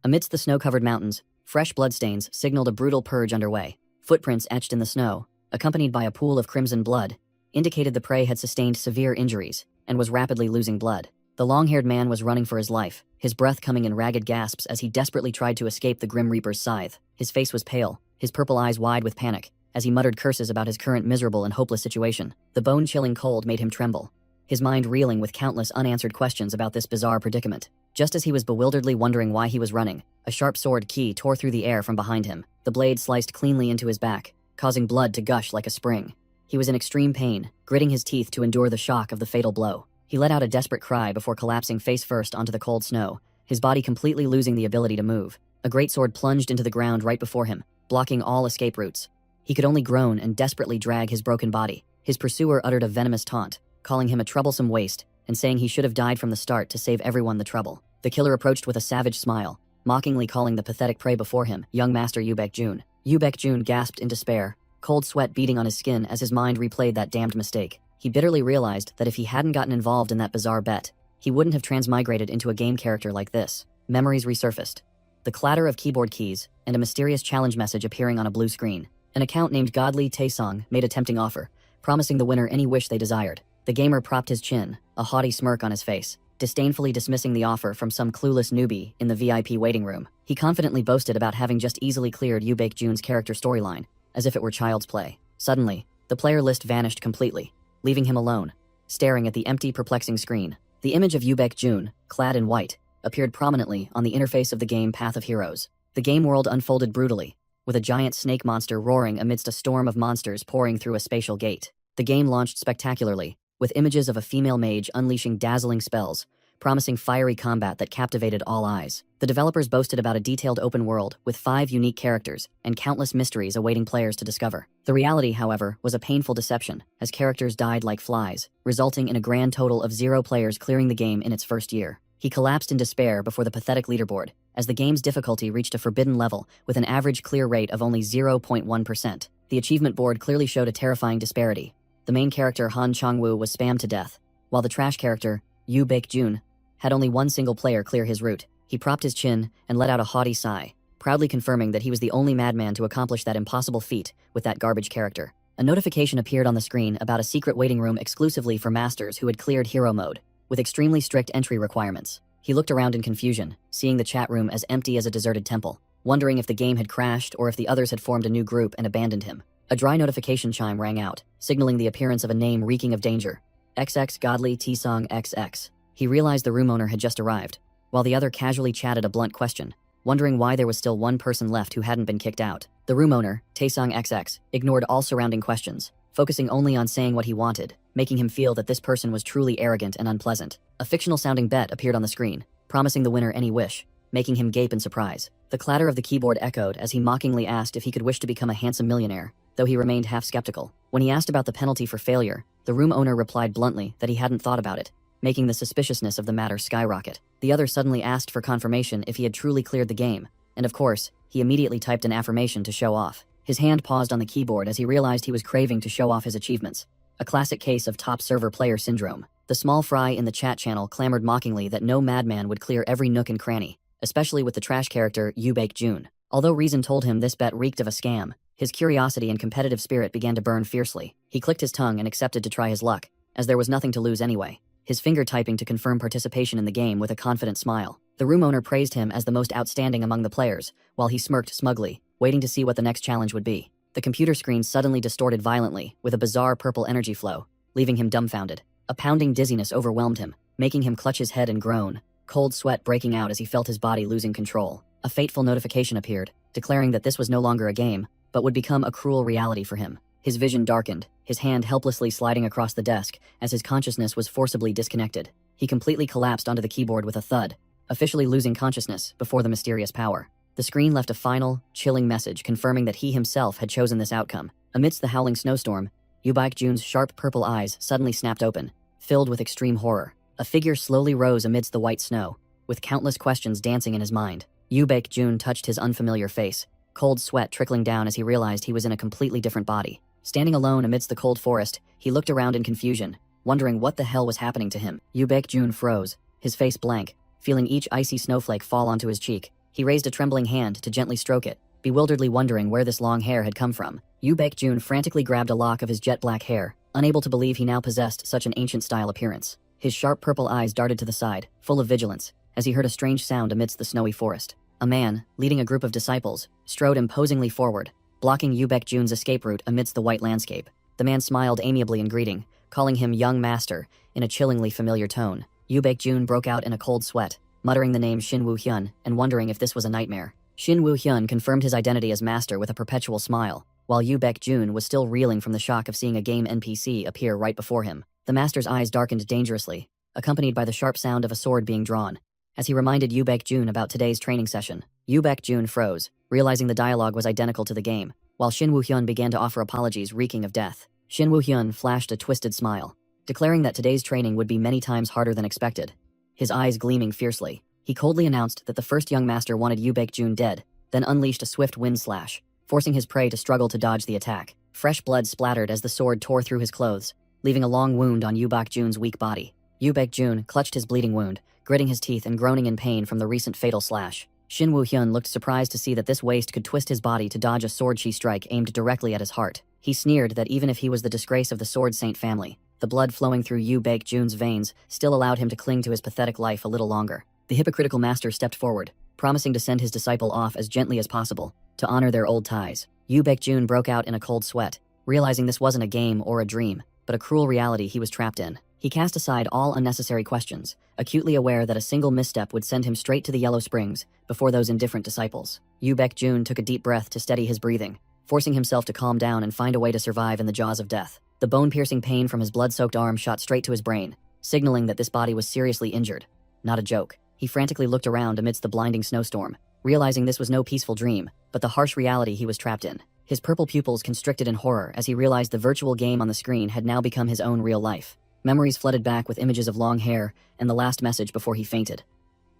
Amidst the snow-covered mountains, fresh bloodstains signaled a brutal purge underway. Footprints etched in the snow, accompanied by a pool of crimson blood, indicated the prey had sustained severe injuries and was rapidly losing blood. The long-haired man was running for his life, his breath coming in ragged gasps as he desperately tried to escape the Grim Reaper's scythe. His face was pale, his purple eyes wide with panic, as he muttered curses about his current miserable and hopeless situation. The bone-chilling cold made him tremble, his mind reeling with countless unanswered questions about this bizarre predicament. Just as he was bewilderedly wondering why he was running, a sharp sword key tore through the air from behind him. The blade sliced cleanly into his back, causing blood to gush like a spring. He was in extreme pain, gritting his teeth to endure the shock of the fatal blow. He let out a desperate cry before collapsing face first onto the cold snow, his body completely losing the ability to move. A great sword plunged into the ground right before him, blocking all escape routes. He could only groan and desperately drag his broken body. His pursuer uttered a venomous taunt, calling him a troublesome waste and saying he should have died from the start to save everyone the trouble. The killer approached with a savage smile, mockingly calling the pathetic prey before him young master Baek-jun. Baek-jun gasped in despair, cold sweat beating on his skin as his mind replayed that damned mistake. He bitterly realized that if he hadn't gotten involved in that bizarre bet, he wouldn't have transmigrated into a game character like this. Memories resurfaced. The clatter of keyboard keys and a mysterious challenge message appearing on a blue screen. An account named Godly Taesong made a tempting offer, promising the winner any wish they desired. The gamer propped his chin, a haughty smirk on his face, disdainfully dismissing the offer from some clueless newbie in the VIP waiting room. He confidently boasted about having just easily cleared Baek-jun's character storyline, as if it were child's play. Suddenly, the player list vanished completely, leaving him alone, staring at the empty, perplexing screen. The image of Baek-jun, clad in white, appeared prominently on the interface of the game Path of Heroes. The game world unfolded brutally, with a giant snake monster roaring amidst a storm of monsters pouring through a spatial gate. The game launched spectacularly, with images of a female mage unleashing dazzling spells, promising fiery combat that captivated all eyes. The developers boasted about a detailed open world with 5 unique characters and countless mysteries awaiting players to discover. The reality, however, was a painful deception, as characters died like flies, resulting in a grand total of 0 players clearing the game in its first year. He collapsed in despair before the pathetic leaderboard, as the game's difficulty reached a forbidden level with an average clear rate of only 0.1%. The achievement board clearly showed a terrifying disparity. The main character Han Changwoo was spammed to death, while the trash character, Baek-jun, had only one single player clear his route. He propped his chin and let out a haughty sigh, proudly confirming that he was the only madman to accomplish that impossible feat with that garbage character. A notification appeared on the screen about a secret waiting room exclusively for masters who had cleared hero mode, with extremely strict entry requirements. He looked around in confusion, seeing the chat room as empty as a deserted temple, wondering if the game had crashed or if the others had formed a new group and abandoned him. A dry notification chime rang out, signaling the appearance of a name reeking of danger. XX Godly Taesong XX. He realized the room owner had just arrived, while the other casually chatted a blunt question, wondering why there was still one person left who hadn't been kicked out. The room owner, Taesong XX, ignored all surrounding questions, focusing only on saying what he wanted, making him feel that this person was truly arrogant and unpleasant. A fictional-sounding bet appeared on the screen, promising the winner any wish, making him gape in surprise. The clatter of the keyboard echoed as he mockingly asked if he could wish to become a handsome millionaire, though he remained half skeptical. When he asked about the penalty for failure, the room owner replied bluntly that he hadn't thought about it, making the suspiciousness of the matter skyrocket. The other suddenly asked for confirmation if he had truly cleared the game, and of course, he immediately typed an affirmation to show off. His hand paused on the keyboard as he realized he was craving to show off his achievements. A classic case of top server player syndrome. The small fry in the chat channel clamored mockingly that no madman would clear every nook and cranny, especially with the trash character Baek-jun. Although reason told him this bet reeked of a scam, his curiosity and competitive spirit began to burn fiercely. He clicked his tongue and accepted to try his luck, as there was nothing to lose anyway, his finger typing to confirm participation in the game with a confident smile. The room owner praised him as the most outstanding among the players, while he smirked smugly, waiting to see what the next challenge would be. The computer screen suddenly distorted violently, with a bizarre purple energy flow, leaving him dumbfounded. A pounding dizziness overwhelmed him, making him clutch his head and groan, cold sweat breaking out as he felt his body losing control. A fateful notification appeared, declaring that this was no longer a game, but would become a cruel reality for him. His vision darkened, his hand helplessly sliding across the desk as his consciousness was forcibly disconnected. He completely collapsed onto the keyboard with a thud, officially losing consciousness before the mysterious power. The screen left a final, chilling message confirming that he himself had chosen this outcome. Amidst the howling snowstorm, Baek-jun's sharp purple eyes suddenly snapped open, filled with extreme horror. A figure slowly rose amidst the white snow, with countless questions dancing in his mind. Baek-jun touched his unfamiliar face, cold sweat trickling down as he realized he was in a completely different body. Standing alone amidst the cold forest, he looked around in confusion, wondering what the hell was happening to him. Baek-jun froze, his face blank, feeling each icy snowflake fall onto his cheek. He raised a trembling hand to gently stroke it, bewilderedly wondering where this long hair had come from. Yu Baekjun frantically grabbed a lock of his jet black hair, unable to believe he now possessed such an ancient-style appearance. His sharp purple eyes darted to the side, full of vigilance, as he heard a strange sound amidst the snowy forest. A man, leading a group of disciples, strode imposingly forward, blocking Yu Baekjun's escape route amidst the white landscape. The man smiled amiably in greeting, calling him young master, in a chillingly familiar tone. Yu Baekjun broke out in a cold sweat, muttering the name Shin Woo-hyun and wondering if this was a nightmare. Shin Woo-hyun confirmed his identity as master with a perpetual smile, while Yu Baekjun was still reeling from the shock of seeing a game NPC appear right before him. The master's eyes darkened dangerously, accompanied by the sharp sound of a sword being drawn. As he reminded Yu Baekjun about today's training session, Yu Baekjun froze, realizing the dialogue was identical to the game, while Shin Woo-hyun began to offer apologies reeking of death. Shin Woo-hyun flashed a twisted smile, declaring that today's training would be many times harder than expected. His eyes gleaming fiercely, he coldly announced that the first young master wanted Yu Baekjun dead, then unleashed a swift wind slash, forcing his prey to struggle to dodge the attack. Fresh blood splattered as the sword tore through his clothes, leaving a long wound on Yu Baekjun's weak body. Yu Baekjun clutched his bleeding wound, gritting his teeth and groaning in pain from the recent fatal slash. Shin Woo-hyun looked surprised to see that this waste could twist his body to dodge a sword-chi strike aimed directly at his heart. He sneered that even if he was the disgrace of the Sword Saint family, the blood flowing through Yu Baekjun's veins still allowed him to cling to his pathetic life a little longer. The hypocritical master stepped forward, promising to send his disciple off as gently as possible, to honor their old ties. Yu Baekjun broke out in a cold sweat, realizing this wasn't a game or a dream, but a cruel reality he was trapped in. He cast aside all unnecessary questions, acutely aware that a single misstep would send him straight to the Yellow Springs before those indifferent disciples. Yu Baekjun took a deep breath to steady his breathing, forcing himself to calm down and find a way to survive in the jaws of death. The bone-piercing pain from his blood-soaked arm shot straight to his brain, signaling that this body was seriously injured. Not a joke. He frantically looked around amidst the blinding snowstorm, realizing this was no peaceful dream, but the harsh reality he was trapped in. His purple pupils constricted in horror as he realized the virtual game on the screen had now become his own real life. Memories flooded back with images of long hair and the last message before he fainted.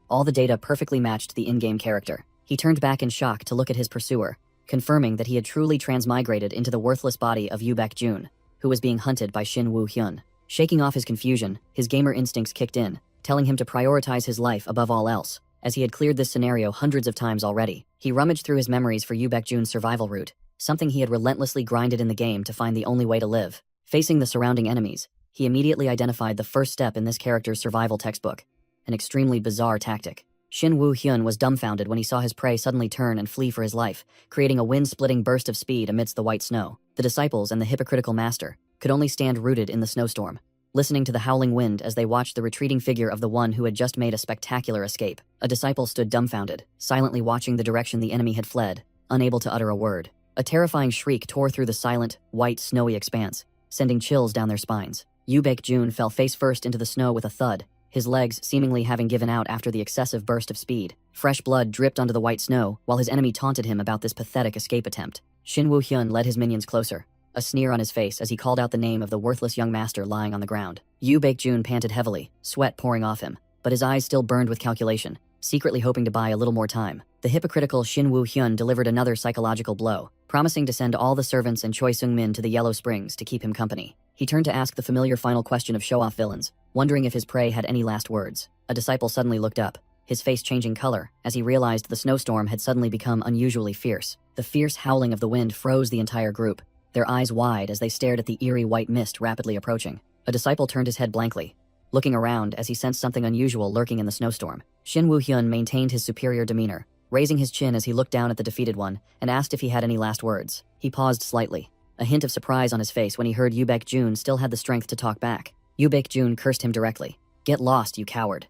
All the data perfectly matched the in-game character. He turned back in shock to look at his pursuer, confirming that he had truly transmigrated into the worthless body of Yu Baekjun, who was being hunted by Shin Woo-hyun. Shaking off his confusion, his gamer instincts kicked in, telling him to prioritize his life above all else, as he had cleared this scenario hundreds of times already. He rummaged through his memories for Yu Baekjun's survival route, something he had relentlessly grinded in the game to find the only way to live. Facing the surrounding enemies, he immediately identified the first step in this character's survival textbook, an extremely bizarre tactic. Shin Woo-hyun was dumbfounded when he saw his prey suddenly turn and flee for his life, creating a wind-splitting burst of speed amidst the white snow. The disciples and the hypocritical master could only stand rooted in the snowstorm, listening to the howling wind as they watched the retreating figure of the one who had just made a spectacular escape. A disciple stood dumbfounded, silently watching the direction the enemy had fled, unable to utter a word. A terrifying shriek tore through the silent, white, snowy expanse, sending chills down their spines. Yu Baekjun fell face first into the snow with a thud, his legs seemingly having given out after the excessive burst of speed. Fresh blood dripped onto the white snow while his enemy taunted him about this pathetic escape attempt. Shin Woo-hyun led his minions closer, a sneer on his face as he called out the name of the worthless young master lying on the ground. Yu Baekjun panted heavily, sweat pouring off him, but his eyes still burned with calculation, secretly hoping to buy a little more time. The hypocritical Shin Woo-hyun delivered another psychological blow, promising to send all the servants and Choi Seung-min to the Yellow Springs to keep him company. He turned to ask the familiar final question of show-off villains, wondering if his prey had any last words. A disciple suddenly looked up, his face changing color as he realized the snowstorm had suddenly become unusually fierce. The fierce howling of the wind froze the entire group, their eyes wide as they stared at the eerie white mist rapidly approaching. A disciple turned his head blankly, looking around as he sensed something unusual lurking in the snowstorm. Shin Woo-hyun maintained his superior demeanor, raising his chin as he looked down at the defeated one and asked if he had any last words. He paused slightly, a hint of surprise on his face when he heard Yu Baekjun still had the strength to talk back. Yu Baekjun cursed him directly. "Get lost, you coward,"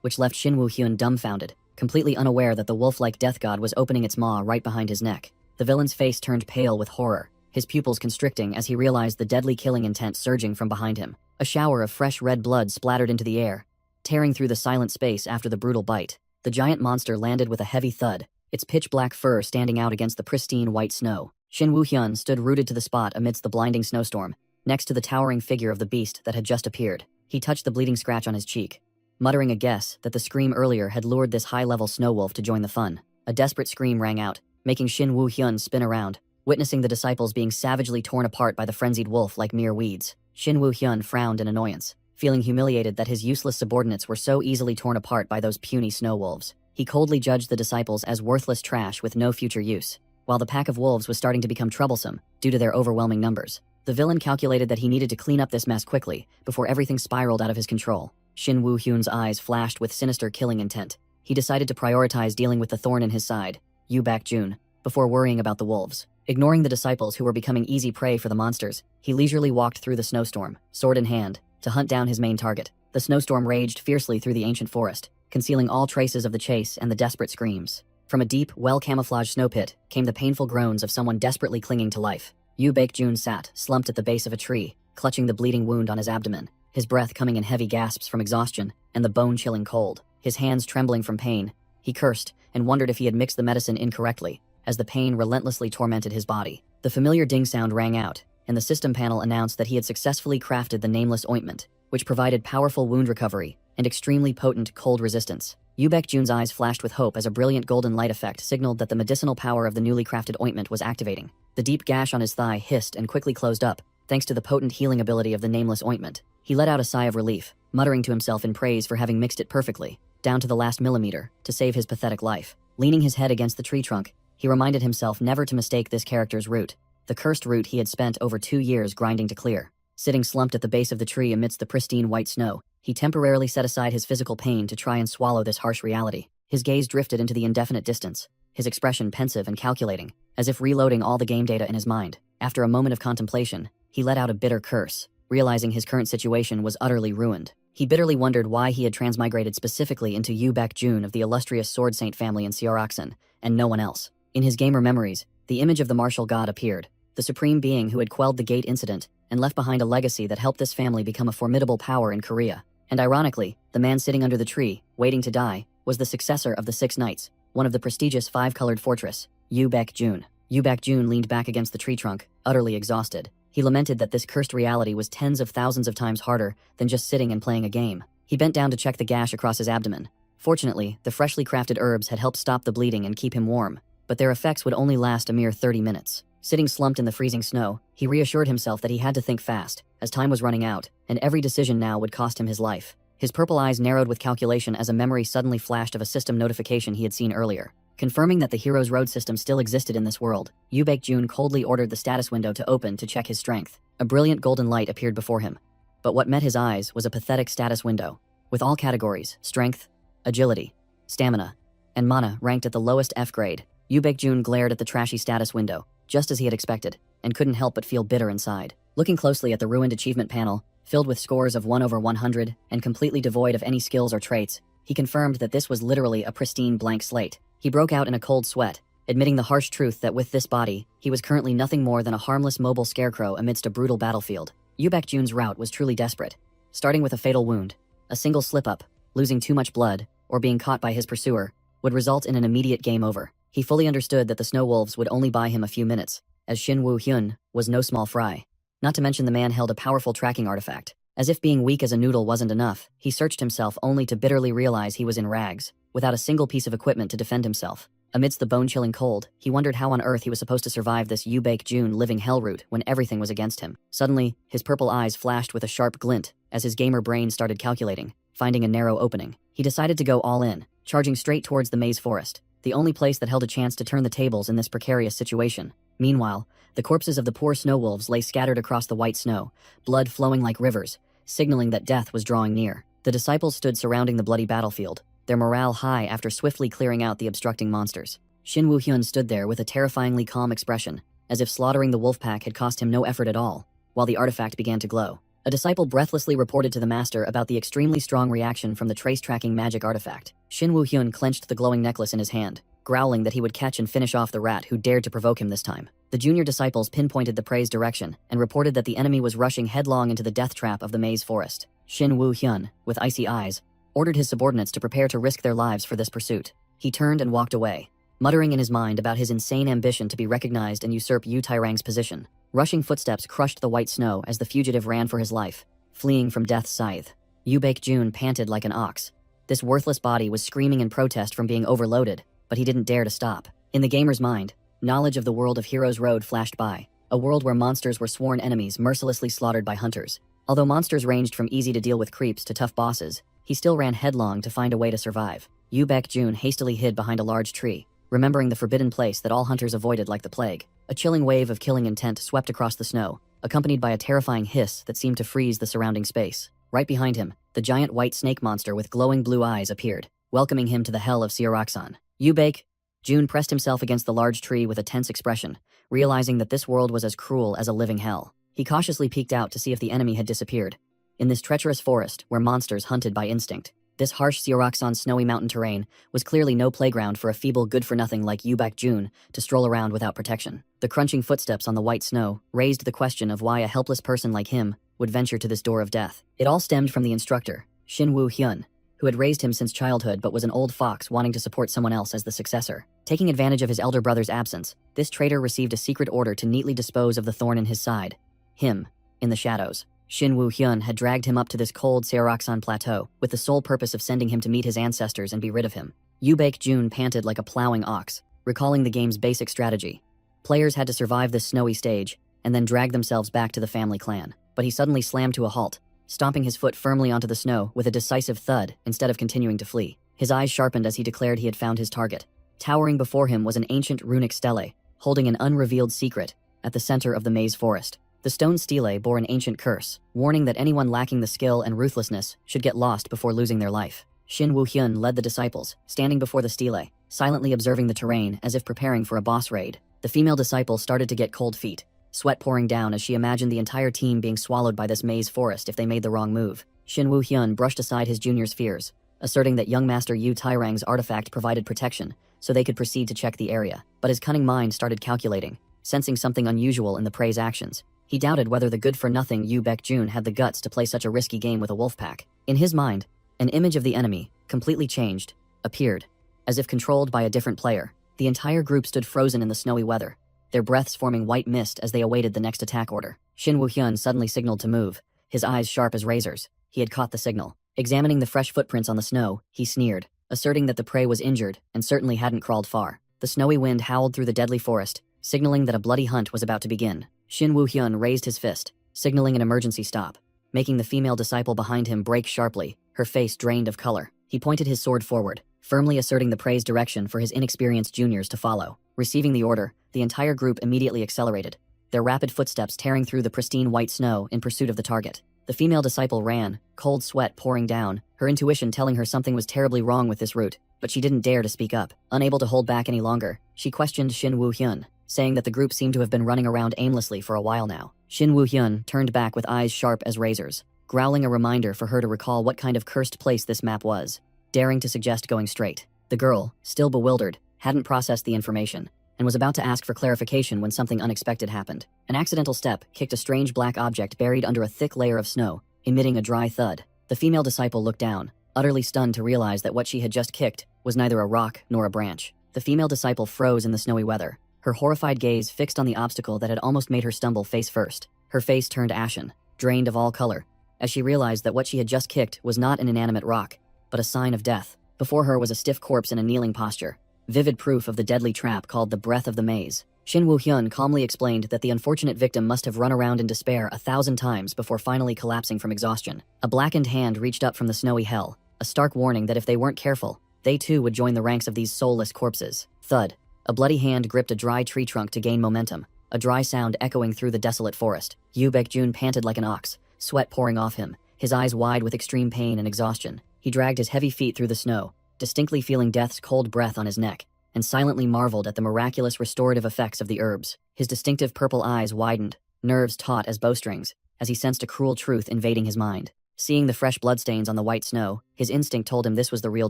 which left Shin Woo-hyun dumbfounded, completely unaware that the wolf-like death god was opening its maw right behind his neck. The villain's face turned pale with horror, his pupils constricting as he realized the deadly killing intent surging from behind him. A shower of fresh red blood splattered into the air, tearing through the silent space after the brutal bite. The giant monster landed with a heavy thud, its pitch-black fur standing out against the pristine white snow. Shin Woo-hyun stood rooted to the spot amidst the blinding snowstorm, next to the towering figure of the beast that had just appeared. He touched the bleeding scratch on his cheek, muttering a guess that the scream earlier had lured this high-level snow wolf to join the fun. A desperate scream rang out, making Shin Woo-hyun spin around, witnessing the disciples being savagely torn apart by the frenzied wolf like mere weeds. Shin Woo-hyun frowned in annoyance, feeling humiliated that his useless subordinates were so easily torn apart by those puny snow wolves. He coldly judged the disciples as worthless trash with no future use, while the pack of wolves was starting to become troublesome due to their overwhelming numbers. The villain calculated that he needed to clean up this mess quickly before everything spiraled out of his control. Shin Woo-hyun's eyes flashed with sinister killing intent. He decided to prioritize dealing with the thorn in his side, Yoo Bak-jun, before worrying about the wolves. Ignoring the disciples who were becoming easy prey for the monsters, he leisurely walked through the snowstorm, sword in hand, to hunt down his main target. The snowstorm raged fiercely through the ancient forest, concealing all traces of the chase and the desperate screams. From a deep, well-camouflaged snow pit came the painful groans of someone desperately clinging to life. Yoo Bak-jun sat, slumped at the base of a tree, clutching the bleeding wound on his abdomen, his breath coming in heavy gasps from exhaustion and the bone-chilling cold. His hands trembling from pain, he cursed and wondered if he had mixed the medicine incorrectly, as the pain relentlessly tormented his body. The familiar ding sound rang out, and the system panel announced that he had successfully crafted the nameless ointment, which provided powerful wound recovery and extremely potent cold resistance. Yoo Bak-jun's eyes flashed with hope as a brilliant golden light effect signaled that the medicinal power of the newly crafted ointment was activating. The deep gash on his thigh hissed and quickly closed up, thanks to the potent healing ability of the nameless ointment. He let out a sigh of relief, muttering to himself in praise for having mixed it perfectly, down to the last millimeter, to save his pathetic life. Leaning his head against the tree trunk, he reminded himself never to mistake this character's route, the cursed route he had spent over 2 years grinding to clear. Sitting slumped at the base of the tree amidst the pristine white snow, he temporarily set aside his physical pain to try and swallow this harsh reality. His gaze drifted into the indefinite distance, his expression pensive and calculating, as if reloading all the game data in his mind. After a moment of contemplation, he let out a bitter curse, realizing his current situation was utterly ruined. He bitterly wondered why he had transmigrated specifically into Yoo Bak-jun of the illustrious Sword Saint family in Seoraksan, and no one else. In his gamer memories, the image of the martial god appeared, the supreme being who had quelled the gate incident and left behind a legacy that helped this family become a formidable power in Korea. And ironically, the man sitting under the tree, waiting to die, was the successor of the Six Knights, one of the prestigious five-colored fortress, Yoo Bak-jun. Yoo Bak-jun leaned back against the tree trunk, utterly exhausted. He lamented that this cursed reality was tens of thousands of times harder than just sitting and playing a game. He bent down to check the gash across his abdomen. Fortunately, the freshly crafted herbs had helped stop the bleeding and keep him warm, but their effects would only last a mere 30 minutes. Sitting slumped in the freezing snow, he reassured himself that he had to think fast, as time was running out, and every decision now would cost him his life. His purple eyes narrowed with calculation as a memory suddenly flashed of a system notification he had seen earlier. Confirming that the Hero's Road system still existed in this world, Yoo Bak-jun coldly ordered the status window to open to check his strength. A brilliant golden light appeared before him. But what met his eyes was a pathetic status window, with all categories, strength, agility, stamina, and mana ranked at the lowest F grade. Yoo Bak-jun glared at the trashy status window, just as he had expected, and couldn't help but feel bitter inside. Looking closely at the ruined achievement panel, filled with scores of 1/100 and completely devoid of any skills or traits, he confirmed that this was literally a pristine blank slate. He broke out in a cold sweat, admitting the harsh truth that with this body, he was currently nothing more than a harmless mobile scarecrow amidst a brutal battlefield. Yoo Bak-jun's route was truly desperate, starting with a fatal wound. A single slip-up, losing too much blood, or being caught by his pursuer, would result in an immediate game over. He fully understood that the snow wolves would only buy him a few minutes, as Shin Woo-hyun was no small fry. Not to mention the man held a powerful tracking artifact. As if being weak as a noodle wasn't enough, he searched himself only to bitterly realize he was in rags, without a single piece of equipment to defend himself. Amidst the bone-chilling cold, he wondered how on earth he was supposed to survive this Yoo Bak-jun living hell route when everything was against him. Suddenly, his purple eyes flashed with a sharp glint as his gamer brain started calculating, finding a narrow opening. He decided to go all in, charging straight towards the maze forest, the only place that held a chance to turn the tables in this precarious situation. Meanwhile, the corpses of the poor snow wolves lay scattered across the white snow, blood flowing like rivers, signaling that death was drawing near. The disciples stood surrounding the bloody battlefield, their morale high after swiftly clearing out the obstructing monsters. Shin Woo-hyun stood there with a terrifyingly calm expression, as if slaughtering the wolf pack had cost him no effort at all, while the artifact began to glow. A disciple breathlessly reported to the master about the extremely strong reaction from the trace-tracking magic artifact. Shin Woo-hyun clenched the glowing necklace in his hand, growling that he would catch and finish off the rat who dared to provoke him this time. The junior disciples pinpointed the prey's direction and reported that the enemy was rushing headlong into the death trap of the maze forest. Shin Woo-hyun, with icy eyes, ordered his subordinates to prepare to risk their lives for this pursuit. He turned and walked away, muttering in his mind about his insane ambition to be recognized and usurp Yu Tairang's position. Rushing footsteps crushed the white snow as the fugitive ran for his life, fleeing from death's scythe. Yoo Bak-jun panted like an ox. This worthless body was screaming in protest from being overloaded, but he didn't dare to stop. In the gamer's mind, knowledge of the world of Hero's Road flashed by, a world where monsters were sworn enemies mercilessly slaughtered by hunters. Although monsters ranged from easy-to-deal-with creeps to tough bosses, he still ran headlong to find a way to survive. Yu Baek-jun hastily hid behind a large tree, remembering the forbidden place that all hunters avoided like the plague. A chilling wave of killing intent swept across the snow, accompanied by a terrifying hiss that seemed to freeze the surrounding space. Right behind him, the giant white snake monster with glowing blue eyes appeared, welcoming him to the hell of Seoraksan. Yu Baek-jun pressed himself against the large tree with a tense expression, realizing that this world was as cruel as a living hell. He cautiously peeked out to see if the enemy had disappeared. In this treacherous forest, where monsters hunted by instinct, this harsh Seoraksan snowy mountain terrain was clearly no playground for a feeble good-for-nothing like Yu Baek-jun to stroll around without protection. The crunching footsteps on the white snow raised the question of why a helpless person like him would venture to this door of death. It all stemmed from the instructor, Shin Woo-hyun, who had raised him since childhood but was an old fox wanting to support someone else as the successor. Taking advantage of his elder brother's absence, this traitor received a secret order to neatly dispose of the thorn in his side. Him, in the shadows. Shin Woo-hyun had dragged him up to this cold Seoraksan plateau with the sole purpose of sending him to meet his ancestors and be rid of him. Yu Baek-jun panted like a plowing ox, recalling the game's basic strategy. Players had to survive this snowy stage and then drag themselves back to the family clan. But he suddenly slammed to a halt, stomping his foot firmly onto the snow with a decisive thud instead of continuing to flee. His eyes sharpened as he declared he had found his target. Towering before him was an ancient runic stele, holding an unrevealed secret at the center of the maze forest. The stone stele bore an ancient curse, warning that anyone lacking the skill and ruthlessness should get lost before losing their life. Shin Woo-hyun led the disciples, standing before the stele, silently observing the terrain as if preparing for a boss raid. The female disciple started to get cold feet, sweat pouring down as she imagined the entire team being swallowed by this maze forest if they made the wrong move. Shin Woo-hyun brushed aside his junior's fears, asserting that young master Yu Tairang's artifact provided protection, so they could proceed to check the area. But his cunning mind started calculating, sensing something unusual in the prey's actions. He doubted whether the good-for-nothing Yu Baek-jun had the guts to play such a risky game with a wolf pack. In his mind, an image of the enemy, completely changed, appeared. As if controlled by a different player, the entire group stood frozen in the snowy weather, their breaths forming white mist as they awaited the next attack order. Shin Woo-hyun suddenly signaled to move, his eyes sharp as razors. He had caught the signal. Examining the fresh footprints on the snow, he sneered, asserting that the prey was injured and certainly hadn't crawled far. The snowy wind howled through the deadly forest, signaling that a bloody hunt was about to begin. Shin Woo-hyun raised his fist, signaling an emergency stop, making the female disciple behind him break sharply, her face drained of color. He pointed his sword forward, firmly asserting the prey's direction for his inexperienced juniors to follow. Receiving the order, the entire group immediately accelerated, their rapid footsteps tearing through the pristine white snow in pursuit of the target. The female disciple ran, cold sweat pouring down, her intuition telling her something was terribly wrong with this route, but she didn't dare to speak up. Unable to hold back any longer, she questioned Shin Woo-hyun, saying that the group seemed to have been running around aimlessly for a while now. Shin Woo-hyun turned back with eyes sharp as razors, growling a reminder for her to recall what kind of cursed place this map was, daring to suggest going straight. The girl, still bewildered, hadn't processed the information, and was about to ask for clarification when something unexpected happened. An accidental step kicked a strange black object buried under a thick layer of snow, emitting a dry thud. The female disciple looked down, utterly stunned to realize that what she had just kicked was neither a rock nor a branch. The female disciple froze in the snowy weather, her horrified gaze fixed on the obstacle that had almost made her stumble face first. Her face turned ashen, drained of all color, as she realized that what she had just kicked was not an inanimate rock, but a sign of death. Before her was a stiff corpse in a kneeling posture, vivid proof of the deadly trap called the breath of the maze. Shin Woo-hyun calmly explained that the unfortunate victim must have run around in despair 1,000 times before finally collapsing from exhaustion. A blackened hand reached up from the snowy hell, a stark warning that if they weren't careful, they too would join the ranks of these soulless corpses. Thud. A bloody hand gripped a dry tree trunk to gain momentum, a dry sound echoing through the desolate forest. Yu Baek-jun panted like an ox, sweat pouring off him, his eyes wide with extreme pain and exhaustion. He dragged his heavy feet through the snow, distinctly feeling death's cold breath on his neck, and silently marveled at the miraculous restorative effects of the herbs. His distinctive purple eyes widened, nerves taut as bowstrings, as he sensed a cruel truth invading his mind. Seeing the fresh bloodstains on the white snow, his instinct told him this was the real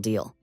deal.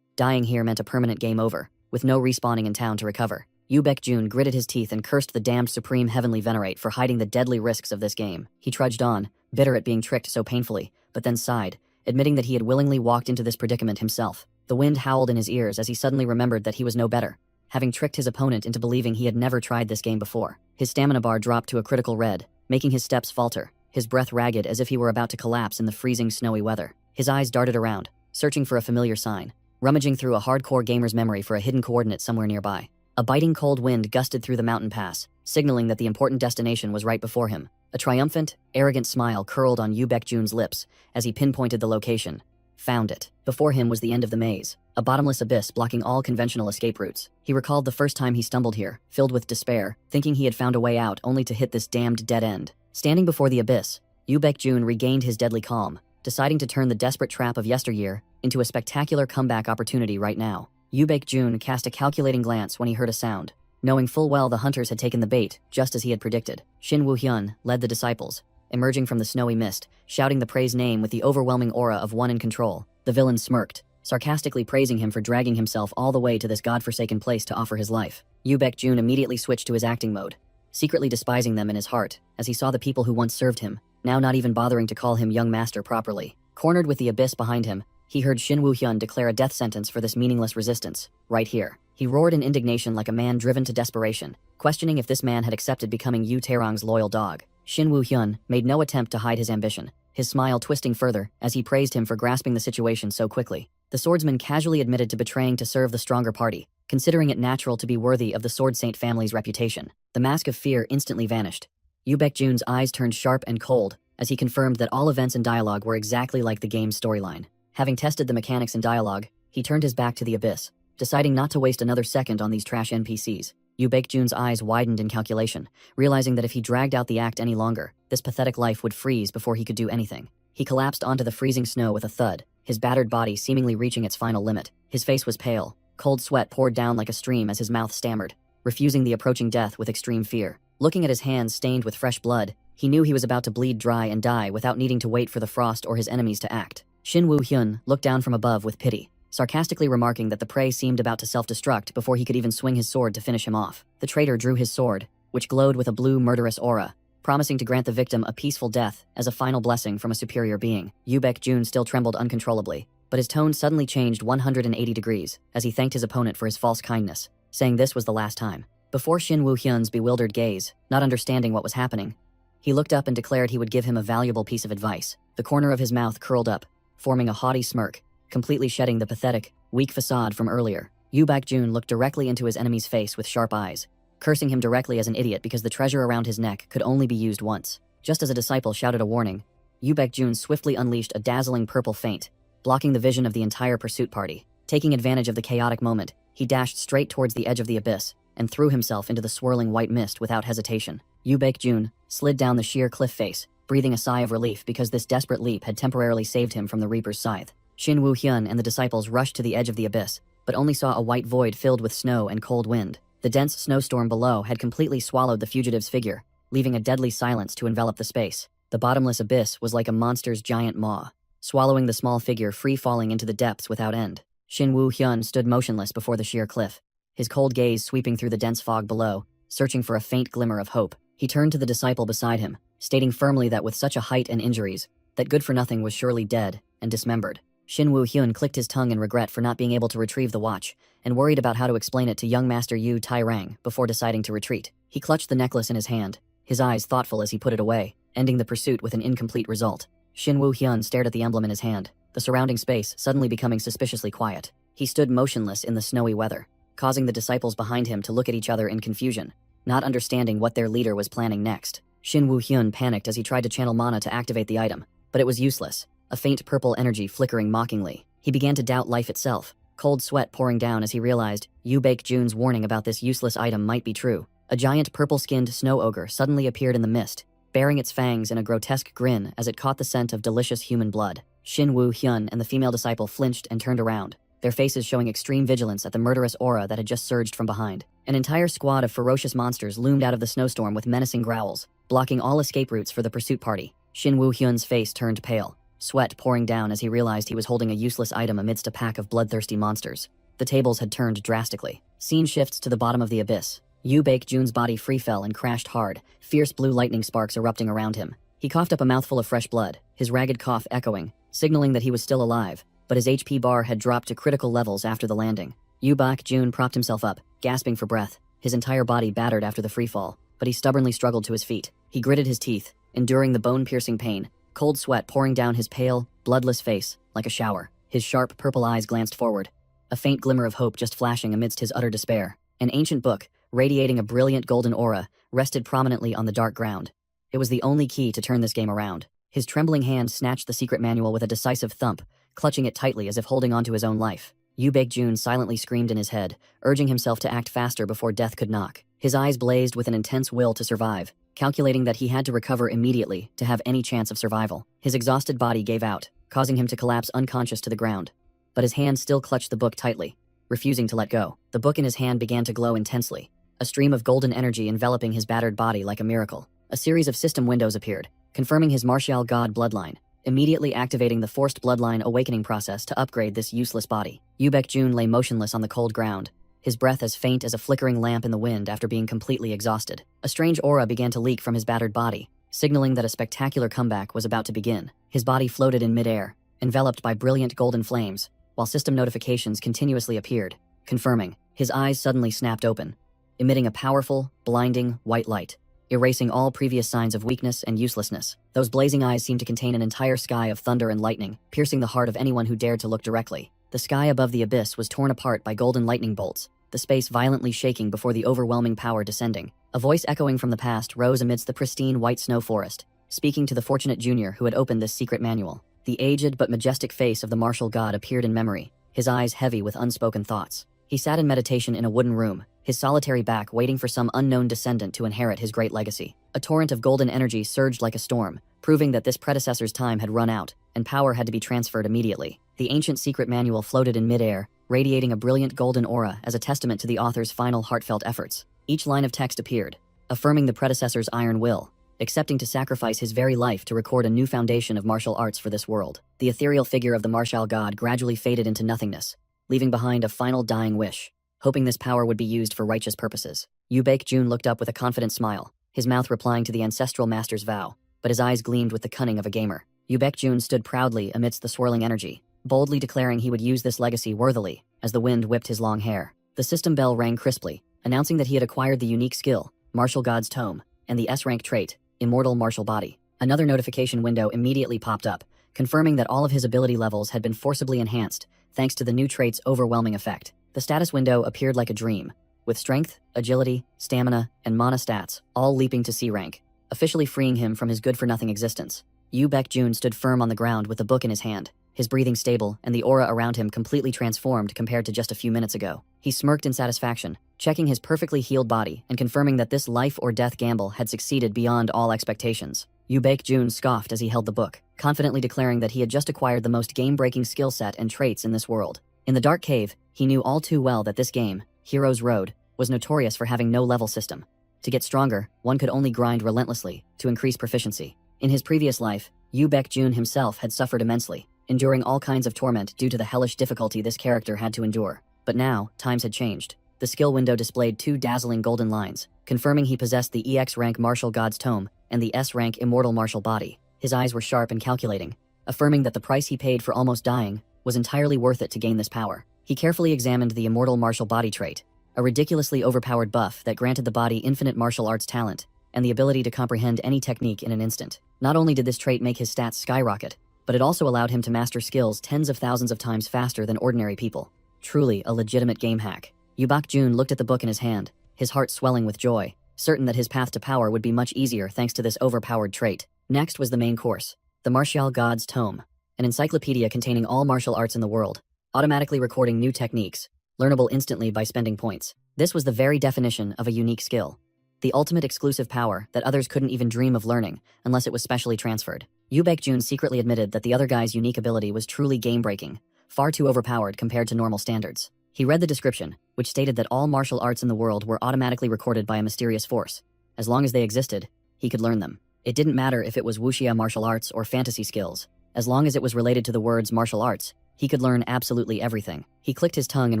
Dying here meant a permanent game over, with no respawning in town to recover. Yu Baek-jun gritted his teeth and cursed the damned Supreme Heavenly Venerate for hiding the deadly risks of this game. He trudged on, bitter at being tricked so painfully, but then sighed, admitting that he had willingly walked into this predicament himself. The wind howled in his ears as he suddenly remembered that he was no better, having tricked his opponent into believing he had never tried this game before. His stamina bar dropped to a critical red, making his steps falter, his breath ragged as if he were about to collapse in the freezing snowy weather. His eyes darted around, searching for a familiar sign, rummaging through a hardcore gamer's memory for a hidden coordinate somewhere nearby. A biting cold wind gusted through the mountain pass, signaling that the important destination was right before him. A triumphant, arrogant smile curled on Yu Baek-jun's lips as he pinpointed the location, Found it. Before him was the end of the maze, a bottomless abyss blocking all conventional escape routes. He recalled the first time he stumbled here, filled with despair, thinking he had found a way out only to hit this damned dead end. Standing before the abyss, Yu Baekjun regained his deadly calm, deciding to turn the desperate trap of yesteryear into a spectacular comeback opportunity right now. Yu Baekjun cast a calculating glance when he heard a sound. Knowing full well the hunters had taken the bait, just as he had predicted, Shin Woo-hyun led the disciples, emerging from the snowy mist, shouting the prey's name with the overwhelming aura of one in control. The villain smirked, sarcastically praising him for dragging himself all the way to this godforsaken place to offer his life. Yu Baekjun immediately switched to his acting mode, secretly despising them in his heart, as he saw the people who once served him, now not even bothering to call him young master properly. Cornered with the abyss behind him, he heard Shin Woo-hyun declare a death sentence for this meaningless resistance, right here. He roared in indignation like a man driven to desperation, questioning if this man had accepted becoming Yu Taerong's loyal dog. Shin Woo-hyun made no attempt to hide his ambition, his smile twisting further as he praised him for grasping the situation so quickly. The swordsman casually admitted to betraying to serve the stronger party, considering it natural to be worthy of the Sword Saint family's reputation. The mask of fear instantly vanished. Yu Baekjun's eyes turned sharp and cold as he confirmed that all events and dialogue were exactly like the game's storyline. Having tested the mechanics and dialogue, he turned his back to the abyss, deciding not to waste another second on these trash NPCs. Yu Baekjun's eyes widened in calculation, realizing that if he dragged out the act any longer, this pathetic life would freeze before he could do anything. He collapsed onto the freezing snow with a thud, his battered body seemingly reaching its final limit. His face was pale, cold sweat poured down like a stream as his mouth stammered, refusing the approaching death with extreme fear. Looking at his hands stained with fresh blood, he knew he was about to bleed dry and die without needing to wait for the frost or his enemies to act. Shin Woo-hyun looked down from above with pity, sarcastically remarking that the prey seemed about to self-destruct before he could even swing his sword to finish him off. The traitor drew his sword, which glowed with a blue murderous aura, promising to grant the victim a peaceful death as a final blessing from a superior being. Yu Baekjun still trembled uncontrollably, but his tone suddenly changed 180 degrees as he thanked his opponent for his false kindness, saying this was the last time. Before Shin Woo-hyun's bewildered gaze, not understanding what was happening, he looked up and declared he would give him a valuable piece of advice. The corner of his mouth curled up, forming a haughty smirk, completely shedding the pathetic, weak facade from earlier. Yu Baekjun looked directly into his enemy's face with sharp eyes, cursing him directly as an idiot because the treasure around his neck could only be used once. Just as a disciple shouted a warning, Yu Baekjun swiftly unleashed a dazzling purple feint, blocking the vision of the entire pursuit party. Taking advantage of the chaotic moment, he dashed straight towards the edge of the abyss and threw himself into the swirling white mist without hesitation. Yu Baekjun slid down the sheer cliff face, breathing a sigh of relief because this desperate leap had temporarily saved him from the Reaper's scythe. Shin Woo-hyun and the disciples rushed to the edge of the abyss, but only saw a white void filled with snow and cold wind. The dense snowstorm below had completely swallowed the fugitive's figure, leaving a deadly silence to envelop the space. The bottomless abyss was like a monster's giant maw, swallowing the small figure free-falling into the depths without end. Shin Woo-hyun stood motionless before the sheer cliff, his cold gaze sweeping through the dense fog below, searching for a faint glimmer of hope. He turned to the disciple beside him, stating firmly that with such a height and injuries, that good-for-nothing was surely dead and dismembered. Shin Woo-hyun clicked his tongue in regret for not being able to retrieve the watch, and worried about how to explain it to young Master Yu Taerang before deciding to retreat. He clutched the necklace in his hand, his eyes thoughtful as he put it away, ending the pursuit with an incomplete result. Shin Woo-hyun stared at the emblem in his hand, the surrounding space suddenly becoming suspiciously quiet. He stood motionless in the snowy weather, causing the disciples behind him to look at each other in confusion, not understanding what their leader was planning next. Shin Woo-hyun panicked as he tried to channel mana to activate the item, but it was useless, a faint purple energy flickering mockingly. He began to doubt life itself, cold sweat pouring down as he realized Yu Baekjun's warning about this useless item might be true. A giant purple-skinned snow ogre suddenly appeared in the mist, baring its fangs in a grotesque grin as it caught the scent of delicious human blood. Shin Woo-hyun and the female disciple flinched and turned around, their faces showing extreme vigilance at the murderous aura that had just surged from behind. An entire squad of ferocious monsters loomed out of the snowstorm with menacing growls, blocking all escape routes for the pursuit party. Shin Woo-hyun's face turned pale, sweat pouring down as he realized he was holding a useless item amidst a pack of bloodthirsty monsters. The tables had turned drastically. Scene shifts to the bottom of the abyss. Yu Baekjun's body free fell and crashed hard, fierce blue lightning sparks erupting around him. He coughed up a mouthful of fresh blood, his ragged cough echoing, signaling that he was still alive, but his HP bar had dropped to critical levels after the landing. Yu Baekjun propped himself up, gasping for breath, his entire body battered after the freefall, but he stubbornly struggled to his feet. He gritted his teeth, enduring the bone-piercing pain, cold sweat pouring down his pale, bloodless face like a shower. His sharp purple eyes glanced forward, a faint glimmer of hope just flashing amidst his utter despair. An ancient book, radiating a brilliant golden aura, rested prominently on the dark ground. It was the only key to turn this game around. His trembling hand snatched the secret manual with a decisive thump, clutching it tightly as if holding onto his own life. Yu Baekjun silently screamed in his head, urging himself to act faster before death could knock. His eyes blazed with an intense will to survive, calculating that he had to recover immediately to have any chance of survival. His exhausted body gave out, causing him to collapse unconscious to the ground. But his hand still clutched the book tightly, refusing to let go. The book in his hand began to glow intensely, a stream of golden energy enveloping his battered body like a miracle. A series of system windows appeared, confirming his martial god bloodline, immediately activating the forced bloodline awakening process to upgrade this useless body. Yu Baekjun lay motionless on the cold ground, his breath as faint as a flickering lamp in the wind after being completely exhausted. A strange aura began to leak from his battered body, signaling that a spectacular comeback was about to begin. His body floated in midair, enveloped by brilliant golden flames, while system notifications continuously appeared, confirming. His eyes suddenly snapped open, emitting a powerful, blinding, white light, erasing all previous signs of weakness and uselessness. Those blazing eyes seemed to contain an entire sky of thunder and lightning, piercing the heart of anyone who dared to look directly. The sky above the abyss was torn apart by golden lightning bolts, the space violently shaking before the overwhelming power descending. A voice echoing from the past rose amidst the pristine white snow forest, speaking to the fortunate junior who had opened this secret manual. The aged but majestic face of the martial god appeared in memory, his eyes heavy with unspoken thoughts. He sat in meditation in a wooden room, his solitary back waiting for some unknown descendant to inherit his great legacy. A torrent of golden energy surged like a storm, proving that this predecessor's time had run out, and power had to be transferred immediately. The ancient secret manual floated in midair, radiating a brilliant golden aura as a testament to the author's final heartfelt efforts. Each line of text appeared, affirming the predecessor's iron will, accepting to sacrifice his very life to record a new foundation of martial arts for this world. The ethereal figure of the martial god gradually faded into nothingness, leaving behind a final dying wish, hoping this power would be used for righteous purposes. Yu Baekjun looked up with a confident smile, his mouth replying to the ancestral master's vow, but his eyes gleamed with the cunning of a gamer. Yu Baekjun stood proudly amidst the swirling energy, boldly declaring he would use this legacy worthily as the wind whipped his long hair. The system bell rang crisply, announcing that he had acquired the unique skill, Martial God's Tome, and the S-rank trait, Immortal Martial Body. Another notification window immediately popped up, confirming that all of his ability levels had been forcibly enhanced thanks to the new trait's overwhelming effect. The status window appeared like a dream, with strength, agility, stamina, and mana stats all leaping to C rank, officially freeing him from his good-for-nothing existence. Yu Baekjun stood firm on the ground with the book in his hand, his breathing stable and the aura around him completely transformed compared to just a few minutes ago. He smirked in satisfaction, checking his perfectly healed body and confirming that this life-or-death gamble had succeeded beyond all expectations. Yu Baekjun scoffed as he held the book, confidently declaring that he had just acquired the most game-breaking skill set and traits in this world. In the dark cave, he knew all too well that this game, Hero's Road, was notorious for having no level system. To get stronger, one could only grind relentlessly to increase proficiency. In his previous life, Yu Baekjun himself had suffered immensely, enduring all kinds of torment due to the hellish difficulty this character had to endure. But now, times had changed. The skill window displayed two dazzling golden lines, confirming he possessed the EX rank Martial God's Tome and the S rank Immortal Martial Body. His eyes were sharp and calculating, affirming that the price he paid for almost dying was entirely worth it to gain this power. He carefully examined the Immortal Martial Body trait, a ridiculously overpowered buff that granted the body infinite martial arts talent and the ability to comprehend any technique in an instant. Not only did this trait make his stats skyrocket, but it also allowed him to master skills tens of thousands of times faster than ordinary people. Truly a legitimate game hack. Yu Baekjun looked at the book in his hand, his heart swelling with joy, certain that his path to power would be much easier thanks to this overpowered trait. Next was the main course, the Martial God's Tome, an encyclopedia containing all martial arts in the world, automatically recording new techniques, learnable instantly by spending points. This was the very definition of a unique skill, the ultimate exclusive power that others couldn't even dream of learning unless it was specially transferred. Yu Baekjun secretly admitted that the other guy's unique ability was truly game-breaking, far too overpowered compared to normal standards. He read the description, which stated that all martial arts in the world were automatically recorded by a mysterious force. As long as they existed, he could learn them. It didn't matter if it was wuxia martial arts or fantasy skills. As long as it was related to the words martial arts, he could learn absolutely everything. He clicked his tongue in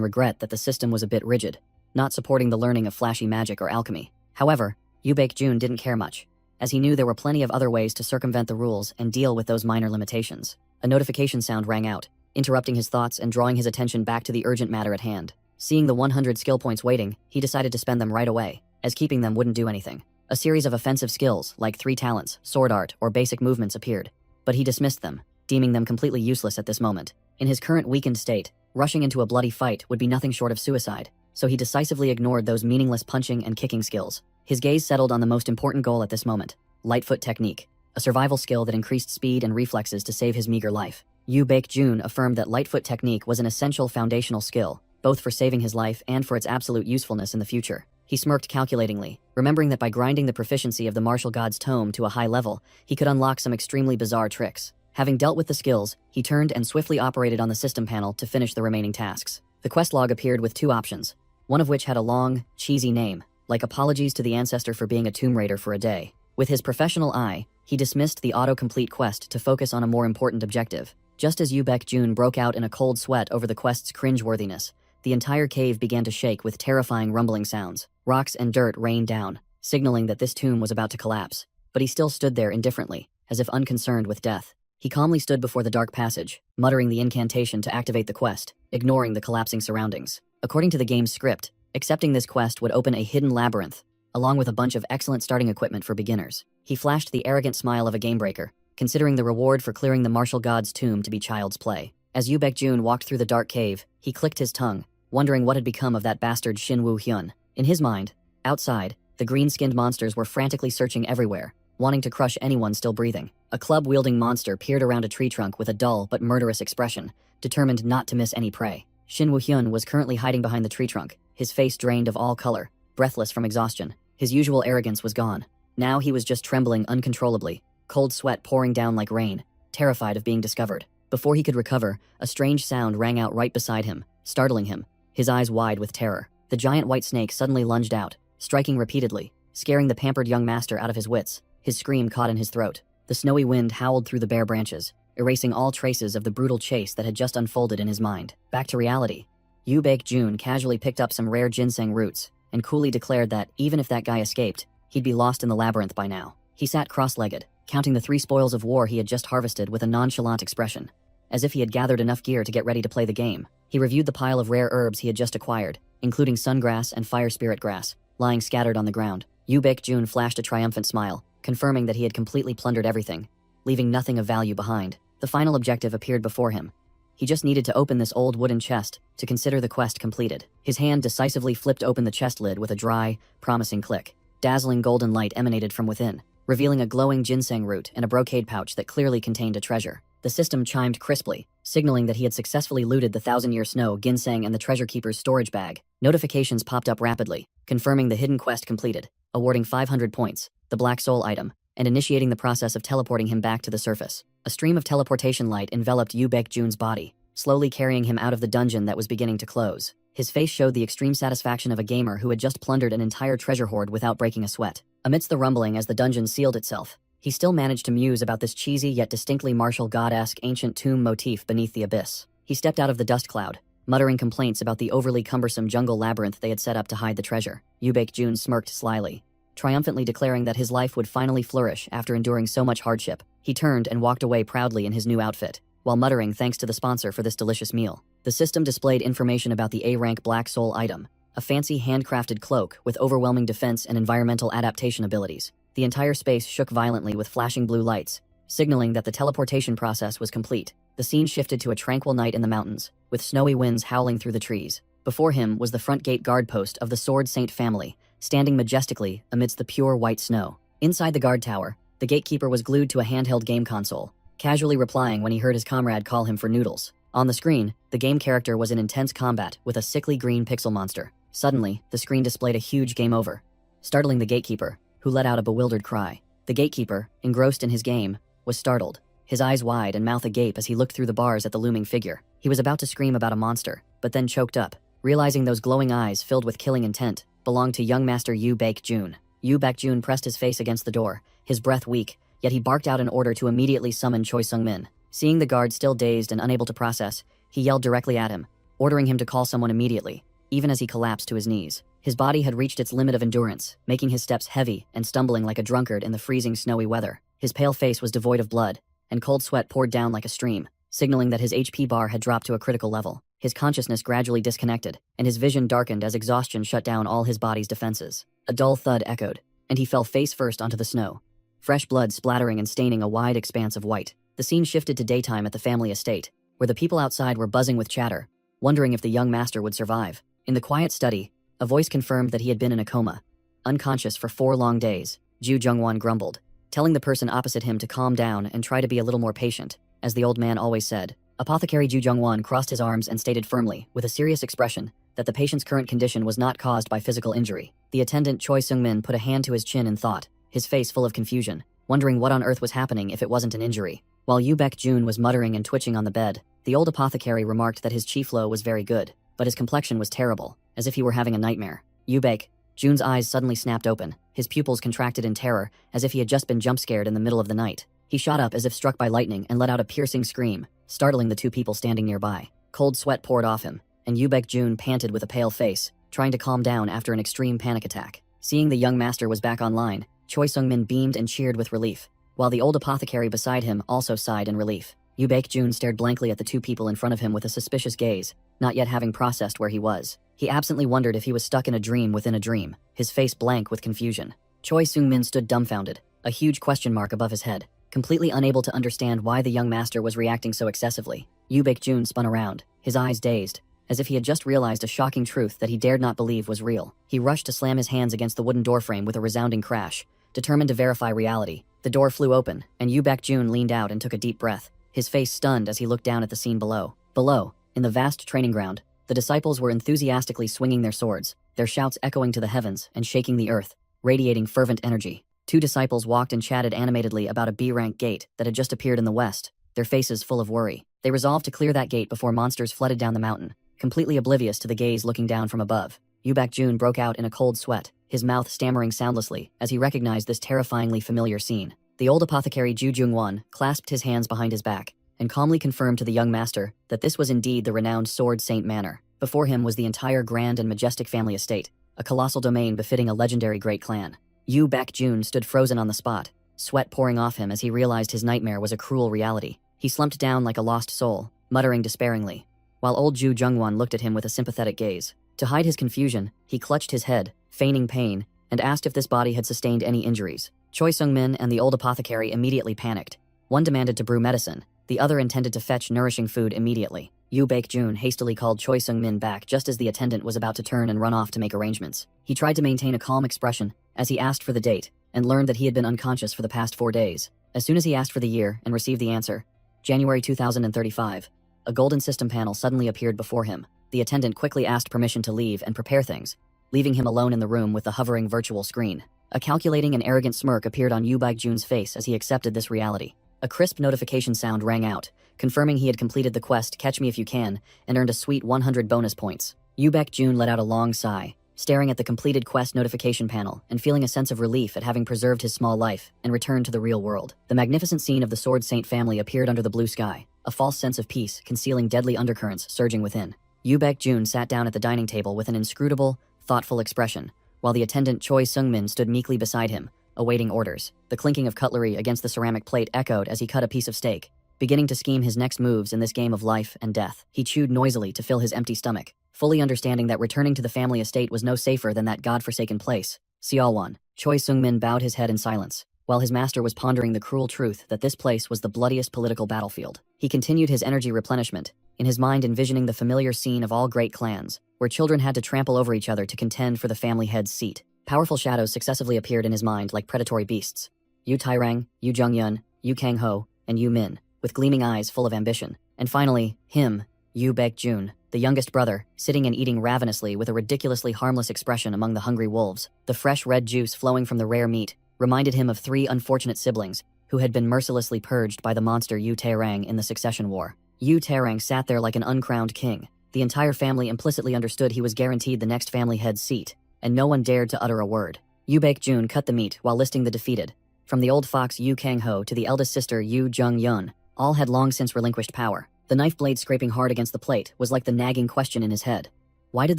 regret that the system was a bit rigid, not supporting the learning of flashy magic or alchemy. However, Yu Baekjun didn't care much, as he knew there were plenty of other ways to circumvent the rules and deal with those minor limitations. A notification sound rang out, interrupting his thoughts and drawing his attention back to the urgent matter at hand. Seeing the 100 skill points waiting, he decided to spend them right away, as keeping them wouldn't do anything. A series of offensive skills, like 3 talents, sword art, or basic movements appeared, but he dismissed them, deeming them completely useless at this moment. In his current weakened state, rushing into a bloody fight would be nothing short of suicide, so he decisively ignored those meaningless punching and kicking skills. His gaze settled on the most important goal at this moment, Lightfoot Technique, a survival skill that increased speed and reflexes to save his meager life. Yu Baek-jun affirmed that Lightfoot technique was an essential foundational skill, both for saving his life and for its absolute usefulness in the future. He smirked calculatingly, remembering that by grinding the proficiency of the martial god's tome to a high level, he could unlock some extremely bizarre tricks. Having dealt with the skills, he turned and swiftly operated on the system panel to finish the remaining tasks. The quest log appeared with 2 options, one of which had a long, cheesy name, like apologies to the ancestor for being a tomb raider for a day. With his professional eye, he dismissed the autocomplete quest to focus on a more important objective. Just as Yu Baek-jun broke out in a cold sweat over the quest's cringeworthiness, the entire cave began to shake with terrifying rumbling sounds. Rocks and dirt rained down, signaling that this tomb was about to collapse, but he still stood there indifferently, as if unconcerned with death. He calmly stood before the dark passage, muttering the incantation to activate the quest, ignoring the collapsing surroundings. According to the game's script, accepting this quest would open a hidden labyrinth, along with a bunch of excellent starting equipment for beginners. He flashed the arrogant smile of a gamebreaker, considering the reward for clearing the martial god's tomb to be child's play. As Yu Baek-jun walked through the dark cave, he clicked his tongue, wondering what had become of that bastard Shin Woo-hyun. In his mind, outside, the green-skinned monsters were frantically searching everywhere, wanting to crush anyone still breathing. A club-wielding monster peered around a tree trunk with a dull but murderous expression, determined not to miss any prey. Shin Woo-hyun was currently hiding behind the tree trunk, his face drained of all color, breathless from exhaustion. His usual arrogance was gone. Now he was just trembling uncontrollably, cold sweat pouring down like rain, terrified of being discovered. Before he could recover, a strange sound rang out right beside him, startling him, his eyes wide with terror. The giant white snake suddenly lunged out, striking repeatedly, scaring the pampered young master out of his wits. His scream caught in his throat. The snowy wind howled through the bare branches, erasing all traces of the brutal chase that had just unfolded in his mind. Back to reality. Yu Baek-jun casually picked up some rare ginseng roots, and coolly declared that, even if that guy escaped, he'd be lost in the labyrinth by now. He sat cross-legged, counting the 3 spoils of war he had just harvested with a nonchalant expression, as if he had gathered enough gear to get ready to play the game. He reviewed the pile of rare herbs he had just acquired, including sungrass and fire spirit grass, lying scattered on the ground. Yu Baek-jun flashed a triumphant smile, confirming that he had completely plundered everything, leaving nothing of value behind. The final objective appeared before him. He just needed to open this old wooden chest to consider the quest completed. His hand decisively flipped open the chest lid with a dry, promising click. Dazzling golden light emanated from within, revealing a glowing ginseng root and a brocade pouch that clearly contained a treasure. The system chimed crisply, signaling that he had successfully looted the thousand-year snow, ginseng, and the treasure keeper's storage bag. Notifications popped up rapidly, confirming the hidden quest completed, awarding 500 points, the black soul item, and initiating the process of teleporting him back to the surface. A stream of teleportation light enveloped Yu Baek-jun's body, slowly carrying him out of the dungeon that was beginning to close. His face showed the extreme satisfaction of a gamer who had just plundered an entire treasure hoard without breaking a sweat. Amidst the rumbling as the dungeon sealed itself, he still managed to muse about this cheesy yet distinctly martial god-esque ancient tomb motif beneath the abyss. He stepped out of the dust cloud, muttering complaints about the overly cumbersome jungle labyrinth they had set up to hide the treasure. Yu Baek-jun smirked slyly, triumphantly declaring that his life would finally flourish after enduring so much hardship. He turned and walked away proudly in his new outfit, while muttering thanks to the sponsor for this delicious meal. The system displayed information about the A-rank Black Soul item, a fancy handcrafted cloak with overwhelming defense and environmental adaptation abilities. The entire space shook violently with flashing blue lights, signaling that the teleportation process was complete. The scene shifted to a tranquil night in the mountains, with snowy winds howling through the trees. Before him was the front gate guard post of the Sword Saint family, standing majestically amidst the pure white snow. Inside the guard tower, the gatekeeper was glued to a handheld game console, casually replying when he heard his comrade call him for noodles. On the screen, the game character was in intense combat with a sickly green pixel monster. Suddenly, the screen displayed a huge game over, startling the gatekeeper, who let out a bewildered cry. The gatekeeper, engrossed in his game, was startled, his eyes wide and mouth agape as he looked through the bars at the looming figure. He was about to scream about a monster, but then choked up, realizing those glowing eyes filled with killing intent belonged to young master Yu Baek-jun. Yu Baek-jun pressed his face against the door, his breath weak, yet he barked out an order to immediately summon Choi Sung-min. Seeing the guard still dazed and unable to process, he yelled directly at him, ordering him to call someone immediately, even as he collapsed to his knees. His body had reached its limit of endurance, making his steps heavy and stumbling like a drunkard in the freezing snowy weather. His pale face was devoid of blood, and cold sweat poured down like a stream, signaling that his HP bar had dropped to a critical level. His consciousness gradually disconnected, and his vision darkened as exhaustion shut down all his body's defenses. A dull thud echoed, and he fell face first onto the snow, fresh blood splattering and staining a wide expanse of white. The scene shifted to daytime at the family estate, where the people outside were buzzing with chatter, wondering if the young master would survive. In the quiet study, a voice confirmed that he had been in a coma, unconscious for 4 long days. Ju Jungwon grumbled, telling the person opposite him to calm down and try to be a little more patient. as the old man always said. Apothecary Ju Jungwon crossed his arms and stated firmly, with a serious expression, that the patient's current condition was not caused by physical injury. The attendant Choi Seung-min put a hand to his chin in thought, his face full of confusion, wondering what on earth was happening if it wasn't an injury. While Yu Baek-jun was muttering and twitching on the bed, the old apothecary remarked that his chi flow was very good, but his complexion was terrible, as if he were having a nightmare. Yu Baek-jun's eyes suddenly snapped open, his pupils contracted in terror, as if he had just been jump-scared in the middle of the night. He shot up as if struck by lightning and let out a piercing scream, startling the two people standing nearby. Cold sweat poured off him, and Yu Baek-jun panted with a pale face, trying to calm down after an extreme panic attack. Seeing the young master was back online, Choi Seung-min beamed and cheered with relief, while the old apothecary beside him also sighed in relief. Yu Baek-jun stared blankly at the two people in front of him with a suspicious gaze, not yet having processed where he was. He absently wondered if he was stuck in a dream within a dream, his face blank with confusion. Choi Seung-min stood dumbfounded, a huge question mark above his head, completely unable to understand why the young master was reacting so excessively. Yu Baek-jun spun around, his eyes dazed, as if he had just realized a shocking truth that he dared not believe was real. He rushed to slam his hands against the wooden doorframe with a resounding crash, determined to verify reality. The door flew open, and Yu Baek-jun leaned out and took a deep breath, his face stunned as he looked down at the scene below. Below, in the vast training ground, the disciples were enthusiastically swinging their swords, their shouts echoing to the heavens and shaking the earth, radiating fervent energy. Two disciples walked and chatted animatedly about a B-rank gate that had just appeared in the west, their faces full of worry. They resolved to clear that gate before monsters flooded down the mountain, completely oblivious to the gaze looking down from above. Yu Baek-jun broke out in a cold sweat, his mouth stammering soundlessly as he recognized this terrifyingly familiar scene. The old apothecary Ju Jungwon clasped his hands behind his back and calmly confirmed to the young master that this was indeed the renowned Sword Saint Manor. Before him was the entire grand and majestic family estate, a colossal domain befitting a legendary great clan. Yu Baek-jun stood frozen on the spot, sweat pouring off him as he realized his nightmare was a cruel reality. He slumped down like a lost soul, muttering despairingly, while old Ju Jungwon looked at him with a sympathetic gaze. To hide his confusion, he clutched his head, feigning pain, and asked if this body had sustained any injuries. Choi Seung-min and the old apothecary immediately panicked. One demanded to brew medicine, the other intended to fetch nourishing food immediately. Yu Baek-jun hastily called Choi Seung-min back just as the attendant was about to turn and run off to make arrangements. He tried to maintain a calm expression as he asked for the date, and learned that he had been unconscious for the past 4 days. As soon as he asked for the year and received the answer, January 2035, a golden system panel suddenly appeared before him. The attendant quickly asked permission to leave and prepare things, leaving him alone in the room with the hovering virtual screen. A calculating and arrogant smirk appeared on Yu Baek-jun's face as he accepted this reality. A crisp notification sound rang out, confirming he had completed the quest Catch Me If You Can and earned a sweet 100 bonus points. Yu Baek-jun let out a long sigh, staring at the completed quest notification panel and feeling a sense of relief at having preserved his small life and returned to the real world. The magnificent scene of the Sword Saint family appeared under the blue sky, a false sense of peace concealing deadly undercurrents surging within. Yu Baek-jun sat down at the dining table with an inscrutable, thoughtful expression, while the attendant Choi Seung-min stood meekly beside him, awaiting orders. The clinking of cutlery against the ceramic plate echoed as he cut a piece of steak, beginning to scheme his next moves in this game of life and death. He chewed noisily to fill his empty stomach, fully understanding that returning to the family estate was no safer than that godforsaken place. Seolwon. Choi Seung-min bowed his head in silence, while his master was pondering the cruel truth that this place was the bloodiest political battlefield. He continued his energy replenishment, in his mind envisioning the familiar scene of all great clans, where children had to trample over each other to contend for the family head's seat. Powerful shadows successively appeared in his mind like predatory beasts. Yu Tairang, Yu Jung-yun, Yu Kang-ho, and Yu Min, with gleaming eyes full of ambition. And finally, him, Yu Baek-jun, the youngest brother, sitting and eating ravenously with a ridiculously harmless expression among the hungry wolves. The fresh red juice flowing from the rare meat reminded him of 3 unfortunate siblings who had been mercilessly purged by the monster Yu Tairang in the Succession War. Yu Tairang sat there like an uncrowned king. The entire family implicitly understood he was guaranteed the next family head's seat, and no one dared to utter a word. Yu Baek-jun cut the meat while listing the defeated. From the old fox Yu Kang-ho to the eldest sister Yu Jung-yun, all had long since relinquished power. The knife blade scraping hard against the plate was like the nagging question in his head. Why did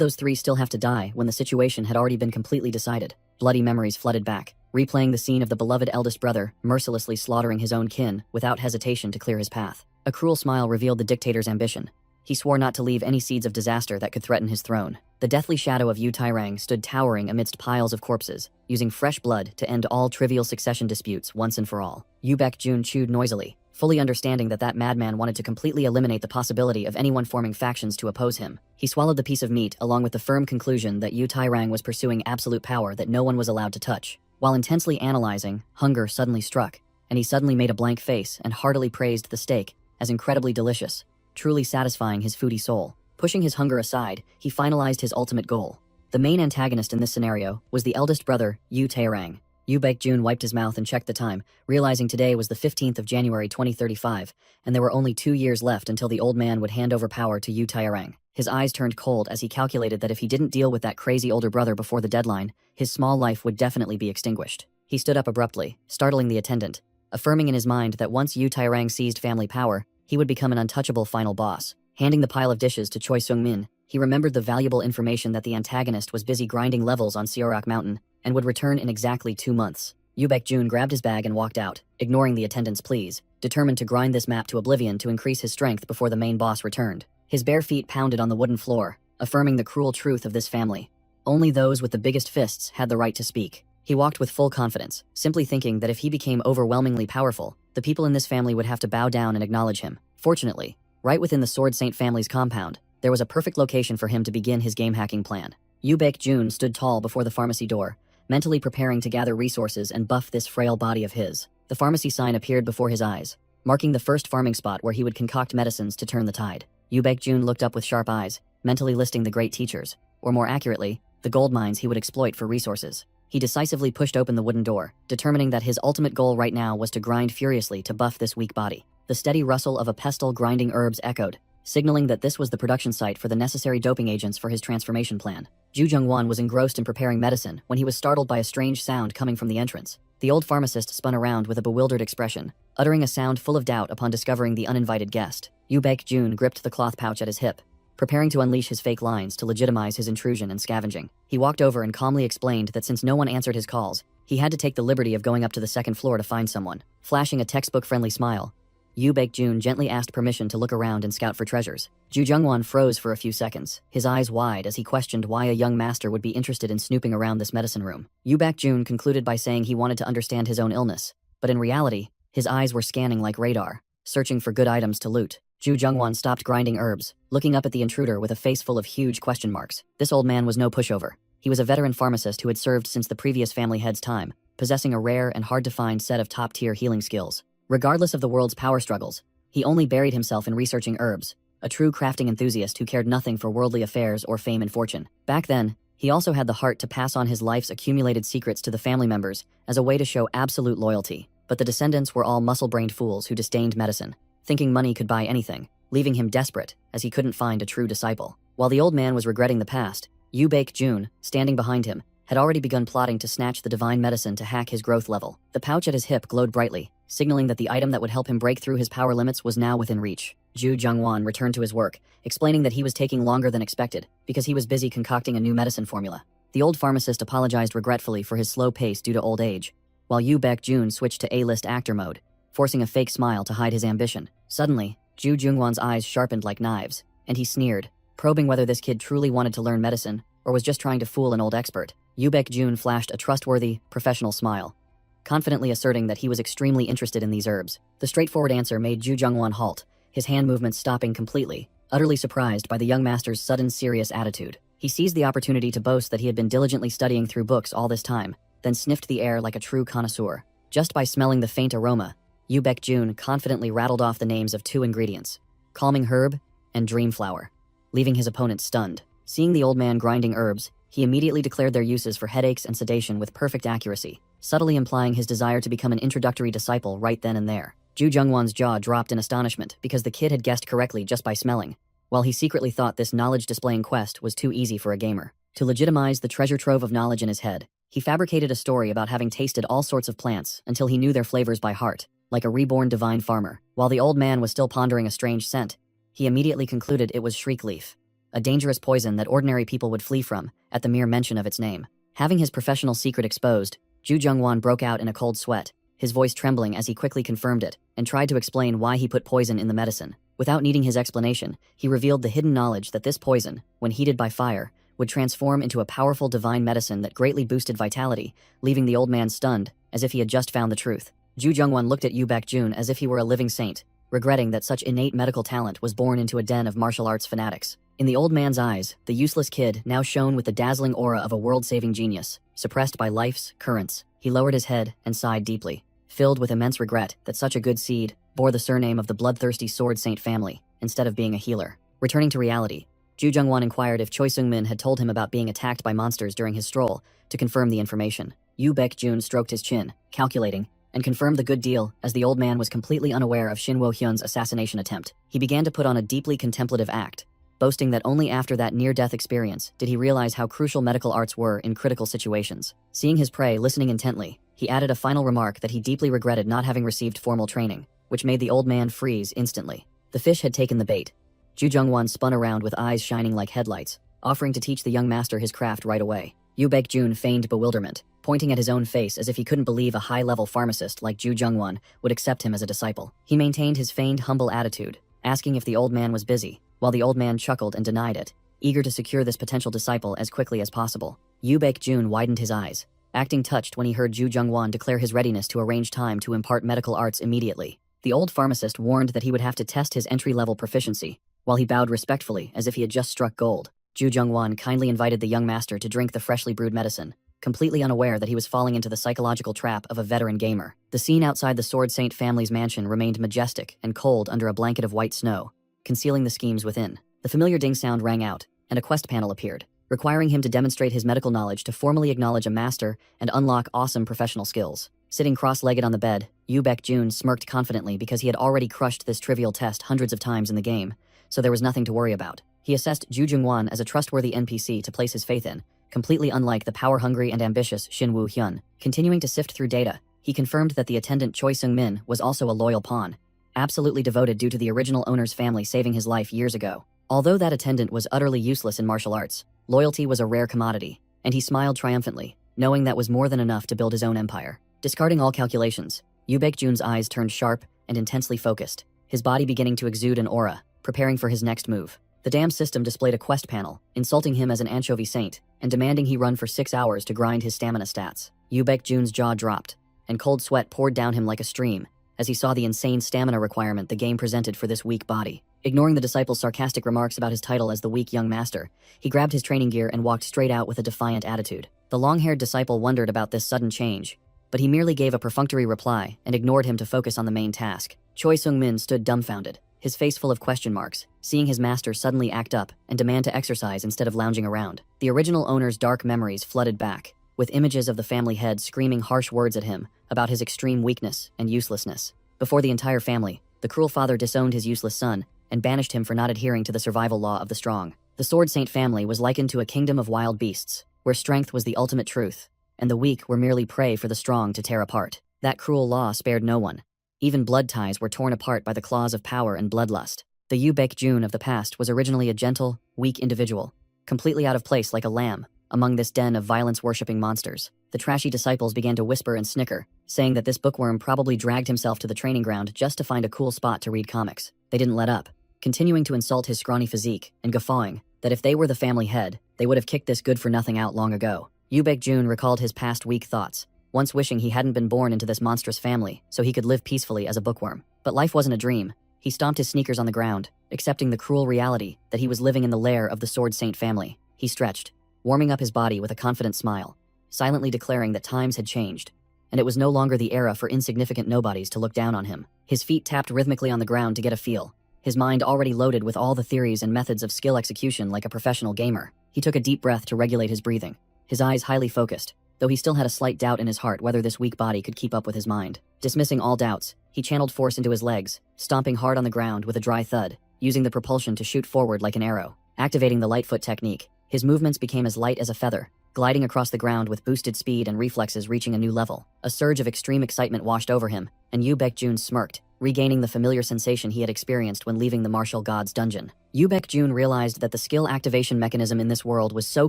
those 3 still have to die when the situation had already been completely decided? Bloody memories flooded back, replaying the scene of the beloved eldest brother mercilessly slaughtering his own kin without hesitation to clear his path. A cruel smile revealed the dictator's ambition. He swore not to leave any seeds of disaster that could threaten his throne. The deathly shadow of Yu Tairang stood towering amidst piles of corpses, using fresh blood to end all trivial succession disputes once and for all. Yu Baek-jun chewed noisily, fully understanding that that madman wanted to completely eliminate the possibility of anyone forming factions to oppose him. He swallowed the piece of meat along with the firm conclusion that Yu Tairang was pursuing absolute power that no one was allowed to touch. While intensely analyzing, hunger suddenly struck, and he suddenly made a blank face and heartily praised the steak as incredibly delicious, truly satisfying his foodie soul. Pushing his hunger aside, he finalized his ultimate goal. The main antagonist in this scenario was the eldest brother, Yu Taerang. Yu Baekjun wiped his mouth and checked the time, realizing today was the 15th of January 2035, and there were only 2 years left until the old man would hand over power to Yu Taerang. His eyes turned cold as he calculated that if he didn't deal with that crazy older brother before the deadline, his small life would definitely be extinguished. He stood up abruptly, startling the attendant, affirming in his mind that once Yu Taerang seized family power, he would become an untouchable final boss. Handing the pile of dishes to Choi Sung-min, he remembered the valuable information that the antagonist was busy grinding levels on Seorak Mountain and would return in exactly 2 months. Yu Baekjun grabbed his bag and walked out, ignoring the attendant's pleas, determined to grind this map to oblivion to increase his strength before the main boss returned. His bare feet pounded on the wooden floor, affirming the cruel truth of this family. Only those with the biggest fists had the right to speak. He walked with full confidence, simply thinking that if he became overwhelmingly powerful, the people in this family would have to bow down and acknowledge him. Fortunately, right within the Sword Saint family's compound, there was a perfect location for him to begin his game-hacking plan. Yu Baekjun stood tall before the pharmacy door, mentally preparing to gather resources and buff this frail body of his. The pharmacy sign appeared before his eyes, marking the first farming spot where he would concoct medicines to turn the tide. Yu Baekjun looked up with sharp eyes, mentally listing the great teachers, or more accurately, the gold mines he would exploit for resources. He decisively pushed open the wooden door, determining that his ultimate goal right now was to grind furiously to buff this weak body. The steady rustle of a pestle grinding herbs echoed, signaling that this was the production site for the necessary doping agents for his transformation plan. Ju Jungwon was engrossed in preparing medicine when he was startled by a strange sound coming from the entrance. The old pharmacist spun around with a bewildered expression, uttering a sound full of doubt upon discovering the uninvited guest. Yu Baekjun gripped the cloth pouch at his hip, preparing to unleash his fake lines to legitimize his intrusion and scavenging. He walked over and calmly explained that since no one answered his calls, he had to take the liberty of going up to the second floor to find someone. Flashing a textbook-friendly smile, Yu Baekjun gently asked permission to look around and scout for treasures. Ju Jungwon froze for a few seconds, his eyes wide as he questioned why a young master would be interested in snooping around this medicine room. Yu Baekjun concluded by saying he wanted to understand his own illness, but in reality, his eyes were scanning like radar, searching for good items to loot. Ju Jungwon stopped grinding herbs, looking up at the intruder with a face full of huge question marks. This old man was no pushover. He was a veteran pharmacist who had served since the previous family head's time, possessing a rare and hard-to-find set of top-tier healing skills. Regardless of the world's power struggles, he only buried himself in researching herbs, a true crafting enthusiast who cared nothing for worldly affairs or fame and fortune. Back then, he also had the heart to pass on his life's accumulated secrets to the family members as a way to show absolute loyalty. But the descendants were all muscle-brained fools who disdained medicine, thinking money could buy anything, leaving him desperate as he couldn't find a true disciple. While the old man was regretting the past, Yu Baekjun, standing behind him, had already begun plotting to snatch the divine medicine to hack his growth level. The pouch at his hip glowed brightly, signaling that the item that would help him break through his power limits was now within reach. Ju Jungwon returned to his work, explaining that he was taking longer than expected because he was busy concocting a new medicine formula. The old pharmacist apologized regretfully for his slow pace due to old age, while Yu Baekjun switched to A-list actor mode, forcing a fake smile to hide his ambition. Suddenly, Ju Jungwon's eyes sharpened like knives, and he sneered, probing whether this kid truly wanted to learn medicine or was just trying to fool an old expert. Yu Baekjun flashed a trustworthy, professional smile, confidently asserting that he was extremely interested in these herbs. The straightforward answer made Ju Jungwon halt, his hand movements stopping completely, utterly surprised by the young master's sudden serious attitude. He seized the opportunity to boast that he had been diligently studying through books all this time, then sniffed the air like a true connoisseur. Just by smelling the faint aroma, Yu Baekjun confidently rattled off the names of 2 ingredients, calming herb and dream flower, leaving his opponent stunned. Seeing the old man grinding herbs, he immediately declared their uses for headaches and sedation with perfect accuracy, subtly implying his desire to become an introductory disciple right then and there. Ju Jungwon's jaw dropped in astonishment because the kid had guessed correctly just by smelling, while he secretly thought this knowledge-displaying quest was too easy for a gamer. To legitimize the treasure trove of knowledge in his head, he fabricated a story about having tasted all sorts of plants until he knew their flavors by heart, like a reborn divine farmer. While the old man was still pondering a strange scent, he immediately concluded it was shriek leaf, a dangerous poison that ordinary people would flee from at the mere mention of its name. Having his professional secret exposed, Ju Jungwon broke out in a cold sweat, his voice trembling as he quickly confirmed it and tried to explain why he put poison in the medicine. Without needing his explanation, he revealed the hidden knowledge that this poison, when heated by fire, would transform into a powerful divine medicine that greatly boosted vitality, leaving the old man stunned, as if he had just found the truth. Ju Jungwon looked at Yu Baekjun as if he were a living saint, regretting that such innate medical talent was born into a den of martial arts fanatics. In the old man's eyes, the useless kid now shone with the dazzling aura of a world-saving genius, suppressed by life's currents. He lowered his head and sighed deeply, filled with immense regret that such a good seed bore the surname of the bloodthirsty Sword Saint family, instead of being a healer. Returning to reality, Ju Jungwon inquired if Choi Seung-min had told him about being attacked by monsters during his stroll to confirm the information. Yoo Baek-jun stroked his chin, calculating, and confirmed the good deal as the old man was completely unaware of Shin Wo-hyun's assassination attempt. He began to put on a deeply contemplative act, boasting that only after that near-death experience did he realize how crucial medical arts were in critical situations. Seeing his prey listening intently, he added a final remark that he deeply regretted not having received formal training, which made the old man freeze instantly. The fish had taken the bait. Ju Jungwon spun around with eyes shining like headlights, offering to teach the young master his craft right away. Yoo Baek-jun feigned bewilderment, pointing at his own face as if he couldn't believe a high-level pharmacist like Ju Jungwon would accept him as a disciple. He maintained his feigned humble attitude, asking if the old man was busy, while the old man chuckled and denied it, eager to secure this potential disciple as quickly as possible. Yoo Baek-jun widened his eyes, acting touched when he heard Ju Jungwon declare his readiness to arrange time to impart medical arts immediately. The old pharmacist warned that he would have to test his entry-level proficiency, while he bowed respectfully as if he had just struck gold. Ju Jungwon kindly invited the young master to drink the freshly brewed medicine, completely unaware that he was falling into the psychological trap of a veteran gamer. The scene outside the Sword Saint family's mansion remained majestic and cold under a blanket of white snow, concealing the schemes within. The familiar ding sound rang out, and a quest panel appeared, requiring him to demonstrate his medical knowledge to formally acknowledge a master and unlock awesome professional skills. Sitting cross-legged on the bed, Yoo Baek-jun smirked confidently because he had already crushed this trivial test hundreds of times in the game, so there was nothing to worry about. He assessed Ju Jungwon as a trustworthy NPC to place his faith in, completely unlike the power-hungry and ambitious Shin Woo-hyun. Continuing to sift through data, he confirmed that the attendant Choi Seung-min was also a loyal pawn, absolutely devoted due to the original owner's family saving his life years ago. Although that attendant was utterly useless in martial arts, loyalty was a rare commodity, and he smiled triumphantly, knowing that was more than enough to build his own empire. Discarding all calculations, Yoo Baek-jun's eyes turned sharp and intensely focused, his body beginning to exude an aura, preparing for his next move. The damn system displayed a quest panel, insulting him as an anchovy saint, and demanding he run for 6 hours to grind his stamina stats. Yoo Baek-jun's jaw dropped, and cold sweat poured down him like a stream, as he saw the insane stamina requirement the game presented for this weak body. Ignoring the disciple's sarcastic remarks about his title as the weak young master, he grabbed his training gear and walked straight out with a defiant attitude. The long-haired disciple wondered about this sudden change, but he merely gave a perfunctory reply and ignored him to focus on the main task. Choi Seung-min stood dumbfounded, his face full of question marks, seeing his master suddenly act up and demand to exercise instead of lounging around. The original owner's dark memories flooded back, with images of the family head screaming harsh words at him about his extreme weakness and uselessness. Before the entire family, the cruel father disowned his useless son and banished him for not adhering to the survival law of the strong. The Sword Saint family was likened to a kingdom of wild beasts, where strength was the ultimate truth, and the weak were merely prey for the strong to tear apart. That cruel law spared no one. Even blood ties were torn apart by the claws of power and bloodlust. The Yoo Baek-jun of the past was originally a gentle, weak individual, completely out of place like a lamb among this den of violence-worshipping monsters. The trashy disciples began to whisper and snicker, saying that this bookworm probably dragged himself to the training ground just to find a cool spot to read comics. They didn't let up, continuing to insult his scrawny physique and guffawing that if they were the family head, they would have kicked this good-for-nothing out long ago. Yoo Baek-jun recalled his past weak thoughts, once wishing he hadn't been born into this monstrous family so he could live peacefully as a bookworm. But life wasn't a dream. He stomped his sneakers on the ground, accepting the cruel reality that he was living in the lair of the Sword Saint family. He stretched, warming up his body with a confident smile, silently declaring that times had changed, and it was no longer the era for insignificant nobodies to look down on him. His feet tapped rhythmically on the ground to get a feel, his mind already loaded with all the theories and methods of skill execution like a professional gamer. He took a deep breath to regulate his breathing, his eyes highly focused, though he still had a slight doubt in his heart whether this weak body could keep up with his mind. Dismissing all doubts, he channeled force into his legs, stomping hard on the ground with a dry thud, using the propulsion to shoot forward like an arrow. Activating the Lightfoot technique, his movements became as light as a feather, gliding across the ground with boosted speed and reflexes reaching a new level. A surge of extreme excitement washed over him, and Yoo Baek-jun smirked, regaining the familiar sensation he had experienced when leaving the martial god's dungeon. Yoo Baek-jun realized that the skill activation mechanism in this world was so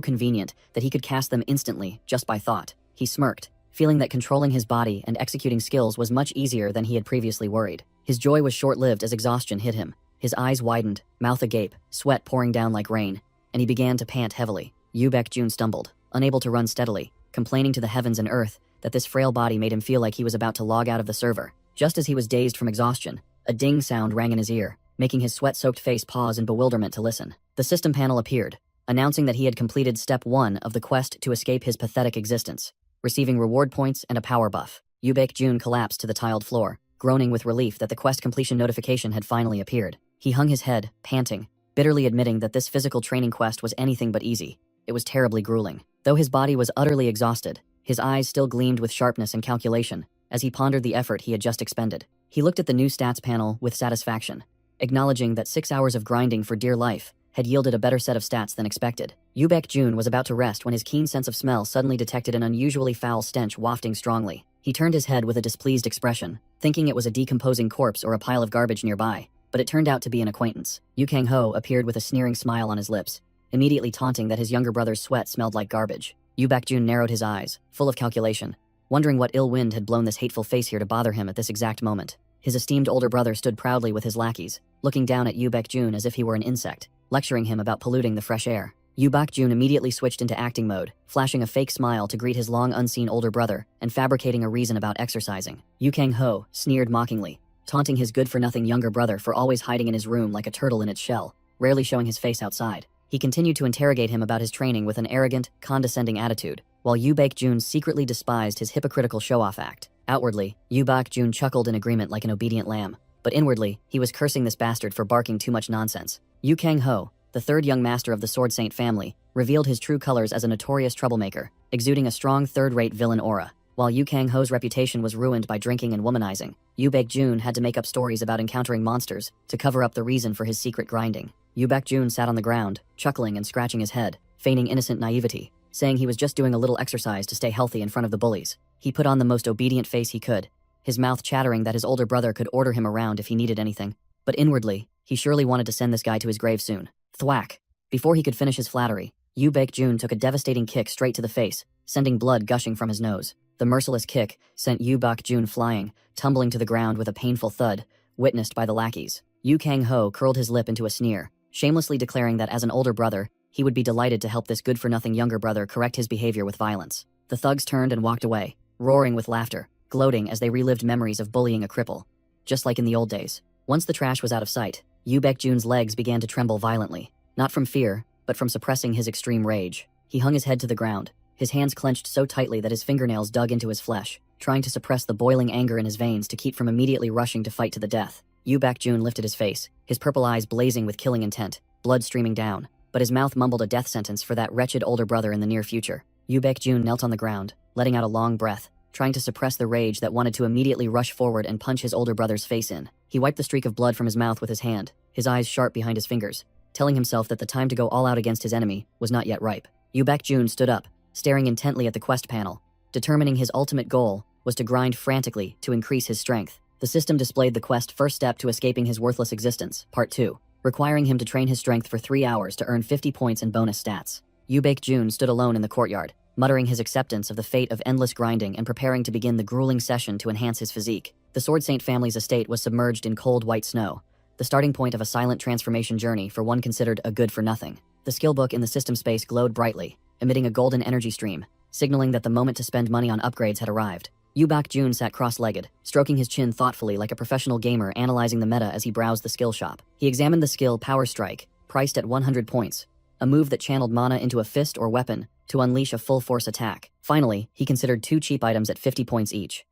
convenient that he could cast them instantly just by thought. He smirked, feeling that controlling his body and executing skills was much easier than he had previously worried. His joy was short-lived as exhaustion hit him. His eyes widened, mouth agape, sweat pouring down like rain, and he began to pant heavily. Yoo Baek-jun stumbled, unable to run steadily, complaining to the heavens and earth that this frail body made him feel like he was about to log out of the server. Just as he was dazed from exhaustion, a ding sound rang in his ear, making his sweat-soaked face pause in bewilderment to listen. The system panel appeared, announcing that he had completed Step 1 of the quest to escape his pathetic existence, receiving reward points and a power buff. Yoo Baek-jun collapsed to the tiled floor, groaning with relief that the quest completion notification had finally appeared. He hung his head, panting, bitterly admitting that this physical training quest was anything but easy. It was terribly grueling. Though his body was utterly exhausted, his eyes still gleamed with sharpness and calculation as he pondered the effort he had just expended. He looked at the new stats panel with satisfaction, acknowledging that 6 hours of grinding for dear life had yielded a better set of stats than expected. Yu Baek-jun was about to rest when his keen sense of smell suddenly detected an unusually foul stench wafting strongly. He turned his head with a displeased expression, thinking it was a decomposing corpse or a pile of garbage nearby, but it turned out to be an acquaintance. Yu Kang-ho appeared with a sneering smile on his lips, immediately taunting that his younger brother's sweat smelled like garbage. Yu Baek-jun narrowed his eyes, full of calculation, wondering what ill wind had blown this hateful face here to bother him at this exact moment. His esteemed older brother stood proudly with his lackeys, looking down at Yu Baek-jun as if he were an insect, lecturing him about polluting the fresh air. Yu Baek-jun immediately switched into acting mode, flashing a fake smile to greet his long-unseen older brother and fabricating a reason about exercising. Yu Kang-ho sneered mockingly, taunting his good-for-nothing younger brother for always hiding in his room like a turtle in its shell, rarely showing his face outside. He continued to interrogate him about his training with an arrogant, condescending attitude, while Yu Baek-jun secretly despised his hypocritical show-off act. Outwardly, Yu Baek-jun chuckled in agreement like an obedient lamb, but inwardly, he was cursing this bastard for barking too much nonsense. Yu Kang-ho, the third young master of the Sword Saint family, revealed his true colors as a notorious troublemaker, exuding a strong third-rate villain aura. While Yu Kang-ho's reputation was ruined by drinking and womanizing, Yu Baek-jun had to make up stories about encountering monsters to cover up the reason for his secret grinding. Yu Baek-jun sat on the ground, chuckling and scratching his head, feigning innocent naivety, saying he was just doing a little exercise to stay healthy in front of the bullies. He put on the most obedient face he could, his mouth chattering that his older brother could order him around if he needed anything. But inwardly, he surely wanted to send this guy to his grave soon. Thwack! Before he could finish his flattery, Yu Baek-jun took a devastating kick straight to the face, sending blood gushing from his nose. The merciless kick sent Yu Baek-jun flying, tumbling to the ground with a painful thud, witnessed by the lackeys. Yu Kang-ho curled his lip into a sneer, shamelessly declaring that as an older brother, he would be delighted to help this good-for-nothing younger brother correct his behavior with violence. The thugs turned and walked away, roaring with laughter, gloating as they relived memories of bullying a cripple. Just like in the old days. Once the trash was out of sight, Yu Baek-jun's legs began to tremble violently, not from fear, but from suppressing his extreme rage. He hung his head to the ground, his hands clenched so tightly that his fingernails dug into his flesh, trying to suppress the boiling anger in his veins to keep from immediately rushing to fight to the death. Yu Baek-jun lifted his face, his purple eyes blazing with killing intent, blood streaming down, but his mouth mumbled a death sentence for that wretched older brother in the near future. Yu Baek-jun knelt on the ground, letting out a long breath, trying to suppress the rage that wanted to immediately rush forward and punch his older brother's face in. He wiped the streak of blood from his mouth with his hand, his eyes sharp behind his fingers, telling himself that the time to go all out against his enemy was not yet ripe. Yu Baek-jun stood up, staring intently at the quest panel, determining his ultimate goal was to grind frantically to increase his strength. The system displayed the quest first step to escaping his worthless existence, Part 2, requiring him to train his strength for 3 hours to earn 50 points and bonus stats. Yu Baek-jun stood alone in the courtyard, muttering his acceptance of the fate of endless grinding and preparing to begin the grueling session to enhance his physique. The Sword Saint family's estate was submerged in cold white snow, the starting point of a silent transformation journey for one considered a good-for-nothing. The skill book in the system space glowed brightly, emitting a golden energy stream, signaling that the moment to spend money on upgrades had arrived. Yu Baek-jun sat cross-legged, stroking his chin thoughtfully like a professional gamer analyzing the meta as he browsed the skill shop. He examined the skill Power Strike, priced at 100 points, a move that channeled mana into a fist or weapon to unleash a full-force attack. Finally, he considered 2 cheap items at 50 points each: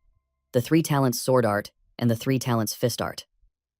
the 3 talents Sword Art and the 3 talents Fist Art.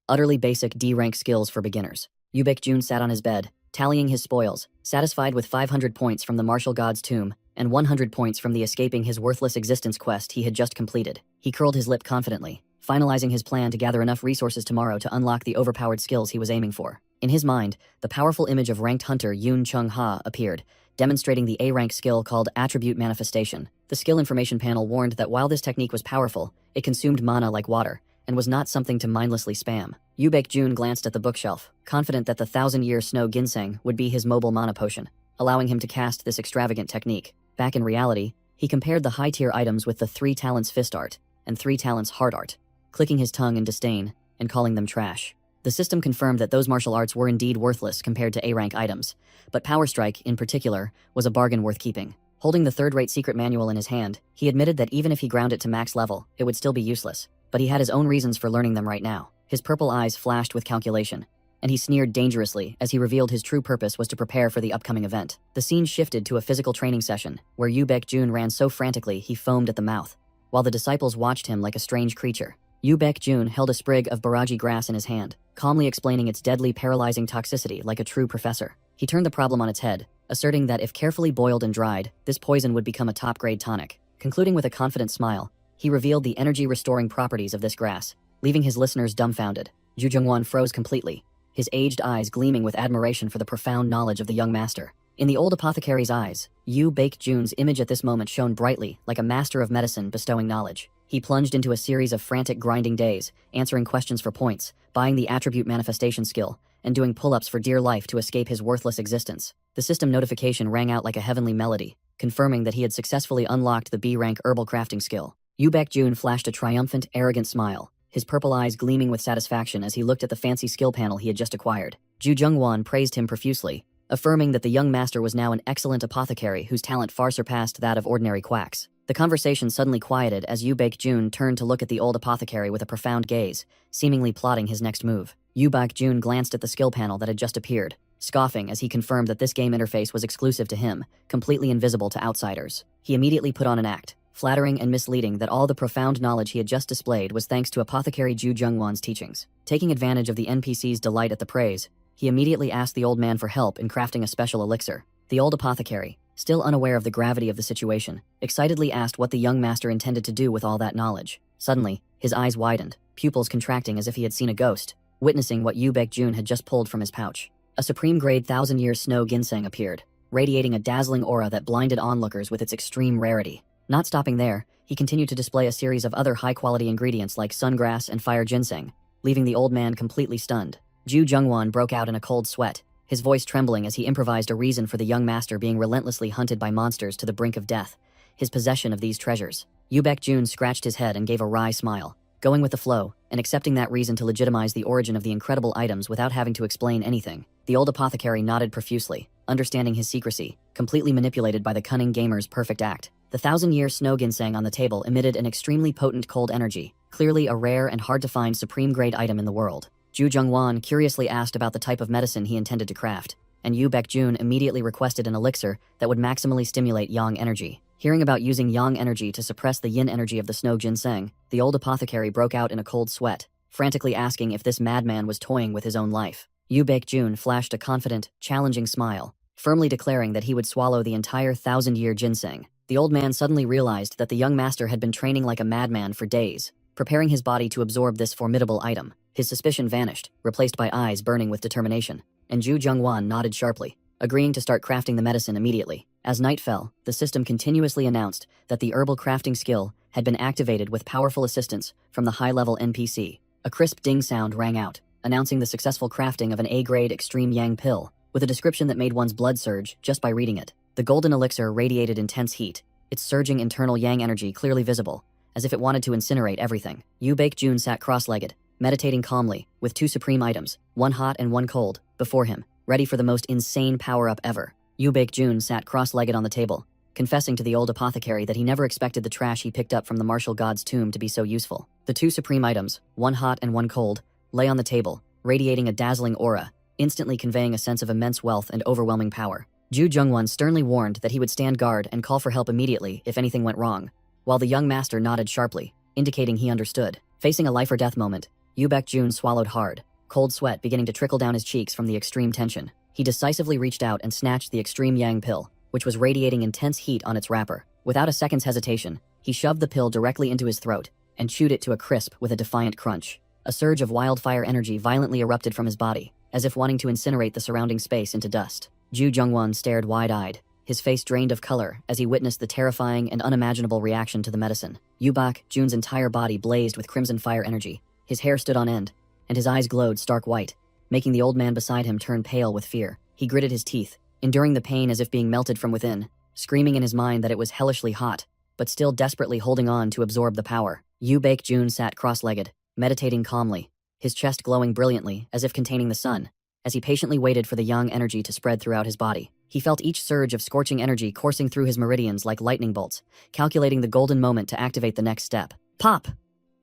Utterly basic D-rank skills for beginners. Yu Baek-jun sat on his bed, tallying his spoils, satisfied with 500 points from the Martial God's Tomb and 100 points from the escaping his worthless existence quest he had just completed. He curled his lip confidently, finalizing his plan to gather enough resources tomorrow to unlock the overpowered skills he was aiming for. In his mind, the powerful image of ranked hunter Yoon Chung-ha appeared, demonstrating the A-rank skill called Attribute Manifestation. The skill information panel warned that while this technique was powerful, it consumed mana like water, and was not something to mindlessly spam. Yu Baek-jun glanced at the bookshelf, confident that the 1000-year snow ginseng would be his mobile mana potion, allowing him to cast this extravagant technique. Back in reality, he compared the high-tier items with the 3 talents Fist Art and 3 talents Heart Art, clicking his tongue in disdain and calling them trash. The system confirmed that those martial arts were indeed worthless compared to A-rank items, but Power Strike, in particular, was a bargain worth keeping. Holding the third-rate secret manual in his hand, he admitted that even if he ground it to max level, it would still be useless, but he had his own reasons for learning them right now. His purple eyes flashed with calculation, and he sneered dangerously as he revealed his true purpose was to prepare for the upcoming event. The scene shifted to a physical training session, where Yu Baek-jun ran so frantically he foamed at the mouth, while the disciples watched him like a strange creature. Yu Baek-jun held a sprig of baraji grass in his hand, calmly explaining its deadly paralyzing toxicity like a true professor. He turned the problem on its head, asserting that if carefully boiled and dried, this poison would become a top-grade tonic. Concluding with a confident smile, he revealed the energy-restoring properties of this grass, leaving his listeners dumbfounded. Ju Jungwon froze completely, his aged eyes gleaming with admiration for the profound knowledge of the young master. In the old apothecary's eyes, Yu Baek-jun's image at this moment shone brightly, like a master of medicine bestowing knowledge. He plunged into a series of frantic grinding days, answering questions for points, buying the attribute manifestation skill, and doing pull-ups for dear life to escape his worthless existence. The system notification rang out like a heavenly melody, confirming that he had successfully unlocked the B-rank herbal crafting skill. Yu Baek-jun flashed a triumphant, arrogant smile, his purple eyes gleaming with satisfaction as he looked at the fancy skill panel he had just acquired. Ju Jungwon praised him profusely, affirming that the young master was now an excellent apothecary whose talent far surpassed that of ordinary quacks. The conversation suddenly quieted as Yu Baek-jun turned to look at the old apothecary with a profound gaze, seemingly plotting his next move. Yu Baek-jun glanced at the skill panel that had just appeared, scoffing as he confirmed that this game interface was exclusive to him, completely invisible to outsiders. He immediately put on an act, flattering and misleading that all the profound knowledge he had just displayed was thanks to apothecary Ju Jungwon's teachings. Taking advantage of the NPC's delight at the praise, he immediately asked the old man for help in crafting a special elixir. The old apothecary, still unaware of the gravity of the situation, excitedly asked what the young master intended to do with all that knowledge. Suddenly, his eyes widened, pupils contracting as if he had seen a ghost, witnessing what Yu Baek-jun had just pulled from his pouch. A supreme-grade 1,000-year snow ginseng appeared, radiating a dazzling aura that blinded onlookers with its extreme rarity. Not stopping there, he continued to display a series of other high-quality ingredients like sungrass and fire ginseng, leaving the old man completely stunned. Ju Jungwon broke out in a cold sweat, his voice trembling as he improvised a reason for the young master being relentlessly hunted by monsters to the brink of death: his possession of these treasures. Yu Baek-jun scratched his head and gave a wry smile, going with the flow, and accepting that reason to legitimize the origin of the incredible items without having to explain anything. The old apothecary nodded profusely, understanding his secrecy, completely manipulated by the cunning gamer's perfect act. The 1,000-year snow ginseng on the table emitted an extremely potent cold energy, clearly a rare and hard-to-find supreme-grade item in the world. Ju Jungwon curiously asked about the type of medicine he intended to craft, and Yu Baek-jun immediately requested an elixir that would maximally stimulate yang energy. Hearing about using yang energy to suppress the yin energy of the snow ginseng, the old apothecary broke out in a cold sweat, frantically asking if this madman was toying with his own life. Yu Baek-jun flashed a confident, challenging smile, firmly declaring that he would swallow the entire 1,000-year ginseng. The old man suddenly realized that the young master had been training like a madman for days, preparing his body to absorb this formidable item. His suspicion vanished, replaced by eyes burning with determination, and Ju Jungwon nodded sharply, agreeing to start crafting the medicine immediately. As night fell, the system continuously announced that the herbal crafting skill had been activated with powerful assistance from the high-level NPC. A crisp ding sound rang out, announcing the successful crafting of an A-grade extreme yang pill, with a description that made one's blood surge just by reading it. The golden elixir radiated intense heat, its surging internal yang energy clearly visible, as if it wanted to incinerate everything. Yu Baek-jun sat cross-legged, meditating calmly, with two supreme items, one hot and one cold, before him, ready for the most insane power-up ever. Yu Baek-jun sat cross-legged on the table, confessing to the old apothecary that he never expected the trash he picked up from the martial god's tomb to be so useful. The two supreme items, one hot and one cold, lay on the table, radiating a dazzling aura, instantly conveying a sense of immense wealth and overwhelming power. Ju Jungwon sternly warned that he would stand guard and call for help immediately if anything went wrong, while the young master nodded sharply, indicating he understood. Facing a life-or-death moment, Yu Baek-jun swallowed hard, cold sweat beginning to trickle down his cheeks from the extreme tension. He decisively reached out and snatched the extreme yang pill, which was radiating intense heat on its wrapper. Without a second's hesitation, he shoved the pill directly into his throat and chewed it to a crisp with a defiant crunch. A surge of wildfire energy violently erupted from his body, as if wanting to incinerate the surrounding space into dust. Ju Jungwon stared wide-eyed, his face drained of color as he witnessed the terrifying and unimaginable reaction to the medicine. Yu Baek-jun's entire body blazed with crimson fire energy. His hair stood on end, and his eyes glowed stark white, making the old man beside him turn pale with fear. He gritted his teeth, enduring the pain as if being melted from within, screaming in his mind that it was hellishly hot, but still desperately holding on to absorb the power. Yu Baek-jun sat cross-legged, meditating calmly, his chest glowing brilliantly as if containing the sun, as he patiently waited for the yang energy to spread throughout his body. He felt each surge of scorching energy coursing through his meridians like lightning bolts, calculating the golden moment to activate the next step. Pop!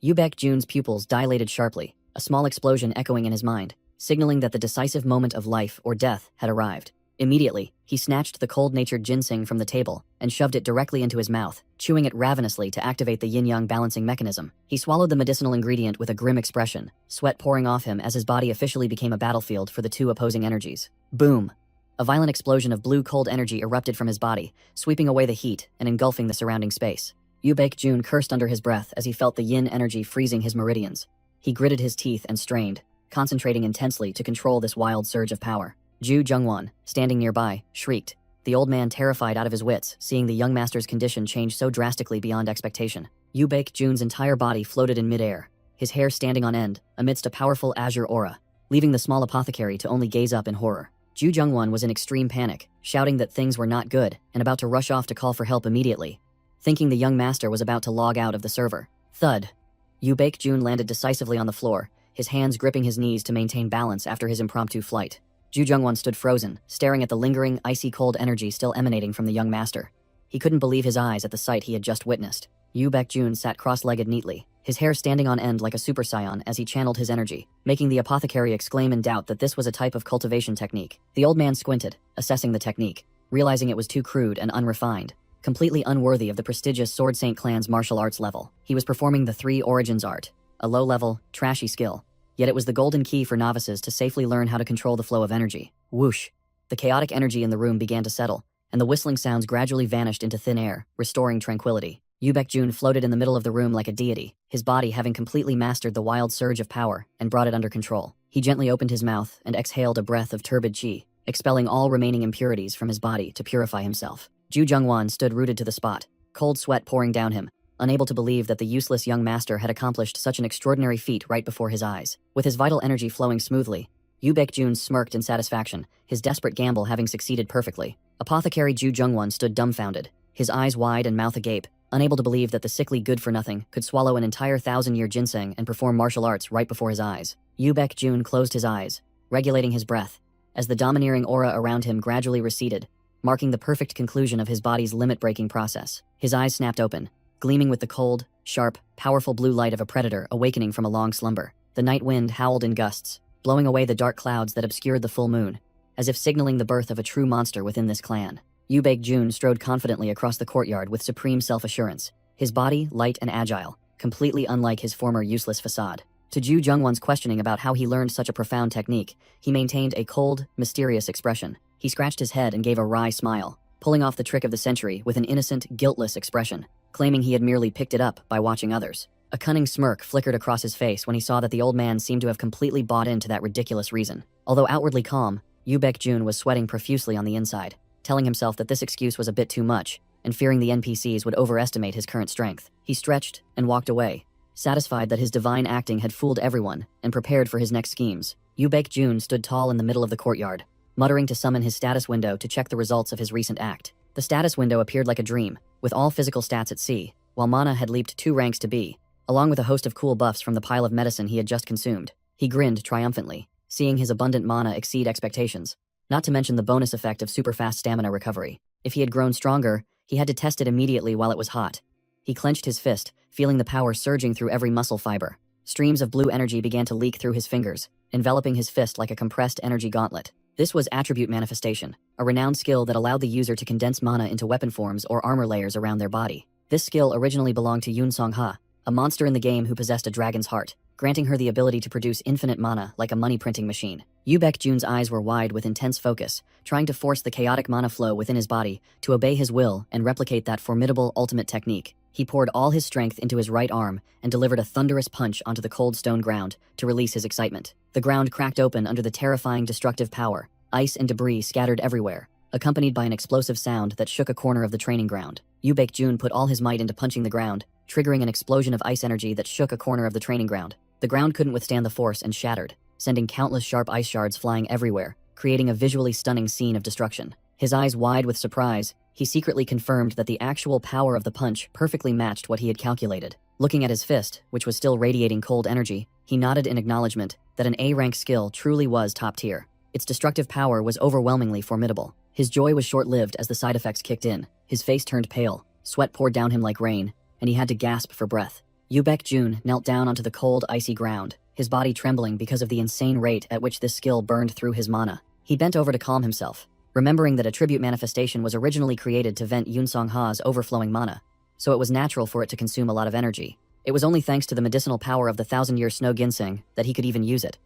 Yu Baek-jun's pupils dilated sharply, a small explosion echoing in his mind, signaling that the decisive moment of life or death had arrived. Immediately, he snatched the cold-natured ginseng from the table and shoved it directly into his mouth, chewing it ravenously to activate the yin-yang balancing mechanism. He swallowed the medicinal ingredient with a grim expression, sweat pouring off him as his body officially became a battlefield for the two opposing energies. Boom! A violent explosion of blue cold energy erupted from his body, sweeping away the heat and engulfing the surrounding space. Yu Baek-jun cursed under his breath as he felt the yin energy freezing his meridians. He gritted his teeth and strained, concentrating intensely to control this wild surge of power. Ju Jungwon, standing nearby, shrieked, the old man terrified out of his wits, seeing the young master's condition change so drastically beyond expectation. Yu Baek-jun's entire body floated in midair, his hair standing on end, amidst a powerful azure aura, leaving the small apothecary to only gaze up in horror. Ju Jungwon was in extreme panic, shouting that things were not good and about to rush off to call for help immediately, thinking the young master was about to log out of the server. Thud. Yu Baek-jun landed decisively on the floor, his hands gripping his knees to maintain balance after his impromptu flight. Ju Jungwon stood frozen, staring at the lingering, icy cold energy still emanating from the young master. He couldn't believe his eyes at the sight he had just witnessed. Yu Baek-jun sat cross-legged neatly, his hair standing on end like a super saiyan as he channeled his energy, making the apothecary exclaim in doubt that this was a type of cultivation technique. The old man squinted, assessing the technique, realizing it was too crude and unrefined, completely unworthy of the prestigious Sword Saint clan's martial arts level. He was performing the Three Origins art, a low-level, trashy skill. Yet it was the golden key for novices to safely learn how to control the flow of energy. Whoosh! The chaotic energy in the room began to settle, and the whistling sounds gradually vanished into thin air, restoring tranquility. Yu Baek-jun floated in the middle of the room like a deity, his body having completely mastered the wild surge of power and brought it under control. He gently opened his mouth and exhaled a breath of turbid qi, expelling all remaining impurities from his body to purify himself. Ju Jungwon stood rooted to the spot, cold sweat pouring down him, unable to believe that the useless young master had accomplished such an extraordinary feat right before his eyes. With his vital energy flowing smoothly, Yu Baek-jun smirked in satisfaction, his desperate gamble having succeeded perfectly. Apothecary Ju Jungwon stood dumbfounded, his eyes wide and mouth agape, unable to believe that the sickly good-for-nothing could swallow an entire 1,000-year ginseng and perform martial arts right before his eyes. Yu Baek-jun closed his eyes, regulating his breath, as the domineering aura around him gradually receded, marking the perfect conclusion of his body's limit-breaking process. His eyes snapped open, gleaming with the cold, sharp, powerful blue light of a predator awakening from a long slumber. The night wind howled in gusts, blowing away the dark clouds that obscured the full moon, as if signaling the birth of a true monster within this clan. Yu Baek-jun strode confidently across the courtyard with supreme self-assurance, his body light and agile, completely unlike his former useless facade. To Ju Jungwon's questioning about how he learned such a profound technique, he maintained a cold, mysterious expression. He scratched his head and gave a wry smile, pulling off the trick of the century with an innocent, guiltless expression, claiming he had merely picked it up by watching others. A cunning smirk flickered across his face when he saw that the old man seemed to have completely bought into that ridiculous reason. Although outwardly calm, Yu Baek-jun was sweating profusely on the inside, telling himself that this excuse was a bit too much, and fearing the NPCs would overestimate his current strength. He stretched and walked away, satisfied that his divine acting had fooled everyone and prepared for his next schemes. Yu Baek-jun stood tall in the middle of the courtyard, muttering to summon his status window to check the results of his recent act. The status window appeared like a dream, with all physical stats at C, while mana had leaped 2 ranks to B, along with a host of cool buffs from the pile of medicine he had just consumed. He grinned triumphantly, seeing his abundant mana exceed expectations, not to mention the bonus effect of super-fast stamina recovery. If he had grown stronger, he had to test it immediately while it was hot. He clenched his fist, feeling the power surging through every muscle fiber. Streams of blue energy began to leak through his fingers, enveloping his fist like a compressed energy gauntlet. This was Attribute Manifestation, a renowned skill that allowed the user to condense mana into weapon forms or armor layers around their body. This skill originally belonged to Yoon Song-ha, a monster in the game who possessed a dragon's heart, granting her the ability to produce infinite mana like a money-printing machine. Yu Baek-jun's eyes were wide with intense focus, trying to force the chaotic mana flow within his body to obey his will and replicate that formidable ultimate technique. He poured all his strength into his right arm and delivered a thunderous punch onto the cold stone ground to release his excitement. The ground cracked open under the terrifying destructive power. Ice and debris scattered everywhere, accompanied by an explosive sound that shook a corner of the training ground. Yu Baek-jun put all his might into punching the ground, triggering an explosion of ice energy that shook a corner of the training ground. The ground couldn't withstand the force and shattered, sending countless sharp ice shards flying everywhere, creating a visually stunning scene of destruction. His eyes wide with surprise, he secretly confirmed that the actual power of the punch perfectly matched what he had calculated. Looking at his fist, which was still radiating cold energy, he nodded in acknowledgement that an A-rank skill truly was top tier. Its destructive power was overwhelmingly formidable. His joy was short-lived as the side effects kicked in. His face turned pale, sweat poured down him like rain, and he had to gasp for breath. Yu Baek-jun knelt down onto the cold, icy ground, his body trembling because of the insane rate at which this skill burned through his mana. He bent over to calm himself, remembering that a tribute manifestation was originally created to vent Yoon Song-ha's overflowing mana, so it was natural for it to consume a lot of energy. It was only thanks to the medicinal power of the 1,000-year snow ginseng that he could even use it.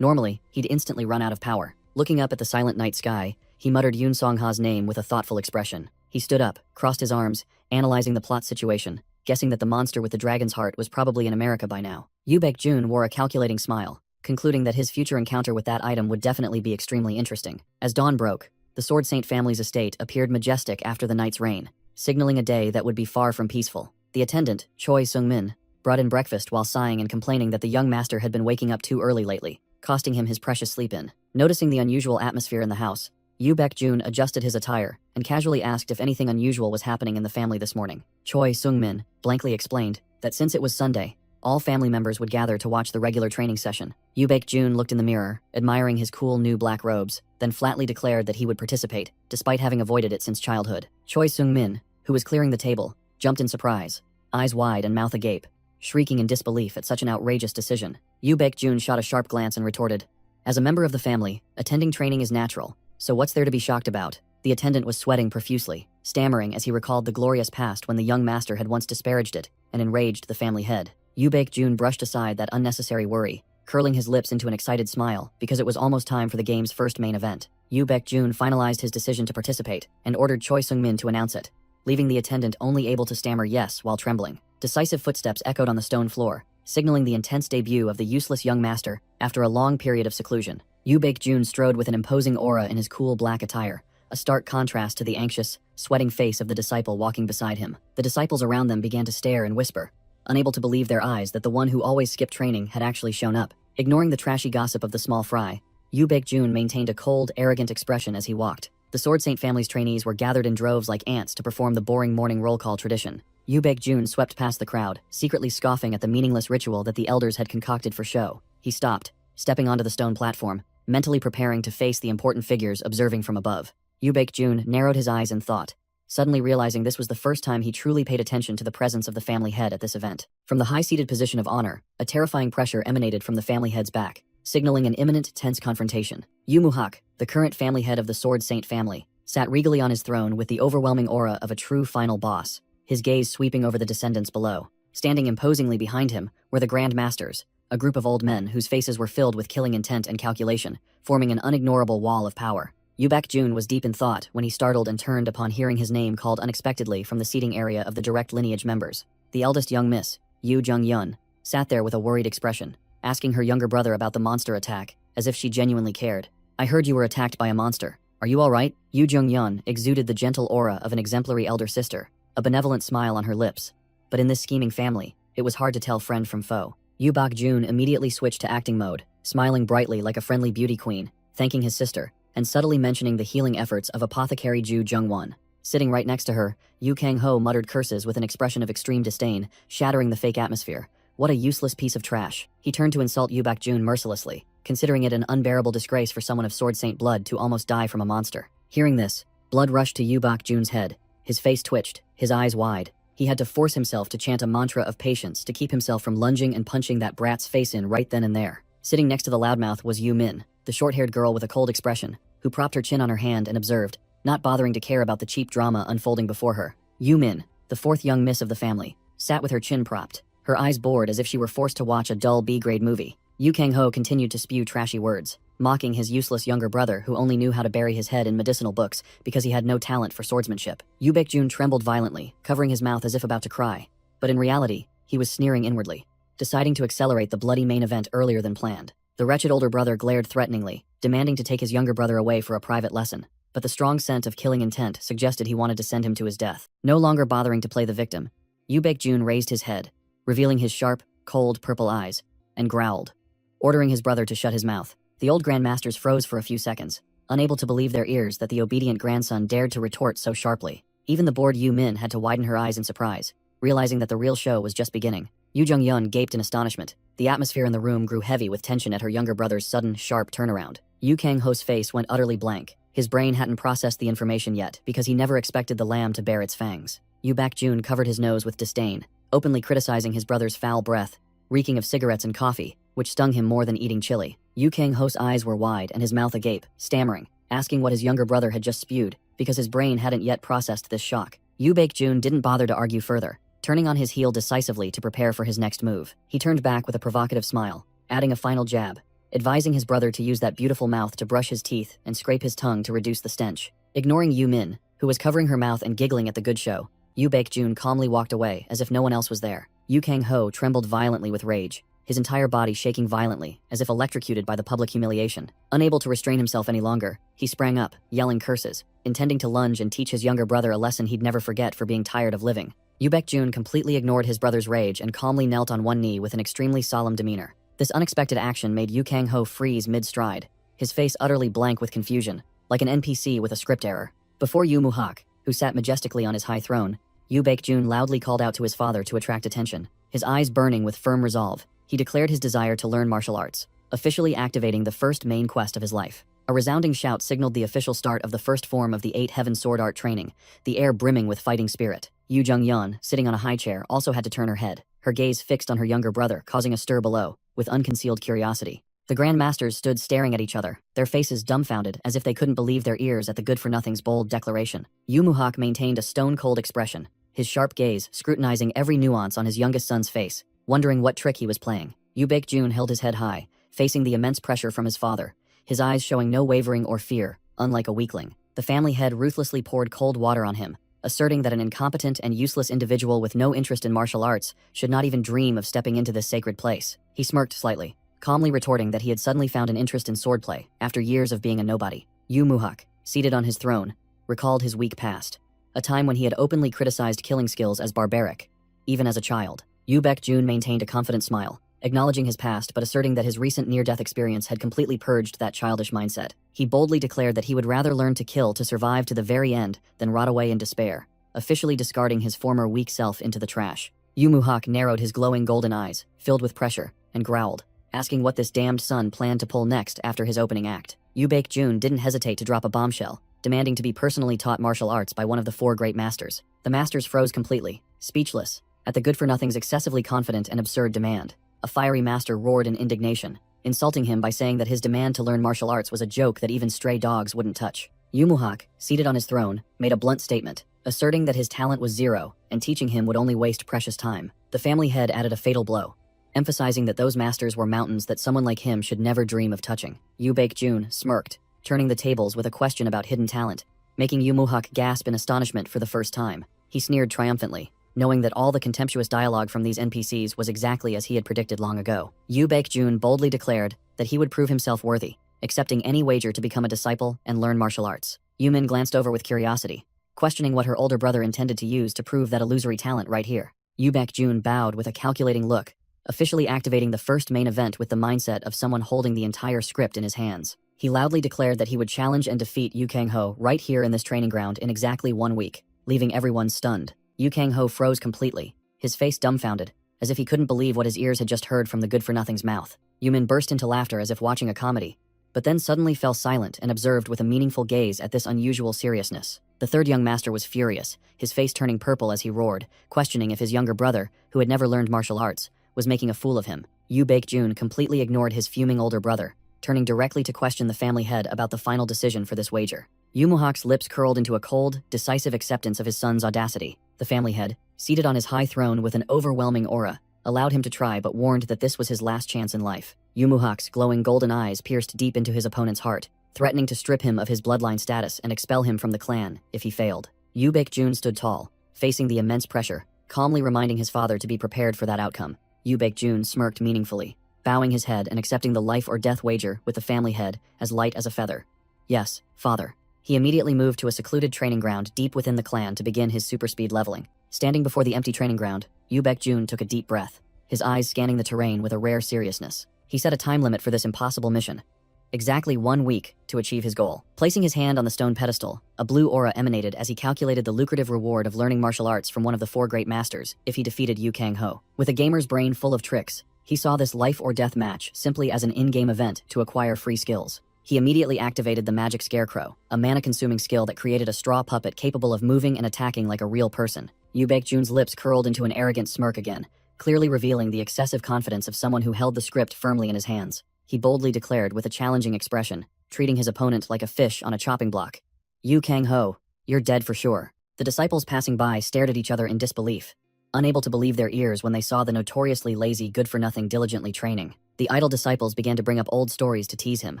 Normally, he'd instantly run out of power. Looking up at the silent night sky, he muttered Yoon Song-ha's name with a thoughtful expression. He stood up, crossed his arms, analyzing the plot situation, guessing that the monster with the dragon's heart was probably in America by now. Yoo Baek-jun wore a calculating smile, concluding that his future encounter with that item would definitely be extremely interesting. As dawn broke, the Sword Saint family's estate appeared majestic after the night's rain, signaling a day that would be far from peaceful. The attendant, Choi Sung-min, brought in breakfast while sighing and complaining that the young master had been waking up too early lately, costing him his precious sleep-in. Noticing the unusual atmosphere in the house, Yoo Baek-jun adjusted his attire and casually asked if anything unusual was happening in the family this morning. Choi Sung-min blankly explained that since it was Sunday, all family members would gather to watch the regular training session. Yoo Baek-jun looked in the mirror, admiring his cool new black robes, then flatly declared that he would participate, despite having avoided it since childhood. Choi Sung-min, who was clearing the table, jumped in surprise, eyes wide and mouth agape, shrieking in disbelief at such an outrageous decision. Yoo Baek-jun shot a sharp glance and retorted, "As a member of the family, attending training is natural, so what's there to be shocked about?" The attendant was sweating profusely, stammering as he recalled the glorious past when the young master had once disparaged it and enraged the family head. Yoo Baek-jun brushed aside that unnecessary worry, curling his lips into an excited smile because it was almost time for the game's first main event. Yoo Baek-jun finalized his decision to participate and ordered Choi Sung-min to announce it, leaving the attendant only able to stammer yes while trembling. Decisive footsteps echoed on the stone floor, signaling the intense debut of the useless young master after a long period of seclusion. Yoo Baek-jun strode with an imposing aura in his cool black attire, a stark contrast to the anxious, sweating face of the disciple walking beside him. The disciples around them began to stare and whisper, unable to believe their eyes that the one who always skipped training had actually shown up. Ignoring the trashy gossip of the small fry, Yoo Baek-jun maintained a cold, arrogant expression as he walked. The Sword Saint family's trainees were gathered in droves like ants to perform the boring morning roll call tradition. Yoo Baek-jun swept past the crowd, secretly scoffing at the meaningless ritual that the elders had concocted for show. He stopped, stepping onto the stone platform, mentally preparing to face the important figures observing from above. Yoo Baek-jun narrowed his eyes in thought, suddenly realizing this was the first time he truly paid attention to the presence of the family head at this event. From the high-seated position of honor, a terrifying pressure emanated from the family head's back, signaling an imminent, tense confrontation. Yoo Moo-hak, the current family head of the Sword Saint family, sat regally on his throne with the overwhelming aura of a true final boss, his gaze sweeping over the descendants below. Standing imposingly behind him were the Grand Masters, a group of old men whose faces were filled with killing intent and calculation, forming an unignorable wall of power. Yoo Baek-jun was deep in thought when he startled and turned upon hearing his name called unexpectedly from the seating area of the direct lineage members. The eldest young miss, Yoo Jung-yeon, sat there with a worried expression, asking her younger brother about the monster attack, as if she genuinely cared. "I heard you were attacked by a monster. Are you all right?" Yoo Jung-yeon exuded the gentle aura of an exemplary elder sister, a benevolent smile on her lips. But in this scheming family, it was hard to tell friend from foe. Yoo Baek-jun immediately switched to acting mode, smiling brightly like a friendly beauty queen, thanking his sister, and subtly mentioning the healing efforts of apothecary Ju Jung-won. Sitting right next to her, Yu Kang-ho muttered curses with an expression of extreme disdain, shattering the fake atmosphere. What a useless piece of trash. He turned to insult Yoo Baek-jun mercilessly, considering it an unbearable disgrace for someone of Sword Saint blood to almost die from a monster. Hearing this, blood rushed to Yoo Baek-jun's head. His face twitched, his eyes wide. He had to force himself to chant a mantra of patience to keep himself from lunging and punching that brat's face in right then and there. Sitting next to the loudmouth was Yu Min, the short-haired girl with a cold expression, who propped her chin on her hand and observed, not bothering to care about the cheap drama unfolding before her. Yu Min, the fourth young miss of the family, sat with her chin propped, her eyes bored as if she were forced to watch a dull B-grade movie. Yu Kang-ho continued to spew trashy words, mocking his useless younger brother who only knew how to bury his head in medicinal books because he had no talent for swordsmanship. Yoo Baek-jun trembled violently, covering his mouth as if about to cry. But in reality, he was sneering inwardly, deciding to accelerate the bloody main event earlier than planned. The wretched older brother glared threateningly, demanding to take his younger brother away for a private lesson. But the strong scent of killing intent suggested he wanted to send him to his death. No longer bothering to play the victim, Yoo Baek-jun raised his head, revealing his sharp, cold purple eyes, and growled, ordering his brother to shut his mouth. The old grandmasters froze for a few seconds, unable to believe their ears that the obedient grandson dared to retort so sharply. Even the bored Yu Min had to widen her eyes in surprise, realizing that the real show was just beginning. Yoo Jung-yeon gaped in astonishment. The atmosphere in the room grew heavy with tension at her younger brother's sudden, sharp turnaround. Yu Kang-ho's face went utterly blank. His brain hadn't processed the information yet because he never expected the lamb to bare its fangs. Yoo Baek-jun covered his nose with disdain, openly criticizing his brother's foul breath, reeking of cigarettes and coffee, which stung him more than eating chili. Yu Kang-ho's eyes were wide and his mouth agape, stammering, asking what his younger brother had just spewed, because his brain hadn't yet processed this shock. Yu Baekjun didn't bother to argue further, turning on his heel decisively to prepare for his next move. He turned back with a provocative smile, adding a final jab, advising his brother to use that beautiful mouth to brush his teeth and scrape his tongue to reduce the stench. Ignoring Yu Min, who was covering her mouth and giggling at the good show, Yu Baekjun calmly walked away as if no one else was there. Yu Kang-ho trembled violently with rage, his entire body shaking violently, as if electrocuted by the public humiliation. Unable to restrain himself any longer, he sprang up, yelling curses, intending to lunge and teach his younger brother a lesson he'd never forget for being tired of living. Yu Baekjun completely ignored his brother's rage and calmly knelt on one knee with an extremely solemn demeanor. This unexpected action made Yu Kang-ho freeze mid-stride, his face utterly blank with confusion, like an NPC with a script error. Before Yu Muhak, who sat majestically on his high throne, Yu Baekjun loudly called out to his father to attract attention. His eyes burning with firm resolve, he declared his desire to learn martial arts, officially activating the first main quest of his life. A resounding shout signaled the official start of the first form of the 8 Heaven Sword Art training, the air brimming with fighting spirit. Yu Jung-yeon, sitting on a high chair, also had to turn her head, her gaze fixed on her younger brother, causing a stir below, with unconcealed curiosity. The Grand Masters stood staring at each other, their faces dumbfounded as if they couldn't believe their ears at the good-for-nothing's bold declaration. Yu Muhak maintained a stone-cold expression, his sharp gaze scrutinizing every nuance on his youngest son's face, wondering what trick he was playing. Yu Baekjun held his head high, facing the immense pressure from his father, his eyes showing no wavering or fear, unlike a weakling. The family head ruthlessly poured cold water on him, asserting that an incompetent and useless individual with no interest in martial arts should not even dream of stepping into this sacred place. He smirked slightly, calmly retorting that he had suddenly found an interest in swordplay after years of being a nobody. Yu Muhak, seated on his throne, recalled his weak past, a time when he had openly criticized killing skills as barbaric, even as a child. Yu Baekjun maintained a confident smile, acknowledging his past but asserting that his recent near-death experience had completely purged that childish mindset. He boldly declared that he would rather learn to kill to survive to the very end than rot away in despair, officially discarding his former weak self into the trash. Yu Muhak narrowed his glowing golden eyes, filled with pressure, and growled, asking what this damned son planned to pull next after his opening act. Yu Baekjun didn't hesitate to drop a bombshell, demanding to be personally taught martial arts by one of the 4 great masters. The masters froze completely, speechless, at the good-for-nothing's excessively confident and absurd demand. A fiery master roared in indignation, insulting him by saying that his demand to learn martial arts was a joke that even stray dogs wouldn't touch. Yu Muhak, seated on his throne, made a blunt statement, asserting that his talent was zero and teaching him would only waste precious time. The family head added a fatal blow, emphasizing that those masters were mountains that someone like him should never dream of touching. Yu Baekjun smirked, turning the tables with a question about hidden talent, making Yu Muhak gasp in astonishment for the first time. He sneered triumphantly, knowing that all the contemptuous dialogue from these NPCs was exactly as he had predicted long ago. Yu Baekjun boldly declared that he would prove himself worthy, accepting any wager to become a disciple and learn martial arts. Yu Min glanced over with curiosity, questioning what her older brother intended to use to prove that illusory talent right here. Yu Baekjun bowed with a calculating look, officially activating the first main event with the mindset of someone holding the entire script in his hands. He loudly declared that he would challenge and defeat Yu Kang-ho right here in this training ground in exactly 1 week, leaving everyone stunned. Yu Kang-ho froze completely, his face dumbfounded, as if he couldn't believe what his ears had just heard from the good-for-nothing's mouth. Yu Min burst into laughter as if watching a comedy, but then suddenly fell silent and observed with a meaningful gaze at this unusual seriousness. The 3rd young master was furious, his face turning purple as he roared, questioning if his younger brother, who had never learned martial arts, was making a fool of him. Yu Baekjun completely ignored his fuming older brother, turning directly to question the family head about the final decision for this wager. Yu Muhak's lips curled into a cold, decisive acceptance of his son's audacity. The family head, seated on his high throne with an overwhelming aura, allowed him to try but warned that this was his last chance in life. Yu Muhak's glowing golden eyes pierced deep into his opponent's heart, threatening to strip him of his bloodline status and expel him from the clan if he failed. Yu Baekjun stood tall, facing the immense pressure, calmly reminding his father to be prepared for that outcome. Yu Baekjun smirked meaningfully, bowing his head and accepting the life or death wager with the family head as light as a feather. Yes, father. He immediately moved to a secluded training ground deep within the clan to begin his super speed leveling. Standing before the empty training ground, Yu Baekjun took a deep breath, his eyes scanning the terrain with a rare seriousness. He set a time limit for this impossible mission, exactly 1 week to achieve his goal. Placing his hand on the stone pedestal, a blue aura emanated as he calculated the lucrative reward of learning martial arts from one of the 4 great masters if he defeated Yu Kang-ho. With a gamer's brain full of tricks, he saw this life or death match simply as an in-game event to acquire free skills. He immediately activated the Magic Scarecrow, a mana-consuming skill that created a straw puppet capable of moving and attacking like a real person. Yu Baekjun's lips curled into an arrogant smirk again, clearly revealing the excessive confidence of someone who held the script firmly in his hands. he boldly declared with a challenging expression, treating his opponent like a fish on a chopping block. "You Kang-ho, you're dead for sure." The disciples passing by stared at each other in disbelief, unable to believe their ears when they saw the notoriously lazy good-for-nothing diligently training. The idle disciples began to bring up old stories to tease him,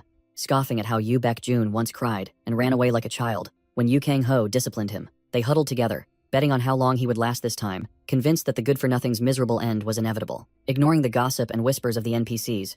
scoffing at how Yu Baek-jun once cried and ran away like a child when Yu Kang-ho disciplined him. They huddled together, betting on how long he would last this time, convinced that the good-for-nothing's miserable end was inevitable. Ignoring the gossip and whispers of the NPCs,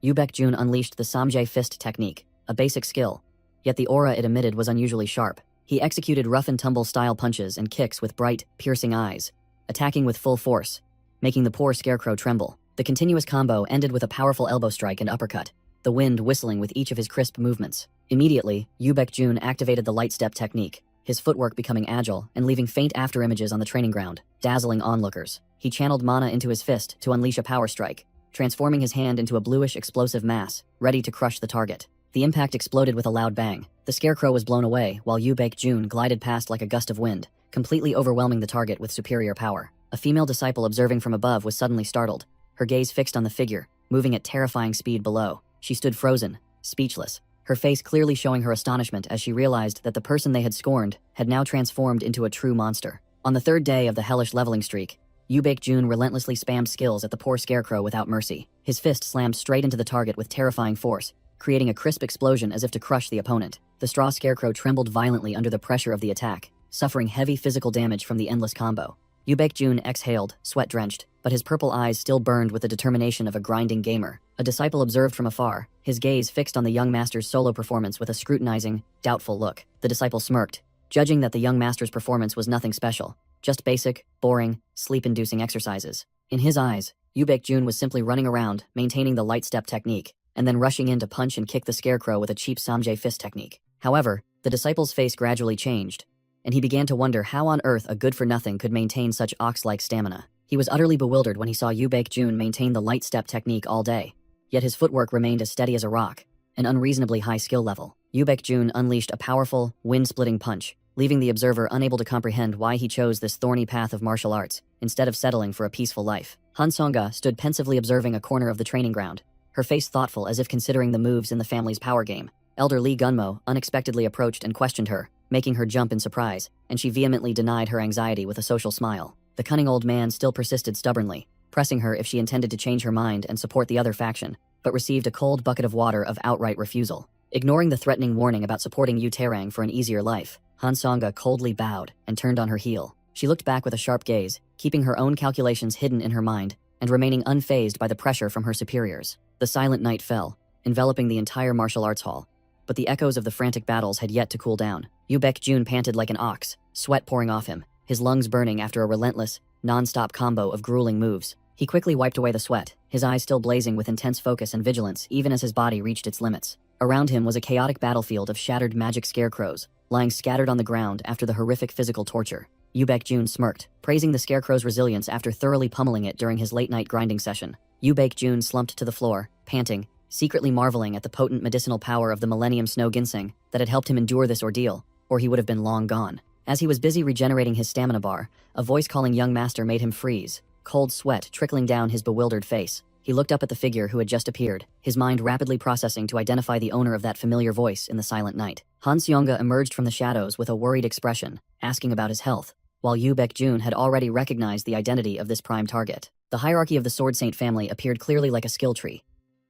Yu Baek-jun unleashed the Samjae Fist technique, a basic skill, yet the aura it emitted was unusually sharp. He executed rough-and-tumble style punches and kicks with bright, piercing eyes, attacking with full force, making the poor scarecrow tremble. The continuous combo ended with a powerful elbow strike and uppercut, the wind whistling with each of his crisp movements. Immediately, Yu Baek-jun activated the light step technique, his footwork becoming agile and leaving faint afterimages on the training ground, dazzling onlookers. He channeled mana into his fist to unleash a power strike, transforming his hand into a bluish explosive mass, ready to crush the target. The impact exploded with a loud bang. The scarecrow was blown away while Yu Baek-jun glided past like a gust of wind, completely overwhelming the target with superior power. A female disciple observing from above was suddenly startled, her gaze fixed on the figure, moving at terrifying speed below. She stood frozen, speechless, her face clearly showing her astonishment as she realized that the person they had scorned had now transformed into a true monster. On the third day of the hellish leveling streak, Yu Baek-jun relentlessly spammed skills at the poor scarecrow without mercy. His fist slammed straight into the target with terrifying force, creating a crisp explosion as if to crush the opponent. The straw scarecrow trembled violently under the pressure of the attack, suffering heavy physical damage from the endless combo. Yu Baek-jun exhaled, sweat-drenched, but his purple eyes still burned with the determination of a grinding gamer. A disciple observed from afar, his gaze fixed on the young master's solo performance with a scrutinizing, doubtful look. The disciple smirked, judging that the young master's performance was nothing special, just basic, boring, sleep-inducing exercises. In his eyes, Yu Baek-jun was simply running around, maintaining the light step technique, and then rushing in to punch and kick the scarecrow with a cheap Samjae Fist technique. However, the disciple's face gradually changed, and he began to wonder how on earth a good-for-nothing could maintain such ox-like stamina. He was utterly bewildered when he saw Yu Baek-jun maintain the light step technique all day, yet his footwork remained as steady as a rock, an unreasonably high skill level. Yu Baek-jun unleashed a powerful, wind-splitting punch, leaving the observer unable to comprehend why he chose this thorny path of martial arts, instead of settling for a peaceful life. Han Songa stood pensively observing a corner of the training ground, her face thoughtful as if considering the moves in the family's power game. Elder Lee Gunmo unexpectedly approached and questioned her, making her jump in surprise, and she vehemently denied her anxiety with a social smile. The cunning old man still persisted stubbornly, pressing her if she intended to change her mind and support the other faction, but received a cold bucket of water of outright refusal. Ignoring the threatening warning about supporting Yu Terang for an easier life, Han Songa coldly bowed and turned on her heel. She looked back with a sharp gaze, keeping her own calculations hidden in her mind and remaining unfazed by the pressure from her superiors. The silent night fell, enveloping the entire martial arts hall, but the echoes of the frantic battles had yet to cool down. Yu Baek-jun panted like an ox, sweat pouring off him, his lungs burning after a relentless, non-stop combo of grueling moves. He quickly wiped away the sweat, his eyes still blazing with intense focus and vigilance even as his body reached its limits. Around him was a chaotic battlefield of shattered magic scarecrows, lying scattered on the ground after the horrific physical torture. Yu Baek-jun smirked, praising the scarecrow's resilience after thoroughly pummeling it during his late-night grinding session. Yu Baek-jun slumped to the floor, panting, secretly marveling at the potent medicinal power of the Millennium Snow Ginseng that had helped him endure this ordeal, or he would have been long gone. As he was busy regenerating his stamina bar, a voice calling young master made him freeze, cold sweat trickling down his bewildered face. He looked up at the figure who had just appeared, his mind rapidly processing to identify the owner of that familiar voice in the silent night. Han Seonga emerged from the shadows with a worried expression, asking about his health, while Yu Baek-jun had already recognized the identity of this prime target. The hierarchy of the Sword Saint family appeared clearly like a skill tree.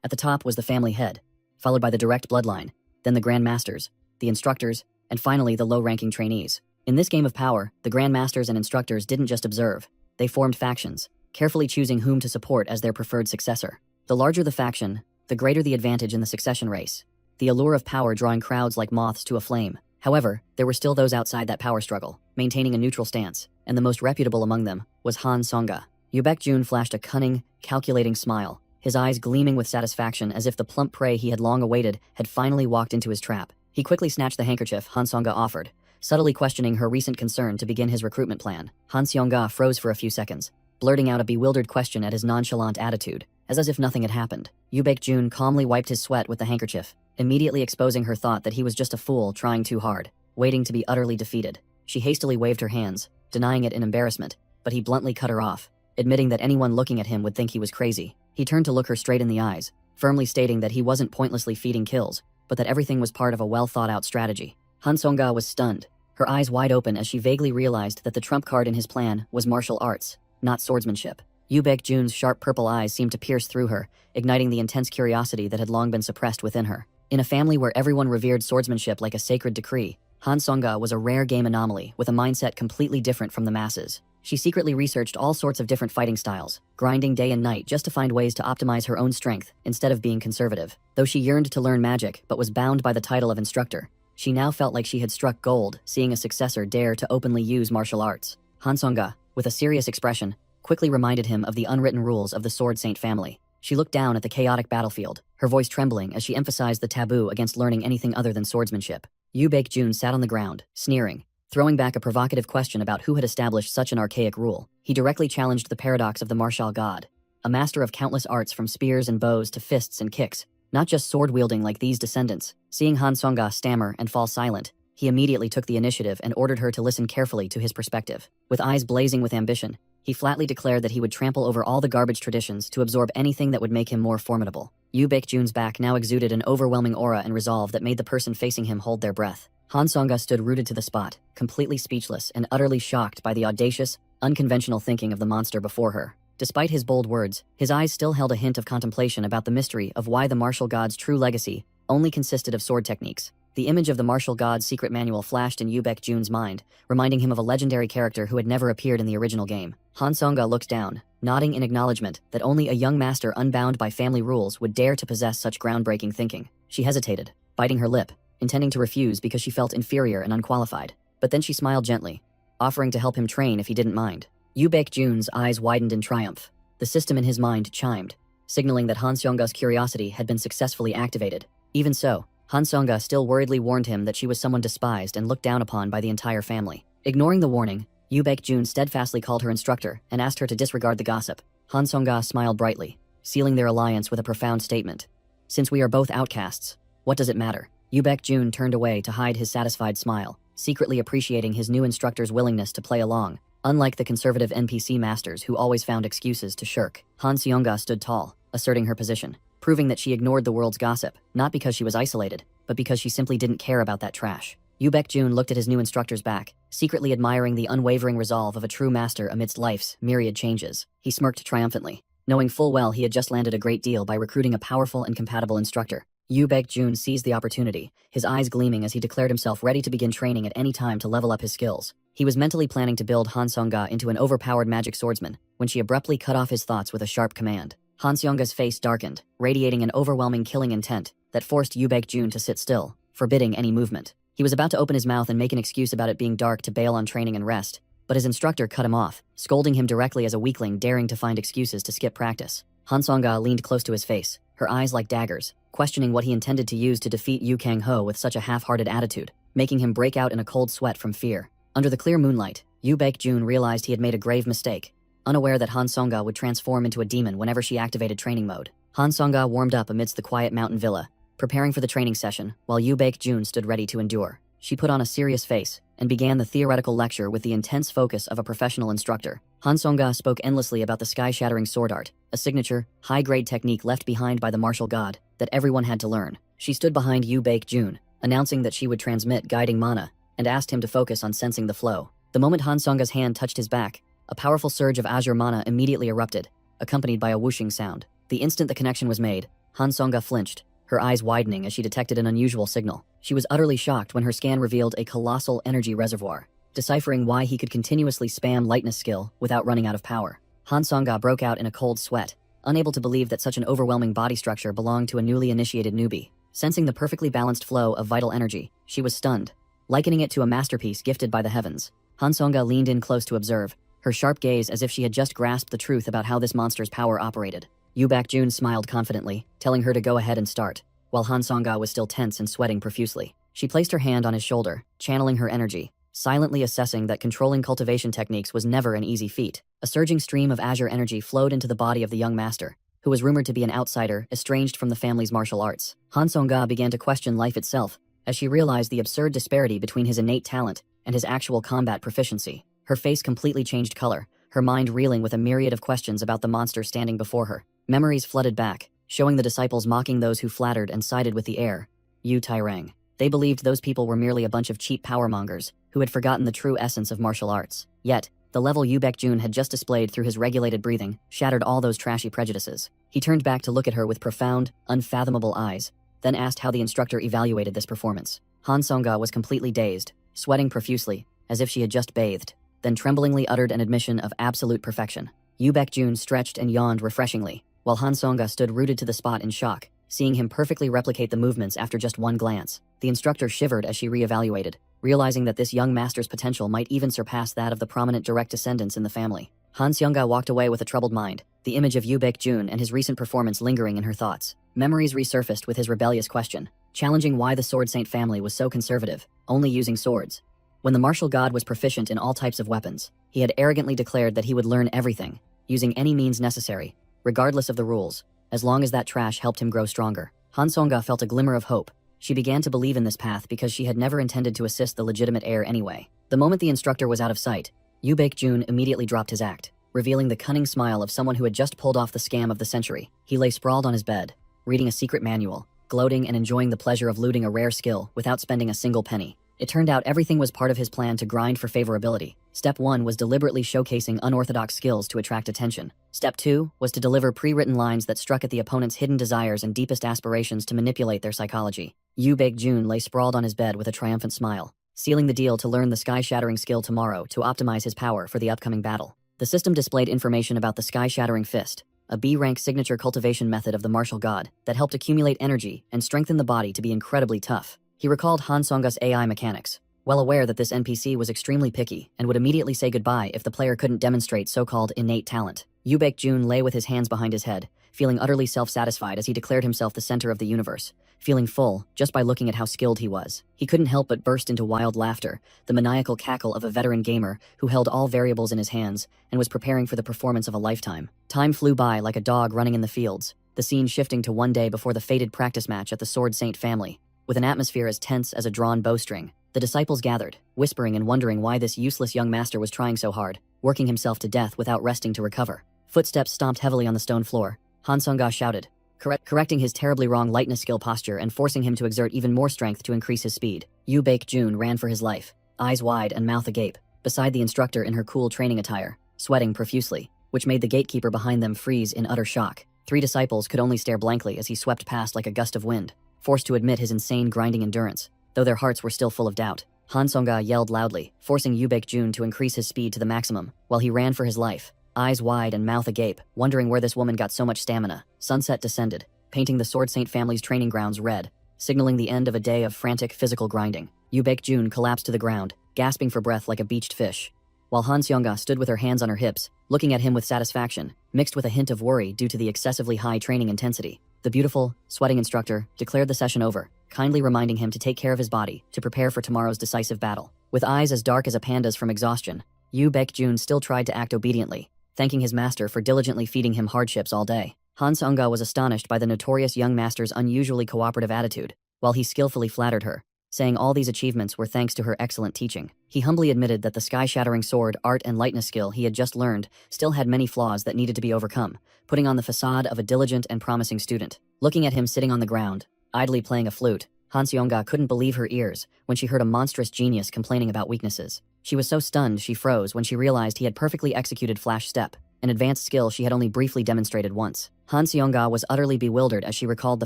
At the top was the family head, followed by the direct bloodline, then the Grand Masters, the instructors, and finally the low-ranking trainees. In this game of power, the Grand Masters and instructors didn't just observe, they formed factions, carefully choosing whom to support as their preferred successor. The larger the faction, the greater the advantage in the succession race, the allure of power drawing crowds like moths to a flame. However, there were still those outside that power struggle, maintaining a neutral stance, and the most reputable among them was Han Songa. Yu Baek-jun flashed a cunning, calculating smile, his eyes gleaming with satisfaction as if the plump prey he had long awaited had finally walked into his trap. He quickly snatched the handkerchief Han Songa offered, subtly questioning her recent concern to begin his recruitment plan. Han Seonga froze for a few seconds, blurting out a bewildered question at his nonchalant attitude, as if nothing had happened. Yu Baek-jun calmly wiped his sweat with the handkerchief, immediately exposing her thought that he was just a fool trying too hard, waiting to be utterly defeated. She hastily waved her hands, denying it in embarrassment, but he bluntly cut her off, admitting that anyone looking at him would think he was crazy. He turned to look her straight in the eyes, firmly stating that he wasn't pointlessly feeding kills, but that everything was part of a well-thought-out strategy. Han Song-ga was stunned, her eyes wide open as she vaguely realized that the trump card in his plan was martial arts, not swordsmanship. Yu Baek-jun's sharp purple eyes seemed to pierce through her, igniting the intense curiosity that had long been suppressed within her. In a family where everyone revered swordsmanship like a sacred decree, Han Song-ga was a rare game anomaly with a mindset completely different from the masses. She secretly researched all sorts of different fighting styles, grinding day and night just to find ways to optimize her own strength instead of being conservative. Though she yearned to learn magic but was bound by the title of instructor, she now felt like she had struck gold, seeing a successor dare to openly use martial arts. Han Song-ga, with a serious expression, quickly reminded him of the unwritten rules of the Sword Saint family. She looked down at the chaotic battlefield, her voice trembling as she emphasized the taboo against learning anything other than swordsmanship. Yu Baek-jun sat on the ground, sneering, throwing back a provocative question about who had established such an archaic rule. He directly challenged the paradox of the martial god, a master of countless arts from spears and bows to fists and kicks, not just sword-wielding like these descendants. Seeing Han Song-ga stammer and fall silent, he immediately took the initiative and ordered her to listen carefully to his perspective. With eyes blazing with ambition, he flatly declared that he would trample over all the garbage traditions to absorb anything that would make him more formidable. Yu Baek-jun's back now exuded an overwhelming aura and resolve that made the person facing him hold their breath. Han Song-ga stood rooted to the spot, completely speechless and utterly shocked by the audacious, unconventional thinking of the monster before her. Despite his bold words, his eyes still held a hint of contemplation about the mystery of why the martial god's true legacy only consisted of sword techniques. The image of the martial god's secret manual flashed in Yu Baek-jun's mind, reminding him of a legendary character who had never appeared in the original game. Han Song-ga looked down, nodding in acknowledgement that only a young master unbound by family rules would dare to possess such groundbreaking thinking. She hesitated, biting her lip, intending to refuse because she felt inferior and unqualified. But then she smiled gently, offering to help him train if he didn't mind. Yu Baek-jun's eyes widened in triumph. The system in his mind chimed, signaling that Han Song-ga's curiosity had been successfully activated. Even so, Han Song-ga still worriedly warned him that she was someone despised and looked down upon by the entire family. Ignoring the warning, Yu Baek-jun steadfastly called her instructor and asked her to disregard the gossip. Han Song-ga smiled brightly, sealing their alliance with a profound statement. Since we are both outcasts, what does it matter? Yu Baek-jun turned away to hide his satisfied smile, secretly appreciating his new instructor's willingness to play along. Unlike the conservative NPC masters who always found excuses to shirk, Han Seong-ga stood tall, asserting her position, proving that she ignored the world's gossip, not because she was isolated, but because she simply didn't care about that trash. Yu Baek-jun looked at his new instructor's back, secretly admiring the unwavering resolve of a true master amidst life's myriad changes. He smirked triumphantly, knowing full well he had just landed a great deal by recruiting a powerful and compatible instructor. Yu Baek-jun seized the opportunity, his eyes gleaming as he declared himself ready to begin training at any time to level up his skills. He was mentally planning to build Han Song-ga into an overpowered magic swordsman when she abruptly cut off his thoughts with a sharp command. Han Seong-ga's face darkened, radiating an overwhelming killing intent that forced Yu Baek-jun to sit still, forbidding any movement. He was about to open his mouth and make an excuse about it being dark to bail on training and rest, but his instructor cut him off, scolding him directly as a weakling daring to find excuses to skip practice. Han Song-ga leaned close to his face, her eyes like daggers, questioning what he intended to use to defeat Yu Kang-ho with such a half-hearted attitude, making him break out in a cold sweat from fear. Under the clear moonlight, Yu Baek-jun realized he had made a grave mistake, unaware that Han Song-ga would transform into a demon whenever she activated training mode. Han Song-ga warmed up amidst the quiet mountain villa, preparing for the training session, while Yu Baek-jun stood ready to endure. She put on a serious face and began the theoretical lecture with the intense focus of a professional instructor. Han Song-ga spoke endlessly about the sky-shattering sword art, a signature, high-grade technique left behind by the martial god that everyone had to learn. She stood behind Yu Baek-jun, announcing that she would transmit guiding mana, and asked him to focus on sensing the flow. The moment Han Song-ga's hand touched his back, a powerful surge of azure mana immediately erupted, accompanied by a whooshing sound. The instant the connection was made, Han Song-ga flinched, her eyes widening as she detected an unusual signal. She was utterly shocked when her scan revealed a colossal energy reservoir, deciphering why he could continuously spam lightness skill without running out of power. Han Song-ga broke out in a cold sweat, unable to believe that such an overwhelming body structure belonged to a newly initiated newbie. Sensing the perfectly balanced flow of vital energy, she was stunned, likening it to a masterpiece gifted by the heavens. Han Song-ga leaned in close to observe, her sharp gaze as if she had just grasped the truth about how this monster's power operated. Yu Baek-jun smiled confidently, telling her to go ahead and start, while Han Song-ga was still tense and sweating profusely. She placed her hand on his shoulder, channeling her energy, silently assessing that controlling cultivation techniques was never an easy feat. A surging stream of azure energy flowed into the body of the young master, who was rumored to be an outsider estranged from the family's martial arts. Han Song-ga began to question life itself, as she realized the absurd disparity between his innate talent and his actual combat proficiency. Her face completely changed color, her mind reeling with a myriad of questions about the monster standing before her. Memories flooded back, showing the disciples mocking those who flattered and sided with the heir, Yu Tairang. They believed those people were merely a bunch of cheap powermongers who had forgotten the true essence of martial arts. Yet, the level Yu Baekjun had just displayed through his regulated breathing shattered all those trashy prejudices. He turned back to look at her with profound, unfathomable eyes, then asked how the instructor evaluated this performance. Han Songa was completely dazed, sweating profusely, as if she had just bathed, then tremblingly uttered an admission of absolute perfection. Yu Baekjun stretched and yawned refreshingly, while Han Songa stood rooted to the spot in shock, seeing him perfectly replicate the movements after just one glance. The instructor shivered as she re-evaluated, realizing that this young master's potential might even surpass that of the prominent direct descendants in the family. Han Seonga walked away with a troubled mind, the image of Yu Baekjun and his recent performance lingering in her thoughts. Memories resurfaced with his rebellious question, challenging why the Sword Saint family was so conservative, only using swords. When the martial god was proficient in all types of weapons, he had arrogantly declared that he would learn everything, using any means necessary, regardless of the rules, as long as that trash helped him grow stronger. Han Songa felt a glimmer of hope. She began to believe in this path because she had never intended to assist the legitimate heir anyway. The moment the instructor was out of sight, Yu Baekjun immediately dropped his act, revealing the cunning smile of someone who had just pulled off the scam of the century. He lay sprawled on his bed, reading a secret manual, gloating and enjoying the pleasure of looting a rare skill without spending a single penny. It turned out everything was part of his plan to grind for favorability. Step 1 was deliberately showcasing unorthodox skills to attract attention. Step 2 was to deliver pre-written lines that struck at the opponent's hidden desires and deepest aspirations to manipulate their psychology. Yu Baekjun lay sprawled on his bed with a triumphant smile, sealing the deal to learn the sky-shattering skill tomorrow to optimize his power for the upcoming battle. The system displayed information about the sky-shattering fist, a B-rank signature cultivation method of the martial god that helped accumulate energy and strengthen the body to be incredibly tough. He recalled Han Songa's AI mechanics, well aware that this NPC was extremely picky and would immediately say goodbye if the player couldn't demonstrate so-called innate talent. Yu Baekjun lay with his hands behind his head, feeling utterly self-satisfied as he declared himself the center of the universe, feeling full just by looking at how skilled he was. He couldn't help but burst into wild laughter, the maniacal cackle of a veteran gamer who held all variables in his hands and was preparing for the performance of a lifetime. Time flew by like a dog running in the fields, the scene shifting to one day before the fated practice match at the Sword Saint family. With an atmosphere as tense as a drawn bowstring, the disciples gathered, whispering and wondering why this useless young master was trying so hard, working himself to death without resting to recover. Footsteps stomped heavily on the stone floor. Han Songa shouted, correcting his terribly wrong lightness skill posture and forcing him to exert even more strength to increase his speed. Yu Baekjun ran for his life, eyes wide and mouth agape, beside the instructor in her cool training attire, sweating profusely, which made the gatekeeper behind them freeze in utter shock. 3 disciples could only stare blankly as he swept past like a gust of wind, forced to admit his insane grinding endurance, though their hearts were still full of doubt. Han Songa yelled loudly, forcing Yu Baekjun to increase his speed to the maximum, while he ran for his life, eyes wide and mouth agape, wondering where this woman got so much stamina. Sunset descended, painting the Sword Saint family's training grounds red, signaling the end of a day of frantic physical grinding. Yu Baekjun collapsed to the ground, gasping for breath like a beached fish, while Han Seonga stood with her hands on her hips, looking at him with satisfaction, mixed with a hint of worry due to the excessively high training intensity. The beautiful, sweating instructor declared the session over, kindly reminding him to take care of his body to prepare for tomorrow's decisive battle. With eyes as dark as a panda's from exhaustion, Yu Baekjun still tried to act obediently, thanking his master for diligently feeding him hardships all day. Han Seonga was astonished by the notorious young master's unusually cooperative attitude, while he skillfully flattered her, saying all these achievements were thanks to her excellent teaching. He humbly admitted that the sky-shattering sword, art, and lightness skill he had just learned still had many flaws that needed to be overcome, putting on the facade of a diligent and promising student. Looking at him sitting on the ground, idly playing a flute, Han Seonga couldn't believe her ears when she heard a monstrous genius complaining about weaknesses. She was so stunned she froze when she realized he had perfectly executed Flash Step, an advanced skill she had only briefly demonstrated once. Han Seonga was utterly bewildered as she recalled the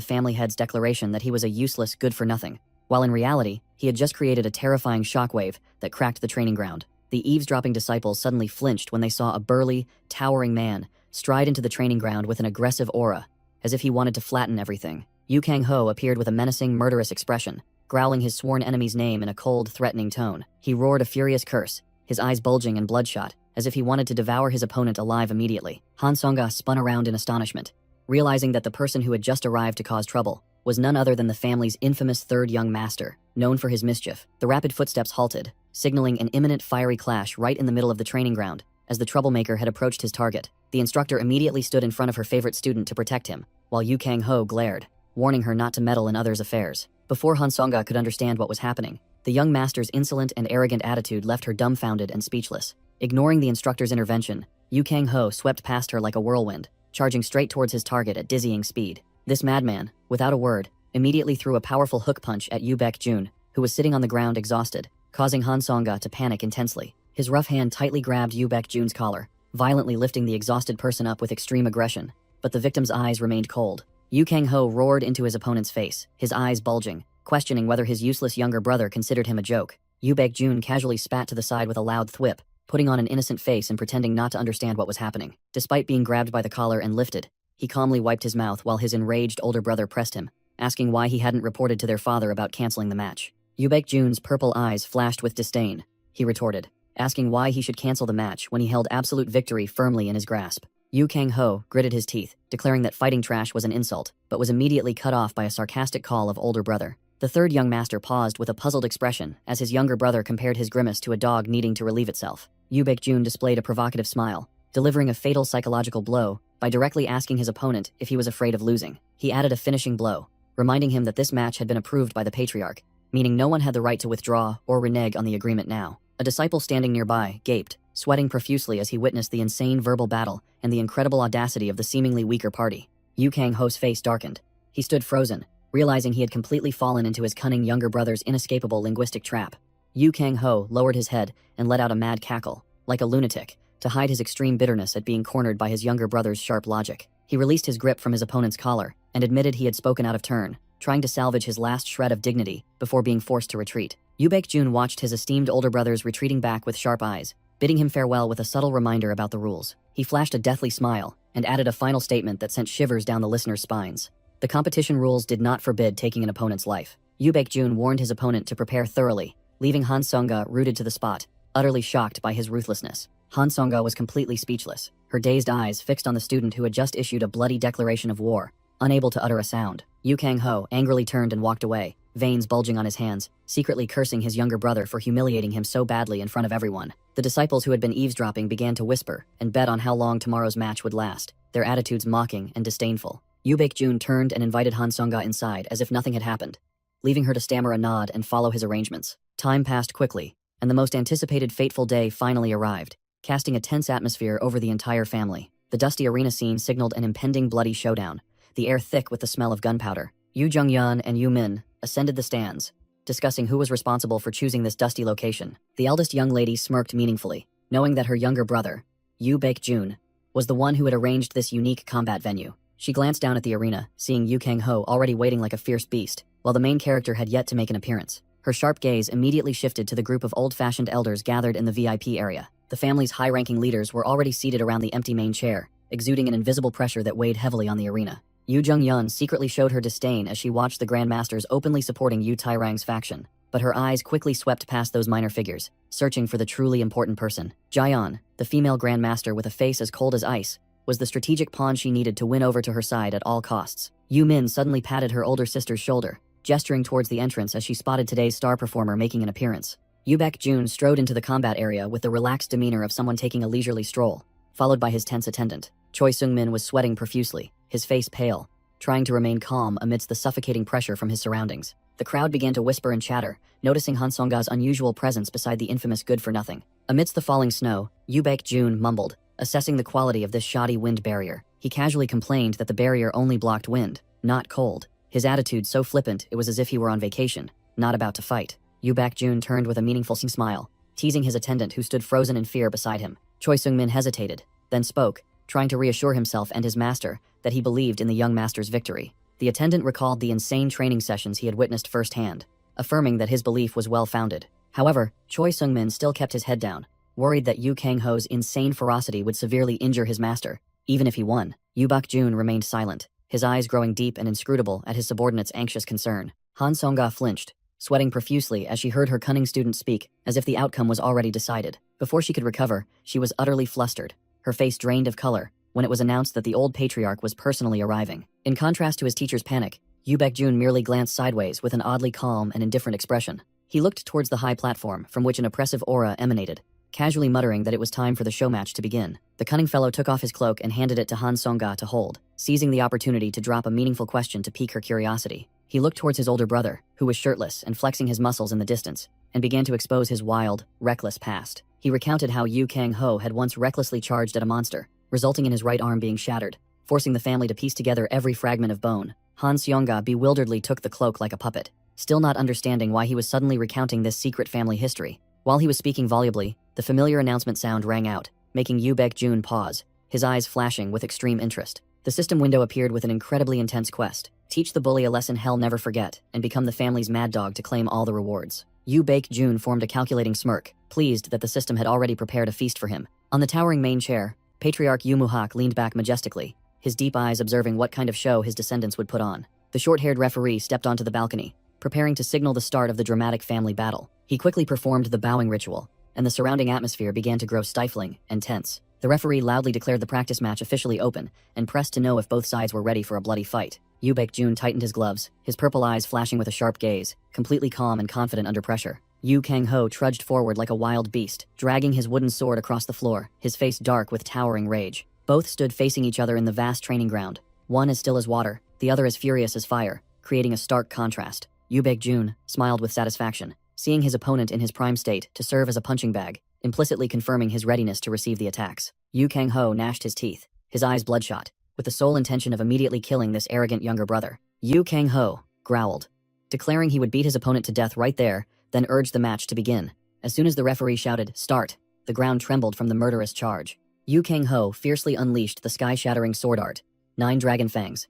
family head's declaration that he was a useless good-for-nothing, while in reality, he had just created a terrifying shockwave that cracked the training ground. The eavesdropping disciples suddenly flinched when they saw a burly, towering man stride into the training ground with an aggressive aura, as if he wanted to flatten everything. Yu Kang-ho appeared with a menacing, murderous expression, growling his sworn enemy's name in a cold, threatening tone. He roared a furious curse, his eyes bulging and bloodshot, as if he wanted to devour his opponent alive immediately. Han Seonga spun around in astonishment, realizing that the person who had just arrived to cause trouble was none other than the family's infamous third young master, known for his mischief. The rapid footsteps halted, signaling an imminent fiery clash right in the middle of the training ground. As the troublemaker had approached his target, the instructor immediately stood in front of her favorite student to protect him, while Yu Kang-ho glared, warning her not to meddle in others' affairs. Before Han Seonga could understand what was happening, the young master's insolent and arrogant attitude left her dumbfounded and speechless. Ignoring the instructor's intervention, Yu Kang-ho swept past her like a whirlwind, charging straight towards his target at dizzying speed. This madman, without a word, immediately threw a powerful hook punch at Yu Baek-jun, who was sitting on the ground exhausted, causing Han Song-ga to panic intensely. His rough hand tightly grabbed Yu Baek-jun's collar, violently lifting the exhausted person up with extreme aggression. But the victim's eyes remained cold. Yu Kang-ho roared into his opponent's face, his eyes bulging, questioning whether his useless younger brother considered him a joke. Yu Baek-jun casually spat to the side with a loud thwip, putting on an innocent face and pretending not to understand what was happening. Despite being grabbed by the collar and lifted, he calmly wiped his mouth while his enraged older brother pressed him, asking why he hadn't reported to their father about canceling the match. Yu Baek-jun's purple eyes flashed with disdain. He retorted, asking why he should cancel the match when he held absolute victory firmly in his grasp. Yu Kang-ho gritted his teeth, declaring that fighting trash was an insult, but was immediately cut off by a sarcastic call of older brother. The third young master paused with a puzzled expression as his younger brother compared his grimace to a dog needing to relieve itself. Yu Baek-jun displayed a provocative smile, delivering a fatal psychological blow by directly asking his opponent if he was afraid of losing. He added a finishing blow, reminding him that this match had been approved by the patriarch, meaning no one had the right to withdraw or renege on the agreement now. A disciple standing nearby gaped, sweating profusely as he witnessed the insane verbal battle and the incredible audacity of the seemingly weaker party. Yu Kang-ho's face darkened. He stood frozen, realizing he had completely fallen into his cunning younger brother's inescapable linguistic trap. Yu Kang-ho lowered his head and let out a mad cackle, like a lunatic, to hide his extreme bitterness at being cornered by his younger brother's sharp logic. He released his grip from his opponent's collar and admitted he had spoken out of turn, trying to salvage his last shred of dignity before being forced to retreat. Yu Baek-jun watched his esteemed older brothers retreating back with sharp eyes, bidding him farewell with a subtle reminder about the rules. He flashed a deathly smile and added a final statement that sent shivers down the listeners' spines. The competition rules did not forbid taking an opponent's life. Yu Baek-jun warned his opponent to prepare thoroughly, leaving Han Song-ga rooted to the spot, utterly shocked by his ruthlessness. Han Song-ga was completely speechless, her dazed eyes fixed on the student who had just issued a bloody declaration of war, unable to utter a sound. Yu Kang-ho angrily turned and walked away, veins bulging on his hands, secretly cursing his younger brother for humiliating him so badly in front of everyone. The disciples who had been eavesdropping began to whisper and bet on how long tomorrow's match would last, their attitudes mocking and disdainful. Yu Baek-jun turned and invited Han Song-ga inside as if nothing had happened, leaving her to stammer a nod and follow his arrangements. Time passed quickly, and the most anticipated fateful day finally arrived, casting a tense atmosphere over the entire family. The dusty arena scene signaled an impending bloody showdown, the air thick with the smell of gunpowder. Yu Jung-yeon and Yu Min ascended the stands, discussing who was responsible for choosing this dusty location. The eldest young lady smirked meaningfully, knowing that her younger brother, Yu Baek-jun, was the one who had arranged this unique combat venue. She glanced down at the arena, seeing Yu Kang-ho already waiting like a fierce beast, while the main character had yet to make an appearance. Her sharp gaze immediately shifted to the group of old-fashioned elders gathered in the VIP area. The family's high-ranking leaders were already seated around the empty main chair, exuding an invisible pressure that weighed heavily on the arena. Yu Jung-yeon secretly showed her disdain as she watched the Grandmasters openly supporting Yu Tairang's faction, but her eyes quickly swept past those minor figures, searching for the truly important person. Jaeon, the female Grandmaster with a face as cold as ice, was the strategic pawn she needed to win over to her side at all costs. Yu Min suddenly patted her older sister's shoulder, gesturing towards the entrance as she spotted today's star performer making an appearance. Yu Baek-jun strode into the combat area with the relaxed demeanor of someone taking a leisurely stroll, followed by his tense attendant. Choi Seung-min was sweating profusely, his face pale, trying to remain calm amidst the suffocating pressure from his surroundings. The crowd began to whisper and chatter, noticing Han Song-ga's unusual presence beside the infamous good-for-nothing. Amidst the falling snow, Yu Baek-jun mumbled, assessing the quality of this shoddy wind barrier. He casually complained that the barrier only blocked wind, not cold. His attitude so flippant it was as if he were on vacation, not about to fight. Yu Baek-jun turned with a meaningful smile, teasing his attendant who stood frozen in fear beside him. Choi Seung-min hesitated, then spoke, trying to reassure himself and his master that he believed in the young master's victory. The attendant recalled the insane training sessions he had witnessed firsthand, affirming that his belief was well-founded. However, Choi Seung-min still kept his head down, worried that Yu Kang-ho's insane ferocity would severely injure his master, even if he won. Yu Baek-jun remained silent, his eyes growing deep and inscrutable at his subordinate's anxious concern. Han Song-ga flinched, sweating profusely as she heard her cunning student speak, as if the outcome was already decided. Before she could recover, she was utterly flustered, her face drained of color, when it was announced that the old patriarch was personally arriving. In contrast to his teacher's panic, Yu Baek-jun merely glanced sideways with an oddly calm and indifferent expression. He looked towards the high platform from which an oppressive aura emanated, casually muttering that it was time for the show match to begin. The cunning fellow took off his cloak and handed it to Han Song-ga to hold, seizing the opportunity to drop a meaningful question to pique her curiosity. He looked towards his older brother, who was shirtless and flexing his muscles in the distance, and began to expose his wild, reckless past. He recounted how Yu Kang-ho had once recklessly charged at a monster, resulting in his right arm being shattered, forcing the family to piece together every fragment of bone. Han Seonga bewilderedly took the cloak like a puppet, still not understanding why he was suddenly recounting this secret family history. While he was speaking volubly, the familiar announcement sound rang out, making Yu Baek-jun pause, his eyes flashing with extreme interest. The system window appeared with an incredibly intense quest: teach the bully a lesson he'll never forget, and become the family's mad dog to claim all the rewards. Yu Baek-jun formed a calculating smirk, pleased that the system had already prepared a feast for him. On the towering main chair, Patriarch Yu Muhak leaned back majestically, his deep eyes observing what kind of show his descendants would put on. The short-haired referee stepped onto the balcony, preparing to signal the start of the dramatic family battle. He quickly performed the bowing ritual, and the surrounding atmosphere began to grow stifling and tense. The referee loudly declared the practice match officially open and pressed to know if both sides were ready for a bloody fight. Yu Baek-jun tightened his gloves, his purple eyes flashing with a sharp gaze, completely calm and confident under pressure. Yu Kang-ho trudged forward like a wild beast, dragging his wooden sword across the floor, his face dark with towering rage. Both stood facing each other in the vast training ground, one as still as water, the other as furious as fire, creating a stark contrast. Yu Baek-jun smiled with satisfaction, seeing his opponent in his prime state to serve as a punching bag, implicitly confirming his readiness to receive the attacks. Yu Kang-ho gnashed his teeth, his eyes bloodshot, with the sole intention of immediately killing this arrogant younger brother. Yu Kang-ho growled, declaring he would beat his opponent to death right there, then urged the match to begin. As soon as the referee shouted, "Start," the ground trembled from the murderous charge. Yu Kang-ho fiercely unleashed the sky-shattering sword art, 9 dragon fangs.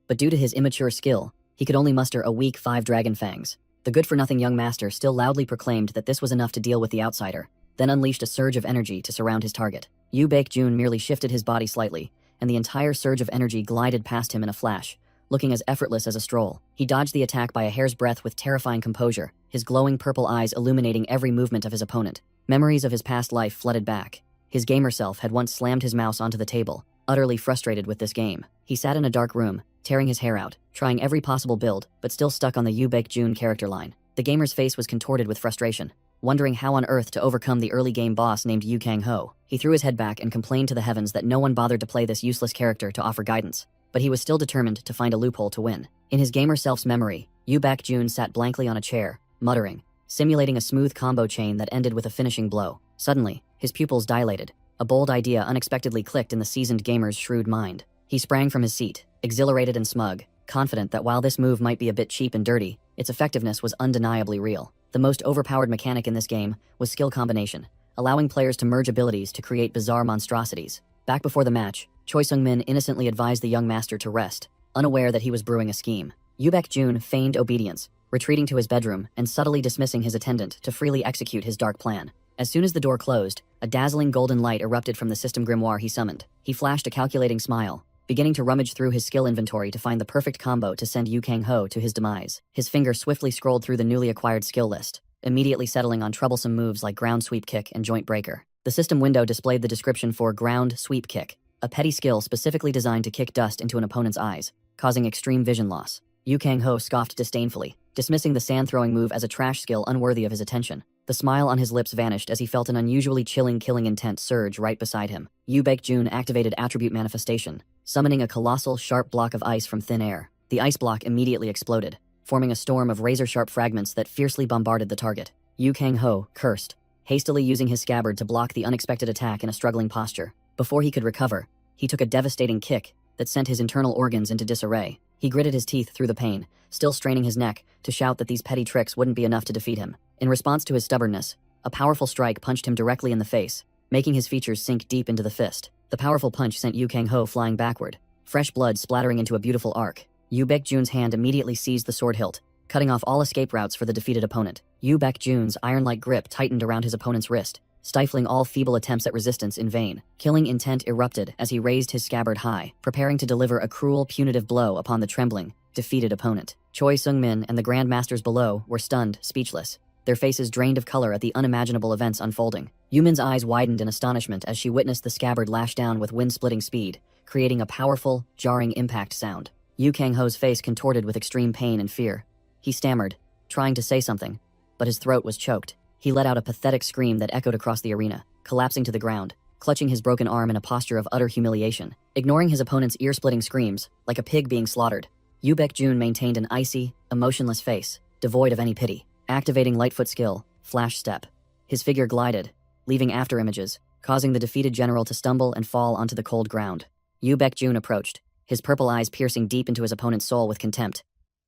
But due to his immature skill, he could only muster a weak 5 dragon fangs. The good-for-nothing young master still loudly proclaimed that this was enough to deal with the outsider, then unleashed a surge of energy to surround his target. Yu Baek-jun merely shifted his body slightly, and the entire surge of energy glided past him in a flash, looking as effortless as a stroll. He dodged the attack by a hair's breadth with terrifying composure, his glowing purple eyes illuminating every movement of his opponent. Memories of his past life flooded back. His gamer self had once slammed his mouse onto the table, utterly frustrated with this game. He sat in a dark room, tearing his hair out, trying every possible build, but still stuck on the Yu Baek-jun character line. The gamer's face was contorted with frustration, wondering how on earth to overcome the early game boss named Yu Kang-ho. He threw his head back and complained to the heavens that no one bothered to play this useless character to offer guidance, but he was still determined to find a loophole to win. In his gamer self's memory, Yu Baek-jun sat blankly on a chair, muttering, simulating a smooth combo chain that ended with a finishing blow. Suddenly, his pupils dilated. A bold idea unexpectedly clicked in the seasoned gamer's shrewd mind. He sprang from his seat, exhilarated and smug, confident that while this move might be a bit cheap and dirty, its effectiveness was undeniably real. The most overpowered mechanic in this game was skill combination, allowing players to merge abilities to create bizarre monstrosities. Back before the match, Choi Sung-min innocently advised the young master to rest, unaware that he was brewing a scheme. Yu Baek-jun feigned obedience, retreating to his bedroom and subtly dismissing his attendant to freely execute his dark plan. As soon as the door closed, a dazzling golden light erupted from the system grimoire he summoned. He flashed a calculating smile, beginning to rummage through his skill inventory to find the perfect combo to send Yu Kang-ho to his demise. His finger swiftly scrolled through the newly acquired skill list, immediately settling on troublesome moves like ground sweep kick and joint breaker. The system window displayed the description for ground sweep kick, a petty skill specifically designed to kick dust into an opponent's eyes, causing extreme vision loss. Yu Kang-ho scoffed disdainfully, dismissing the sand-throwing move as a trash skill unworthy of his attention. The smile on his lips vanished as he felt an unusually chilling killing intent surge right beside him. Yu Baek-jun activated attribute manifestation, summoning a colossal, sharp block of ice from thin air. The ice block immediately exploded, forming a storm of razor-sharp fragments that fiercely bombarded the target. Yu Kang-ho cursed, hastily using his scabbard to block the unexpected attack in a struggling posture. Before he could recover, he took a devastating kick that sent his internal organs into disarray. He gritted his teeth through the pain, still straining his neck to shout that these petty tricks wouldn't be enough to defeat him. In response to his stubbornness, a powerful strike punched him directly in the face, making his features sink deep into the fist. The powerful punch sent Yu Kang-ho flying backward, fresh blood splattering into a beautiful arc. Yu Baek-jun's hand immediately seized the sword hilt, cutting off all escape routes for the defeated opponent. Yu Baek-jun's iron-like grip tightened around his opponent's wrist, stifling all feeble attempts at resistance in vain. Killing intent erupted as he raised his scabbard high, preparing to deliver a cruel, punitive blow upon the trembling, defeated opponent. Choi Sung-min and the grandmasters below were stunned, speechless, their faces drained of color at the unimaginable events unfolding. Yumin's eyes widened in astonishment as she witnessed the scabbard lash down with wind-splitting speed, creating a powerful, jarring impact sound. Yu Kang-ho's face contorted with extreme pain and fear. He stammered, trying to say something, but his throat was choked. He let out a pathetic scream that echoed across the arena, collapsing to the ground, clutching his broken arm in a posture of utter humiliation. Ignoring his opponent's ear-splitting screams, like a pig being slaughtered, Yu Baek-jun maintained an icy, emotionless face, devoid of any pity. Activating Lightfoot skill, Flash Step. His figure glided, leaving afterimages, causing the defeated general to stumble and fall onto the cold ground. Yu Baekjun approached, his purple eyes piercing deep into his opponent's soul with contempt.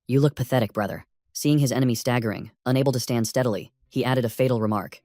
"You look pathetic, brother." Seeing his enemy staggering, unable to stand steadily, he added a fatal remark.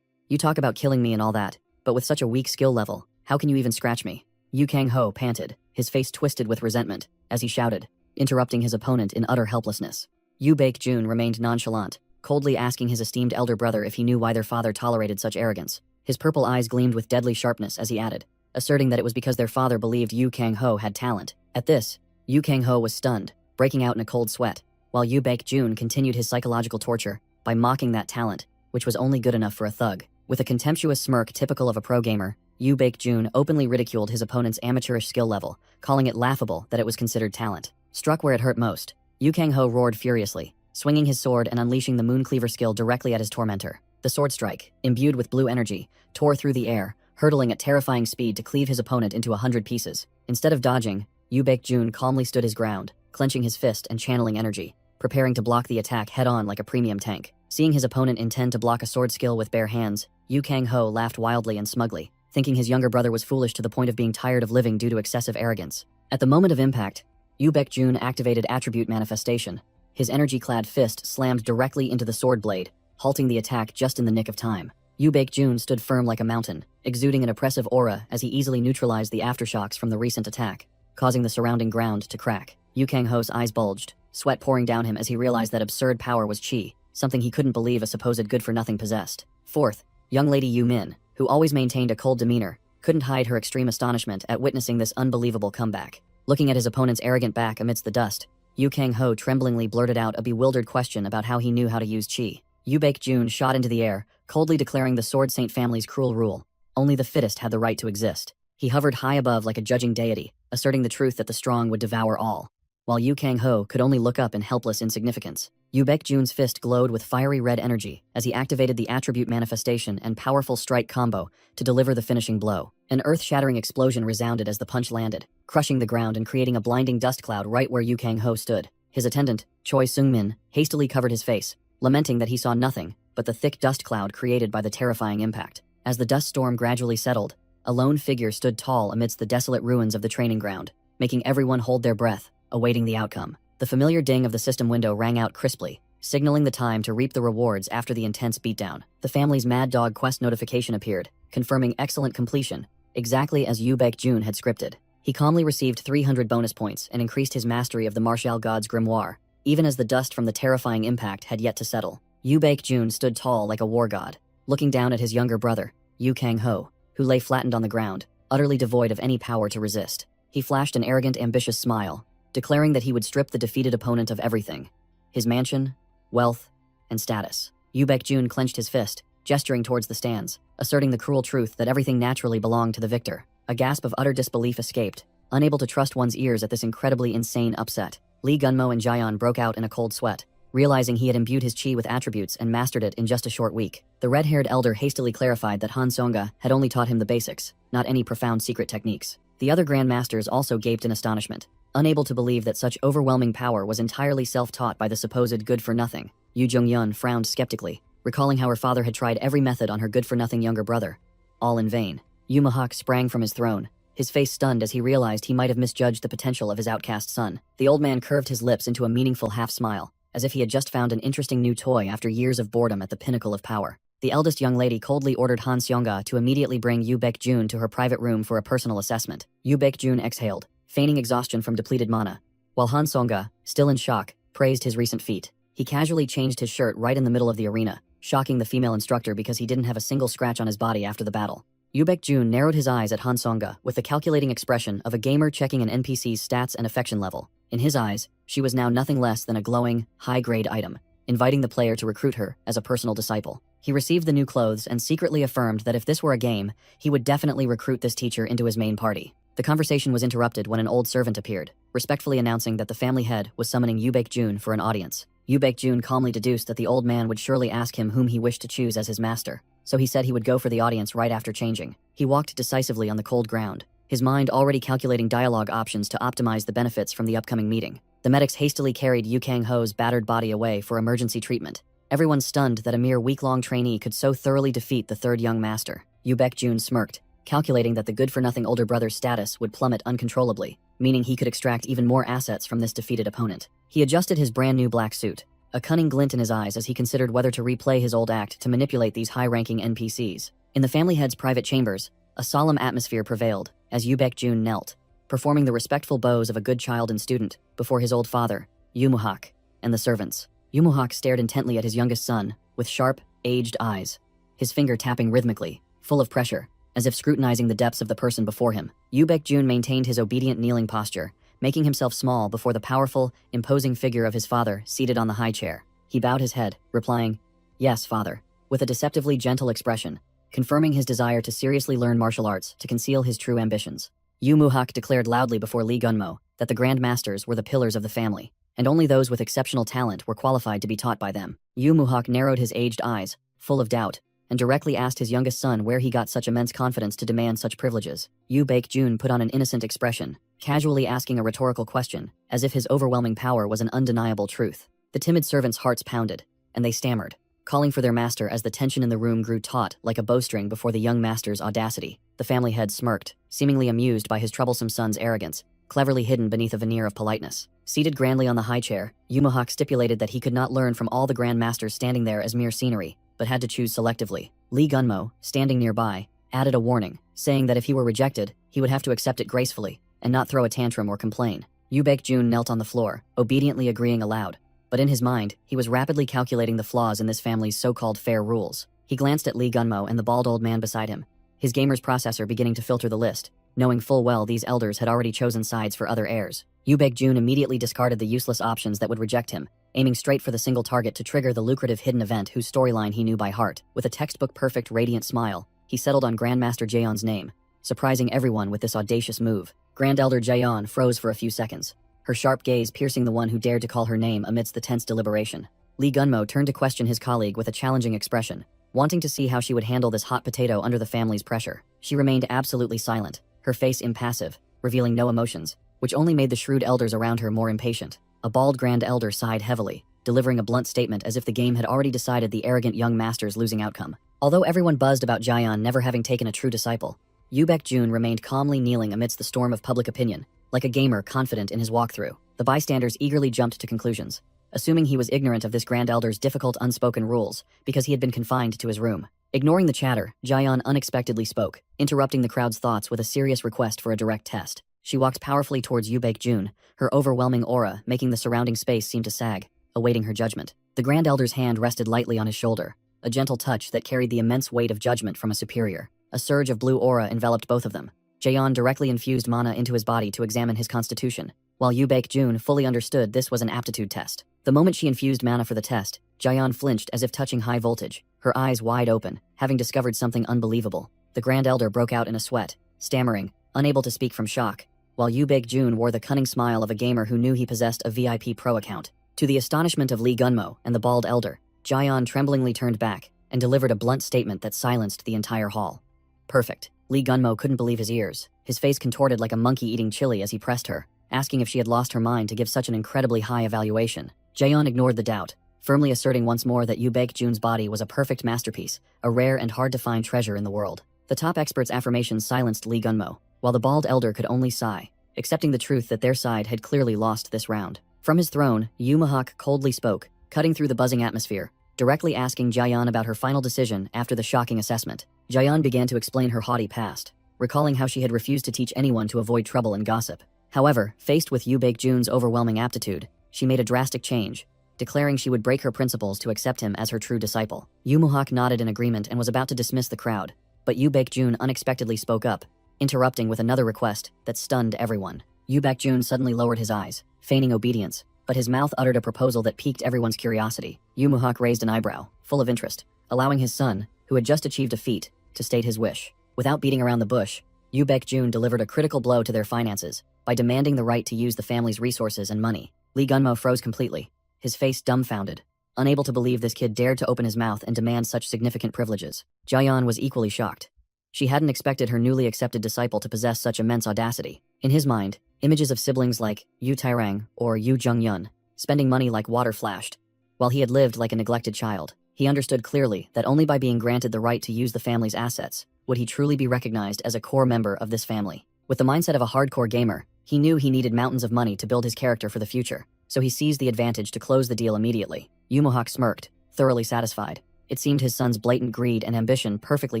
"You talk about killing me and all that, but with such a weak skill level, how can you even scratch me?" Yu Kang-ho panted, his face twisted with resentment, as he shouted, interrupting his opponent in utter helplessness. Yu Baekjun remained nonchalant, coldly asking his esteemed elder brother if he knew why their father tolerated such arrogance. His purple eyes gleamed with deadly sharpness as he added, asserting that it was because their father believed Yu Kang-ho had talent. At this, Yu Kang-ho was stunned, breaking out in a cold sweat, while Yu Baekjun continued his psychological torture by mocking that talent, which was only good enough for a thug. With a contemptuous smirk typical of a pro gamer, Yu Baekjun openly ridiculed his opponent's amateurish skill level, calling it laughable that it was considered talent. Struck where it hurt most, Yu Kang-ho roared furiously, swinging his sword and unleashing the Mooncleaver skill directly at his tormentor. The sword strike, imbued with blue energy, tore through the air, hurtling at terrifying speed to cleave his opponent into 100 pieces. Instead of dodging, Yu Baekjun calmly stood his ground, clenching his fist and channeling energy, preparing to block the attack head-on like a premium tank. Seeing his opponent intend to block a sword skill with bare hands, Yu Kang-ho laughed wildly and smugly, thinking his younger brother was foolish to the point of being tired of living due to excessive arrogance. At the moment of impact, Yu Baekjun activated attribute manifestation. His energy-clad fist slammed directly into the sword blade, halting the attack just in the nick of time. Yu Baekjun stood firm like a mountain, exuding an oppressive aura as he easily neutralized the aftershocks from the recent attack, causing the surrounding ground to crack. Yu Kang-ho's eyes bulged, sweat pouring down him as he realized that absurd power was chi, something he couldn't believe a supposed good-for-nothing possessed. Fourth, young lady Yu Min, who always maintained a cold demeanor, couldn't hide her extreme astonishment at witnessing this unbelievable comeback. Looking at his opponent's arrogant back amidst the dust, Yu Kang-ho tremblingly blurted out a bewildered question about how he knew how to use chi. Yu Baekjun shot into the air, coldly declaring the Sword Saint family's cruel rule. Only the fittest had the right to exist. He hovered high above like a judging deity, asserting the truth that the strong would devour all, while Yu Kang-ho could only look up in helpless insignificance. Yu Baekjun's fist glowed with fiery red energy as he activated the attribute manifestation and powerful strike combo to deliver the finishing blow. An earth-shattering explosion resounded as the punch landed, crushing the ground and creating a blinding dust cloud right where Yu Kang-ho stood. His attendant, Choi Seung-min, hastily covered his face, lamenting that he saw nothing but the thick dust cloud created by the terrifying impact. As the dust storm gradually settled, a lone figure stood tall amidst the desolate ruins of the training ground, making everyone hold their breath, awaiting the outcome. The familiar ding of the system window rang out crisply, signaling the time to reap the rewards after the intense beatdown. The family's Mad Dog quest notification appeared, confirming excellent completion, exactly as Yu Baekjun had scripted. He calmly received 300 bonus points and increased his mastery of the Martial God's grimoire, even as the dust from the terrifying impact had yet to settle. Yu Baekjun stood tall like a war god, looking down at his younger brother, Yu Kang-ho, who lay flattened on the ground, utterly devoid of any power to resist. He flashed an arrogant, ambitious smile, declaring that he would strip the defeated opponent of everything: his mansion, wealth, and status. Yu Baekjun clenched his fist, gesturing towards the stands, asserting the cruel truth that everything naturally belonged to the victor. A gasp of utter disbelief escaped, unable to trust one's ears at this incredibly insane upset. Lee Gunmo and Jaeon broke out in a cold sweat, realizing he had imbued his chi with attributes and mastered it in just a short week. The red-haired elder hastily clarified that Han Songa had only taught him the basics, not any profound secret techniques. The other grandmasters also gaped in astonishment, unable to believe that such overwhelming power was entirely self-taught by the supposed good-for-nothing. Yu Jung-yun frowned skeptically, recalling how her father had tried every method on her good-for-nothing younger brother. All in vain. Yu Mahak sprang from his throne, his face stunned as he realized he might have misjudged the potential of his outcast son. The old man curved his lips into a meaningful half-smile, as if he had just found an interesting new toy after years of boredom at the pinnacle of power. The eldest young lady coldly ordered Han Seonga to immediately bring Yu Baekjun to her private room for a personal assessment. Yu Baekjun exhaled, feigning exhaustion from depleted mana, while Han Songa, still in shock, praised his recent feat. He casually changed his shirt right in the middle of the arena, shocking the female instructor because he didn't have a single scratch on his body after the battle. Yu Baekjun narrowed his eyes at Han Songa with the calculating expression of a gamer checking an NPC's stats and affection level. In his eyes, she was now nothing less than a glowing, high-grade item, inviting the player to recruit her as a personal disciple. He received the new clothes and secretly affirmed that if this were a game, he would definitely recruit this teacher into his main party. The conversation was interrupted when an old servant appeared, respectfully announcing that the family head was summoning Yu Baekjun for an audience. Yu Baekjun calmly deduced that the old man would surely ask him whom he wished to choose as his master, so he said he would go for the audience right after changing. He walked decisively on the cold ground, his mind already calculating dialogue options to optimize the benefits from the upcoming meeting. The medics hastily carried Yu Kang-ho's battered body away for emergency treatment, everyone stunned that a mere week-long trainee could so thoroughly defeat the third young master. Yu Baekjun smirked, calculating that the good-for-nothing older brother's status would plummet uncontrollably, meaning he could extract even more assets from this defeated opponent. He adjusted his brand-new black suit, a cunning glint in his eyes as he considered whether to replay his old act to manipulate these high-ranking NPCs. In the family head's private chambers, a solemn atmosphere prevailed as Yu Baekjun knelt, performing the respectful bows of a good child and student before his old father, Yu Muhak, and the servants. Yu Muhak stared intently at his youngest son with sharp, aged eyes, his finger tapping rhythmically, full of pressure, as if scrutinizing the depths of the person before him. Yu Baekjun maintained his obedient kneeling posture, making himself small before the powerful, imposing figure of his father seated on the high chair. He bowed his head, replying, "Yes, father," with a deceptively gentle expression, confirming his desire to seriously learn martial arts to conceal his true ambitions. Yu Muhak declared loudly before Lee Gunmo that the Grand Masters were the pillars of the family, and only those with exceptional talent were qualified to be taught by them. Yu Muhak narrowed his aged eyes, full of doubt, and directly asked his youngest son where he got such immense confidence to demand such privileges. Yu Baekjun put on an innocent expression, casually asking a rhetorical question, as if his overwhelming power was an undeniable truth. The timid servants' hearts pounded, and they stammered, calling for their master as the tension in the room grew taut like a bowstring before the young master's audacity. The family head smirked, seemingly amused by his troublesome son's arrogance, cleverly hidden beneath a veneer of politeness. Seated grandly on the high chair, Yu Muhak stipulated that he could not learn from all the Grand Masters standing there as mere scenery, but had to choose selectively. Lee Gunmo, standing nearby, added a warning, saying that if he were rejected, he would have to accept it gracefully, and not throw a tantrum or complain. Yu Baekjun knelt on the floor, obediently agreeing aloud, but in his mind, he was rapidly calculating the flaws in this family's so-called fair rules. He glanced at Lee Gunmo and the bald old man beside him, his gamer's processor beginning to filter the list, knowing full well these elders had already chosen sides for other heirs. Yu Baekjun immediately discarded the useless options that would reject him, aiming straight for the single target to trigger the lucrative hidden event whose storyline he knew by heart. With a textbook-perfect radiant smile, he settled on Grandmaster Jaeon's name, surprising everyone with this audacious move. Grand Elder Jaeon froze for a few seconds, her sharp gaze piercing the one who dared to call her name amidst the tense deliberation. Lee Gunmo turned to question his colleague with a challenging expression, wanting to see how she would handle this hot potato under the family's pressure. She remained absolutely silent, her face impassive, revealing no emotions, which only made the shrewd elders around her more impatient. A bald Grand Elder sighed heavily, delivering a blunt statement as if the game had already decided the arrogant young master's losing outcome. Although everyone buzzed about Jaeon never having taken a true disciple, Yu Baekjun remained calmly kneeling amidst the storm of public opinion, like a gamer confident in his walkthrough. The bystanders eagerly jumped to conclusions, assuming he was ignorant of this Grand Elder's difficult unspoken rules because he had been confined to his room. Ignoring the chatter, Jaeon unexpectedly spoke, interrupting the crowd's thoughts with a serious request for a direct test. She walked powerfully towards Yu Baekjun, her overwhelming aura making the surrounding space seem to sag, awaiting her judgment. The Grand Elder's hand rested lightly on his shoulder, a gentle touch that carried the immense weight of judgment from a superior. A surge of blue aura enveloped both of them. Jaeon directly infused mana into his body to examine his constitution, while Yu Baekjun fully understood this was an aptitude test. The moment she infused mana for the test, Jaeon flinched as if touching high voltage, her eyes wide open, having discovered something unbelievable. The Grand Elder broke out in a sweat, stammering, unable to speak from shock, while Yu Baekjun wore the cunning smile of a gamer who knew he possessed a VIP Pro account. To the astonishment of Lee Gunmo and the bald elder, Jaeon tremblingly turned back and delivered a blunt statement that silenced the entire hall. Perfect. Lee Gunmo couldn't believe his ears, his face contorted like a monkey eating chili as he pressed her, asking if she had lost her mind to give such an incredibly high evaluation. Jaeon ignored the doubt, firmly asserting once more that Yu Baekjun's body was a perfect masterpiece, a rare and hard-to-find treasure in the world. The top expert's affirmations silenced Lee Gunmo, while the bald elder could only sigh, accepting the truth that their side had clearly lost this round. From his throne, Yu Muhak coldly spoke, cutting through the buzzing atmosphere, directly asking Jaeon about her final decision after the shocking assessment. Jaeon began to explain her haughty past, recalling how she had refused to teach anyone to avoid trouble and gossip. However, faced with Yu Baekjun's overwhelming aptitude, she made a drastic change, declaring she would break her principles to accept him as her true disciple. Yu Muhak nodded in agreement and was about to dismiss the crowd, but Yu Baekjun unexpectedly spoke up, interrupting with another request that stunned everyone. Yu Baekjun suddenly lowered his eyes, feigning obedience, but his mouth uttered a proposal that piqued everyone's curiosity. Yu Muhak raised an eyebrow, full of interest, allowing his son, who had just achieved a feat, to state his wish. Without beating around the bush, Yu Baekjun delivered a critical blow to their finances by demanding the right to use the family's resources and money. Lee Gunmo froze completely, his face dumbfounded, unable to believe this kid dared to open his mouth and demand such significant privileges. Jaeon was equally shocked. She hadn't expected her newly accepted disciple to possess such immense audacity. In his mind, images of siblings like Yu Tairang or Yu Jungyun spending money like water flashed. While he had lived like a neglected child, he understood clearly that only by being granted the right to use the family's assets would he truly be recognized as a core member of this family. With the mindset of a hardcore gamer, he knew he needed mountains of money to build his character for the future, so he seized the advantage to close the deal immediately. Yumohak smirked, thoroughly satisfied. It seemed his son's blatant greed and ambition perfectly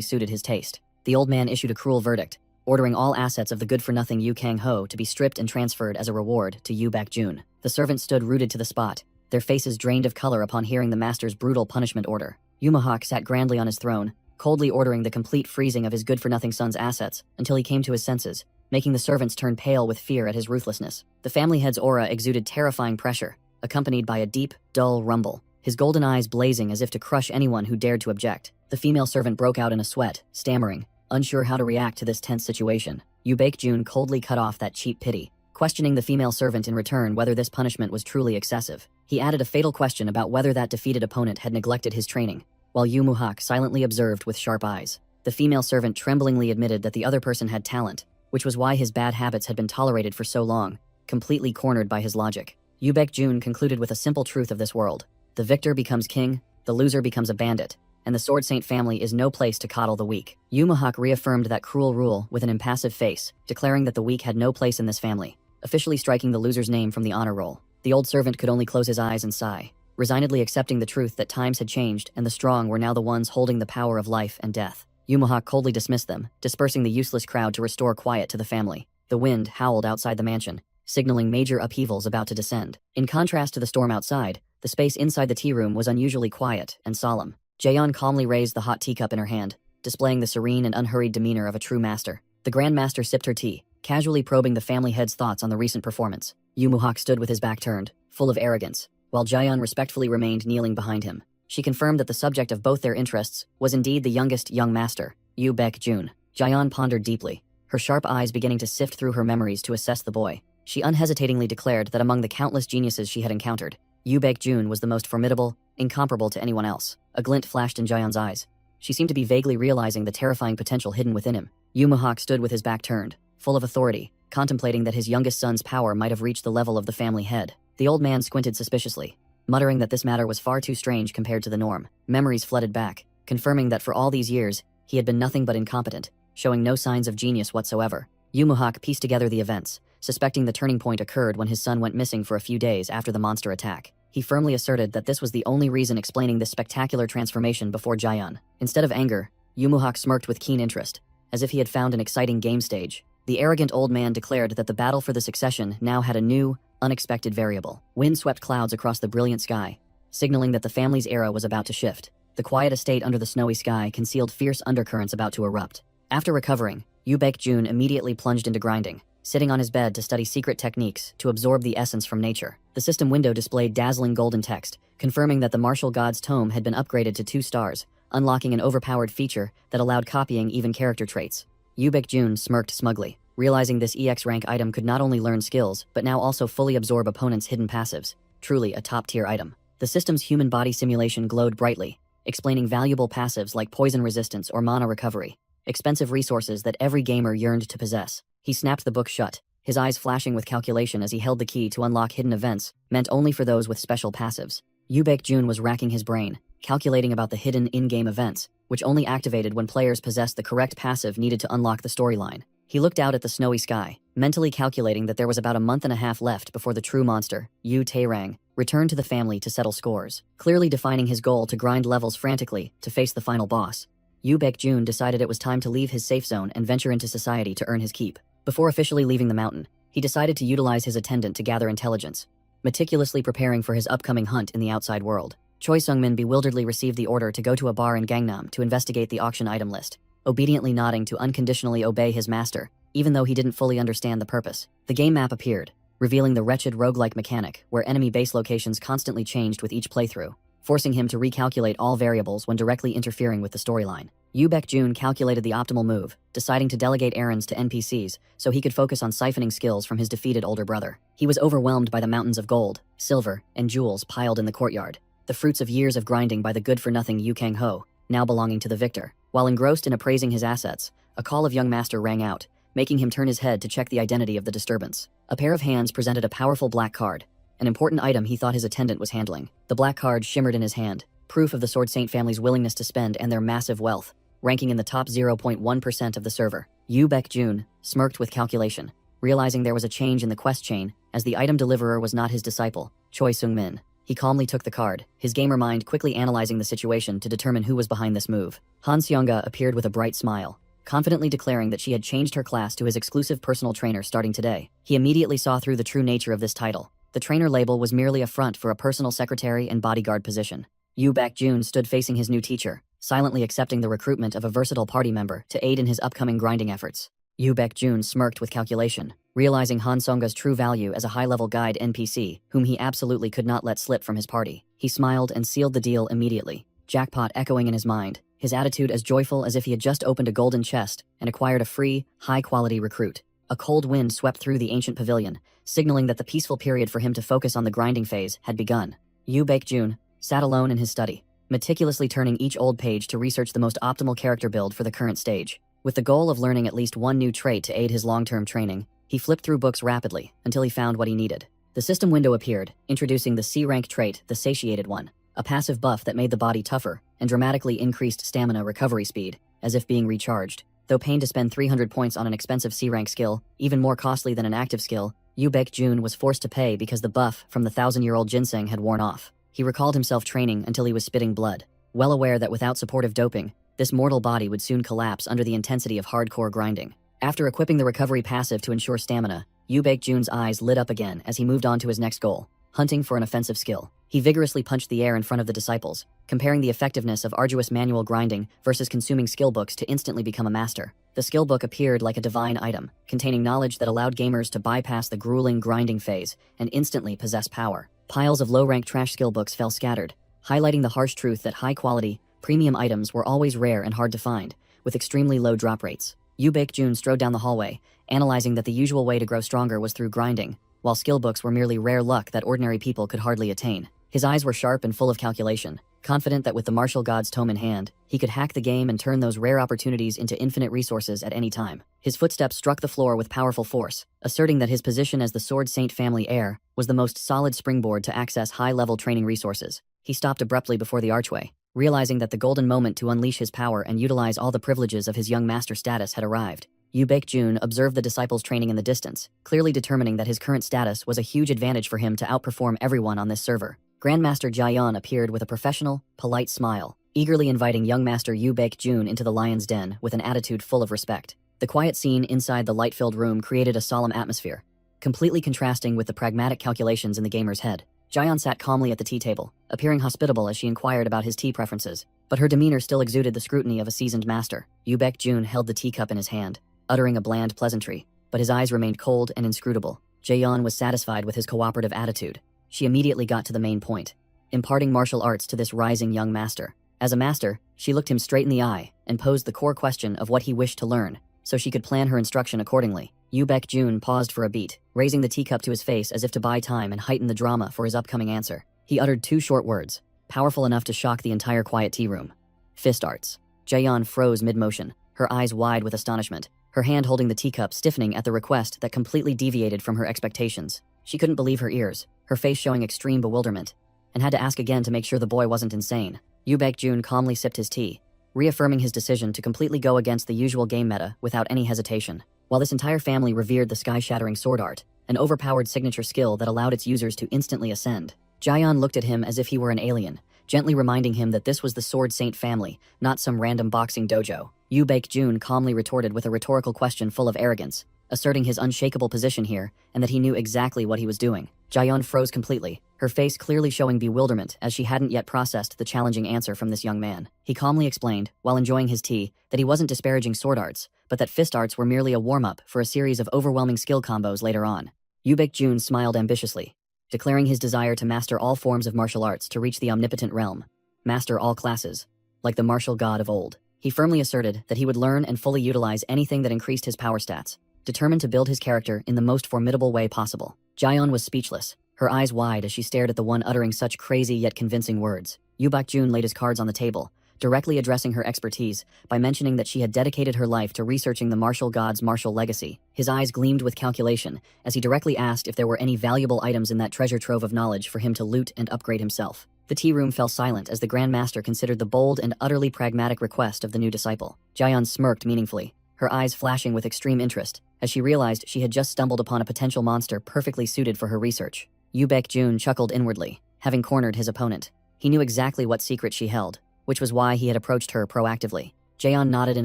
suited his taste. The old man issued a cruel verdict, ordering all assets of the good-for-nothing Yu Kang-ho to be stripped and transferred as a reward to Yu Baek-jun. The servants stood rooted to the spot, their faces drained of color upon hearing the master's brutal punishment order. Yumohak sat grandly on his throne, coldly ordering the complete freezing of his good-for-nothing son's assets until he came to his senses, making the servants turn pale with fear at his ruthlessness. The family head's aura exuded terrifying pressure, accompanied by a deep, dull rumble, his golden eyes blazing as if to crush anyone who dared to object. The female servant broke out in a sweat, stammering, unsure how to react to this tense situation. Yu Baek-jun coldly cut off that cheap pity, questioning the female servant in return whether this punishment was truly excessive. He added a fatal question about whether that defeated opponent had neglected his training, while Yumohak silently observed with sharp eyes. The female servant tremblingly admitted that the other person had talent, which was why his bad habits had been tolerated for so long, completely cornered by his logic. Yu Baek-jun concluded with a simple truth of this world. The victor becomes king, the loser becomes a bandit, and the Sword Saint family is no place to coddle the weak. Yumohak reaffirmed that cruel rule with an impassive face, declaring that the weak had no place in this family, officially striking the loser's name from the honor roll. The old servant could only close his eyes and sigh, resignedly accepting the truth that times had changed and the strong were now the ones holding the power of life and death. Yumohak coldly dismissed them, dispersing the useless crowd to restore quiet to the family. The wind howled outside the mansion, signaling major upheavals about to descend. In contrast to the storm outside, the space inside the tea room was unusually quiet and solemn. Jaeyeon calmly raised the hot teacup in her hand, displaying the serene and unhurried demeanor of a true master. The Grand Master sipped her tea, casually probing the family head's thoughts on the recent performance. Yumohak stood with his back turned, full of arrogance, while Jaeyeon respectfully remained kneeling behind him. She confirmed that the subject of both their interests was indeed the youngest young master, Yu Baek-jun. Jaeyeon pondered deeply, her sharp eyes beginning to sift through her memories to assess the boy. She unhesitatingly declared that among the countless geniuses she had encountered, Yu Baek-jun was the most formidable, incomparable to anyone else. A glint flashed in Jaeyeon's eyes. She seemed to be vaguely realizing the terrifying potential hidden within him. Yumohak stood with his back turned, full of authority, contemplating that his youngest son's power might have reached the level of the family head. The old man squinted suspiciously, muttering that this matter was far too strange compared to the norm. Memories flooded back, confirming that for all these years, he had been nothing but incompetent, showing no signs of genius whatsoever. Yumohak pieced together the events, suspecting the turning point occurred when his son went missing for a few days after the monster attack. He firmly asserted that this was the only reason explaining this spectacular transformation before Jaeyeon. Instead of anger, Yumohak smirked with keen interest, as if he had found an exciting game stage. The arrogant old man declared that the battle for the succession now had a new, unexpected variable. Wind swept clouds across the brilliant sky, signaling that the family's era was about to shift. The quiet estate under the snowy sky concealed fierce undercurrents about to erupt. After recovering, Yu Baek-jun immediately plunged into grinding, sitting on his bed to study secret techniques to absorb the essence from nature. The system window displayed dazzling golden text, confirming that the martial god's tome had been upgraded to 2 stars, unlocking an overpowered feature that allowed copying even character traits. Yu Baek-jun smirked smugly, realizing this EX rank item could not only learn skills, but now also fully absorb opponents' hidden passives. Truly a top-tier item. The system's human body simulation glowed brightly, explaining valuable passives like poison resistance or mana recovery, expensive resources that every gamer yearned to possess. He snapped the book shut, his eyes flashing with calculation as he held the key to unlock hidden events, meant only for those with special passives. Yu Baek-jun was racking his brain, calculating about the hidden in-game events, which only activated when players possessed the correct passive needed to unlock the storyline. He looked out at the snowy sky, mentally calculating that there was about a month and a half left before the true monster, Yu Taerang, returned to the family to settle scores, clearly defining his goal to grind levels frantically to face the final boss. Yu Baek-jun decided it was time to leave his safe zone and venture into society to earn his keep. Before officially leaving the mountain, he decided to utilize his attendant to gather intelligence, meticulously preparing for his upcoming hunt in the outside world. Choi Sung-min bewilderedly received the order to go to a bar in Gangnam to investigate the auction item list, obediently nodding to unconditionally obey his master, even though he didn't fully understand the purpose. The game map appeared, revealing the wretched roguelike mechanic where enemy base locations constantly changed with each playthrough, forcing him to recalculate all variables when directly interfering with the storyline. Yu Baek-jun calculated the optimal move, deciding to delegate errands to NPCs so he could focus on siphoning skills from his defeated older brother. He was overwhelmed by the mountains of gold, silver, and jewels piled in the courtyard, the fruits of years of grinding by the good-for-nothing Yu Kang-ho, now belonging to the victor. While engrossed in appraising his assets, a call of young master rang out, making him turn his head to check the identity of the disturbance. A pair of hands presented a powerful black card, an important item he thought his attendant was handling. The black card shimmered in his hand, proof of the Sword Saint family's willingness to spend and their massive wealth. ranking in the top 0.1% of the server. Yu Baek-jun smirked with calculation, realizing there was a change in the quest chain, as the item deliverer was not his disciple, Choi Sung-min. He calmly took the card, his gamer mind quickly analyzing the situation to determine who was behind this move. Han Seonga appeared with a bright smile, confidently declaring that she had changed her class to his exclusive personal trainer starting today. He immediately saw through the true nature of this title. The trainer label was merely a front for a personal secretary and bodyguard position. Yu Baek-jun stood facing his new teacher, silently accepting the recruitment of a versatile party member to aid in his upcoming grinding efforts. Yu Baek-jun smirked with calculation, realizing Han Seonga's true value as a high-level guide NPC, whom he absolutely could not let slip from his party. He smiled and sealed the deal immediately, jackpot echoing in his mind, his attitude as joyful as if he had just opened a golden chest and acquired a free, high-quality recruit. A cold wind swept through the ancient pavilion, signaling that the peaceful period for him to focus on the grinding phase had begun. Yu Baek-jun sat alone in his study, meticulously turning each old page to research the most optimal character build for the current stage. With the goal of learning at least one new trait to aid his long-term training, he flipped through books rapidly until he found what he needed. The system window appeared, introducing the C-rank trait, the Satiated One, a passive buff that made the body tougher and dramatically increased stamina recovery speed, as if being recharged. Though paying to spend 300 points on an expensive C-rank skill, even more costly than an active skill, Yu Baek-jun was forced to pay because the buff from the 1,000-year-old ginseng had worn off. He recalled himself training until he was spitting blood, well aware that without supportive doping, this mortal body would soon collapse under the intensity of hardcore grinding. After equipping the recovery passive to ensure stamina, Yu Baek-jun's eyes lit up again as he moved on to his next goal, hunting for an offensive skill. He vigorously punched the air in front of the disciples, comparing the effectiveness of arduous manual grinding versus consuming skill books to instantly become a master. The skill book appeared like a divine item, containing knowledge that allowed gamers to bypass the grueling grinding phase and instantly possess power. Piles of low-rank trash skill books fell scattered, highlighting the harsh truth that high-quality, premium items were always rare and hard to find, with extremely low drop rates. Yu Baek-jun strode down the hallway, analyzing that the usual way to grow stronger was through grinding, while skill books were merely rare luck that ordinary people could hardly attain. His eyes were sharp and full of calculation, confident that with the martial god's tome in hand, he could hack the game and turn those rare opportunities into infinite resources at any time. His footsteps struck the floor with powerful force, asserting that his position as the Sword Saint family heir was the most solid springboard to access high-level training resources. He stopped abruptly before the archway, realizing that the golden moment to unleash his power and utilize all the privileges of his young master status had arrived. Yu Baek-jun observed the disciples training in the distance, clearly determining that his current status was a huge advantage for him to outperform everyone on this server. Grandmaster Jaeyeon appeared with a professional, polite smile, eagerly inviting young master Yu Baek-jun into the lion's den with an attitude full of respect. The quiet scene inside the light-filled room created a solemn atmosphere, completely contrasting with the pragmatic calculations in the gamer's head. Jaeyeon sat calmly at the tea table, appearing hospitable as she inquired about his tea preferences, but her demeanor still exuded the scrutiny of a seasoned master. Yu Baek-jun held the teacup in his hand, uttering a bland pleasantry, but his eyes remained cold and inscrutable. Jaeyeon was satisfied with his cooperative attitude. She immediately got to the main point, imparting martial arts to this rising young master. As a master, she looked him straight in the eye and posed the core question of what he wished to learn, so she could plan her instruction accordingly. Yu Baek-jun paused for a beat, raising the teacup to his face as if to buy time and heighten the drama for his upcoming answer. He uttered two short words, powerful enough to shock the entire quiet tea room. Fist arts. Jaeyeon froze mid-motion, her eyes wide with astonishment, her hand holding the teacup stiffening at the request that completely deviated from her expectations. She couldn't believe her ears, her face showing extreme bewilderment, and had to ask again to make sure the boy wasn't insane. Yu Baek-jun calmly sipped his tea, reaffirming his decision to completely go against the usual game meta without any hesitation. While this entire family revered the sky-shattering sword art, an overpowered signature skill that allowed its users to instantly ascend, Jaeyeon looked at him as if he were an alien, gently reminding him that this was the Sword Saint family, not some random boxing dojo. Yu Baek-jun calmly retorted with a rhetorical question full of arrogance, asserting his unshakable position here and that he knew exactly what he was doing. Jaeyeon froze completely, her face clearly showing bewilderment as she hadn't yet processed the challenging answer from this young man. He calmly explained, while enjoying his tea, that he wasn't disparaging sword arts, but that fist arts were merely a warm-up for a series of overwhelming skill combos later on. Yu Baek-jun smiled ambitiously, declaring his desire to master all forms of martial arts to reach the omnipotent realm, master all classes, like the martial god of old. He firmly asserted that he would learn and fully utilize anything that increased his power stats, determined to build his character in the most formidable way possible. Jaeyeon was speechless, her eyes wide as she stared at the one uttering such crazy yet convincing words. Yu Baek-jun laid his cards on the table, directly addressing her expertise by mentioning that she had dedicated her life to researching the martial god's martial legacy. His eyes gleamed with calculation as he directly asked if there were any valuable items in that treasure trove of knowledge for him to loot and upgrade himself. The tea room fell silent as the Grand Master considered the bold and utterly pragmatic request of the new disciple. Jaeyeon smirked meaningfully, her eyes flashing with extreme interest, as she realized she had just stumbled upon a potential monster perfectly suited for her research. Yoo Baek-jun chuckled inwardly, having cornered his opponent. He knew exactly what secret she held, which was why he had approached her proactively. Jaeyeon nodded in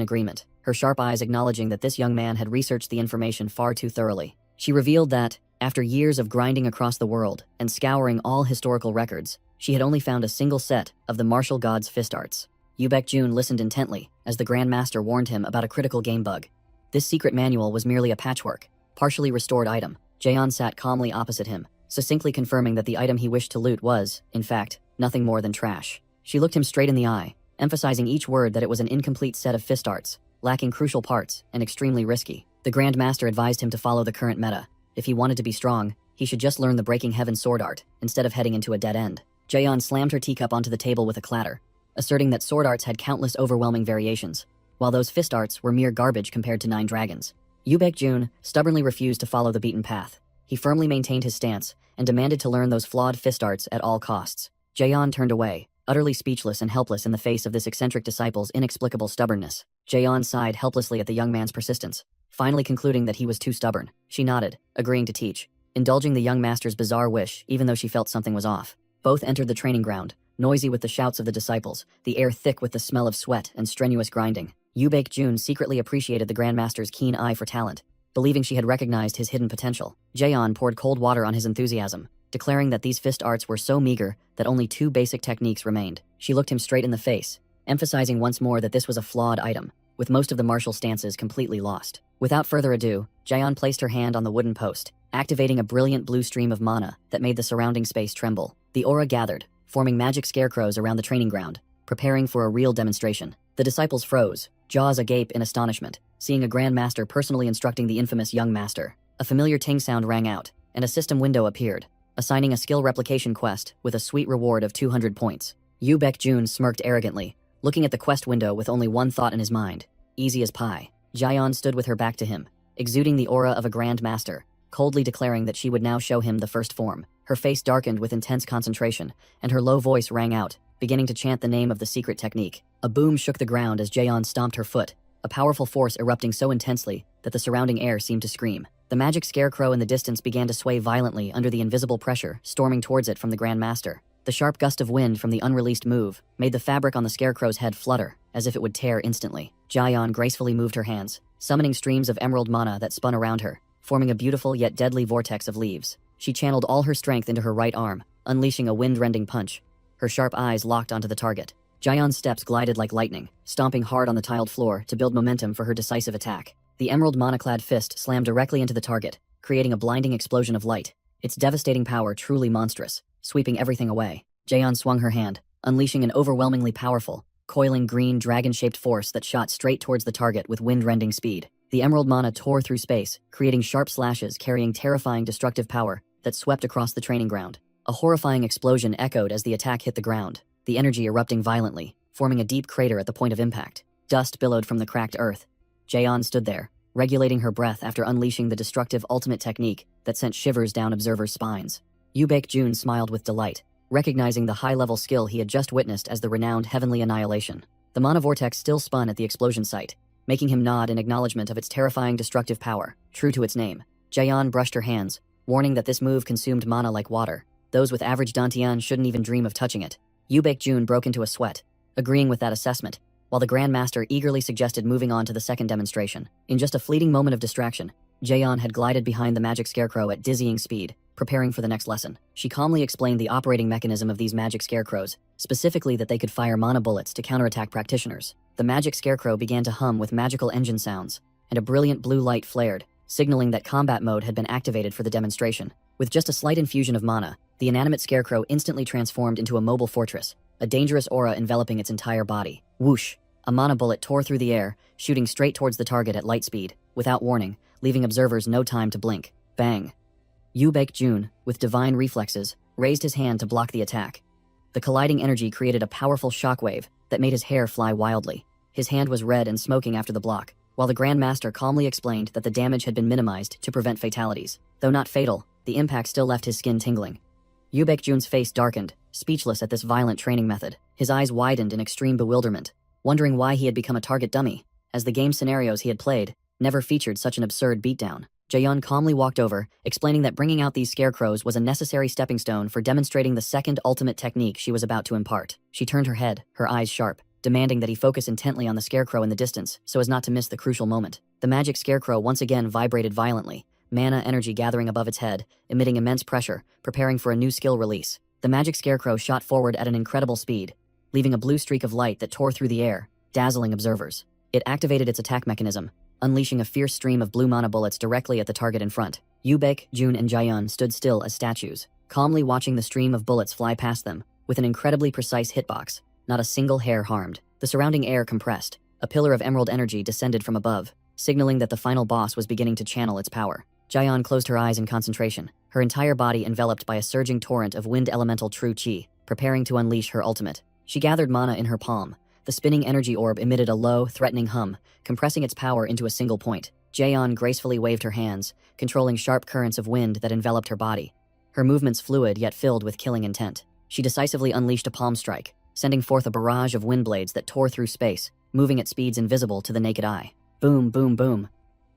agreement, her sharp eyes acknowledging that this young man had researched the information far too thoroughly. She revealed that, after years of grinding across the world and scouring all historical records, she had only found a single set of the martial god's fist arts. Yoo Baek-jun listened intently as the Grand Master warned him about a critical game bug. This secret manual was merely a patchwork, partially restored item. Jaeyeon sat calmly opposite him, succinctly confirming that the item he wished to loot was, in fact, nothing more than trash. She looked him straight in the eye, emphasizing each word that it was an incomplete set of fist arts, lacking crucial parts, and extremely risky. The Grand Master advised him to follow the current meta. If he wanted to be strong, he should just learn the Breaking Heaven sword art, instead of heading into a dead end. Jaeyeon slammed her teacup onto the table with a clatter, asserting that sword arts had countless overwhelming variations, while those fist arts were mere garbage compared to 9 dragons. Yoo Baek-jun stubbornly refused to follow the beaten path. He firmly maintained his stance and demanded to learn those flawed fist arts at all costs. Jaeyeon turned away, utterly speechless and helpless in the face of this eccentric disciple's inexplicable stubbornness. Jaeyeon sighed helplessly at the young man's persistence, finally concluding that he was too stubborn. She nodded, agreeing to teach, indulging the young master's bizarre wish even though she felt something was off. Both entered the training ground, noisy with the shouts of the disciples, the air thick with the smell of sweat and strenuous grinding. Yoo Baek-jun secretly appreciated the Grand Master's keen eye for talent, believing she had recognized his hidden potential. Jaeyeon poured cold water on his enthusiasm, declaring that these fist arts were so meager that only 2 basic techniques remained. She looked him straight in the face, emphasizing once more that this was a flawed item, with most of the martial stances completely lost. Without further ado, Jaeyeon placed her hand on the wooden post, activating a brilliant blue stream of mana that made the surrounding space tremble. The aura gathered, forming magic scarecrows around the training ground, preparing for a real demonstration. The disciples froze, jaws agape in astonishment, seeing a Grand Master personally instructing the infamous young master. A familiar ting sound rang out, and a system window appeared, assigning a skill replication quest with a sweet reward of 200 points. Yoo Baek-jun smirked arrogantly, looking at the quest window with only one thought in his mind: easy as pie. Jaeyeon stood with her back to him, exuding the aura of a Grand Master, coldly declaring that she would now show him the first form. Her face darkened with intense concentration, and her low voice rang out, beginning to chant the name of the secret technique. A boom shook the ground as Jaeyeon stomped her foot, a powerful force erupting so intensely that the surrounding air seemed to scream. The magic scarecrow in the distance began to sway violently under the invisible pressure storming towards it from the Grand Master. The sharp gust of wind from the unreleased move made the fabric on the scarecrow's head flutter, as if it would tear instantly. Jaeyeon gracefully moved her hands, summoning streams of emerald mana that spun around her, forming a beautiful yet deadly vortex of leaves. She channeled all her strength into her right arm, unleashing a wind-rending punch. Her sharp eyes locked onto the target. Jaeyeon's steps glided like lightning, stomping hard on the tiled floor to build momentum for her decisive attack. The emerald mana-clad fist slammed directly into the target, creating a blinding explosion of light. Its devastating power truly monstrous, sweeping everything away. Jaeyeon swung her hand, unleashing an overwhelmingly powerful, coiling green dragon-shaped force that shot straight towards the target with wind-rending speed. The emerald mana tore through space, creating sharp slashes carrying terrifying destructive power that swept across the training ground. A horrifying explosion echoed as the attack hit the ground, the energy erupting violently, forming a deep crater at the point of impact. Dust billowed from the cracked earth. Jaeyeon stood there, regulating her breath after unleashing the destructive ultimate technique that sent shivers down observers' spines. Yoo Baek-jun smiled with delight, recognizing the high-level skill he had just witnessed as the renowned heavenly annihilation. The mana vortex still spun at the explosion site, making him nod in acknowledgement of its terrifying destructive power. True to its name, Jaeyeon brushed her hands, warning that this move consumed mana like water. Those with average dantian shouldn't even dream of touching it. Yoo Baek-jun broke into a sweat, agreeing with that assessment, while the Grand Master eagerly suggested moving on to the second demonstration. In just a fleeting moment of distraction, Jaeyeon had glided behind the magic scarecrow at dizzying speed, preparing for the next lesson. She calmly explained the operating mechanism of these magic scarecrows, specifically that they could fire mana bullets to counterattack practitioners. The magic scarecrow began to hum with magical engine sounds, and a brilliant blue light flared, signaling that combat mode had been activated for the demonstration. With just a slight infusion of mana, the inanimate scarecrow instantly transformed into a mobile fortress, a dangerous aura enveloping its entire body. Whoosh! A mana bullet tore through the air, shooting straight towards the target at light speed, without warning, leaving observers no time to blink. Bang! Yoo Baek-jun, with divine reflexes, raised his hand to block the attack. The colliding energy created a powerful shockwave that made his hair fly wildly. His hand was red and smoking after the block, while the Grand Master calmly explained that the damage had been minimized to prevent fatalities. Though not fatal, the impact still left his skin tingling. Yu Baekjun's face darkened, speechless at this violent training method. His eyes widened in extreme bewilderment, wondering why he had become a target dummy, as the game scenarios he had played never featured such an absurd beatdown. Jaeyeon calmly walked over, explaining that bringing out these scarecrows was a necessary stepping stone for demonstrating the second ultimate technique she was about to impart. She turned her head, her eyes sharp, demanding that he focus intently on the scarecrow in the distance so as not to miss the crucial moment. The magic scarecrow once again vibrated violently, mana energy gathering above its head, emitting immense pressure, preparing for a new skill release. The magic scarecrow shot forward at an incredible speed, leaving a blue streak of light that tore through the air, dazzling observers. It activated its attack mechanism, unleashing a fierce stream of blue mana bullets directly at the target in front. Yu Baekjun and Jaeyeon stood still as statues, calmly watching the stream of bullets fly past them, with an incredibly precise hitbox, not a single hair harmed. The surrounding air compressed. A pillar of emerald energy descended from above, signaling that the final boss was beginning to channel its power. Jaeyeon closed her eyes in concentration, her entire body enveloped by a surging torrent of wind elemental true chi, preparing to unleash her ultimate. She gathered mana in her palm. The spinning energy orb emitted a low, threatening hum, compressing its power into a single point. Jaeyeon gracefully waved her hands, controlling sharp currents of wind that enveloped her body. Her movements fluid yet filled with killing intent. She decisively unleashed a palm strike, sending forth a barrage of wind blades that tore through space, moving at speeds invisible to the naked eye. Boom, boom, boom.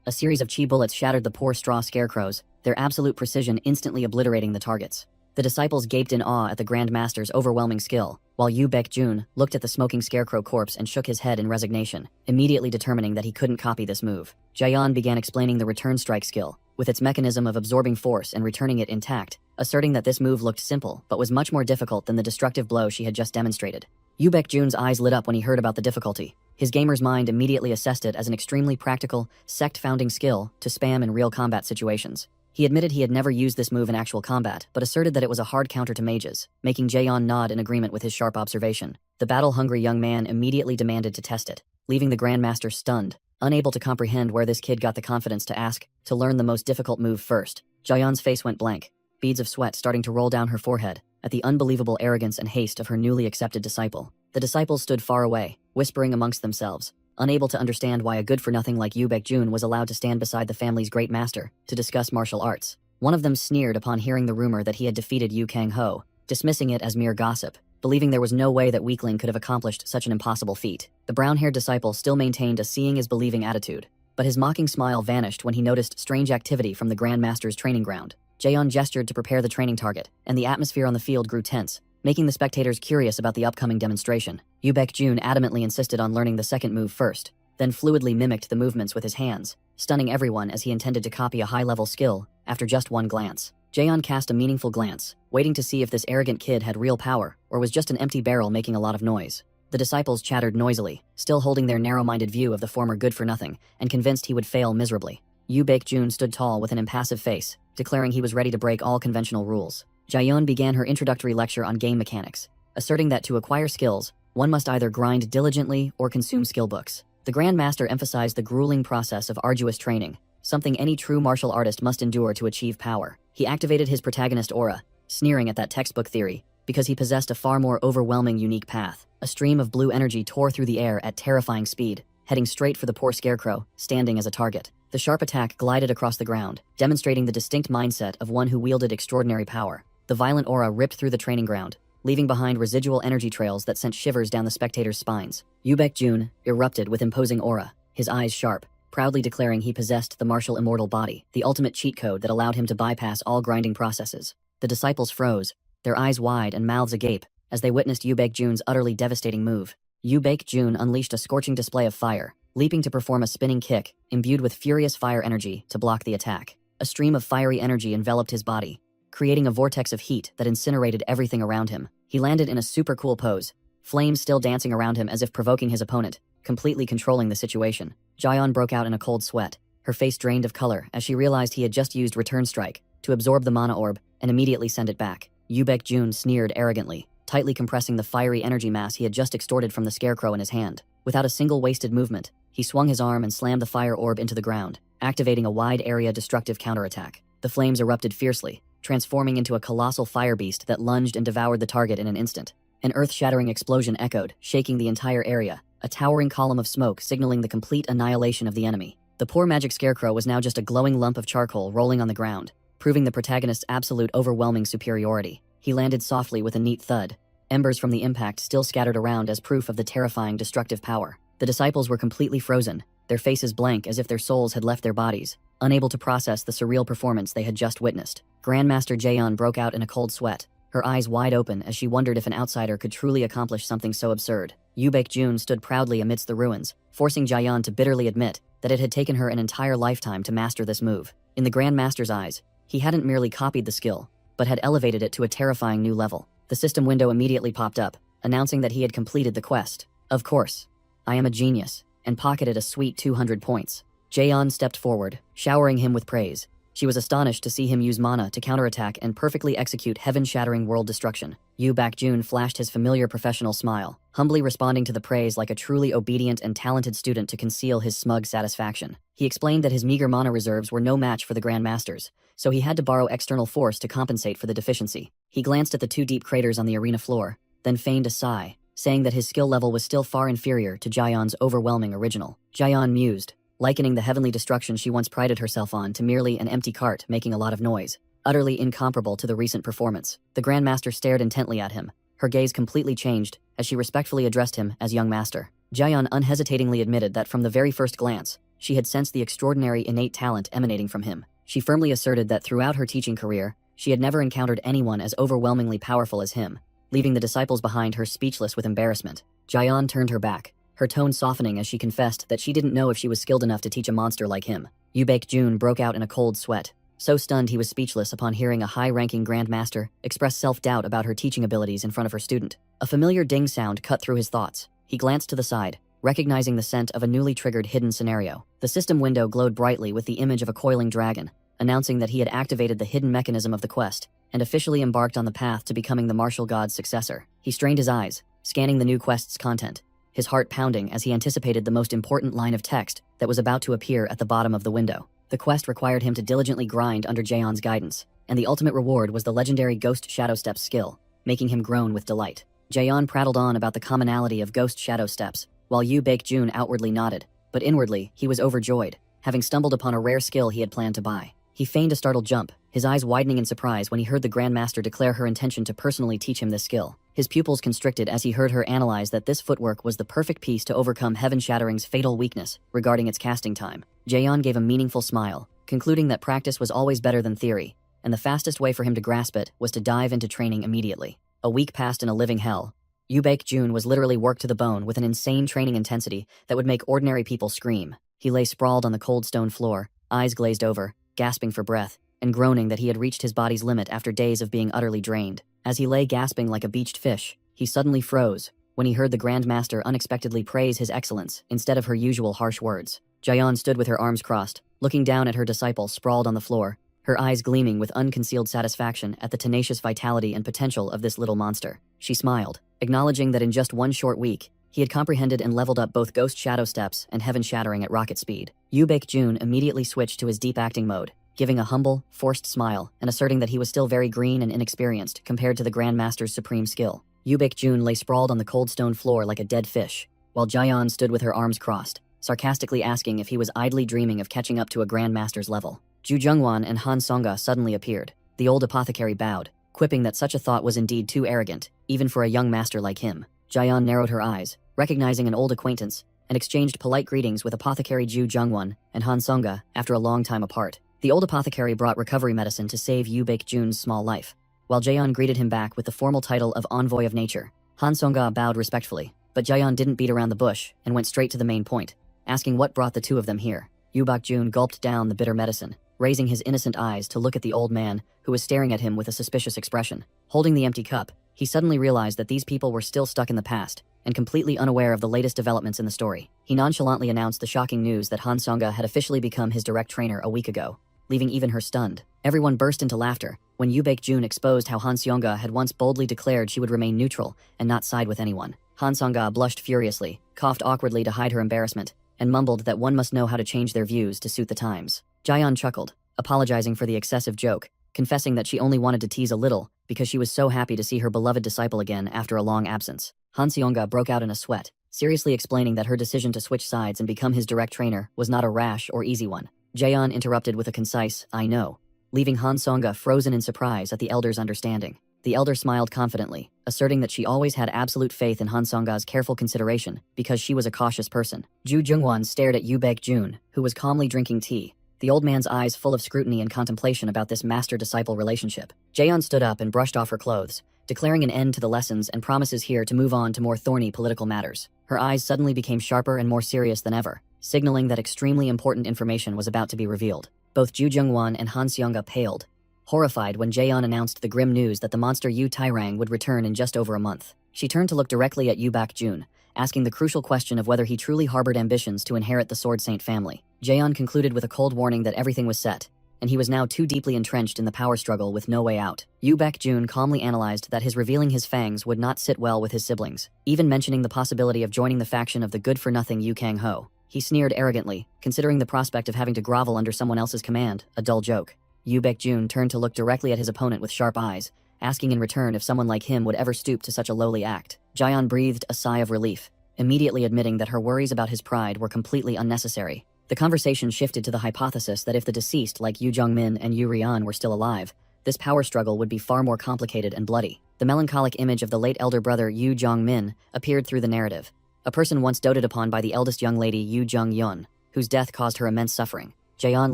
A series of chi bullets shattered the poor straw scarecrows, their absolute precision instantly obliterating the targets. The disciples gaped in awe at the Grand Master's overwhelming skill, while Yu Baekjun looked at the smoking scarecrow corpse and shook his head in resignation, immediately determining that he couldn't copy this move. Jaeyeon began explaining the return strike skill, with its mechanism of absorbing force and returning it intact, asserting that this move looked simple but was much more difficult than the destructive blow she had just demonstrated. Yu Baekjun's eyes lit up when he heard about the difficulty. His gamer's mind immediately assessed it as an extremely practical, sect-founding skill to spam in real combat situations. He admitted he had never used this move in actual combat, but asserted that it was a hard counter to mages, making Jaeyeon nod in agreement with his sharp observation. The battle-hungry young man immediately demanded to test it, leaving the Grandmaster stunned, unable to comprehend where this kid got the confidence to ask to learn the most difficult move first. Jaeyeon's face went blank, beads of sweat starting to roll down her forehead at the unbelievable arrogance and haste of her newly accepted disciple. The disciples stood far away, whispering amongst themselves, unable to understand why a good-for-nothing like Yu Baekjun was allowed to stand beside the family's great master to discuss martial arts. One of them sneered upon hearing the rumor that he had defeated Yu Kang-ho, dismissing it as mere gossip, believing there was no way that weakling could have accomplished such an impossible feat. The brown-haired disciple still maintained a seeing-is-believing attitude, but his mocking smile vanished when he noticed strange activity from the Grand Master's training ground. Jaeyeon gestured to prepare the training target, and the atmosphere on the field grew tense, making the spectators curious about the upcoming demonstration. Yu Baekjun adamantly insisted on learning the second move first, then fluidly mimicked the movements with his hands, stunning everyone as he intended to copy a high-level skill after just one glance. Jaeyeon cast a meaningful glance, waiting to see if this arrogant kid had real power or was just an empty barrel making a lot of noise. The disciples chattered noisily, still holding their narrow-minded view of the former good-for-nothing, and convinced he would fail miserably. Yu Baekjun stood tall with an impassive face, declaring he was ready to break all conventional rules. Jaeyeon began her introductory lecture on game mechanics, asserting that to acquire skills, one must either grind diligently or consume skill books. The Grand Master emphasized the grueling process of arduous training, something any true martial artist must endure to achieve power. He activated his protagonist aura, sneering at that textbook theory, because he possessed a far more overwhelming unique path. A stream of blue energy tore through the air at terrifying speed, heading straight for the poor scarecrow, standing as a target. The sharp attack glided across the ground, demonstrating the distinct mindset of one who wielded extraordinary power. The violent aura ripped through the training ground, leaving behind residual energy trails that sent shivers down the spectators' spines. Yu Baekjun erupted with imposing aura, his eyes sharp, proudly declaring he possessed the martial immortal body, the ultimate cheat code that allowed him to bypass all grinding processes. The disciples froze, their eyes wide and mouths agape, as they witnessed Yu Baekjun's utterly devastating move. Yu Baekjun unleashed a scorching display of fire, leaping to perform a spinning kick, imbued with furious fire energy to block the attack. A stream of fiery energy enveloped his body, creating a vortex of heat that incinerated everything around him. He landed in a super cool pose, flames still dancing around him as if provoking his opponent, completely controlling the situation. Jaeyeon broke out in a cold sweat, her face drained of color as she realized he had just used Return Strike to absorb the mana orb and immediately send it back. Yu Baekjun sneered arrogantly, tightly compressing the fiery energy mass he had just extorted from the scarecrow in his hand. Without a single wasted movement, he swung his arm and slammed the fire orb into the ground, activating a wide-area destructive counterattack. The flames erupted fiercely, transforming into a colossal fire beast that lunged and devoured the target in an instant. An earth-shattering explosion echoed, shaking the entire area, a towering column of smoke signaling the complete annihilation of the enemy. The poor magic scarecrow was now just a glowing lump of charcoal rolling on the ground, proving the protagonist's absolute overwhelming superiority. He landed softly with a neat thud. Embers from the impact still scattered around as proof of the terrifying destructive power. The disciples were completely frozen, their faces blank as if their souls had left their bodies, unable to process the surreal performance they had just witnessed. Grandmaster Jaeon broke out in a cold sweat, her eyes wide open as she wondered if an outsider could truly accomplish something so absurd. Yu Baek-jun stood proudly amidst the ruins, forcing Jaeon to bitterly admit that it had taken her an entire lifetime to master this move. In the Grandmaster's eyes, he hadn't merely copied the skill, but had elevated it to a terrifying new level. The system window immediately popped up, announcing that he had completed the quest. Of course, I am a genius, and pocketed a sweet 200 points. Jaeon stepped forward, showering him with praise. She was astonished to see him use mana to counterattack and perfectly execute heaven-shattering world destruction. Yu Baek-jun flashed his familiar professional smile, humbly responding to the praise like a truly obedient and talented student to conceal his smug satisfaction. He explained that his meager mana reserves were no match for the Grandmaster's, so he had to borrow external force to compensate for the deficiency. He glanced at the 2 deep craters on the arena floor, then feigned a sigh, saying that his skill level was still far inferior to Jaeon's overwhelming original. Jaeon mused, likening the heavenly destruction she once prided herself on to merely an empty cart making a lot of noise, utterly incomparable to the recent performance. The Grandmaster stared intently at him, her gaze completely changed as she respectfully addressed him as young master. Jaeon unhesitatingly admitted that from the very first glance, she had sensed the extraordinary innate talent emanating from him. She firmly asserted that throughout her teaching career, she had never encountered anyone as overwhelmingly powerful as him, leaving the disciples behind her speechless with embarrassment. Jaeon turned her back, her tone softening as she confessed that she didn't know if she was skilled enough to teach a monster like him. Yu Baek-jun broke out in a cold sweat, so stunned he was speechless upon hearing a high-ranking Grandmaster express self-doubt about her teaching abilities in front of her student. A familiar ding sound cut through his thoughts. He glanced to the side, recognizing the scent of a newly triggered hidden scenario. The system window glowed brightly with the image of a coiling dragon, announcing that he had activated the hidden mechanism of the quest and officially embarked on the path to becoming the martial god's successor. He strained his eyes, scanning the new quest's content, his heart pounding as he anticipated the most important line of text that was about to appear at the bottom of the window. The quest required him to diligently grind under Jaeon's guidance, and the ultimate reward was the legendary Ghost Shadow Steps skill, making him groan with delight. Jaeon prattled on about the commonality of Ghost Shadow Steps, while Yu Baek-jun outwardly nodded, but inwardly he was overjoyed, having stumbled upon a rare skill he had planned to buy. He feigned a startled jump, his eyes widening in surprise when he heard the Grandmaster declare her intention to personally teach him this skill. His pupils constricted as he heard her analyze that this footwork was the perfect piece to overcome Heaven Shattering's fatal weakness regarding its casting time. Jaeon gave a meaningful smile, concluding that practice was always better than theory, and the fastest way for him to grasp it was to dive into training immediately. A week passed in a living hell. Yu Baek-jun was literally worked to the bone with an insane training intensity that would make ordinary people scream. He lay sprawled on the cold stone floor, eyes glazed over, gasping for breath, and groaning that he had reached his body's limit after days of being utterly drained. As he lay gasping like a beached fish, he suddenly froze when he heard the Grandmaster unexpectedly praise his excellence instead of her usual harsh words. Jaeon stood with her arms crossed, looking down at her disciple sprawled on the floor, her eyes gleaming with unconcealed satisfaction at the tenacious vitality and potential of this little monster. She smiled, acknowledging that in just one short week, he had comprehended and leveled up both Ghost Shadow Steps and Heaven Shattering at rocket speed. Yu Baek-jun immediately switched to his deep acting mode, giving a humble, forced smile and asserting that he was still very green and inexperienced compared to the Grandmaster's supreme skill. Yu Baek-jun lay sprawled on the cold stone floor like a dead fish, while Jaeon stood with her arms crossed, sarcastically asking if he was idly dreaming of catching up to a Grandmaster's level. Ju Jungwon and Han Songa suddenly appeared. The old apothecary bowed, quipping that such a thought was indeed too arrogant, even for a young master like him. Jaeon narrowed her eyes, recognizing an old acquaintance, and exchanged polite greetings with apothecary Ju Jungwon and Han Songa after a long time apart. The old apothecary brought recovery medicine to save Yu Baek-jun's small life, while Jaeon greeted him back with the formal title of Envoy of Nature. Han Songa bowed respectfully, but Jaeon didn't beat around the bush and went straight to the main point, asking what brought the two of them here. Yu Baek-jun gulped down the bitter medicine, raising his innocent eyes to look at the old man, who was staring at him with a suspicious expression. Holding the empty cup, he suddenly realized that these people were still stuck in the past, and completely unaware of the latest developments in the story. He nonchalantly announced the shocking news that Han Songa had officially become his direct trainer a week ago, leaving even her stunned. Everyone burst into laughter when Yu Baek-jun exposed how Han Songa had once boldly declared she would remain neutral and not side with anyone. Han Songa blushed furiously, coughed awkwardly to hide her embarrassment, and mumbled that one must know how to change their views to suit the times. Jaeon chuckled, apologizing for the excessive joke, confessing that she only wanted to tease a little because she was so happy to see her beloved disciple again after a long absence. Han Songa broke out in a sweat, seriously explaining that her decision to switch sides and become his direct trainer was not a rash or easy one. Jaeon interrupted with a concise, "I know," leaving Han Songa frozen in surprise at the elder's understanding. The elder smiled confidently, asserting that she always had absolute faith in Han Songga's careful consideration because she was a cautious person. Ju Jungwon stared at Yu Baek-jun, who was calmly drinking tea, the old man's eyes full of scrutiny and contemplation about this master-disciple relationship. Jaeon stood up and brushed off her clothes, declaring an end to the lessons and promises here to move on to more thorny political matters. Her eyes suddenly became sharper and more serious than ever, signaling that extremely important information was about to be revealed. Both Ju Jungwon and Han Seonga paled, horrified when Jaeon announced the grim news that the monster Yu Tairang would return in just over a month. She turned to look directly at Yu Baek-jun, asking the crucial question of whether he truly harbored ambitions to inherit the Sword Saint family. Jaeon concluded with a cold warning that everything was set, and he was now too deeply entrenched in the power struggle with no way out. Yu Baek-jun calmly analyzed that his revealing his fangs would not sit well with his siblings, even mentioning the possibility of joining the faction of the good-for-nothing Yu Kang-ho. He sneered arrogantly, considering the prospect of having to grovel under someone else's command a dull joke. Yu Baek-jun turned to look directly at his opponent with sharp eyes, asking in return if someone like him would ever stoop to such a lowly act. Jaeon breathed a sigh of relief, immediately admitting that her worries about his pride were completely unnecessary. The conversation shifted to the hypothesis that if the deceased like Yu Jongmin and Yu Rian were still alive, this power struggle would be far more complicated and bloody. The melancholic image of the late elder brother Yu Jongmin appeared through the narrative, a person once doted upon by the eldest young lady Yu Jong-yeon, whose death caused her immense suffering. Jaeon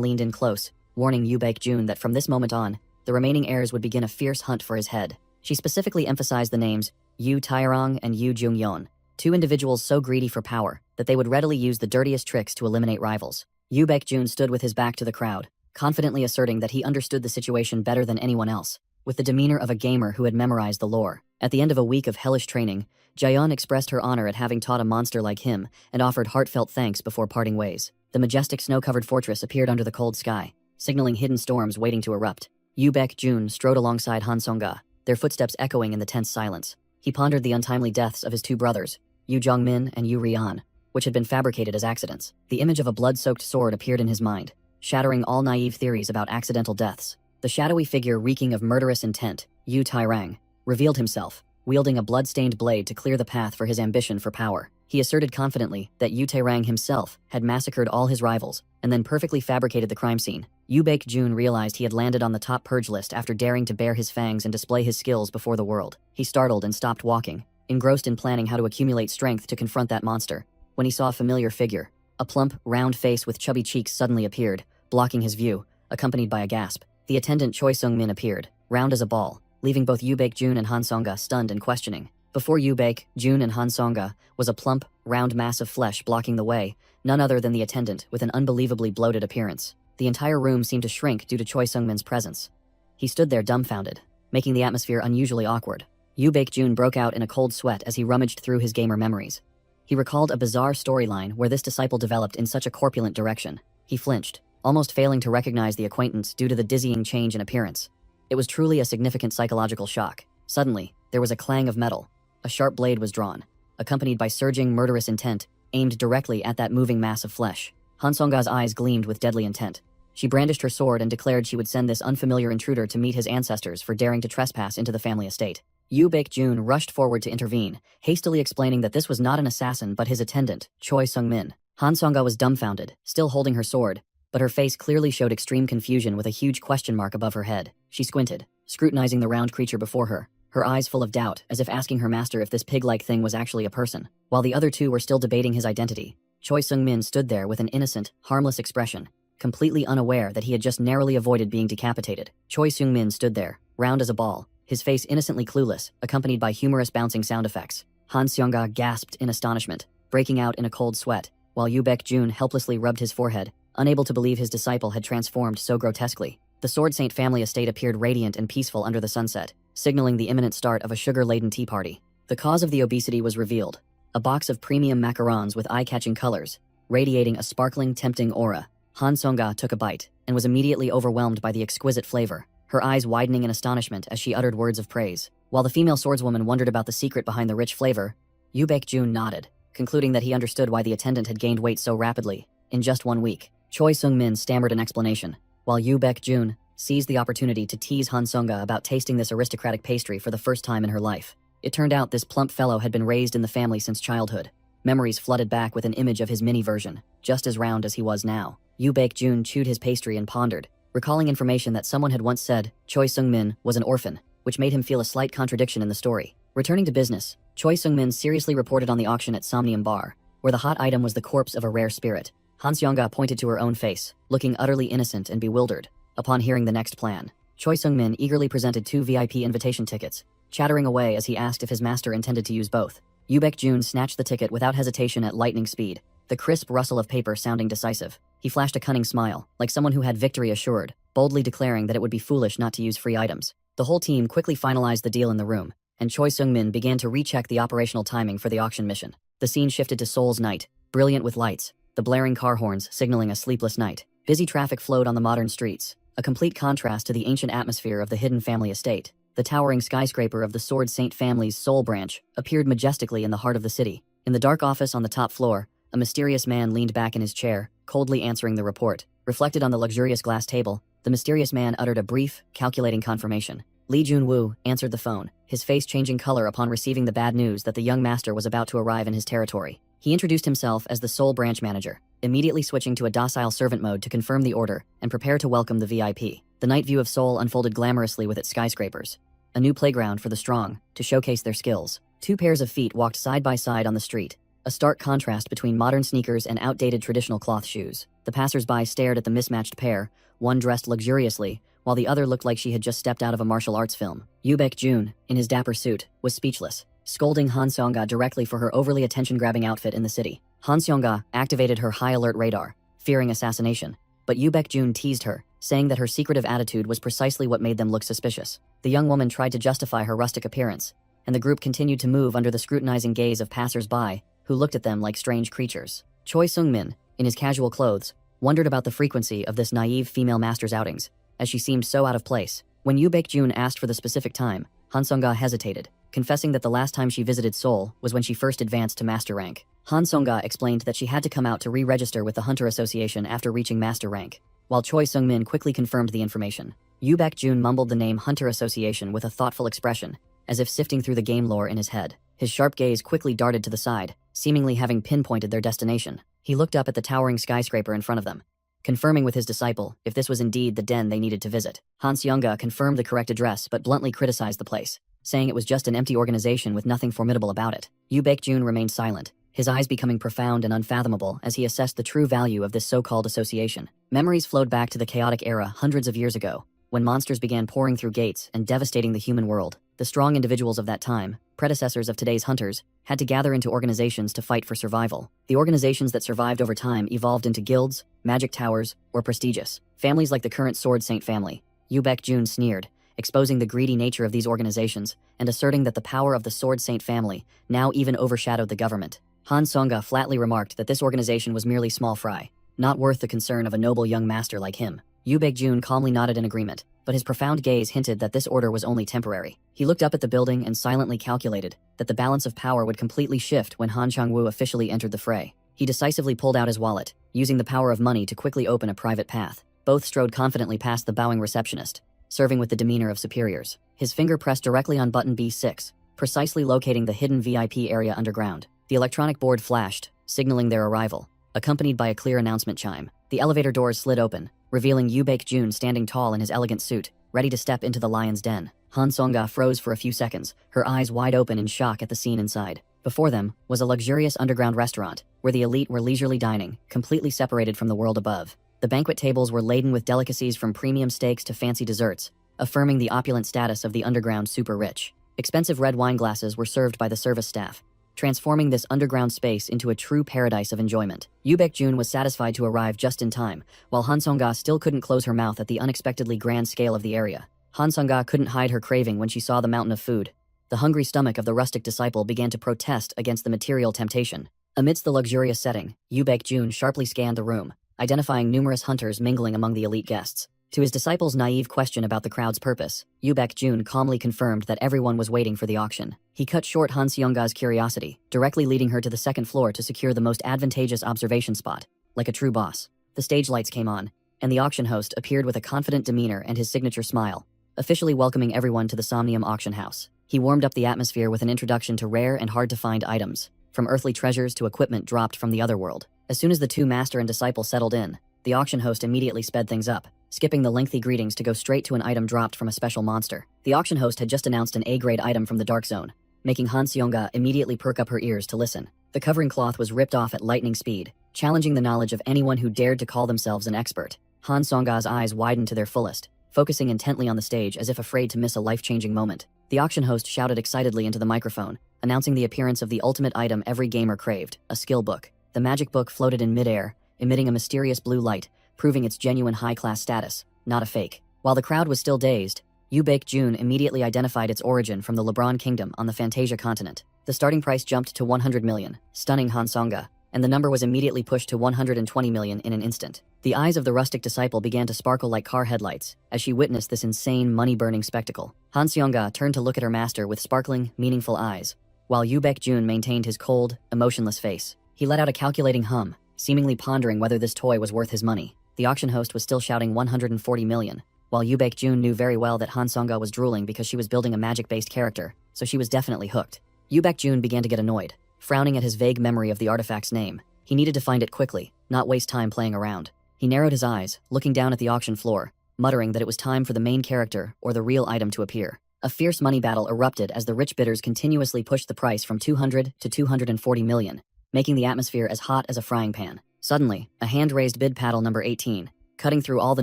leaned in close, warning Yu Baek-jun that from this moment on, the remaining heirs would begin a fierce hunt for his head. She specifically emphasized the names Yu Tairang and Yu Jung-yeon, two individuals so greedy for power that they would readily use the dirtiest tricks to eliminate rivals. Yu Baek-jun stood with his back to the crowd, confidently asserting that he understood the situation better than anyone else, with the demeanor of a gamer who had memorized the lore. At the end of a week of hellish training, Jaeon expressed her honor at having taught a monster like him and offered heartfelt thanks before parting ways. The majestic snow-covered fortress appeared under the cold sky, signaling hidden storms waiting to erupt. Yu Baek-jun strode alongside Han Songga, their footsteps echoing in the tense silence. He pondered the untimely deaths of his two brothers, Yu Jongmin and Yu Rian, which had been fabricated as accidents. The image of a blood-soaked sword appeared in his mind, shattering all naive theories about accidental deaths. The shadowy figure reeking of murderous intent, Yu Tairang, revealed himself, wielding a blood-stained blade to clear the path for his ambition for power. He asserted confidently that Yu Tairang himself had massacred all his rivals and then perfectly fabricated the crime scene. Yu Baek-jun realized he had landed on the top purge list after daring to bare his fangs and display his skills before the world. He startled and stopped walking, engrossed in planning how to accumulate strength to confront that monster, when he saw a familiar figure. A plump, round face with chubby cheeks suddenly appeared, blocking his view, accompanied by a gasp. The attendant Choi Sung-min appeared, round as a ball, leaving both Yu Baek-jun and Han Songga stunned and questioning. Before Yu Baek-jun and Han Songga was a plump, round mass of flesh blocking the way, none other than the attendant with an unbelievably bloated appearance. The entire room seemed to shrink due to Choi Sung-min's presence. He stood there dumbfounded, making the atmosphere unusually awkward. Yu Baek-jun broke out in a cold sweat as he rummaged through his gamer memories. He recalled a bizarre storyline where this disciple developed in such a corpulent direction. He flinched, almost failing to recognize the acquaintance due to the dizzying change in appearance. It was truly a significant psychological shock. Suddenly, there was a clang of metal. A sharp blade was drawn, accompanied by surging, murderous intent, aimed directly at that moving mass of flesh. Han Songga's eyes gleamed with deadly intent. She brandished her sword and declared she would send this unfamiliar intruder to meet his ancestors for daring to trespass into the family estate. Yu Baek-jun rushed forward to intervene, hastily explaining that this was not an assassin but his attendant, Choi Sung-min. Han Songga was dumbfounded, still holding her sword, but her face clearly showed extreme confusion with a huge question mark above her head. She squinted, scrutinizing the round creature before her, her eyes full of doubt, as if asking her master if this pig-like thing was actually a person. While the other two were still debating his identity, Choi Sung-min stood there with an innocent, harmless expression, completely unaware that he had just narrowly avoided being decapitated. Choi Sung-min stood there, round as a ball, his face innocently clueless, accompanied by humorous bouncing sound effects. Han Seonga gasped in astonishment, breaking out in a cold sweat, while Yu Baek-jun helplessly rubbed his forehead, unable to believe his disciple had transformed so grotesquely. The Sword Saint family estate appeared radiant and peaceful under the sunset, signaling the imminent start of a sugar-laden tea party. The cause of the obesity was revealed: a box of premium macarons with eye-catching colors, radiating a sparkling, tempting aura. Han Songga took a bite, and was immediately overwhelmed by the exquisite flavor, her eyes widening in astonishment as she uttered words of praise. While the female swordswoman wondered about the secret behind the rich flavor, Yu Baek-jun nodded, concluding that he understood why the attendant had gained weight so rapidly, in just 1 week. Choi Sung-min stammered an explanation, while Yu Baek-jun seized the opportunity to tease Han Songga about tasting this aristocratic pastry for the first time in her life. It turned out this plump fellow had been raised in the family since childhood. Memories flooded back with an image of his mini version, just as round as he was now. Yu Baek-jun chewed his pastry and pondered, recalling information that someone had once said Choi Sung-min was an orphan. which made him feel a slight contradiction in the story. Returning to business, Choi Sung-min seriously reported on the auction at Somnium Bar, where the hot item was the corpse of a rare spirit. Han Seong-ga pointed to her own face, looking utterly innocent and bewildered. Upon hearing the next plan, Choi Sung-min eagerly presented 2 VIP invitation tickets, chattering away as he asked if his master intended to use both. Yoo Baek-jun snatched the ticket without hesitation at lightning speed, the crisp rustle of paper sounding decisive. He flashed a cunning smile, like someone who had victory assured, boldly declaring that it would be foolish not to use free items. The whole team quickly finalized the deal in the room, and Choi Sung-min began to recheck the operational timing for the auction mission. The scene shifted to Seoul's night, brilliant with lights, the blaring car horns signaling a sleepless night. Busy traffic flowed on the modern streets, a complete contrast to the ancient atmosphere of the hidden family estate. The towering skyscraper of the Sword Saint family's Seoul branch appeared majestically in the heart of the city. In the dark office on the top floor, a mysterious man leaned back in his chair, coldly answering the report. Reflected on the luxurious glass table, the mysterious man uttered a brief, calculating confirmation. Lee Jun-woo answered the phone, his face changing color upon receiving the bad news that the young master was about to arrive in his territory. He introduced himself as the Seoul branch manager, immediately switching to a docile servant mode to confirm the order and prepare to welcome the VIP. The night view of Seoul unfolded glamorously with its skyscrapers. A new playground for the strong, to showcase their skills. 2 pairs of feet walked side by side on the street, a stark contrast between modern sneakers and outdated traditional cloth shoes. The passers-by stared at the mismatched pair, one dressed luxuriously, while the other looked like she had just stepped out of a martial arts film. Yoo Baek-jun, in his dapper suit, was speechless, scolding Han Seong-ga directly for her overly attention-grabbing outfit in the city. Han Seong-ga activated her high-alert radar, fearing assassination, but Yoo Baek-jun teased her, saying that her secretive attitude was precisely what made them look suspicious. The young woman tried to justify her rustic appearance, and the group continued to move under the scrutinizing gaze of passers-by, who looked at them like strange creatures. Choi Sung-min, in his casual clothes, wondered about the frequency of this naive female master's outings, as she seemed so out of place. When Yoo Baek-jun asked for the specific time, Han Seong-ga hesitated, confessing that the last time she visited Seoul was when she first advanced to master rank. Han Seong-ga explained that she had to come out to re-register with the Hunter Association after reaching master rank, while Choi Sung-min quickly confirmed the information. Yoo Baek-jun mumbled the name Hunter Association with a thoughtful expression, as if sifting through the game lore in his head. His sharp gaze quickly darted to the side, seemingly having pinpointed their destination. He looked up at the towering skyscraper in front of them, confirming with his disciple if this was indeed the den they needed to visit. Han Seong-ga confirmed the correct address but bluntly criticized the place, saying it was just an empty organization with nothing formidable about it. Yoo Baek-jun remained silent, his eyes becoming profound and unfathomable as he assessed the true value of this so-called association. Memories flowed back to the chaotic era hundreds of years ago, when monsters began pouring through gates and devastating the human world. The strong individuals of that time, predecessors of today's hunters, had to gather into organizations to fight for survival. The organizations that survived over time evolved into guilds, magic towers, or prestigious families like the current Sword Saint family. Yoo Baek-jun sneered, exposing the greedy nature of these organizations and asserting that the power of the Sword Saint family now even overshadowed the government. Han Seong-ga flatly remarked that this organization was merely small fry, not worth the concern of a noble young master like him. Yoo Baek-jun calmly nodded in agreement, but his profound gaze hinted that this order was only temporary. He looked up at the building and silently calculated that the balance of power would completely shift when Han Chang-woo officially entered the fray. He decisively pulled out his wallet, using the power of money to quickly open a private path. Both strode confidently past the bowing receptionist, serving with the demeanor of superiors. His finger pressed directly on button B6, precisely locating the hidden VIP area underground. The electronic board flashed, signaling their arrival, accompanied by a clear announcement chime. The elevator doors slid open, revealing Yoo Baek-jun standing tall in his elegant suit, ready to step into the lion's den. Han Seong-ga froze for a few seconds, her eyes wide open in shock at the scene inside. Before them was a luxurious underground restaurant, where the elite were leisurely dining, completely separated from the world above. The banquet tables were laden with delicacies from premium steaks to fancy desserts, affirming the opulent status of the underground super-rich. Expensive red wine glasses were served by the service staff, transforming this underground space into a true paradise of enjoyment. Yoo Baek-jun was satisfied to arrive just in time, while Han Seong-ga still couldn't close her mouth at the unexpectedly grand scale of the area. Han Seong-ga couldn't hide her craving when she saw the mountain of food. The hungry stomach of the rustic disciple began to protest against the material temptation. Amidst the luxurious setting, Yoo Baek-jun sharply scanned the room, identifying numerous hunters mingling among the elite guests. To his disciple's naive question about the crowd's purpose, Yoo Baek-jun calmly confirmed that everyone was waiting for the auction. He cut short Han Seong-ga's curiosity, directly leading her to the second floor to secure the most advantageous observation spot. Like a true boss, the stage lights came on, and the auction host appeared with a confident demeanor and his signature smile, officially welcoming everyone to the Somnium auction house. He warmed up the atmosphere with an introduction to rare and hard-to-find items, from earthly treasures to equipment dropped from the otherworld. As soon as the two master and disciple settled in, the auction host immediately sped things up, skipping the lengthy greetings to go straight to an item dropped from a special monster. The auction host had just announced an A-grade item from the Dark Zone, making Han Seonga immediately perk up her ears to listen. The covering cloth was ripped off at lightning speed, challenging the knowledge of anyone who dared to call themselves an expert. Han Seonga's eyes widened to their fullest, focusing intently on the stage as if afraid to miss a life-changing moment. The auction host shouted excitedly into the microphone, announcing the appearance of the ultimate item every gamer craved, a skill book. The magic book floated in midair, emitting a mysterious blue light, proving its genuine high-class status, not a fake. While the crowd was still dazed, Yoo Baek-jun immediately identified its origin from the LeBron Kingdom on the Fantasia continent. The starting price jumped to 100 million, stunning Han Seonga, and the number was immediately pushed to 120 million in an instant. The eyes of the rustic disciple began to sparkle like car headlights as she witnessed this insane, money-burning spectacle. Han Seonga turned to look at her master with sparkling, meaningful eyes, while Yoo Baek-jun maintained his cold, emotionless face. He let out a calculating hum, seemingly pondering whether this toy was worth his money. The auction host was still shouting 140 million, while Yoo Baek-jun knew very well that Han Seonga was drooling because she was building a magic-based character, so she was definitely hooked. Yoo Baek-jun began to get annoyed, frowning at his vague memory of the artifact's name. He needed to find it quickly, not waste time playing around. He narrowed his eyes, looking down at the auction floor, muttering that it was time for the main character or the real item to appear. A fierce money battle erupted as the rich bidders continuously pushed the price from 200 to 240 million, making the atmosphere as hot as a frying pan. Suddenly, a hand-raised bid paddle number 18, cutting through all the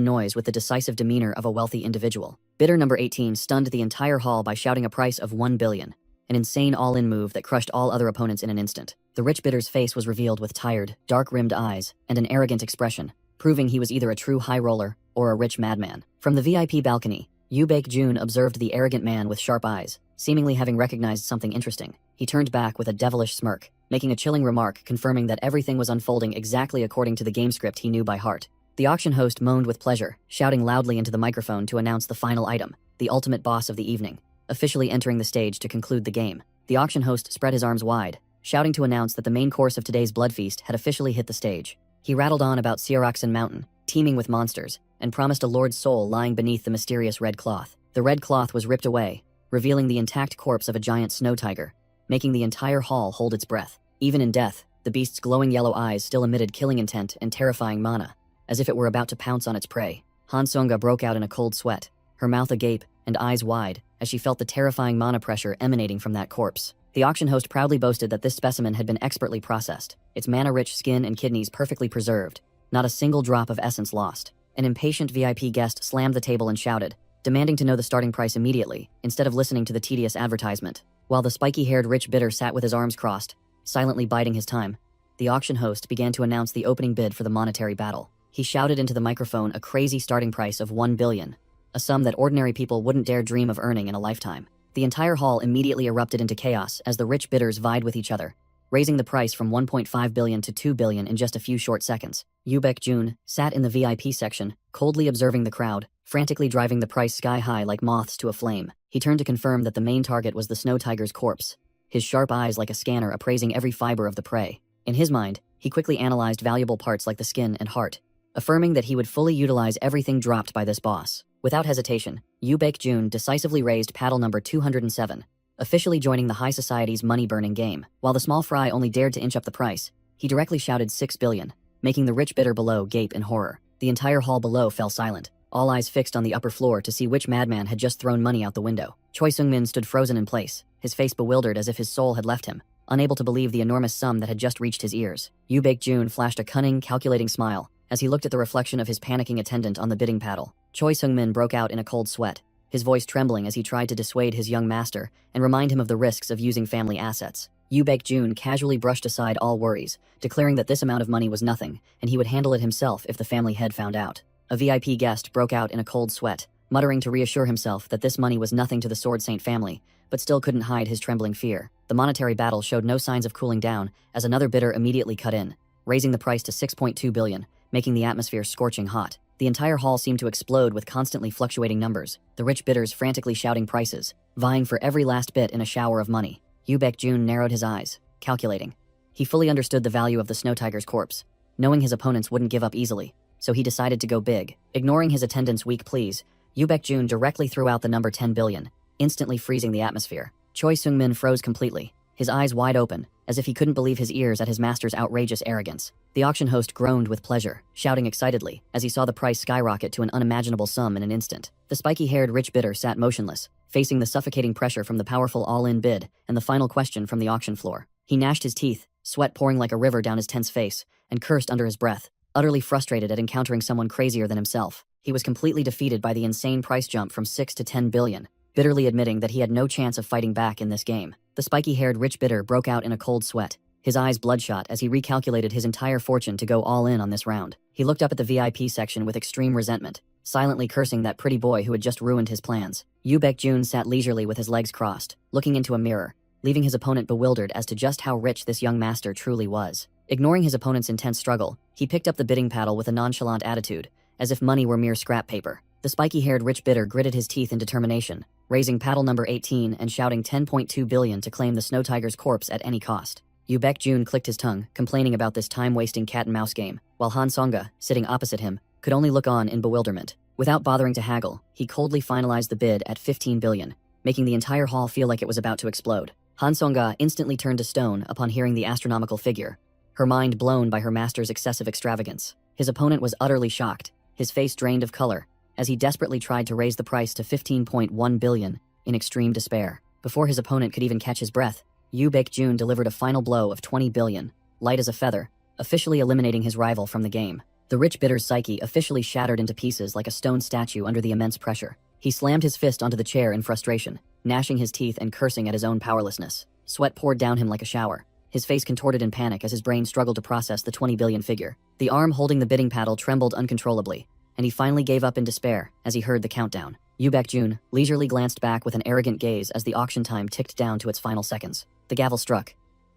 noise with the decisive demeanor of a wealthy individual. Bidder number 18 stunned the entire hall by shouting a price of 1 billion, an insane all-in move that crushed all other opponents in an instant. The rich bidder's face was revealed with tired, dark-rimmed eyes and an arrogant expression, proving he was either a true high roller or a rich madman. From the VIP balcony, Yoo Baek-jun observed the arrogant man with sharp eyes, seemingly having recognized something interesting. He turned back with a devilish smirk, making a chilling remark confirming that everything was unfolding exactly according to the game script he knew by heart. The auction host moaned with pleasure, shouting loudly into the microphone to announce the final item, the ultimate boss of the evening, officially entering the stage to conclude the game. The auction host spread his arms wide, shouting to announce that the main course of today's blood feast had officially hit the stage. He rattled on about Seoraksan Mountain, teeming with monsters, and promised a lord's soul lying beneath the mysterious red cloth. The red cloth was ripped away, revealing the intact corpse of a giant snow tiger, making the entire hall hold its breath. Even in death, the beast's glowing yellow eyes still emitted killing intent and terrifying mana, as if it were about to pounce on its prey. Han Seonga broke out in a cold sweat, her mouth agape and eyes wide, as she felt the terrifying mana pressure emanating from that corpse. The auction host proudly boasted that this specimen had been expertly processed, its mana-rich skin and kidneys perfectly preserved, not a single drop of essence lost. An impatient VIP guest slammed the table and shouted, demanding to know the starting price immediately, instead of listening to the tedious advertisement. While the spiky-haired rich bidder sat with his arms crossed, silently biding his time, the auction host began to announce the opening bid for the monetary battle. He shouted into the microphone a crazy starting price of 1 billion, a sum that ordinary people wouldn't dare dream of earning in a lifetime. The entire hall immediately erupted into chaos as the rich bidders vied with each other, raising the price from 1.5 billion to 2 billion in just a few short seconds. Yoo Baek-jun sat in the VIP section, coldly observing the crowd, frantically driving the price sky-high like moths to a flame. He turned to confirm that the main target was the snow tiger's corpse, his sharp eyes like a scanner appraising every fiber of the prey. In his mind, he quickly analyzed valuable parts like the skin and heart, affirming that he would fully utilize everything dropped by this boss. Without hesitation, Yoo Baek-jun decisively raised paddle number 207, officially joining the high society's money-burning game. While the small fry only dared to inch up the price, he directly shouted 6 billion, making the rich bidder below gape in horror. The entire hall below fell silent, all eyes fixed on the upper floor to see which madman had just thrown money out the window. Choi Seung-min stood frozen in place, his face bewildered as if his soul had left him, unable to believe the enormous sum that had just reached his ears. Yoo Baek-jun flashed a cunning, calculating smile as he looked at the reflection of his panicking attendant on the bidding paddle. Choi Seung-min broke out in a cold sweat, his voice trembling as he tried to dissuade his young master and remind him of the risks of using family assets. Yoo Baek-jun casually brushed aside all worries, declaring that this amount of money was nothing, and he would handle it himself if the family head found out. A VIP guest broke out in a cold sweat, muttering to reassure himself that this money was nothing to the Sword Saint family, but still couldn't hide his trembling fear. The monetary battle showed no signs of cooling down as another bidder immediately cut in, raising the price to 6.2 billion, making the atmosphere scorching hot. The entire hall seemed to explode with constantly fluctuating numbers, the rich bidders frantically shouting prices, vying for every last bit in a shower of money. Yoo Baek-jun narrowed his eyes, calculating. He fully understood the value of the snow tiger's corpse, knowing his opponents wouldn't give up easily, so he decided to go big. Ignoring his attendant's weak pleas, Yoo Baek-jun directly threw out the number 10 billion, instantly freezing the atmosphere. Choi Seung-min froze completely, his eyes wide open, as if he couldn't believe his ears at his master's outrageous arrogance. The auction host groaned with pleasure, shouting excitedly as he saw the price skyrocket to an unimaginable sum in an instant. The spiky-haired rich bidder sat motionless, facing the suffocating pressure from the powerful all-in bid and the final question from the auction floor. He gnashed his teeth, sweat pouring like a river down his tense face, and cursed under his breath, utterly frustrated at encountering someone crazier than himself. He was completely defeated by the insane price jump from 6 to 10 billion, bitterly admitting that he had no chance of fighting back in this game. The spiky-haired rich bidder broke out in a cold sweat, his eyes bloodshot as he recalculated his entire fortune to go all in on this round. He looked up at the VIP section with extreme resentment, silently cursing that pretty boy who had just ruined his plans. Yu Baekjun sat leisurely with his legs crossed, looking into a mirror, leaving his opponent bewildered as to just how rich this young master truly was. Ignoring his opponent's intense struggle, he picked up the bidding paddle with a nonchalant attitude, as if money were mere scrap paper. The spiky-haired rich bidder gritted his teeth in determination, raising paddle number 18 and shouting 10.2 billion to claim the snow tiger's corpse at any cost. Yu Baekjun clicked his tongue, complaining about this time-wasting cat-and-mouse game, while Han Songa, sitting opposite him, could only look on in bewilderment. Without bothering to haggle, he coldly finalized the bid at 15 billion, making the entire hall feel like it was about to explode. Han Songa instantly turned to stone upon hearing the astronomical figure, her mind blown by her master's excessive extravagance. His opponent was utterly shocked, his face drained of color, as he desperately tried to raise the price to 15.1 billion in extreme despair. Before his opponent could even catch his breath, Yu Baekjun delivered a final blow of 20 billion, light as a feather, officially eliminating his rival from the game. The rich bidder's psyche officially shattered into pieces like a stone statue under the immense pressure. He slammed his fist onto the chair in frustration, gnashing his teeth and cursing at his own powerlessness. Sweat poured down him like a shower, his face contorted in panic as his brain struggled to process the 20 billion figure. The arm holding the bidding paddle trembled uncontrollably, and he finally gave up in despair as he heard the countdown. Yu Baekjun leisurely glanced back with an arrogant gaze as the auction time ticked down to its final seconds. The gavel struck,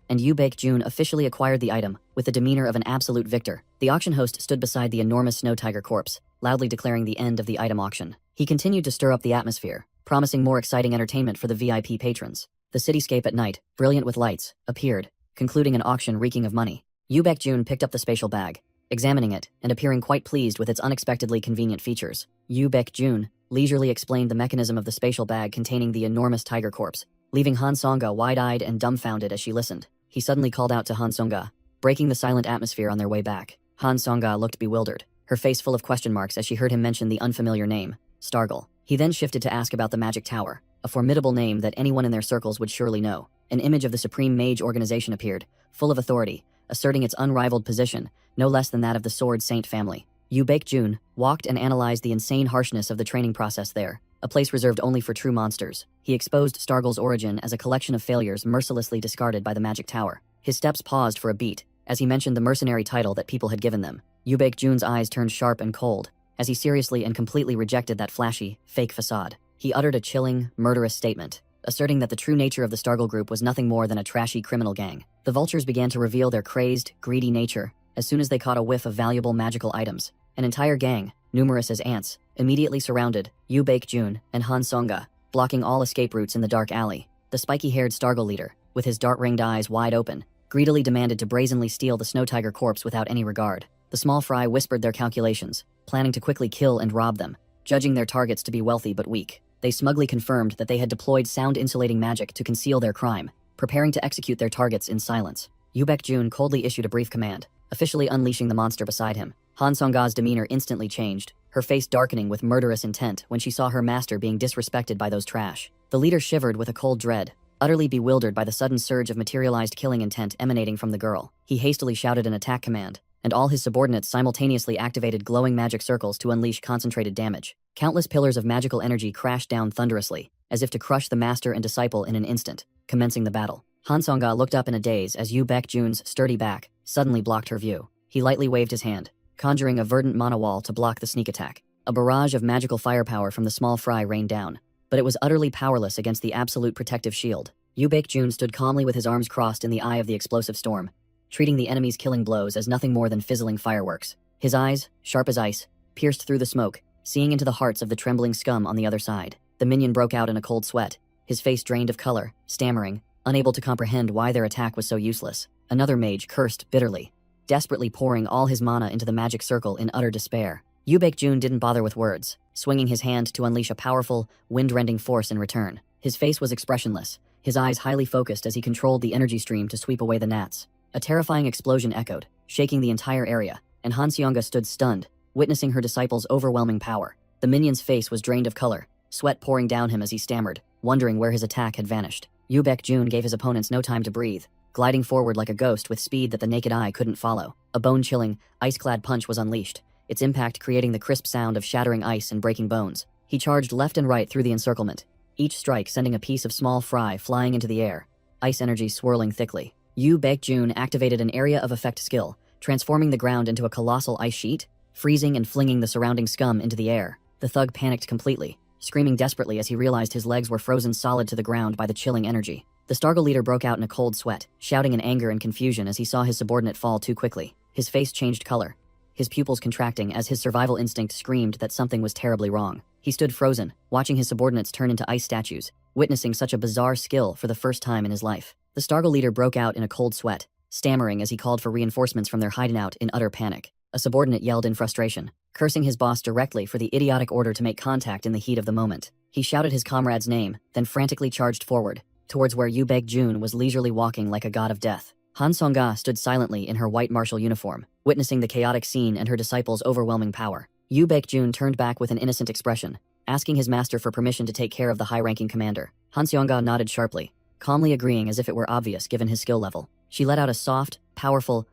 and Yu Baekjun officially acquired the item with the demeanor of an absolute victor. The auction host stood beside the enormous snow tiger corpse, loudly declaring the end of the item auction. He continued to stir up the atmosphere, promising more exciting entertainment for the VIP patrons. The cityscape at night, brilliant with lights, appeared, concluding an auction reeking of money. Yu Baekjun picked up the spatial bag, examining it and appearing quite pleased with its unexpectedly convenient features. Yu Baekjun leisurely explained the mechanism of the spatial bag containing the enormous tiger corpse, leaving Han Songa wide-eyed and dumbfounded as she listened. He suddenly called out to Han Songa, breaking the silent atmosphere on their way back. Han Songa looked bewildered, her face full of question marks as she heard him mention the unfamiliar name, Stargle. He then shifted to ask about the Magic Tower, a formidable name that anyone in their circles would surely know. An image of the Supreme Mage organization appeared, full of authority, asserting its unrivaled position, no less than that of the Sword Saint family. Yu Baekjun walked and analyzed the insane harshness of the training process there, a place reserved only for true monsters. He exposed Stargle's origin as a collection of failures mercilessly discarded by the Magic Tower. His steps paused for a beat, as he mentioned the mercenary title that people had given them. Yu Baekjun's eyes turned sharp and cold, as he seriously and completely rejected that flashy, fake facade. He uttered a chilling, murderous statement, asserting that the true nature of the Stargle group was nothing more than a trashy criminal gang. The vultures began to reveal their crazed, greedy nature as soon as they caught a whiff of valuable magical items. An entire gang, numerous as ants, immediately surrounded Yu Baekjun and Han Songa, blocking all escape routes in the dark alley. The spiky-haired Stargle leader, with his dart-ringed eyes wide open, greedily demanded to brazenly steal the snow tiger corpse without any regard. The small fry whispered their calculations, planning to quickly kill and rob them, judging their targets to be wealthy but weak. They smugly confirmed that they had deployed sound-insulating magic to conceal their crime, preparing to execute their targets in silence. Yu Baekjun coldly issued a brief command, officially unleashing the monster beside him. Han Songa's demeanor instantly changed, her face darkening with murderous intent when she saw her master being disrespected by those trash. The leader shivered with a cold dread, utterly bewildered by the sudden surge of materialized killing intent emanating from the girl. He hastily shouted an attack command, and all his subordinates simultaneously activated glowing magic circles to unleash concentrated damage. Countless pillars of magical energy crashed down thunderously, as if to crush the master and disciple in an instant, commencing the battle. Han Songa looked up in a daze as Yu Baekjun's sturdy back suddenly blocked her view. He lightly waved his hand, conjuring a verdant mana wall to block the sneak attack. A barrage of magical firepower from the small fry rained down, but it was utterly powerless against the absolute protective shield. Yu Baekjun stood calmly with his arms crossed in the eye of the explosive storm, treating the enemy's killing blows as nothing more than fizzling fireworks. His eyes, sharp as ice, pierced through the smoke, seeing into the hearts of the trembling scum on the other side. The minion broke out in a cold sweat, his face drained of color, stammering, unable to comprehend why their attack was so useless. Another mage cursed bitterly, desperately pouring all his mana into the magic circle in utter despair. Yu Baekjun didn't bother with words, swinging his hand to unleash a powerful, wind-rending force in return. His face was expressionless, his eyes highly focused as he controlled the energy stream to sweep away the gnats. A terrifying explosion echoed, shaking the entire area, and Han Seonga stood stunned, witnessing her disciple's overwhelming power. The minion's face was drained of color, sweat pouring down him as he stammered, wondering where his attack had vanished. Yu Baek-jun gave his opponents no time to breathe, gliding forward like a ghost with speed that the naked eye couldn't follow. A bone-chilling, ice-clad punch was unleashed, its impact creating the crisp sound of shattering ice and breaking bones. He charged left and right through the encirclement, each strike sending a piece of small fry flying into the air, ice energy swirling thickly. Yu Baek-jun activated an area of effect skill, transforming the ground into a colossal ice sheet, freezing and flinging the surrounding scum into the air. The thug panicked completely, screaming desperately as he realized his legs were frozen solid to the ground by the chilling energy. The Stargle leader broke out in a cold sweat, shouting in anger and confusion as he saw his subordinate fall too quickly. His face changed color, his pupils contracting as his survival instinct screamed that something was terribly wrong. He stood frozen, watching his subordinates turn into ice statues, witnessing such a bizarre skill for the first time in his life. The Stargle leader broke out in a cold sweat, stammering as he called for reinforcements from their hideout in utter panic. A subordinate yelled in frustration, cursing his boss directly for the idiotic order to make contact in the heat of the moment. He shouted his comrade's name, then frantically charged forward, towards where Yu Baek-jun was leisurely walking like a god of death. Han Seonga stood silently in her white martial uniform, witnessing the chaotic scene and her disciple's overwhelming power. Yu Baek-jun turned back with an innocent expression, asking his master for permission to take care of the high-ranking commander. Han Seonga nodded sharply, calmly agreeing as if it were obvious given his skill level. She let out a soft, powerful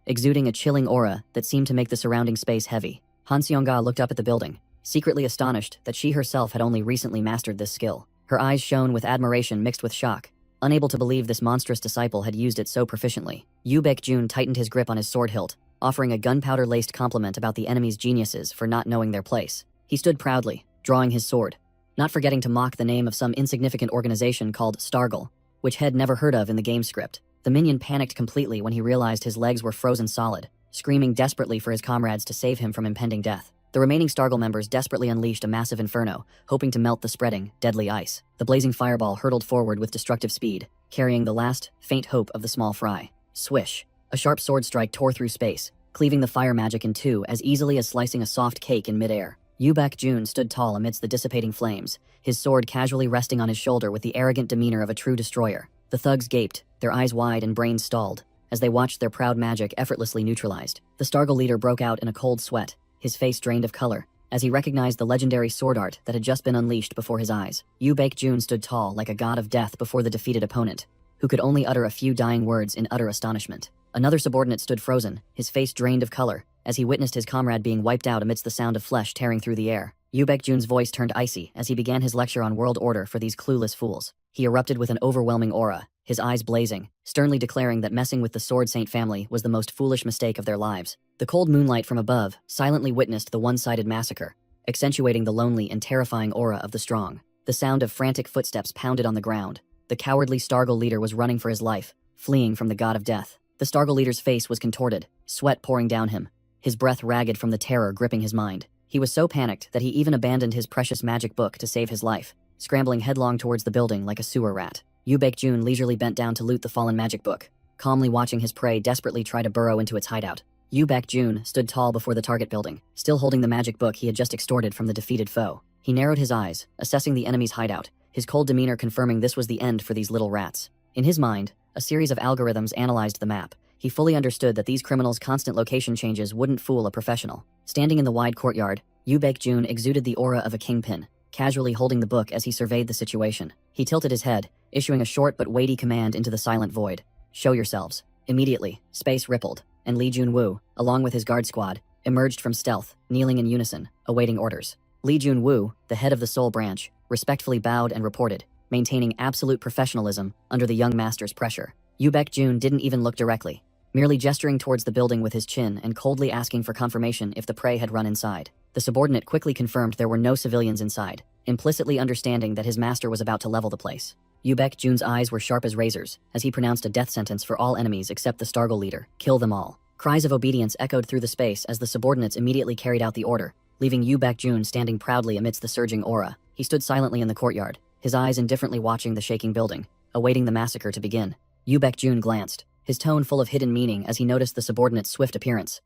exuding a chilling aura that seemed to make the surrounding space heavy. Han Seonga looked up at the building, secretly astonished that she herself had only recently mastered this skill. Her eyes shone with admiration mixed with shock, unable to believe this monstrous disciple had used it so proficiently. Yu Baek-jun tightened his grip on his sword hilt, offering a gunpowder-laced compliment about the enemy's geniuses for not knowing their place. He stood proudly, drawing his sword, not forgetting to mock the name of some insignificant organization called Stargle, which Head never heard of in the game script. The minion panicked completely when he realized his legs were frozen solid, screaming desperately for his comrades to save him from impending death. The remaining Stargle members desperately unleashed a massive inferno, hoping to melt the spreading, deadly ice. The blazing fireball hurtled forward with destructive speed, carrying the last, faint hope of the small fry. Swish! A sharp sword strike tore through space, cleaving the fire magic in two as easily as slicing a soft cake in midair. Yu Baek-jun stood tall amidst the dissipating flames, his sword casually resting on his shoulder with the arrogant demeanor of a true destroyer. The thugs gaped, their eyes wide and brains stalled, as they watched their proud magic effortlessly neutralized. The Stargle leader broke out in a cold sweat, his face drained of color, as he recognized the legendary sword art that had just been unleashed before his eyes. Yu Baek-jun stood tall like a god of death before the defeated opponent, who could only utter a few dying words in utter astonishment. Another subordinate stood frozen, his face drained of color, as he witnessed his comrade being wiped out amidst the sound of flesh tearing through the air. Yu Baek-jun's voice turned icy as he began his lecture on world order for these clueless fools. He erupted with an overwhelming aura, his eyes blazing, sternly declaring that messing with the Sword Saint family was the most foolish mistake of their lives. The cold moonlight from above silently witnessed the one-sided massacre, accentuating the lonely and terrifying aura of the strong. The sound of frantic footsteps pounded on the ground. The cowardly Stargle leader was running for his life, fleeing from the god of death. The Stargle leader's face was contorted, sweat pouring down him, his breath ragged from the terror gripping his mind. He was so panicked that he even abandoned his precious magic book to save his life, scrambling headlong towards the building like a sewer rat. Yu Baek-jun leisurely bent down to loot the fallen magic book, calmly watching his prey desperately try to burrow into its hideout. Yu Baek-jun stood tall before the target building, still holding the magic book he had just extorted from the defeated foe. He narrowed his eyes, assessing the enemy's hideout, his cold demeanor confirming this was the end for these little rats. In his mind, a series of algorithms analyzed the map. He fully understood that these criminals' constant location changes wouldn't fool a professional. Standing in the wide courtyard, Yu Baek-jun exuded the aura of a kingpin, casually holding the book as he surveyed the situation. He tilted his head, issuing a short but weighty command into the silent void. "Show yourselves." Immediately, space rippled, and Lee Jun-woo, along with his guard squad, emerged from stealth, kneeling in unison, awaiting orders. Lee Jun-woo, the head of the Soul Branch, respectfully bowed and reported, maintaining absolute professionalism under the young master's pressure. Yu Baek-jun didn't even look directly, merely gesturing towards the building with his chin and coldly asking for confirmation if the prey had run inside. The subordinate quickly confirmed there were no civilians inside, implicitly understanding that his master was about to level the place. Yu Baek-jun's eyes were sharp as razors as he pronounced a death sentence for all enemies except the Stargle leader. Kill them all. Cries of obedience echoed through the space as the subordinates immediately carried out the order, leaving Yu Baek-jun standing proudly amidst the surging aura. He stood silently in the courtyard, his eyes indifferently watching the shaking building, awaiting the massacre to begin. Yu Baek-jun glanced, his tone full of hidden meaning as he noticed the subordinate's swift appearance.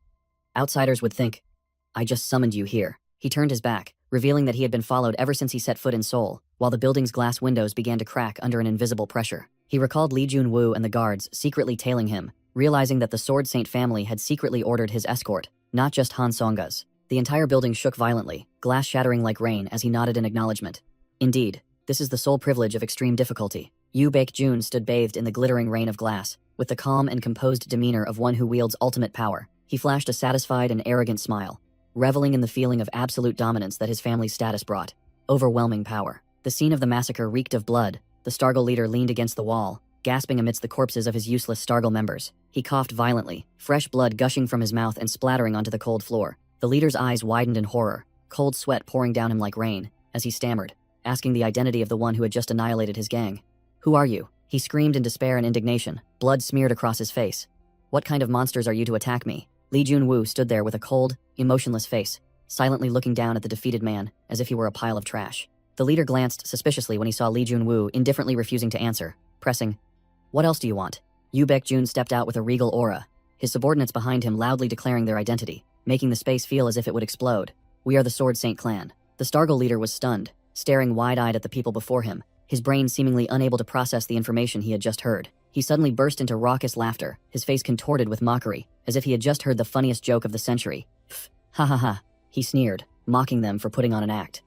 Outsiders would think, "I just summoned you here." He turned his back, revealing that he had been followed ever since he set foot in Seoul, while the building's glass windows began to crack under an invisible pressure. He recalled Lee Jun-woo and the guards secretly tailing him, realizing that the Sword Saint family had secretly ordered his escort, not just Han Songga's. The entire building shook violently, glass shattering like rain as he nodded in acknowledgement. Indeed, this is the sole privilege of extreme difficulty. Yoo Baek-jun stood bathed in the glittering rain of glass, with the calm and composed demeanor of one who wields ultimate power. He flashed a satisfied and arrogant smile, reveling in the feeling of absolute dominance that his family's status brought. Overwhelming power. The scene of the massacre reeked of blood. The Stargirl leader leaned against the wall, gasping amidst the corpses of his useless Stargirl members. He coughed violently, fresh blood gushing from his mouth and splattering onto the cold floor. The leader's eyes widened in horror, cold sweat pouring down him like rain, as he stammered, asking the identity of the one who had just annihilated his gang. "Who are you?" He screamed in despair and indignation, blood smeared across his face. "What kind of monsters are you to attack me?" Lee Jun-woo stood there with a cold, emotionless face, silently looking down at the defeated man as if he were a pile of trash. The leader glanced suspiciously when he saw Lee Jun-woo indifferently refusing to answer, pressing, "What else do you want?" Yoo Baek-jun stepped out with a regal aura, his subordinates behind him loudly declaring their identity, making the space feel as if it would explode. "We are the Sword Saint clan." The Stargirl leader was stunned, staring wide-eyed at the people before him, his brain seemingly unable to process the information he had just heard. He suddenly burst into raucous laughter, his face contorted with mockery, as if he had just heard the funniest joke of the century. "Pfft, ha ha ha," he sneered, mocking them for putting on an act.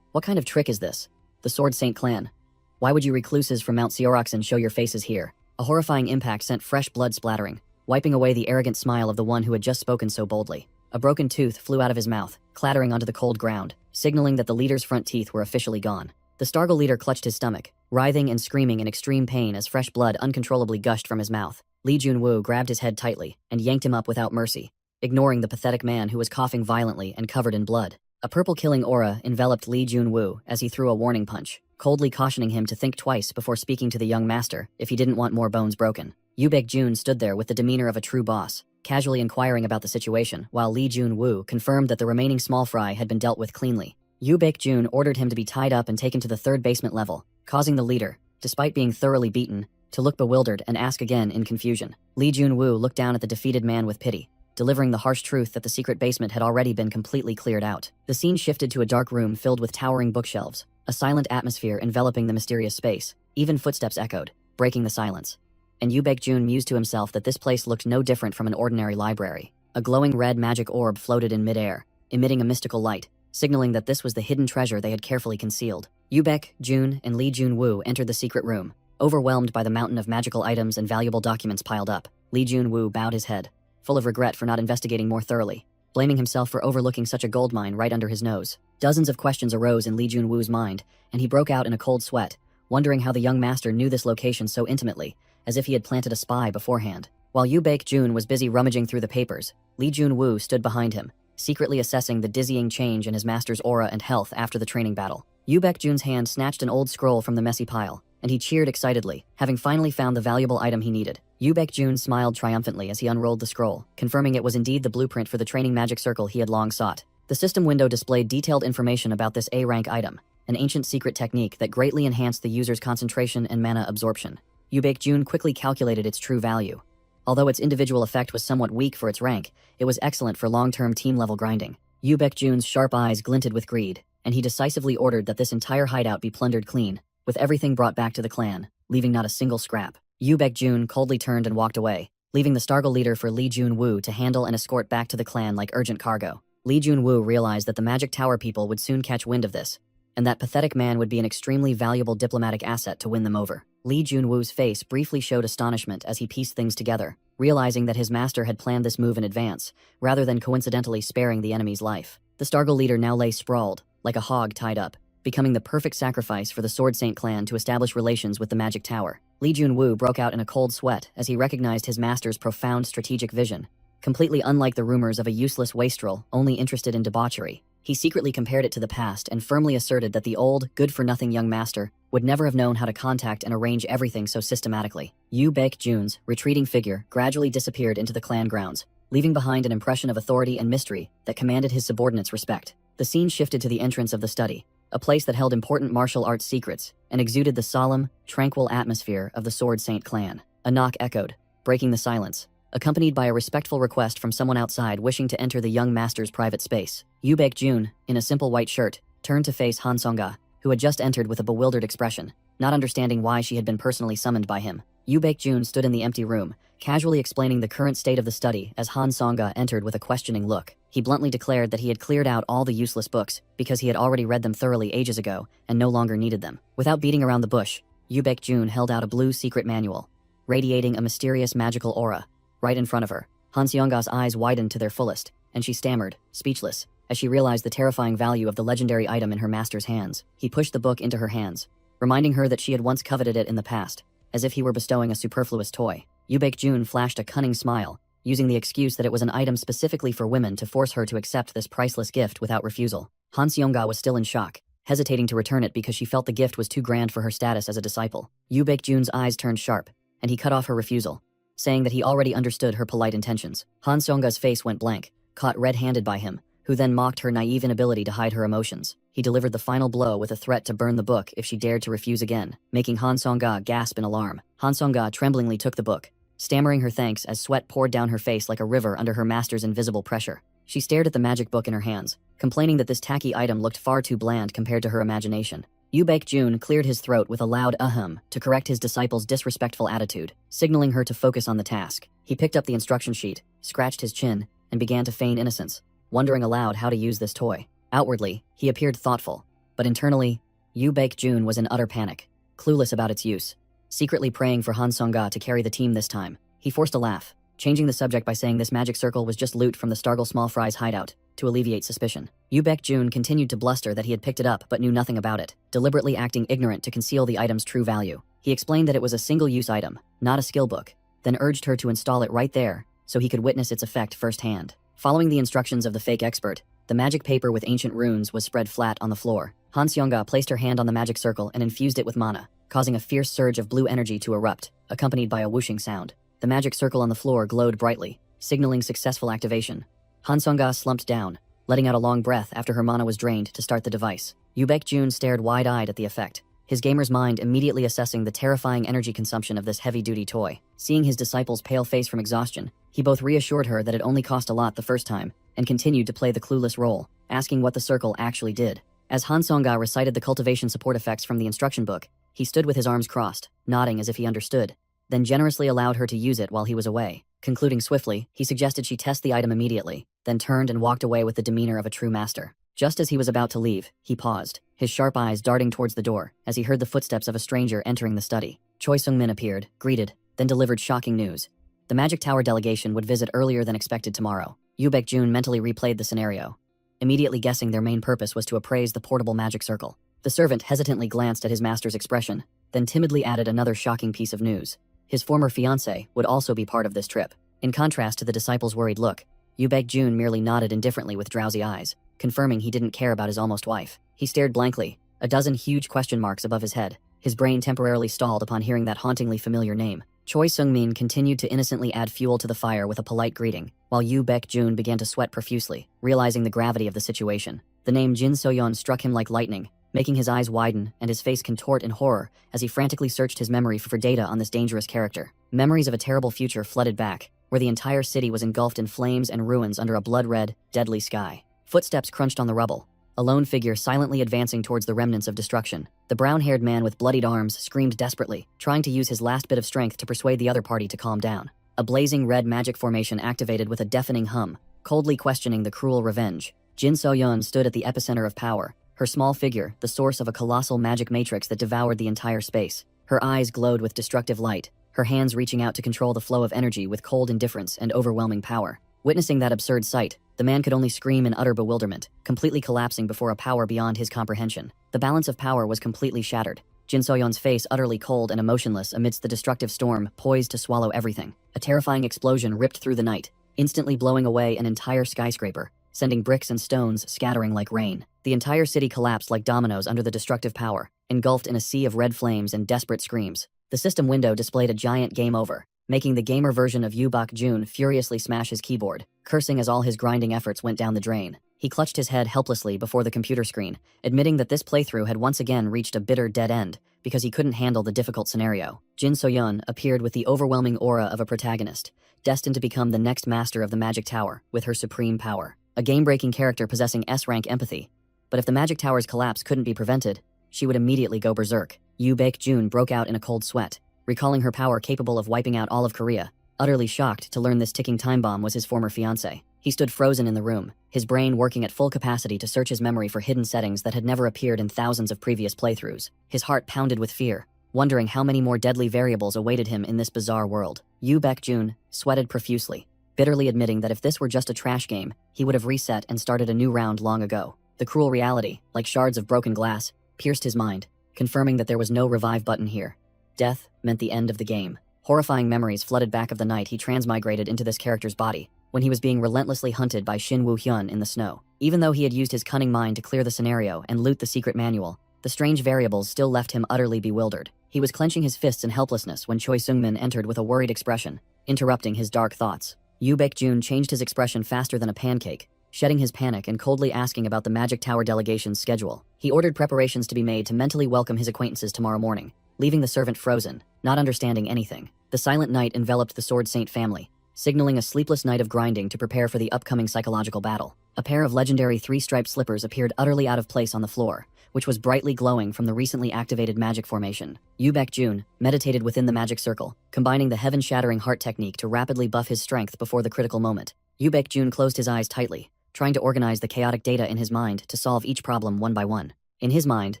"What kind of trick is this? The Sword Saint clan? Why would you recluses from Mount Seoraksan show your faces here?" A horrifying impact sent fresh blood splattering, wiping away the arrogant smile of the one who had just spoken so boldly. A broken tooth flew out of his mouth, clattering onto the cold ground, signaling that the leader's front teeth were officially gone. The Stargirl leader clutched his stomach, writhing and screaming in extreme pain as fresh blood uncontrollably gushed from his mouth. Lee Jun-woo grabbed his head tightly and yanked him up without mercy, ignoring the pathetic man who was coughing violently and covered in blood. A purple killing aura enveloped Lee Jun-woo as he threw a warning punch, coldly cautioning him to think twice before speaking to the young master if he didn't want more bones broken. Yoo Baek-jun stood there with the demeanor of a true boss, casually inquiring about the situation, while Lee Jun-woo confirmed that the remaining small fry had been dealt with cleanly. Yoo Baek-jun ordered him to be tied up and taken to the third basement level, causing the leader, despite being thoroughly beaten, to look bewildered and ask again in confusion. Lee Jun-woo looked down at the defeated man with pity, delivering the harsh truth that the secret basement had already been completely cleared out. The scene shifted to a dark room filled with towering bookshelves, a silent atmosphere enveloping the mysterious space. Even footsteps echoed, breaking the silence. And Yoo Baek-jun mused to himself that this place looked no different from an ordinary library. A glowing red magic orb floated in midair, emitting a mystical light, signaling that this was the hidden treasure they had carefully concealed. Yoo Baek-jun and Lee Jun-woo entered the secret room, overwhelmed by the mountain of magical items and valuable documents piled up. Lee Jun-woo bowed his head, full of regret for not investigating more thoroughly, blaming himself for overlooking such a gold mine right under his nose. Dozens of questions arose in Lee Jun-woo's mind, and he broke out in a cold sweat, wondering how the young master knew this location so intimately, as if he had planted a spy beforehand. While Yoo Baek-jun was busy rummaging through the papers, Lee Jun-woo stood behind him, secretly assessing the dizzying change in his master's aura and health after the training battle. Yoo Baek-jun's hand snatched an old scroll from the messy pile, and he cheered excitedly, having finally found the valuable item he needed. Yoo Baek-jun smiled triumphantly as he unrolled the scroll, confirming it was indeed the blueprint for the training magic circle he had long sought. The system window displayed detailed information about this A-rank item, an ancient secret technique that greatly enhanced the user's concentration and mana absorption. Yoo Baek-jun quickly calculated its true value. Although its individual effect was somewhat weak for its rank, it was excellent for long-term team-level grinding. Yoo Baek-jun's sharp eyes glinted with greed, and he decisively ordered that this entire hideout be plundered clean, with everything brought back to the clan, leaving not a single scrap. Yoo Baek-jun coldly turned and walked away, leaving the Stargirl leader for Lee Jun-woo to handle and escort back to the clan like urgent cargo. Lee Jun-woo realized that the Magic Tower people would soon catch wind of this, and that pathetic man would be an extremely valuable diplomatic asset to win them over. Lee Jun-woo's face briefly showed astonishment as he pieced things together, realizing that his master had planned this move in advance, rather than coincidentally sparing the enemy's life. The Stargirl leader now lay sprawled, like a hog tied up, becoming the perfect sacrifice for the Sword Saint clan to establish relations with the Magic Tower. Lee Jun-woo broke out in a cold sweat as he recognized his master's profound strategic vision. Completely unlike the rumors of a useless wastrel only interested in debauchery, he secretly compared it to the past and firmly asserted that the old, good-for-nothing young master would never have known how to contact and arrange everything so systematically. Yoo Baek-jun's retreating figure gradually disappeared into the clan grounds, leaving behind an impression of authority and mystery that commanded his subordinates' respect. The scene shifted to the entrance of the study, a place that held important martial arts secrets and exuded the solemn, tranquil atmosphere of the Sword Saint clan. A knock echoed, breaking the silence, accompanied by a respectful request from someone outside wishing to enter the young master's private space. Yoo Baek-jun, in a simple white shirt, turned to face Han Songa, who had just entered with a bewildered expression, not understanding why she had been personally summoned by him. Yu Baekjun stood in the empty room, casually explaining the current state of the study as Han Songa entered with a questioning look. He bluntly declared that he had cleared out all the useless books because he had already read them thoroughly ages ago and no longer needed them. Without beating around the bush, Yu Baekjun held out a blue secret manual, radiating a mysterious magical aura, right in front of her. Han Seonga's eyes widened to their fullest, and she stammered, speechless, as she realized the terrifying value of the legendary item in her master's hands. He pushed the book into her hands, reminding her that she had once coveted it in the past, as if he were bestowing a superfluous toy. Yu Baekjun flashed a cunning smile, using the excuse that it was an item specifically for women to force her to accept this priceless gift without refusal. Han Seonga was still in shock, hesitating to return it because she felt the gift was too grand for her status as a disciple. Yu Baekjun's eyes turned sharp, and he cut off her refusal, saying that he already understood her polite intentions. Han Seonga's face went blank, caught red-handed by him, who then mocked her naive inability to hide her emotions. He delivered the final blow with a threat to burn the book if she dared to refuse again, making Han Seonga gasp in alarm. Han Seonga tremblingly took the book, stammering her thanks as sweat poured down her face like a river under her master's invisible pressure. She stared at the magic book in her hands, complaining that this tacky item looked far too bland compared to her imagination. Yu Baekjun cleared his throat with a loud ahem to correct his disciple's disrespectful attitude, signaling her to focus on the task. He picked up the instruction sheet, scratched his chin, and began to feign innocence, wondering aloud how to use this toy. Outwardly, he appeared thoughtful, but internally, Yu Baekjun was in utter panic, clueless about its use, secretly praying for Han Seonga to carry the team this time. He forced a laugh, changing the subject by saying this magic circle was just loot from the Stargle Small Fry's hideout, to alleviate suspicion. Yu Baekjun continued to bluster that he had picked it up but knew nothing about it, deliberately acting ignorant to conceal the item's true value. He explained that it was a single-use item, not a skill book, then urged her to install it right there so he could witness its effect firsthand. Following the instructions of the fake expert, the magic paper with ancient runes was spread flat on the floor. Han Seonga placed her hand on the magic circle and infused it with mana, causing a fierce surge of blue energy to erupt, accompanied by a whooshing sound. The magic circle on the floor glowed brightly, signaling successful activation. Han Seonga slumped down, letting out a long breath after her mana was drained to start the device. Yu Baekjun stared wide-eyed at the effect, his gamer's mind immediately assessing the terrifying energy consumption of this heavy-duty toy. Seeing his disciple's pale face from exhaustion, he both reassured her that it only cost a lot the first time, and continued to play the clueless role, asking what the circle actually did. As Han Seonga recited the cultivation support effects from the instruction book, he stood with his arms crossed, nodding as if he understood, then generously allowed her to use it while he was away. Concluding swiftly, he suggested she test the item immediately, then turned and walked away with the demeanor of a true master. Just as he was about to leave, he paused, his sharp eyes darting towards the door, as he heard the footsteps of a stranger entering the study. Choi Sung-min appeared, greeted, then delivered shocking news. The Magic Tower delegation would visit earlier than expected tomorrow. Yu Baekjun mentally replayed the scenario, immediately guessing their main purpose was to appraise the portable magic circle. The servant hesitantly glanced at his master's expression, then timidly added another shocking piece of news. His former fiancée would also be part of this trip. In contrast to the disciple's worried look, Yu Baekjun merely nodded indifferently with drowsy eyes, confirming he didn't care about his almost wife. He stared blankly, a dozen huge question marks above his head. His brain temporarily stalled upon hearing that hauntingly familiar name. Choi Sung-min continued to innocently add fuel to the fire with a polite greeting, while Yu Baekjun began to sweat profusely, realizing the gravity of the situation. The name Jin So-yeon struck him like lightning, making his eyes widen and his face contort in horror as he frantically searched his memory for data on this dangerous character. Memories of a terrible future flooded back, where the entire city was engulfed in flames and ruins under a blood-red, deadly sky. Footsteps crunched on the rubble, a lone figure silently advancing towards the remnants of destruction. The brown-haired man with bloodied arms screamed desperately, trying to use his last bit of strength to persuade the other party to calm down. A blazing red magic formation activated with a deafening hum, coldly questioning the cruel revenge. Jin So-yeon stood at the epicenter of power, her small figure the source of a colossal magic matrix that devoured the entire space. Her eyes glowed with destructive light, her hands reaching out to control the flow of energy with cold indifference and overwhelming power. Witnessing that absurd sight, the man could only scream in utter bewilderment, completely collapsing before a power beyond his comprehension. The balance of power was completely shattered, Jin So-yeon's face utterly cold and emotionless amidst the destructive storm poised to swallow everything. A terrifying explosion ripped through the night, instantly blowing away an entire skyscraper, sending bricks and stones scattering like rain. The entire city collapsed like dominoes under the destructive power, engulfed in a sea of red flames and desperate screams. The system window displayed a giant game over, making the gamer version of Yu Baekjun furiously smash his keyboard, cursing as all his grinding efforts went down the drain. He clutched his head helplessly before the computer screen, admitting that this playthrough had once again reached a bitter dead end because he couldn't handle the difficult scenario. Jin So-yeon appeared with the overwhelming aura of a protagonist, destined to become the next master of the Magic Tower with her supreme power. A game-breaking character possessing S-rank empathy, But if the magic tower's collapse couldn't be prevented, she would immediately go berserk. Yu Baek-jun broke out in a cold sweat, recalling her power capable of wiping out all of Korea, utterly shocked to learn this ticking time bomb was his former fiancé. He stood frozen in the room, his brain working at full capacity to search his memory for hidden settings that had never appeared in thousands of previous playthroughs. His heart pounded with fear, wondering how many more deadly variables awaited him in this bizarre world. Yu Baek-jun sweated profusely, bitterly admitting that if this were just a trash game, he would have reset and started a new round long ago. The cruel reality, like shards of broken glass, pierced his mind, confirming that there was no revive button here. Death meant the end of the game. Horrifying memories flooded back of the night he transmigrated into this character's body, when he was being relentlessly hunted by Shin Woo-hyun in the snow. Even though he had used his cunning mind to clear the scenario and loot the secret manual, the strange variables still left him utterly bewildered. He was clenching his fists in helplessness when Choi Seung-min entered with a worried expression, interrupting his dark thoughts. Yu Baek-jun changed his expression faster than a pancake, shedding his panic and coldly asking about the Magic Tower delegation's schedule. He ordered preparations to be made to mentally welcome his acquaintances tomorrow morning, leaving the servant frozen, not understanding anything. The silent night enveloped the Sword Saint family, signaling a sleepless night of grinding to prepare for the upcoming psychological battle. A pair of legendary three-striped slippers appeared utterly out of place on the floor, which was brightly glowing from the recently activated magic formation. Yu Baek-jun meditated within the magic circle, combining the heaven-shattering heart technique to rapidly buff his strength before the critical moment. Yu Baek-jun closed his eyes tightly, trying to organize the chaotic data in his mind to solve each problem one by one. In his mind,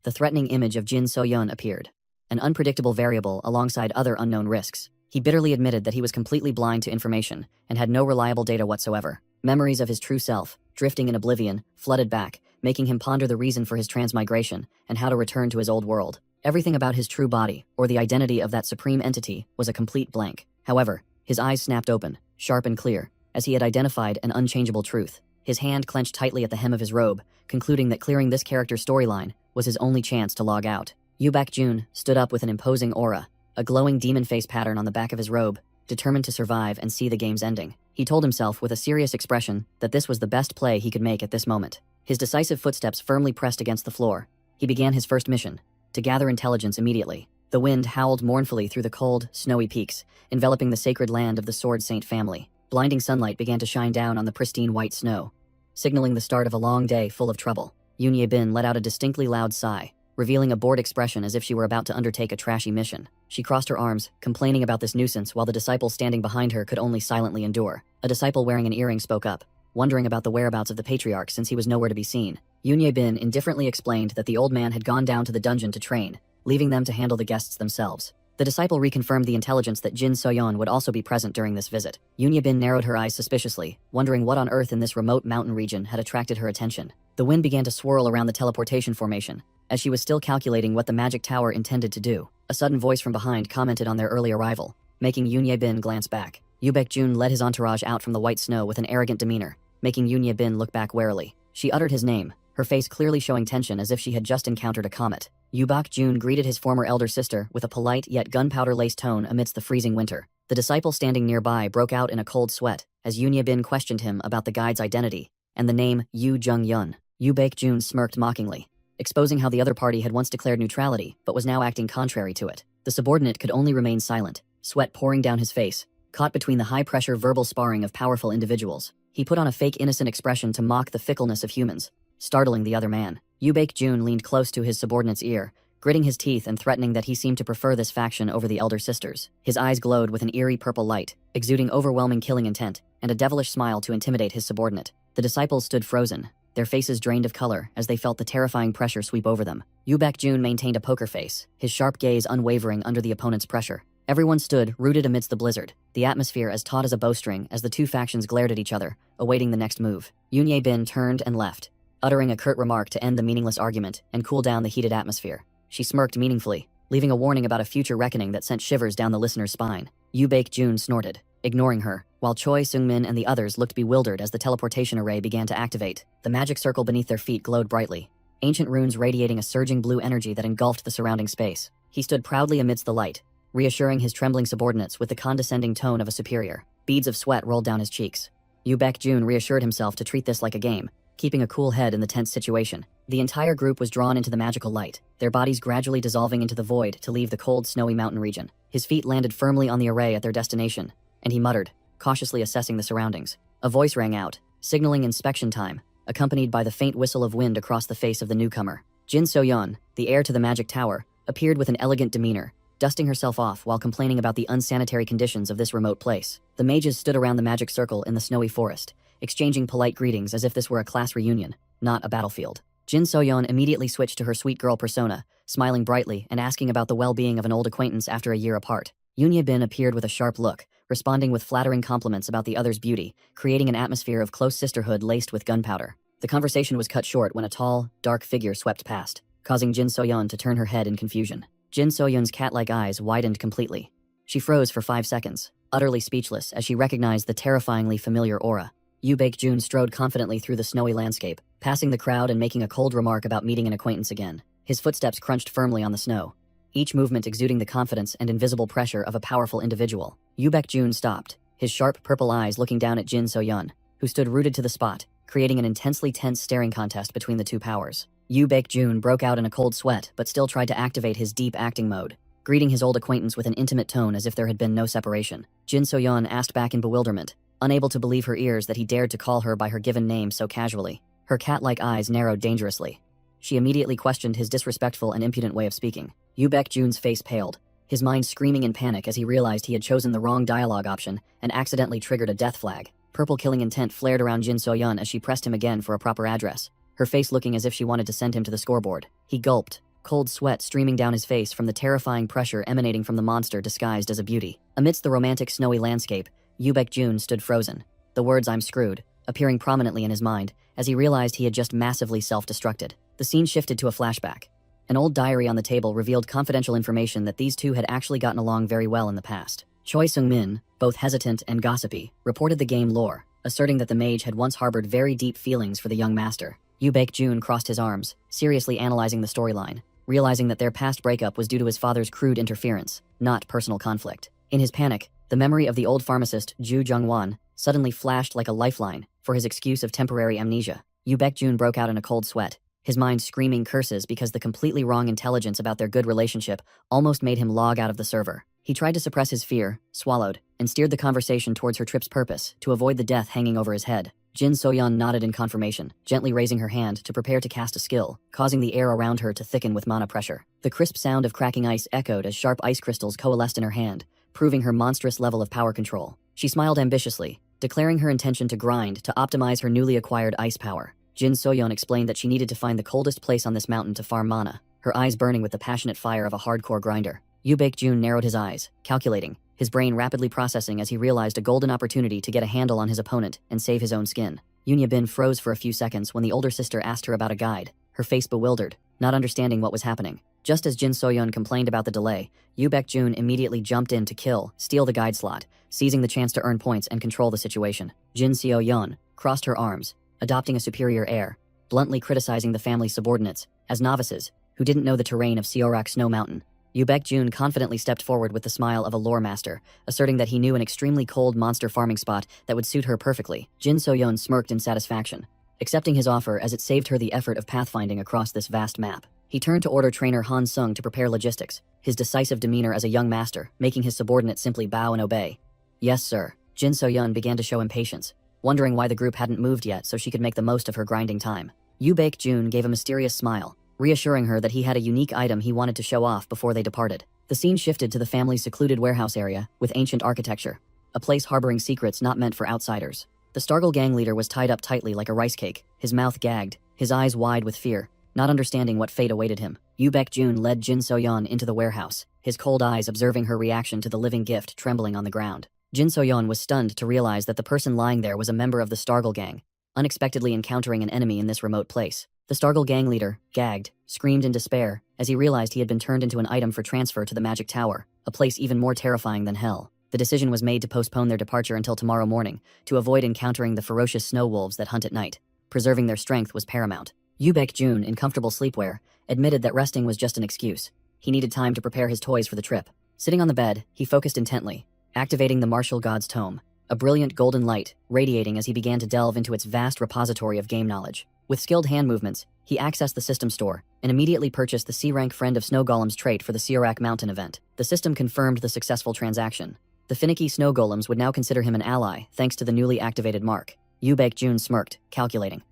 the threatening image of Jin So-yeon appeared, an unpredictable variable alongside other unknown risks. He bitterly admitted that he was completely blind to information and had no reliable data whatsoever. Memories of his true self, drifting in oblivion, flooded back, making him ponder the reason for his transmigration and how to return to his old world. Everything about his true body, or the identity of that supreme entity, was a complete blank. However, his eyes snapped open, sharp and clear, as he had identified an unchangeable truth. His hand clenched tightly at the hem of his robe, concluding that clearing this character's storyline was his only chance to log out. Yu Baek-jun stood up with an imposing aura, a glowing demon face pattern on the back of his robe, determined to survive and see the game's ending. He told himself with a serious expression that this was the best play he could make at this moment. His decisive footsteps firmly pressed against the floor. He began his first mission, to gather intelligence immediately. The wind howled mournfully through the cold, snowy peaks, enveloping the sacred land of the Sword Saint family. Blinding sunlight began to shine down on the pristine white snow, signaling the start of a long day full of trouble. Yoon Ye-bin let out a distinctly loud sigh, revealing a bored expression as if she were about to undertake a trashy mission. She crossed her arms, complaining about this nuisance while the disciple standing behind her could only silently endure. A disciple wearing an earring spoke up, wondering about the whereabouts of the patriarch since he was nowhere to be seen. Yoon Ye-bin indifferently explained that the old man had gone down to the dungeon to train, leaving them to handle the guests themselves. The disciple reconfirmed the intelligence that Jin So-yeon would also be present during this visit. Yoon Ye-bin narrowed her eyes suspiciously, wondering what on earth in this remote mountain region had attracted her attention. The wind began to swirl around the teleportation formation, as she was still calculating what the magic tower intended to do. A sudden voice from behind commented on their early arrival, making Yoon Ye-bin glance back. Yu Baek-jun led his entourage out from the white snow with an arrogant demeanor, making Yoon Ye-bin look back warily. She uttered his name, her face clearly showing tension as if she had just encountered a comet. Yu Baek-jun greeted his former elder sister with a polite yet gunpowder-laced tone amidst the freezing winter. The disciple standing nearby broke out in a cold sweat as Yoon Ye-bin questioned him about the guide's identity and the name Yu Jung-yun. Yu Baek-jun smirked mockingly, exposing how the other party had once declared neutrality but was now acting contrary to it. The subordinate could only remain silent, sweat pouring down his face, caught between the high-pressure verbal sparring of powerful individuals. He put on a fake innocent expression to mock the fickleness of humans, startling the other man. Yu Baek-jun leaned close to his subordinate's ear, gritting his teeth and threatening that he seemed to prefer this faction over the elder sisters. His eyes glowed with an eerie purple light, exuding overwhelming killing intent, and a devilish smile to intimidate his subordinate. The disciples stood frozen, their faces drained of color as they felt the terrifying pressure sweep over them. Yu Baek-jun maintained a poker face, his sharp gaze unwavering under the opponent's pressure. Everyone stood, rooted amidst the blizzard, the atmosphere as taut as a bowstring as the two factions glared at each other, awaiting the next move. Yoon Ye-bin turned and left, uttering a curt remark to end the meaningless argument and cool down the heated atmosphere. She smirked meaningfully, leaving a warning about a future reckoning that sent shivers down the listener's spine. Yu Baek-jun snorted, ignoring her, while Choi Seung-min and the others looked bewildered as the teleportation array began to activate. The magic circle beneath their feet glowed brightly, ancient runes radiating a surging blue energy that engulfed the surrounding space. He stood proudly amidst the light, reassuring his trembling subordinates with the condescending tone of a superior. Beads of sweat rolled down his cheeks. Yu Baek-jun reassured himself to treat this like a game, keeping a cool head in the tense situation. The entire group was drawn into the magical light, their bodies gradually dissolving into the void to leave the cold, snowy mountain region. His feet landed firmly on the array at their destination, and he muttered, cautiously assessing the surroundings. A voice rang out, signaling inspection time. accompanied by the faint whistle of wind across the face of the newcomer. Jin So-yeon, the heir to the magic tower, appeared with an elegant demeanor, dusting herself off while complaining about the unsanitary conditions of this remote place. The mages stood around the magic circle in the snowy forest, exchanging polite greetings as if this were a class reunion, not a battlefield. Jin So-yeon immediately switched to her sweet girl persona, smiling brightly and asking about the well-being of an old acquaintance after a year apart. Yoon Ye-bin appeared with a sharp look, responding with flattering compliments about the other's beauty, creating an atmosphere of close sisterhood laced with gunpowder. The conversation was cut short when a tall, dark figure swept past, causing Jin So-yeon to turn her head in confusion. Jin So-yeon's cat-like eyes widened completely. She froze for 5 seconds, utterly speechless as she recognized the terrifyingly familiar aura. Yoo Baek-jun strode confidently through the snowy landscape, passing the crowd and making a cold remark about meeting an acquaintance again. His footsteps crunched firmly on the snow, each movement exuding the confidence and invisible pressure of a powerful individual. Yoo Baek-jun stopped, his sharp purple eyes looking down at Jin So-yeon, who stood rooted to the spot, creating an intensely tense staring contest between the two powers. Yoo Baek-jun broke out in a cold sweat but still tried to activate his deep acting mode, greeting his old acquaintance with an intimate tone as if there had been no separation. Jin So-yeon asked back in bewilderment, unable to believe her ears that he dared to call her by her given name so casually. Her cat-like eyes narrowed dangerously. She immediately questioned his disrespectful and impudent way of speaking. Yoo Baek-jun's face paled, his mind screaming in panic as he realized he had chosen the wrong dialogue option and accidentally triggered a death flag. Purple killing intent flared around Jin So-yeon as she pressed him again for a proper address, her face looking as if she wanted to send him to the scoreboard. He gulped, cold sweat streaming down his face from the terrifying pressure emanating from the monster disguised as a beauty. Amidst the romantic snowy landscape, Yoo Baek-jun stood frozen, the words "I'm screwed" appearing prominently in his mind as he realized he had just massively self-destructed. The scene shifted to a flashback. An old diary on the table revealed confidential information that these two had actually gotten along very well in the past. Choi Sung-min, both hesitant and gossipy, reported the game lore, asserting that the mage had once harbored very deep feelings for the young master. Yoo Baek-jun crossed his arms, seriously analyzing the storyline, realizing that their past breakup was due to his father's crude interference, not personal conflict. In his panic, the memory of the old pharmacist, Ju Jung-won, suddenly flashed like a lifeline for his excuse of temporary amnesia. Yoo Baek-jun broke out in a cold sweat, his mind screaming curses because the completely wrong intelligence about their good relationship almost made him log out of the server. He tried to suppress his fear, swallowed, and steered the conversation towards her trip's purpose to avoid the death hanging over his head. Jin So-yeon nodded in confirmation, gently raising her hand to prepare to cast a skill, causing the air around her to thicken with mana pressure. The crisp sound of cracking ice echoed as sharp ice crystals coalesced in her hand, proving her monstrous level of power control. She smiled ambitiously, declaring her intention to grind to optimize her newly acquired ice power. Jin So-yeon explained that she needed to find the coldest place on this mountain to farm mana, her eyes burning with the passionate fire of a hardcore grinder. Yoo Baek-jun narrowed his eyes, calculating, his brain rapidly processing as he realized a golden opportunity to get a handle on his opponent and save his own skin. Yoon Ye-bin froze for a few seconds when the older sister asked her about a guide, her face bewildered, not understanding what was happening. Just as Jin So-yeon complained about the delay, Yoo Baek-jun immediately jumped in to steal the guide slot, seizing the chance to earn points and control the situation. Jin So-yeon crossed her arms, adopting a superior air, bluntly criticizing the family's subordinates as novices who didn't know the terrain of Seorak Snow Mountain. Yoo Baek-jun confidently stepped forward with the smile of a lore master, asserting that he knew an extremely cold monster farming spot that would suit her perfectly. Jin So-yeon smirked in satisfaction, accepting his offer as it saved her the effort of pathfinding across this vast map. He turned to order trainer Han Sung to prepare logistics, his decisive demeanor as a young master, making his subordinates simply bow and obey. Yes, sir. Jin So-yeon began to show impatience, wondering why the group hadn't moved yet so she could make the most of her grinding time. Yoo Baek-jun gave a mysterious smile, reassuring her that he had a unique item he wanted to show off before they departed. The scene shifted to the family's secluded warehouse area with ancient architecture, a place harboring secrets not meant for outsiders. The Stargle gang leader was tied up tightly like a rice cake, his mouth gagged, his eyes wide with fear, not understanding what fate awaited him. Yoo Baek-jun led Jin So-yeon into the warehouse, his cold eyes observing her reaction to the living gift trembling on the ground. Jin So-yeon was stunned to realize that the person lying there was a member of the Stargle gang, unexpectedly encountering an enemy in this remote place. The Stargle gang leader, gagged, screamed in despair as he realized he had been turned into an item for transfer to the magic tower, a place even more terrifying than hell. The decision was made to postpone their departure until tomorrow morning to avoid encountering the ferocious snow wolves that hunt at night. Preserving their strength was paramount. Yoo Baek-jun, in comfortable sleepwear, admitted that resting was just an excuse. He needed time to prepare his toys for the trip. Sitting on the bed, he focused intently, activating the martial god's tome, a brilliant golden light radiating as he began to delve into its vast repository of game knowledge. With skilled hand movements, he accessed the system store and immediately purchased the C-rank Friend of Snow Golems trait for the Seorak Mountain event. The system confirmed the successful transaction. The finicky snow golems would now consider him an ally thanks to the newly activated mark. Yoo Baek-jun smirked, calculating.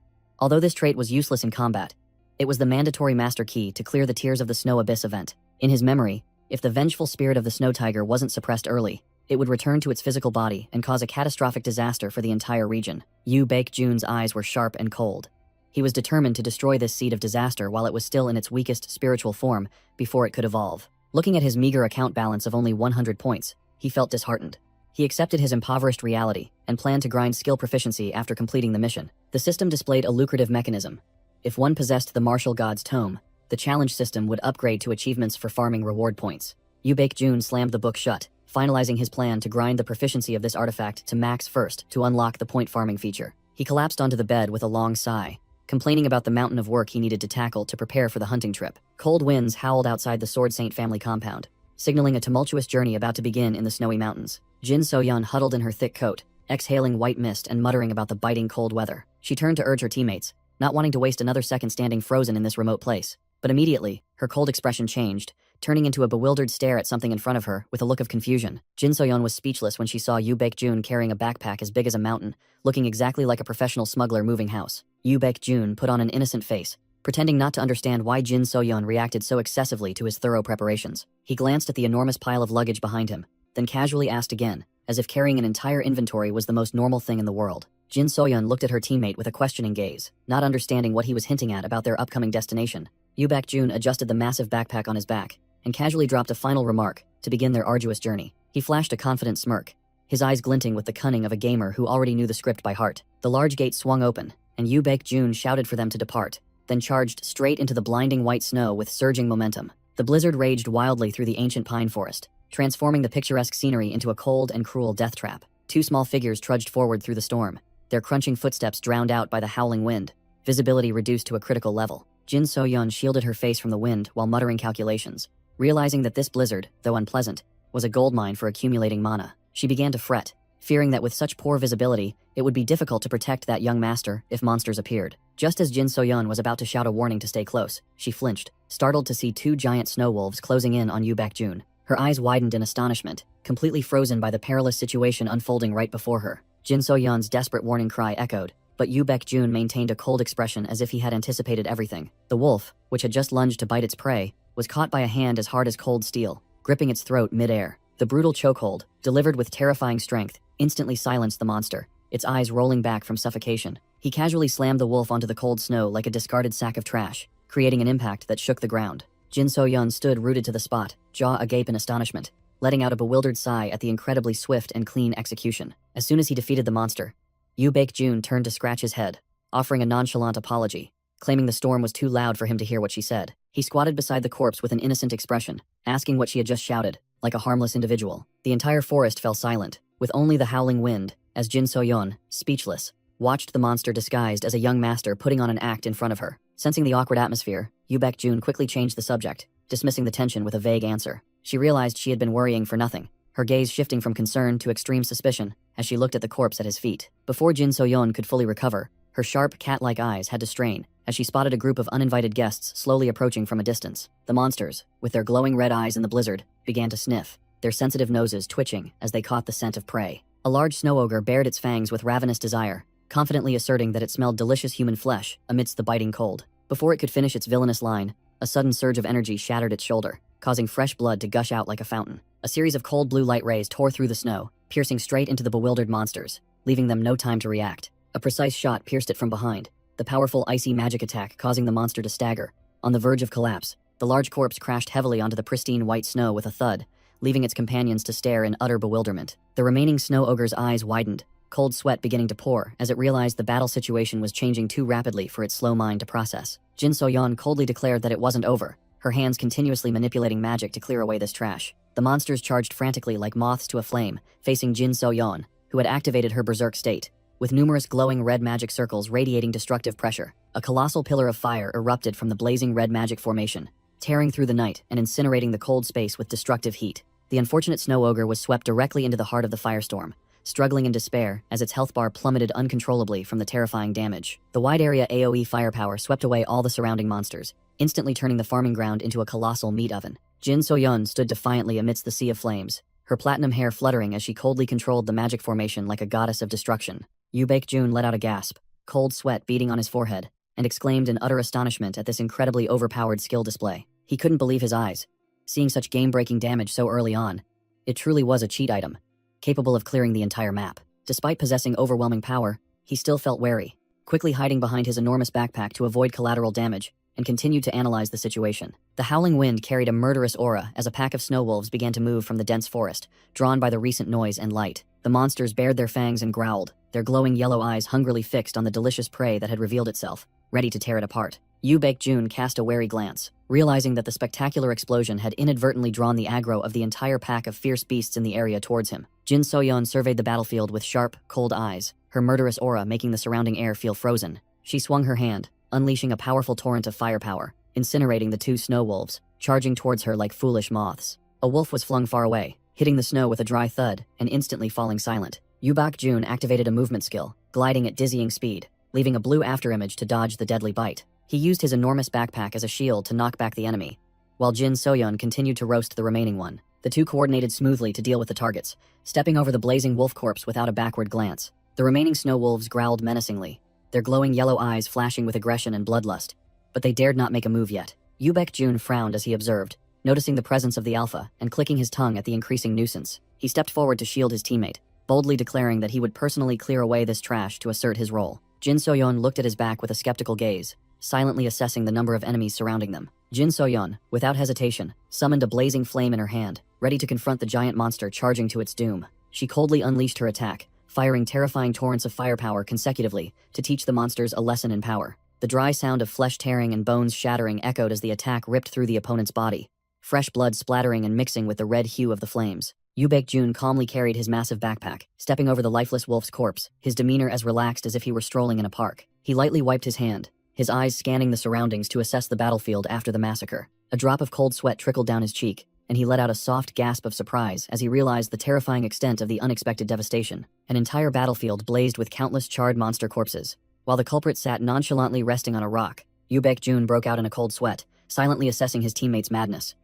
Although this trait was useless in combat, it was the mandatory master key to clear the Tears of the Snow Abyss event. In his memory, if the vengeful spirit of the snow tiger wasn't suppressed early, it would return to its physical body and cause a catastrophic disaster for the entire region. Yu Baek-jun's eyes were sharp and cold. He was determined to destroy this seed of disaster while it was still in its weakest spiritual form before it could evolve. Looking at his meager account balance of only 100 points, he felt disheartened. He accepted his impoverished reality and planned to grind skill proficiency after completing the mission. The system displayed a lucrative mechanism. If one possessed the martial god's tome, the challenge system would upgrade to achievements for farming reward points. Yu Baek-jun slammed the book shut, finalizing his plan to grind the proficiency of this artifact to max first to unlock the point farming feature. He collapsed onto the bed with a long sigh, complaining about the mountain of work he needed to tackle to prepare for the hunting trip. Cold winds howled outside the Sword Saint family compound, signaling a tumultuous journey about to begin in the snowy mountains. Jin So-yeon huddled in her thick coat, exhaling white mist and muttering about the biting cold weather. She turned to urge her teammates, not wanting to waste another second standing frozen in this remote place. But immediately, her cold expression changed, turning into a bewildered stare at something in front of her with a look of confusion. Jin So-yeon was speechless when she saw Yu Baek-jun carrying a backpack as big as a mountain, looking exactly like a professional smuggler moving house. Yu Baek-jun put on an innocent face, pretending not to understand why Jin So-yeon reacted so excessively to his thorough preparations. He glanced at the enormous pile of luggage behind him, then casually asked again, as if carrying an entire inventory was the most normal thing in the world. Jin So-yeon looked at her teammate with a questioning gaze, not understanding what he was hinting at about their upcoming destination. Yu Baek-jun adjusted the massive backpack on his back, and casually dropped a final remark to begin their arduous journey. He flashed a confident smirk, his eyes glinting with the cunning of a gamer who already knew the script by heart. The large gate swung open, and Yu Baek-jun shouted for them to depart, then charged straight into the blinding white snow with surging momentum. The blizzard raged wildly through the ancient pine forest, transforming the picturesque scenery into a cold and cruel death trap. Two small figures trudged forward through the storm, their crunching footsteps drowned out by the howling wind, visibility reduced to a critical level. Jin So-yeon shielded her face from the wind while muttering calculations. Realizing that this blizzard, though unpleasant, was a goldmine for accumulating mana, she began to fret, fearing that with such poor visibility, it would be difficult to protect that young master if monsters appeared. Just as Jin So-yeon was about to shout a warning to stay close, she flinched, startled to see two giant snow wolves closing in on Yu Baek-jun. Her eyes widened in astonishment, completely frozen by the perilous situation unfolding right before her. Jin So-yeon's desperate warning cry echoed, but Yu Baek-jun maintained a cold expression as if he had anticipated everything. The wolf, which had just lunged to bite its prey, was caught by a hand as hard as cold steel, gripping its throat mid-air. The brutal chokehold, delivered with terrifying strength, instantly silenced the monster, its eyes rolling back from suffocation. He casually slammed the wolf onto the cold snow like a discarded sack of trash, creating an impact that shook the ground. Jin So-yeon stood rooted to the spot, jaw agape in astonishment, letting out a bewildered sigh at the incredibly swift and clean execution. As soon as he defeated the monster, Yu Baek-jun turned to scratch his head, offering a nonchalant apology, claiming the storm was too loud for him to hear what she said. He squatted beside the corpse with an innocent expression, asking what she had just shouted, like a harmless individual. The entire forest fell silent, with only the howling wind, as Jin So-yeon, speechless, watched the monster disguised as a young master putting on an act in front of her. Sensing the awkward atmosphere, Yu Baek-jun quickly changed the subject, dismissing the tension with a vague answer. She realized she had been worrying for nothing, her gaze shifting from concern to extreme suspicion as she looked at the corpse at his feet. Before Jin So-yeon could fully recover, her sharp, cat-like eyes had to strain as she spotted a group of uninvited guests slowly approaching from a distance. The monsters, with their glowing red eyes in the blizzard, began to sniff, their sensitive noses twitching as they caught the scent of prey. A large snow ogre bared its fangs with ravenous desire, confidently asserting that it smelled delicious human flesh amidst the biting cold. Before it could finish its villainous line, a sudden surge of energy shattered its shoulder, causing fresh blood to gush out like a fountain. A series of cold blue light rays tore through the snow, piercing straight into the bewildered monsters, leaving them no time to react. A precise shot pierced it from behind, the powerful icy magic attack causing the monster to stagger. On the verge of collapse, the large corpse crashed heavily onto the pristine white snow with a thud, leaving its companions to stare in utter bewilderment. The remaining snow ogre's eyes widened, cold sweat beginning to pour as it realized the battle situation was changing too rapidly for its slow mind to process. Jin So-yeon coldly declared that it wasn't over, her hands continuously manipulating magic to clear away this trash. The monsters charged frantically like moths to a flame, facing Jin So-yeon, who had activated her berserk state. With numerous glowing red magic circles radiating destructive pressure, a colossal pillar of fire erupted from the blazing red magic formation, tearing through the night and incinerating the cold space with destructive heat. The unfortunate snow ogre was swept directly into the heart of the firestorm, struggling in despair as its health bar plummeted uncontrollably from the terrifying damage. The wide area AoE firepower swept away all the surrounding monsters, instantly turning the farming ground into a colossal meat oven. Jin So-yeon stood defiantly amidst the sea of flames, her platinum hair fluttering as she coldly controlled the magic formation like a goddess of destruction. Yu Baek-jun let out a gasp, cold sweat beading on his forehead, and exclaimed in utter astonishment at this incredibly overpowered skill display. He couldn't believe his eyes. Seeing such game-breaking damage so early on, it truly was a cheat item, capable of clearing the entire map. Despite possessing overwhelming power, he still felt wary, quickly hiding behind his enormous backpack to avoid collateral damage, and continued to analyze the situation. The howling wind carried a murderous aura as a pack of snow wolves began to move from the dense forest, drawn by the recent noise and light. The monsters bared their fangs and growled, their glowing yellow eyes hungrily fixed on the delicious prey that had revealed itself, ready to tear it apart. Yu Baekjun cast a wary glance, realizing that the spectacular explosion had inadvertently drawn the aggro of the entire pack of fierce beasts in the area towards him. Jin Soyeon surveyed the battlefield with sharp, cold eyes, her murderous aura making the surrounding air feel frozen. She swung her hand, unleashing a powerful torrent of firepower, incinerating the two snow wolves, charging towards her like foolish moths. A wolf was flung far away, hitting the snow with a dry thud and instantly falling silent. Yu Baekjun activated a movement skill, gliding at dizzying speed, leaving a blue afterimage to dodge the deadly bite. He used his enormous backpack as a shield to knock back the enemy, while Jin Soyeon continued to roast the remaining one. The two coordinated smoothly to deal with the targets, stepping over the blazing wolf corpse without a backward glance. The remaining snow wolves growled menacingly, their glowing yellow eyes flashing with aggression and bloodlust, but they dared not make a move yet. Yu Baekjun frowned as he observed, noticing the presence of the alpha and clicking his tongue at the increasing nuisance. He stepped forward to shield his teammate, boldly declaring that he would personally clear away this trash to assert his role. Jin Soyeon looked at his back with a skeptical gaze, silently assessing the number of enemies surrounding them. Jin Soyeon, without hesitation, summoned a blazing flame in her hand, ready to confront the giant monster charging to its doom. She coldly unleashed her attack, firing terrifying torrents of firepower consecutively to teach the monsters a lesson in power. The dry sound of flesh tearing and bones shattering echoed as the attack ripped through the opponent's body, fresh blood splattering and mixing with the red hue of the flames. Yu Baekjun calmly carried his massive backpack, stepping over the lifeless wolf's corpse, his demeanor as relaxed as if he were strolling in a park. He lightly wiped his hand, his eyes scanning the surroundings to assess the battlefield after the massacre. A drop of cold sweat trickled down his cheek, and he let out a soft gasp of surprise as he realized the terrifying extent of the unexpected devastation. An entire battlefield blazed with countless charred monster corpses. While the culprit sat nonchalantly resting on a rock, Yu Baekjun broke out in a cold sweat, silently assessing his teammate's madness.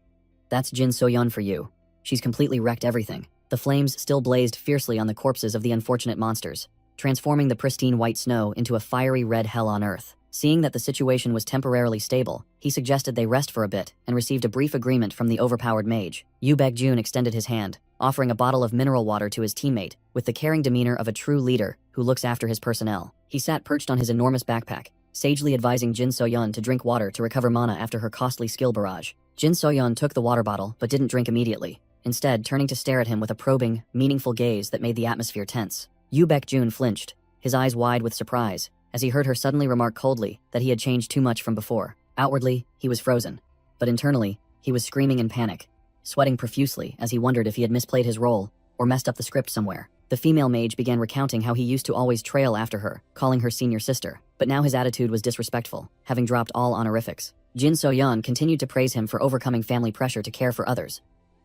That's Jin Soyeon for you. She's completely wrecked everything. The flames still blazed fiercely on the corpses of the unfortunate monsters, transforming the pristine white snow into a fiery red hell on earth. Seeing that the situation was temporarily stable, he suggested they rest for a bit and received a brief agreement from the overpowered mage. Yu Baekjun extended his hand, offering a bottle of mineral water to his teammate, with the caring demeanor of a true leader who looks after his personnel. He sat perched on his enormous backpack, sagely advising Jin Soyeon to drink water to recover mana after her costly skill barrage. Jin Soyeon took the water bottle but didn't drink immediately, instead turning to stare at him with a probing, meaningful gaze that made the atmosphere tense. Yu Baekjun flinched, his eyes wide with surprise, as he heard her suddenly remark coldly that he had changed too much from before. Outwardly, he was frozen, but internally, he was screaming in panic, sweating profusely as he wondered if he had misplayed his role or messed up the script somewhere. The female mage began recounting how he used to always trail after her, calling her senior sister, but now his attitude was disrespectful, having dropped all honorifics. Jin Soyeon continued to praise him for overcoming family pressure to care for others,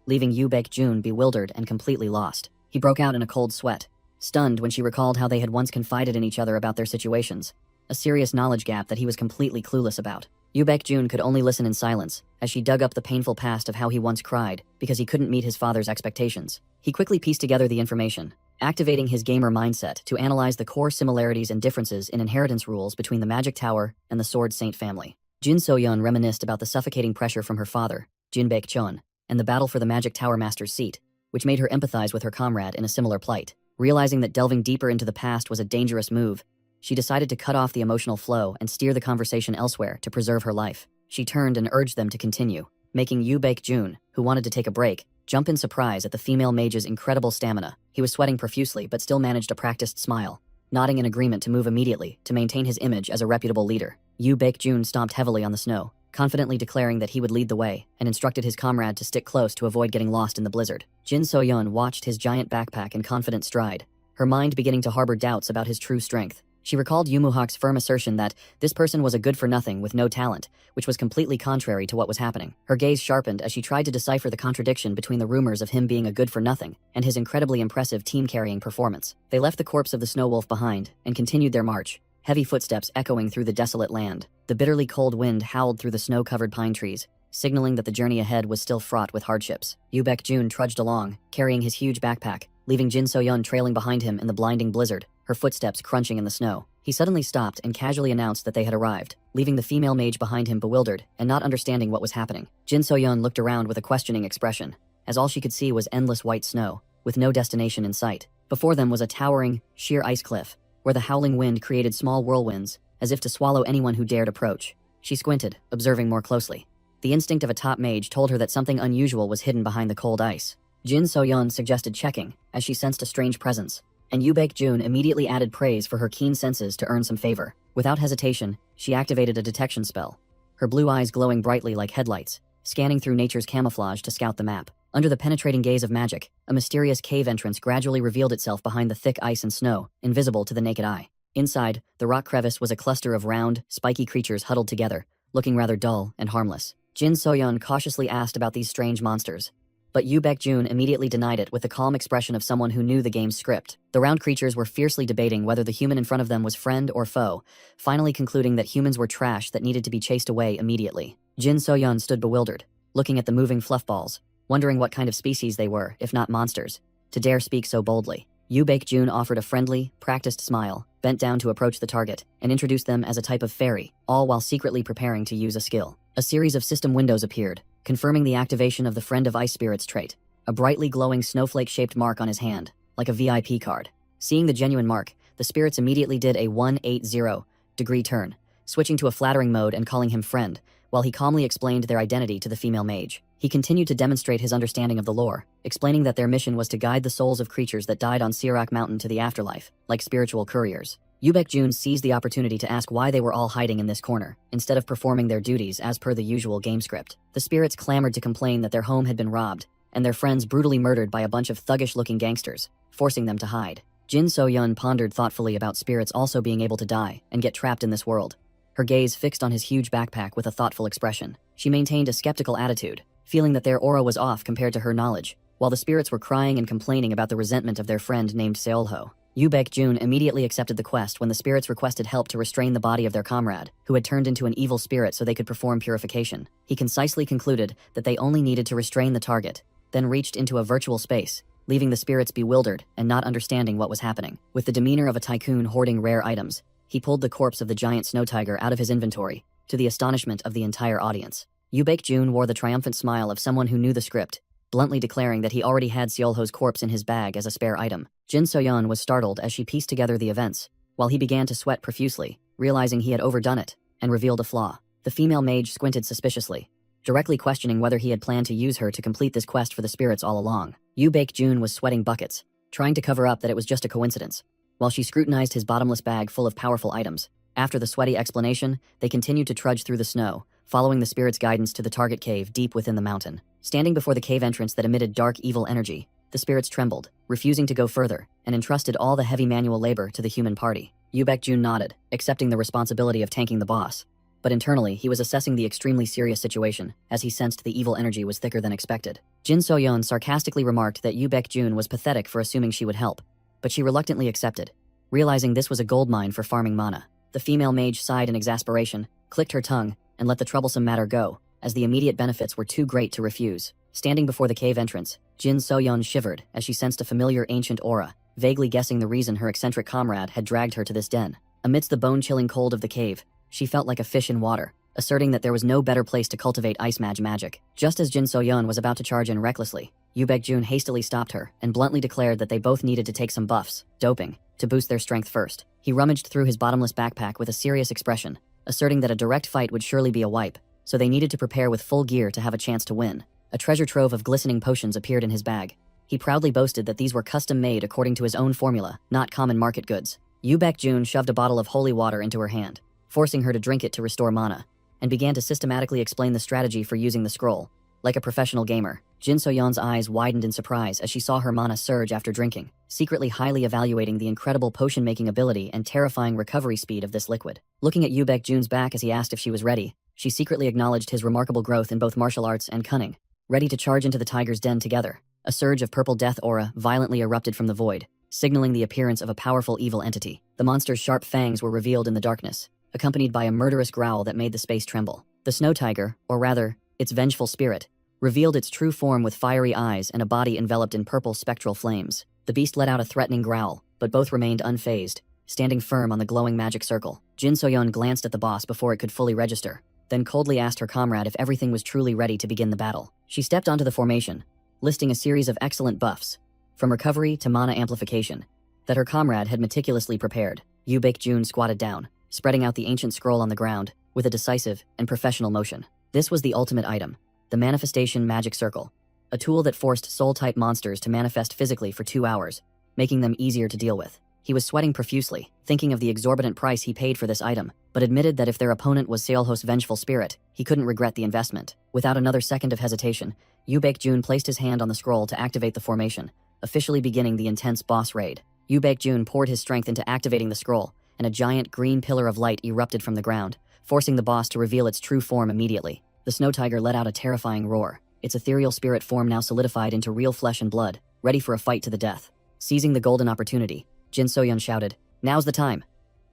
leaving Yu Baekjun bewildered and completely lost. He broke out in a cold sweat, stunned when she recalled how they had once confided in each other about their situations, a serious knowledge gap that he was completely clueless about. Yu Baekjun could only listen in silence as she dug up the painful past of how he once cried because he couldn't meet his father's expectations. He quickly pieced together the information, activating his gamer mindset to analyze the core similarities and differences in inheritance rules between the Magic Tower and the Sword Saint family. Jin Soyeon reminisced about the suffocating pressure from her father, Jin Baekchon, and the battle for the Magic Tower Master's seat, which made her empathize with her comrade in a similar plight. Realizing that delving deeper into the past was a dangerous move, she decided to cut off the emotional flow and steer the conversation elsewhere to preserve her life. She turned and urged them to continue, making Yu Baekjun, who wanted to take a break, jump in surprise at the female mage's incredible stamina. He was sweating profusely but still managed a practiced smile, nodding in agreement to move immediately to maintain his image as a reputable leader. Yu Baekjun stomped heavily on the snow, confidently declaring that he would lead the way, and instructed his comrade to stick close to avoid getting lost in the blizzard. Jin Soyeon watched his giant backpack in confident stride, her mind beginning to harbor doubts about his true strength. She recalled Yu Muhak's firm assertion that this person was a good-for-nothing with no talent, which was completely contrary to what was happening. Her gaze sharpened as she tried to decipher the contradiction between the rumors of him being a good-for-nothing and his incredibly impressive team-carrying performance. They left the corpse of the snow wolf behind and continued their march, heavy footsteps echoing through the desolate land. The bitterly cold wind howled through the snow-covered pine trees, signaling that the journey ahead was still fraught with hardships. Yu Baekjun trudged along, carrying his huge backpack, leaving Jin Soyeon trailing behind him in the blinding blizzard, her footsteps crunching in the snow. He suddenly stopped and casually announced that they had arrived, leaving the female mage behind him bewildered and not understanding what was happening. Jin So-yeon looked around with a questioning expression, as all she could see was endless white snow, with no destination in sight. Before them was a towering, sheer ice cliff, where the howling wind created small whirlwinds, as if to swallow anyone who dared approach. She squinted, observing more closely. The instinct of a top mage told her that something unusual was hidden behind the cold ice. Jin So-yeon suggested checking, as she sensed a strange presence, and Yoo Baek-jun immediately added praise for her keen senses to earn some favor. Without hesitation, she activated a detection spell, her blue eyes glowing brightly like headlights, scanning through nature's camouflage to scout the map. Under the penetrating gaze of magic, a mysterious cave entrance gradually revealed itself behind the thick ice and snow, invisible to the naked eye. Inside, the rock crevice was a cluster of round, spiky creatures huddled together, looking rather dull and harmless. Jin So-yeon cautiously asked about these strange monsters, but Yoo Baek-jun immediately denied it with the calm expression of someone who knew the game's script. The round creatures were fiercely debating whether the human in front of them was friend or foe, finally concluding that humans were trash that needed to be chased away immediately. Jin So-yeon stood bewildered, looking at the moving fluffballs, wondering what kind of species they were, if not monsters, to dare speak so boldly. Yoo Baek-jun offered a friendly, practiced smile, bent down to approach the target, and introduced them as a type of fairy, all while secretly preparing to use a skill. A series of system windows appeared, confirming the activation of the Friend of Ice Spirits trait, a brightly glowing snowflake-shaped mark on his hand, like a VIP card. Seeing the genuine mark, the spirits immediately did a 180-degree turn, switching to a flattering mode and calling him friend, while he calmly explained their identity to the female mage. He continued to demonstrate his understanding of the lore, explaining that their mission was to guide the souls of creatures that died on Sirak Mountain to the afterlife, like spiritual couriers. Yoo Baek-jun seized the opportunity to ask why they were all hiding in this corner, instead of performing their duties as per the usual game script. The spirits clamored to complain that their home had been robbed, and their friends brutally murdered by a bunch of thuggish-looking gangsters, forcing them to hide. Jin So-yeon pondered thoughtfully about spirits also being able to die and get trapped in this world, her gaze fixed on his huge backpack with a thoughtful expression. She maintained a skeptical attitude, feeling that their aura was off compared to her knowledge, while the spirits were crying and complaining about the resentment of their friend named Seolho. Yoo Baek-jun immediately accepted the quest when the spirits requested help to restrain the body of their comrade, who had turned into an evil spirit so they could perform purification. He concisely concluded that they only needed to restrain the target, then reached into a virtual space, leaving the spirits bewildered and not understanding what was happening. With the demeanor of a tycoon hoarding rare items, he pulled the corpse of the giant snow tiger out of his inventory, to the astonishment of the entire audience. Yoo Baek-jun wore the triumphant smile of someone who knew the script, bluntly declaring that he already had Seolho's corpse in his bag as a spare item. Jin So-yeon was startled as she pieced together the events, while he began to sweat profusely, realizing he had overdone it, and revealed a flaw. The female mage squinted suspiciously, directly questioning whether he had planned to use her to complete this quest for the spirits all along. Yoo Baek-jun was sweating buckets, trying to cover up that it was just a coincidence, while she scrutinized his bottomless bag full of powerful items. After the sweaty explanation, they continued to trudge through the snow, following the spirit's guidance to the target cave deep within the mountain. Standing before the cave entrance that emitted dark evil energy, the spirits trembled, refusing to go further, and entrusted all the heavy manual labor to the human party. Yoo Baek-jun nodded, accepting the responsibility of tanking the boss. But internally, he was assessing the extremely serious situation, as he sensed the evil energy was thicker than expected. Jin So-yeon sarcastically remarked that Yoo Baek-jun was pathetic for assuming she would help, but she reluctantly accepted, realizing this was a goldmine for farming mana. The female mage sighed in exasperation, clicked her tongue, and let the troublesome matter go, as the immediate benefits were too great to refuse. Standing before the cave entrance, Jin So-yeon shivered as she sensed a familiar ancient aura, vaguely guessing the reason her eccentric comrade had dragged her to this den. Amidst the bone-chilling cold of the cave, she felt like a fish in water, asserting that there was no better place to cultivate ice magic. Just as Jin So-yeon was about to charge in recklessly, Yoo Baek-jun hastily stopped her and bluntly declared that they both needed to take some buffs, doping, to boost their strength first. He rummaged through his bottomless backpack with a serious expression, asserting that a direct fight would surely be a wipe, so they needed to prepare with full gear to have a chance to win. A treasure trove of glistening potions appeared in his bag. He proudly boasted that these were custom-made according to his own formula, not common market goods. Yoo Baek-jun shoved a bottle of holy water into her hand, forcing her to drink it to restore mana, and began to systematically explain the strategy for using the scroll. Like a professional gamer, Jin So-yeon's eyes widened in surprise as she saw her mana surge after drinking, secretly highly evaluating the incredible potion-making ability and terrifying recovery speed of this liquid. Looking at Yoo Baek-jun's back as he asked if she was ready, she secretly acknowledged his remarkable growth in both martial arts and cunning. Ready to charge into the tiger's den together, a surge of purple death aura violently erupted from the void, signaling the appearance of a powerful evil entity. The monster's sharp fangs were revealed in the darkness, accompanied by a murderous growl that made the space tremble. The snow tiger, or rather, its vengeful spirit, revealed its true form with fiery eyes and a body enveloped in purple spectral flames. The beast let out a threatening growl, but both remained unfazed, standing firm on the glowing magic circle. Jin Soyeon glanced at the boss before it could fully register, then coldly asked her comrade if everything was truly ready to begin the battle. She stepped onto the formation, listing a series of excellent buffs, from recovery to mana amplification, that her comrade had meticulously prepared. Yu Baekjun squatted down, spreading out the ancient scroll on the ground with a decisive and professional motion. This was the ultimate item, the Manifestation Magic Circle, a tool that forced soul-type monsters to manifest physically for 2 hours, making them easier to deal with. He was sweating profusely, thinking of the exorbitant price he paid for this item, but admitted that if their opponent was Seolho's vengeful spirit, he couldn't regret the investment. Without another second of hesitation, Yu Baekjun placed his hand on the scroll to activate the formation, officially beginning the intense boss raid. Yu Baekjun poured his strength into activating the scroll, and a giant green pillar of light erupted from the ground, forcing the boss to reveal its true form immediately. The snow tiger let out a terrifying roar, its ethereal spirit form now solidified into real flesh and blood, ready for a fight to the death. Seizing the golden opportunity, Jin Soyeon shouted, "Now's the time!"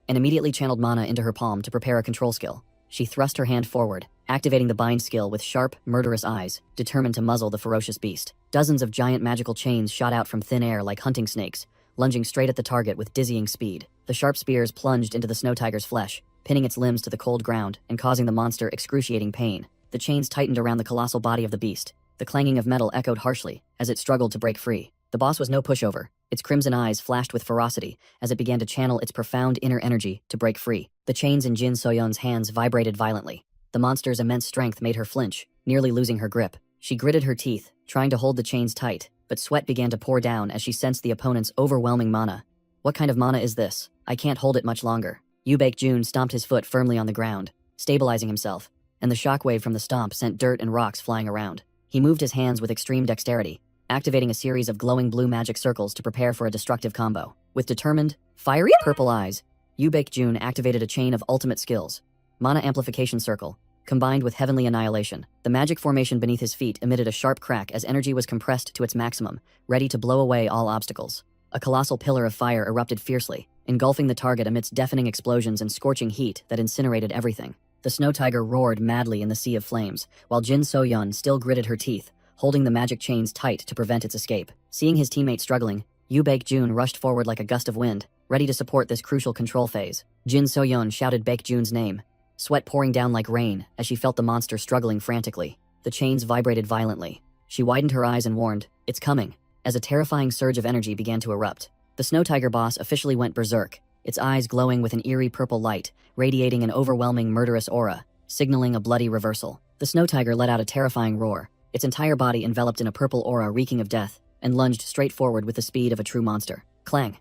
and immediately channeled mana into her palm to prepare a control skill. She thrust her hand forward, activating the bind skill with sharp, murderous eyes, determined to muzzle the ferocious beast. Dozens of giant magical chains shot out from thin air like hunting snakes, lunging straight at the target with dizzying speed. The sharp spears plunged into the snow tiger's flesh, pinning its limbs to the cold ground and causing the monster excruciating pain. The chains tightened around the colossal body of the beast. The clanging of metal echoed harshly as it struggled to break free. The boss was no pushover. Its crimson eyes flashed with ferocity as it began to channel its profound inner energy to break free. The chains in Jin Soyeon's hands vibrated violently. The monster's immense strength made her flinch, nearly losing her grip. She gritted her teeth, trying to hold the chains tight, but sweat began to pour down as she sensed the opponent's overwhelming mana. What kind of mana is this? I can't hold it much longer. Yu Baekjun stomped his foot firmly on the ground, stabilizing himself, and the shockwave from the stomp sent dirt and rocks flying around. He moved his hands with extreme dexterity, activating a series of glowing blue magic circles to prepare for a destructive combo. With determined, fiery purple eyes, Yu Baekjun activated a chain of ultimate skills. Mana Amplification Circle, combined with Heavenly Annihilation. The magic formation beneath his feet emitted a sharp crack as energy was compressed to its maximum, ready to blow away all obstacles. A colossal pillar of fire erupted fiercely, engulfing the target amidst deafening explosions and scorching heat that incinerated everything. The snow tiger roared madly in the sea of flames, while Jin Soyeon still gritted her teeth, holding the magic chains tight to prevent its escape. Seeing his teammate struggling, Yu Baekjun rushed forward like a gust of wind, ready to support this crucial control phase. Jin Soyeon shouted Baekjun's name, sweat pouring down like rain as she felt the monster struggling frantically. The chains vibrated violently. She widened her eyes and warned, "It's coming," as a terrifying surge of energy began to erupt. The snow tiger boss officially went berserk, its eyes glowing with an eerie purple light, radiating an overwhelming murderous aura, signaling a bloody reversal. The snow tiger let out a terrifying roar, its entire body enveloped in a purple aura reeking of death, and lunged straight forward with the speed of a true monster. Clang!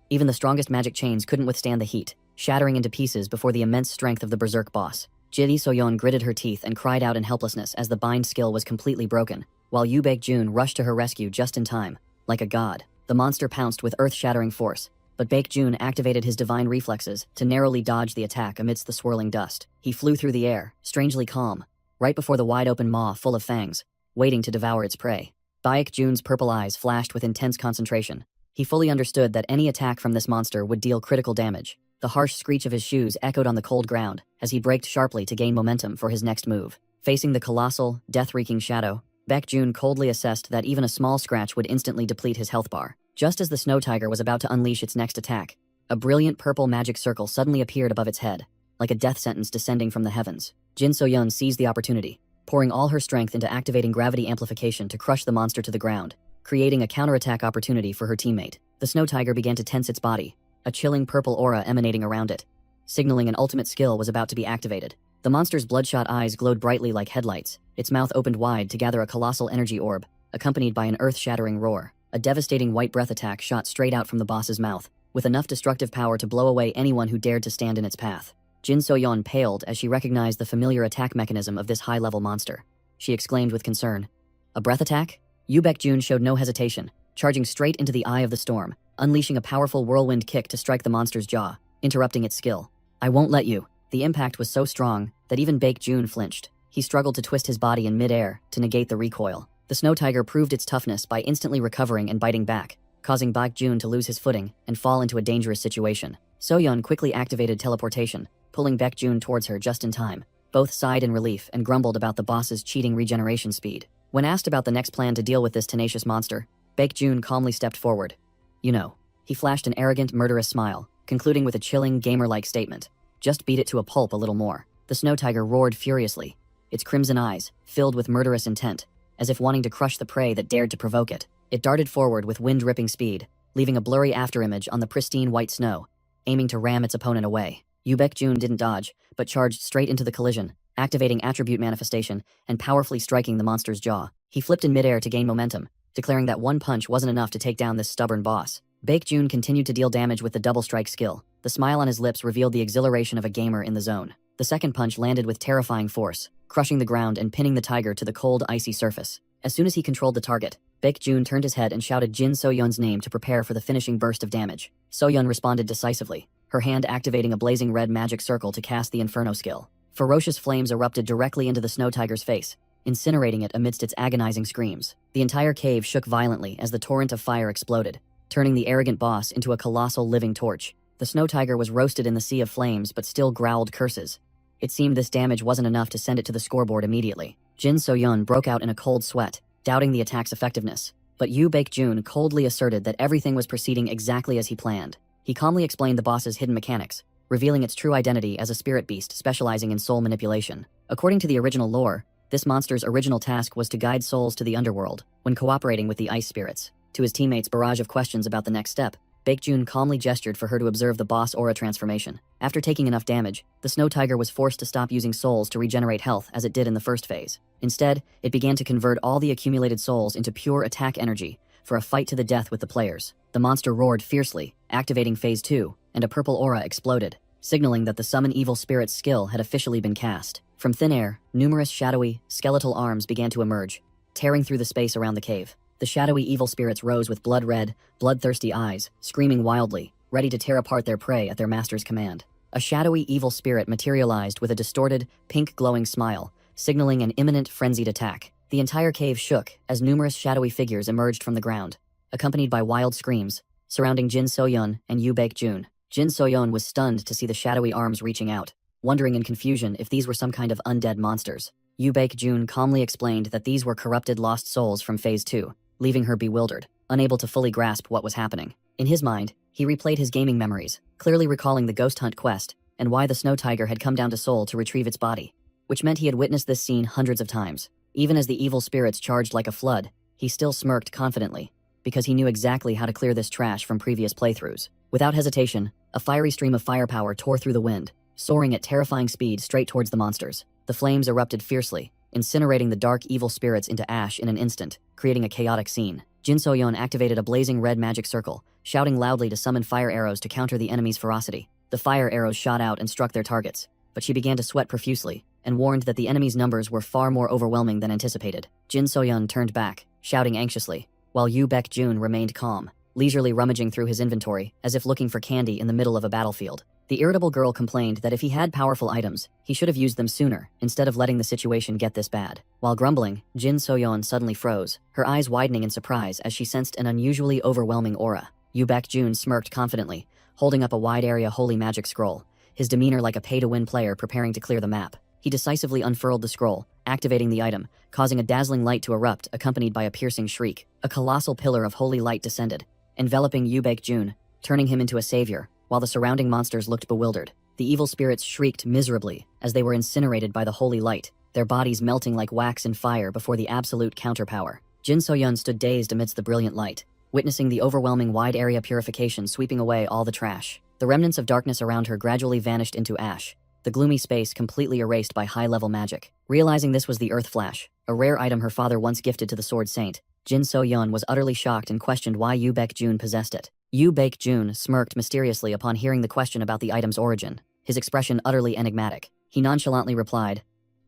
Even the strongest magic chains couldn't withstand the heat, shattering into pieces before the immense strength of the berserk boss. Jin Soyeon gritted her teeth and cried out in helplessness as the bind skill was completely broken, while Yu Baekjun rushed to her rescue just in time. Like a god, the monster pounced with earth-shattering force, but Baekjun activated his divine reflexes to narrowly dodge the attack amidst the swirling dust. He flew through the air, strangely calm, right before the wide-open maw full of fangs, waiting to devour its prey. Baekjun's purple eyes flashed with intense concentration. He fully understood that any attack from this monster would deal critical damage. The harsh screech of his shoes echoed on the cold ground as he braked sharply to gain momentum for his next move. Facing the colossal, death-wreaking shadow, Baekjun coldly assessed that even a small scratch would instantly deplete his health bar. Just as the snow tiger was about to unleash its next attack, a brilliant purple magic circle suddenly appeared above its head, like a death sentence descending from the heavens. Jin Soyeon seized the opportunity, pouring all her strength into activating gravity amplification to crush the monster to the ground, creating a counterattack opportunity for her teammate. The snow tiger began to tense its body, a chilling purple aura emanating around it, signaling an ultimate skill was about to be activated. The monster's bloodshot eyes glowed brightly like headlights, its mouth opened wide to gather a colossal energy orb, accompanied by an earth-shattering roar. A devastating white breath attack shot straight out from the boss's mouth, with enough destructive power to blow away anyone who dared to stand in its path. Jin Soyeon paled as she recognized the familiar attack mechanism of this high-level monster. She exclaimed with concern, "A breath attack?" Yu Baekjun showed no hesitation, charging straight into the eye of the storm, unleashing a powerful whirlwind kick to strike the monster's jaw, interrupting its skill. "I won't let you." The impact was so strong that even Baekjun flinched. He struggled to twist his body in mid-air to negate the recoil. The snow tiger proved its toughness by instantly recovering and biting back, causing Baekjun to lose his footing and fall into a dangerous situation. Soyeon quickly activated teleportation, pulling Baekjun towards her just in time. Both sighed in relief and grumbled about the boss's cheating regeneration speed. When asked about the next plan to deal with this tenacious monster, Baekjun calmly stepped forward. "You know." He flashed an arrogant, murderous smile, concluding with a chilling, gamer-like statement. Just beat it to a pulp a little more. The snow tiger roared furiously, its crimson eyes filled with murderous intent, as if wanting to crush the prey that dared to provoke it. It darted forward with wind-ripping speed, leaving a blurry afterimage on the pristine white snow, aiming to ram its opponent away. Baek-jun didn't dodge, but charged straight into the collision, activating attribute manifestation and powerfully striking the monster's jaw. He flipped in midair to gain momentum, declaring that one punch wasn't enough to take down this stubborn boss. Baek-jun continued to deal damage with the double strike skill. The smile on his lips revealed the exhilaration of a gamer in the zone. The second punch landed with terrifying force, crushing the ground and pinning the tiger to the cold, icy surface. As soon as he controlled the target, Baek-jun turned his head and shouted Jin So-yeon's name to prepare for the finishing burst of damage. So-yeon responded decisively, her hand activating a blazing red magic circle to cast the Inferno skill. Ferocious flames erupted directly into the snow tiger's face, incinerating it amidst its agonizing screams. The entire cave shook violently as the torrent of fire exploded, turning the arrogant boss into a colossal living torch. The snow tiger was roasted in the sea of flames but still growled curses. It seemed this damage wasn't enough to send it to the scoreboard immediately. Jin So-yeon broke out in a cold sweat, doubting the attack's effectiveness. But Baek-jun coldly asserted that everything was proceeding exactly as he planned. He calmly explained the boss's hidden mechanics, revealing its true identity as a spirit beast specializing in soul manipulation. According to the original lore, this monster's original task was to guide souls to the underworld when cooperating with the ice spirits. To his teammates' barrage of questions about the next step, Baek-jun calmly gestured for her to observe the boss aura transformation. After taking enough damage, the snow tiger was forced to stop using souls to regenerate health as it did in the first phase. Instead, it began to convert all the accumulated souls into pure attack energy for a fight to the death with the players. The monster roared fiercely, activating phase 2, and a purple aura exploded, signaling that the summon evil spirit's skill had officially been cast. From thin air, numerous shadowy, skeletal arms began to emerge, tearing through the space around the cave. The shadowy evil spirits rose with blood-red, bloodthirsty eyes, screaming wildly, ready to tear apart their prey at their master's command. A shadowy evil spirit materialized with a distorted, pink glowing smile, signaling an imminent frenzied attack. The entire cave shook as numerous shadowy figures emerged from the ground, accompanied by wild screams, surrounding Jin So-yeon and Baek-jun. Jin So-yeon was stunned to see the shadowy arms reaching out, wondering in confusion if these were some kind of undead monsters. Baek-jun calmly explained that these were corrupted lost souls from phase 2, leaving her bewildered, unable to fully grasp what was happening. In his mind, he replayed his gaming memories, clearly recalling the ghost hunt quest and why the snow tiger had come down to Seoul to retrieve its body, which meant he had witnessed this scene hundreds of times. Even as the evil spirits charged like a flood, he still smirked confidently, because he knew exactly how to clear this trash from previous playthroughs. Without hesitation, a fiery stream of firepower tore through the wind, soaring at terrifying speed straight towards the monsters. The flames erupted fiercely, incinerating the dark evil spirits into ash in an instant, creating a chaotic scene. Jin So-yeon activated a blazing red magic circle, shouting loudly to summon fire arrows to counter the enemy's ferocity. The fire arrows shot out and struck their targets, but she began to sweat profusely, and warned that the enemy's numbers were far more overwhelming than anticipated. Jin So-yeon turned back, shouting anxiously, while Baek-jun remained calm, leisurely rummaging through his inventory as if looking for candy in the middle of a battlefield. The irritable girl complained that if he had powerful items, he should have used them sooner, instead of letting the situation get this bad. While grumbling, Jin So-yeon suddenly froze, her eyes widening in surprise as she sensed an unusually overwhelming aura. Baek-jun smirked confidently, holding up a wide-area holy magic scroll, his demeanor like a pay-to-win player preparing to clear the map. He decisively unfurled the scroll, activating the item, causing a dazzling light to erupt accompanied by a piercing shriek. A colossal pillar of holy light descended, enveloping Baek-jun, turning him into a savior, while the surrounding monsters looked bewildered. The evil spirits shrieked miserably as they were incinerated by the holy light, their bodies melting like wax in fire before the absolute counterpower. Jin So-yeon stood dazed amidst the brilliant light, witnessing the overwhelming wide-area purification sweeping away all the trash. The remnants of darkness around her gradually vanished into ash, the gloomy space completely erased by high-level magic. Realizing this was the Earth Flash, a rare item her father once gifted to the Sword Saint, Jin So-yeon was utterly shocked and questioned why Baek-jun possessed it. Baek-jun smirked mysteriously upon hearing the question about the item's origin, his expression utterly enigmatic. He nonchalantly replied,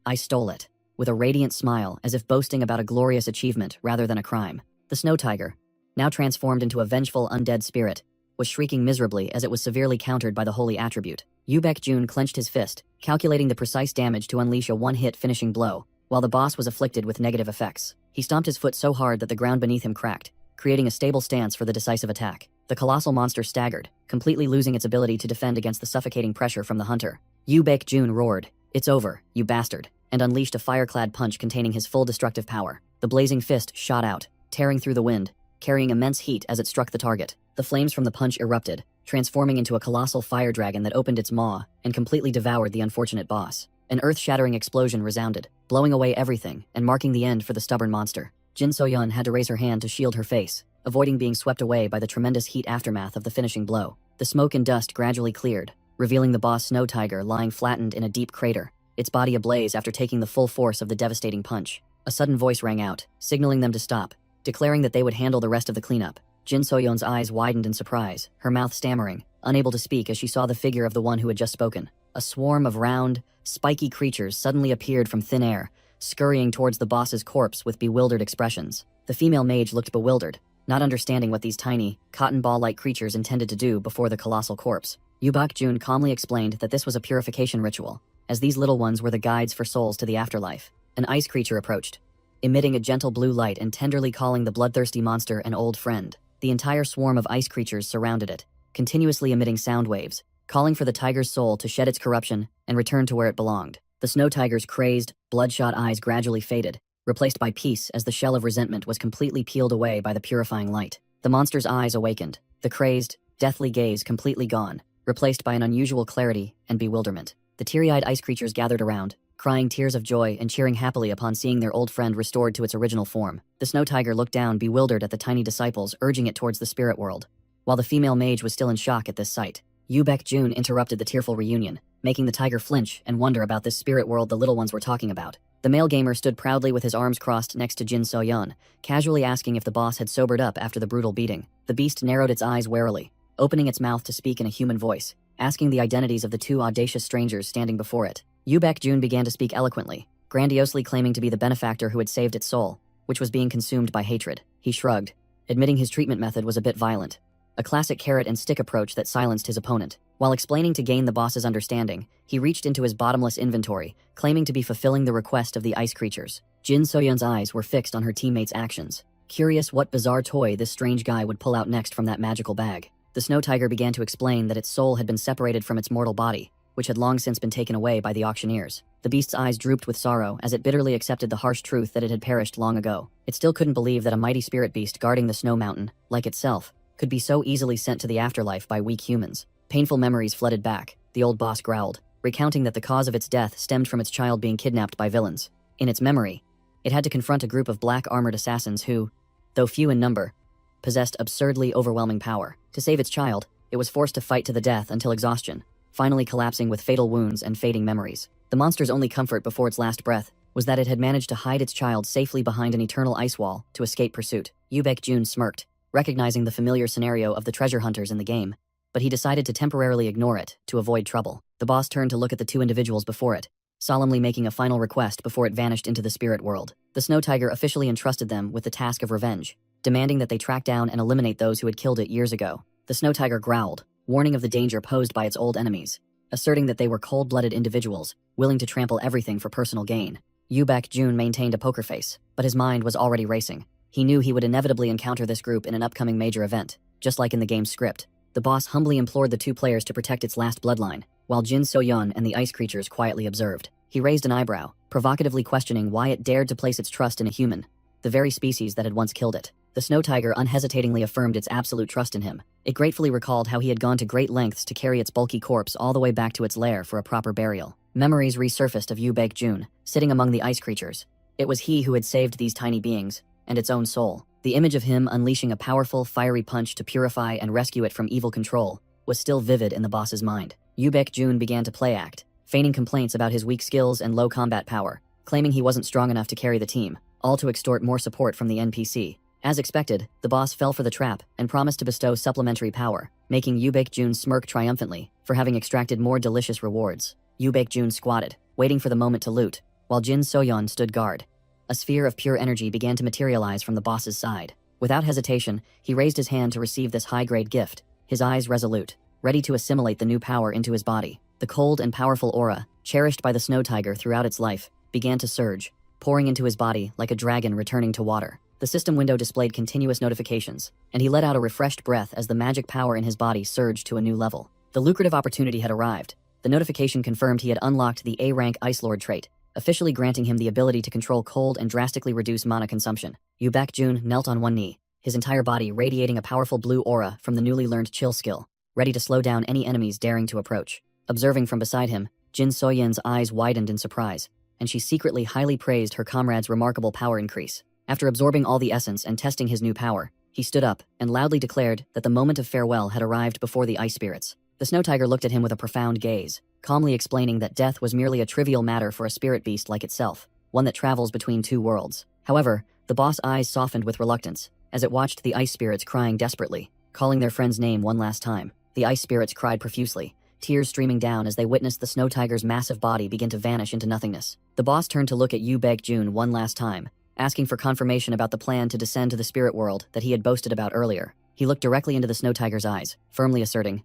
"I stole it," with a radiant smile as if boasting about a glorious achievement rather than a crime. The snow tiger, now transformed into a vengeful undead spirit, was shrieking miserably as it was severely countered by the holy attribute. Baek-jun clenched his fist, calculating the precise damage to unleash a one-hit finishing blow, while the boss was afflicted with negative effects. He stomped his foot so hard that the ground beneath him cracked, creating a stable stance for the decisive attack. The colossal monster staggered, completely losing its ability to defend against the suffocating pressure from the hunter. Baek-jun roared, "It's over, you bastard," and unleashed a fire-clad punch containing his full destructive power. The blazing fist shot out, tearing through the wind, carrying immense heat as it struck the target. The flames from the punch erupted, transforming into a colossal fire dragon that opened its maw and completely devoured the unfortunate boss. An earth-shattering explosion resounded, blowing away everything and marking the end for the stubborn monster. Jin So-yeon had to raise her hand to shield her face, avoiding being swept away by the tremendous heat aftermath of the finishing blow. The smoke and dust gradually cleared, revealing the boss snow tiger lying flattened in a deep crater, its body ablaze after taking the full force of the devastating punch. A sudden voice rang out, signaling them to stop, declaring that they would handle the rest of the cleanup. Jin So-yeon's eyes widened in surprise, her mouth stammering, unable to speak as she saw the figure of the one who had just spoken. A swarm of round, spiky creatures suddenly appeared from thin air, scurrying towards the boss's corpse with bewildered expressions. The female mage looked bewildered, not understanding what these tiny, cotton ball-like creatures intended to do before the colossal corpse. Yoo Bak-jun calmly explained that this was a purification ritual, as these little ones were the guides for souls to the afterlife. An ice creature approached, emitting a gentle blue light and tenderly calling the bloodthirsty monster an old friend. The entire swarm of ice creatures surrounded it, continuously emitting sound waves, calling for the tiger's soul to shed its corruption and return to where it belonged. The snow tiger's crazed, bloodshot eyes gradually faded, replaced by peace as the shell of resentment was completely peeled away by the purifying light. The monster's eyes awakened, the crazed, deathly gaze completely gone, replaced by an unusual clarity and bewilderment. The teary-eyed ice creatures gathered around, crying tears of joy and cheering happily upon seeing their old friend restored to its original form. The snow tiger looked down bewildered at the tiny disciples urging it towards the spirit world. While the female mage was still in shock at this sight, Yoo Bak-jun interrupted the tearful reunion, making the tiger flinch and wonder about this spirit world the little ones were talking about. The male gamer stood proudly with his arms crossed next to Jin So-yeon, casually asking if the boss had sobered up after the brutal beating. The beast narrowed its eyes warily, opening its mouth to speak in a human voice, asking the identities of the two audacious strangers standing before it. Yoo Bak-jun began to speak eloquently, grandiosely claiming to be the benefactor who had saved its soul, which was being consumed by hatred. He shrugged, admitting his treatment method was a bit violent, a classic carrot-and-stick approach that silenced his opponent. While explaining to gain the boss's understanding, he reached into his bottomless inventory, claiming to be fulfilling the request of the ice creatures. Jin So-yeon's eyes were fixed on her teammate's actions, curious what bizarre toy this strange guy would pull out next from that magical bag. The snow tiger began to explain that its soul had been separated from its mortal body, which had long since been taken away by the auctioneers. The beast's eyes drooped with sorrow as it bitterly accepted the harsh truth that it had perished long ago. It still couldn't believe that a mighty spirit beast guarding the snow mountain, like itself, could be so easily sent to the afterlife by weak humans. Painful memories flooded back. The old boss growled, recounting that the cause of its death stemmed from its child being kidnapped by villains. In its memory, it had to confront a group of black armored assassins who, though few in number, possessed absurdly overwhelming power. To save its child, it was forced to fight to the death until exhaustion, finally collapsing with fatal wounds and fading memories. The monster's only comfort before its last breath was that it had managed to hide its child safely behind an eternal ice wall to escape pursuit. Yoo Bak-jun smirked, recognizing the familiar scenario of the treasure hunters in the game, but he decided to temporarily ignore it to avoid trouble. The boss turned to look at the two individuals before it, solemnly making a final request before it vanished into the spirit world. The snow tiger officially entrusted them with the task of revenge, demanding that they track down and eliminate those who had killed it years ago. The snow tiger growled, warning of the danger posed by its old enemies, asserting that they were cold-blooded individuals, willing to trample everything for personal gain. Yoo Bak-jun maintained a poker face, but his mind was already racing. He knew he would inevitably encounter this group in an upcoming major event, just like in the game's script. The boss humbly implored the two players to protect its last bloodline, while Jin So-yeon and the ice creatures quietly observed. He raised an eyebrow, provocatively questioning why it dared to place its trust in a human, the very species that had once killed it. The snow tiger unhesitatingly affirmed its absolute trust in him. It gratefully recalled how he had gone to great lengths to carry its bulky corpse all the way back to its lair for a proper burial. Memories resurfaced of Yoo Bak-jun, sitting among the ice creatures. It was he who had saved these tiny beings, and its own soul. The image of him unleashing a powerful, fiery punch to purify and rescue it from evil control was still vivid in the boss's mind. Yoo Bak-jun began to play act, feigning complaints about his weak skills and low combat power, claiming he wasn't strong enough to carry the team, all to extort more support from the NPC. As expected, the boss fell for the trap and promised to bestow supplementary power, making Yoo Bak-jun smirk triumphantly for having extracted more delicious rewards. Yoo Bak-jun squatted, waiting for the moment to loot, while Jin So-yeon stood guard. A sphere of pure energy began to materialize from the boss's side. Without hesitation, he raised his hand to receive this high-grade gift, his eyes resolute, ready to assimilate the new power into his body. The cold and powerful aura, cherished by the snow tiger throughout its life, began to surge, pouring into his body like a dragon returning to water. The system window displayed continuous notifications, and he let out a refreshed breath as the magic power in his body surged to a new level. The lucrative opportunity had arrived. The notification confirmed he had unlocked the A-rank Ice Lord trait, officially granting him the ability to control cold and drastically reduce mana consumption. Yoo Bak-jun knelt on one knee, his entire body radiating a powerful blue aura from the newly learned chill skill. ready to slow down any enemies daring to approach. Observing from beside him, Jin Soyun's eyes widened in surprise, and she secretly highly praised her comrade's remarkable power increase. After absorbing all the essence and testing his new power, he stood up and loudly declared that the moment of farewell had arrived before the ice spirits. The snow tiger looked at him with a profound gaze, calmly explaining that death was merely a trivial matter for a spirit beast like itself, one that travels between two worlds. However, the boss' eyes softened with reluctance as it watched the ice spirits crying desperately, calling their friend's name one last time. The ice spirits cried profusely, tears streaming down as they witnessed the snow tiger's massive body begin to vanish into nothingness. The boss turned to look at Yu Baekjun one last time, asking for confirmation about the plan to descend to the spirit world that he had boasted about earlier. He looked directly into the snow tiger's eyes, firmly asserting,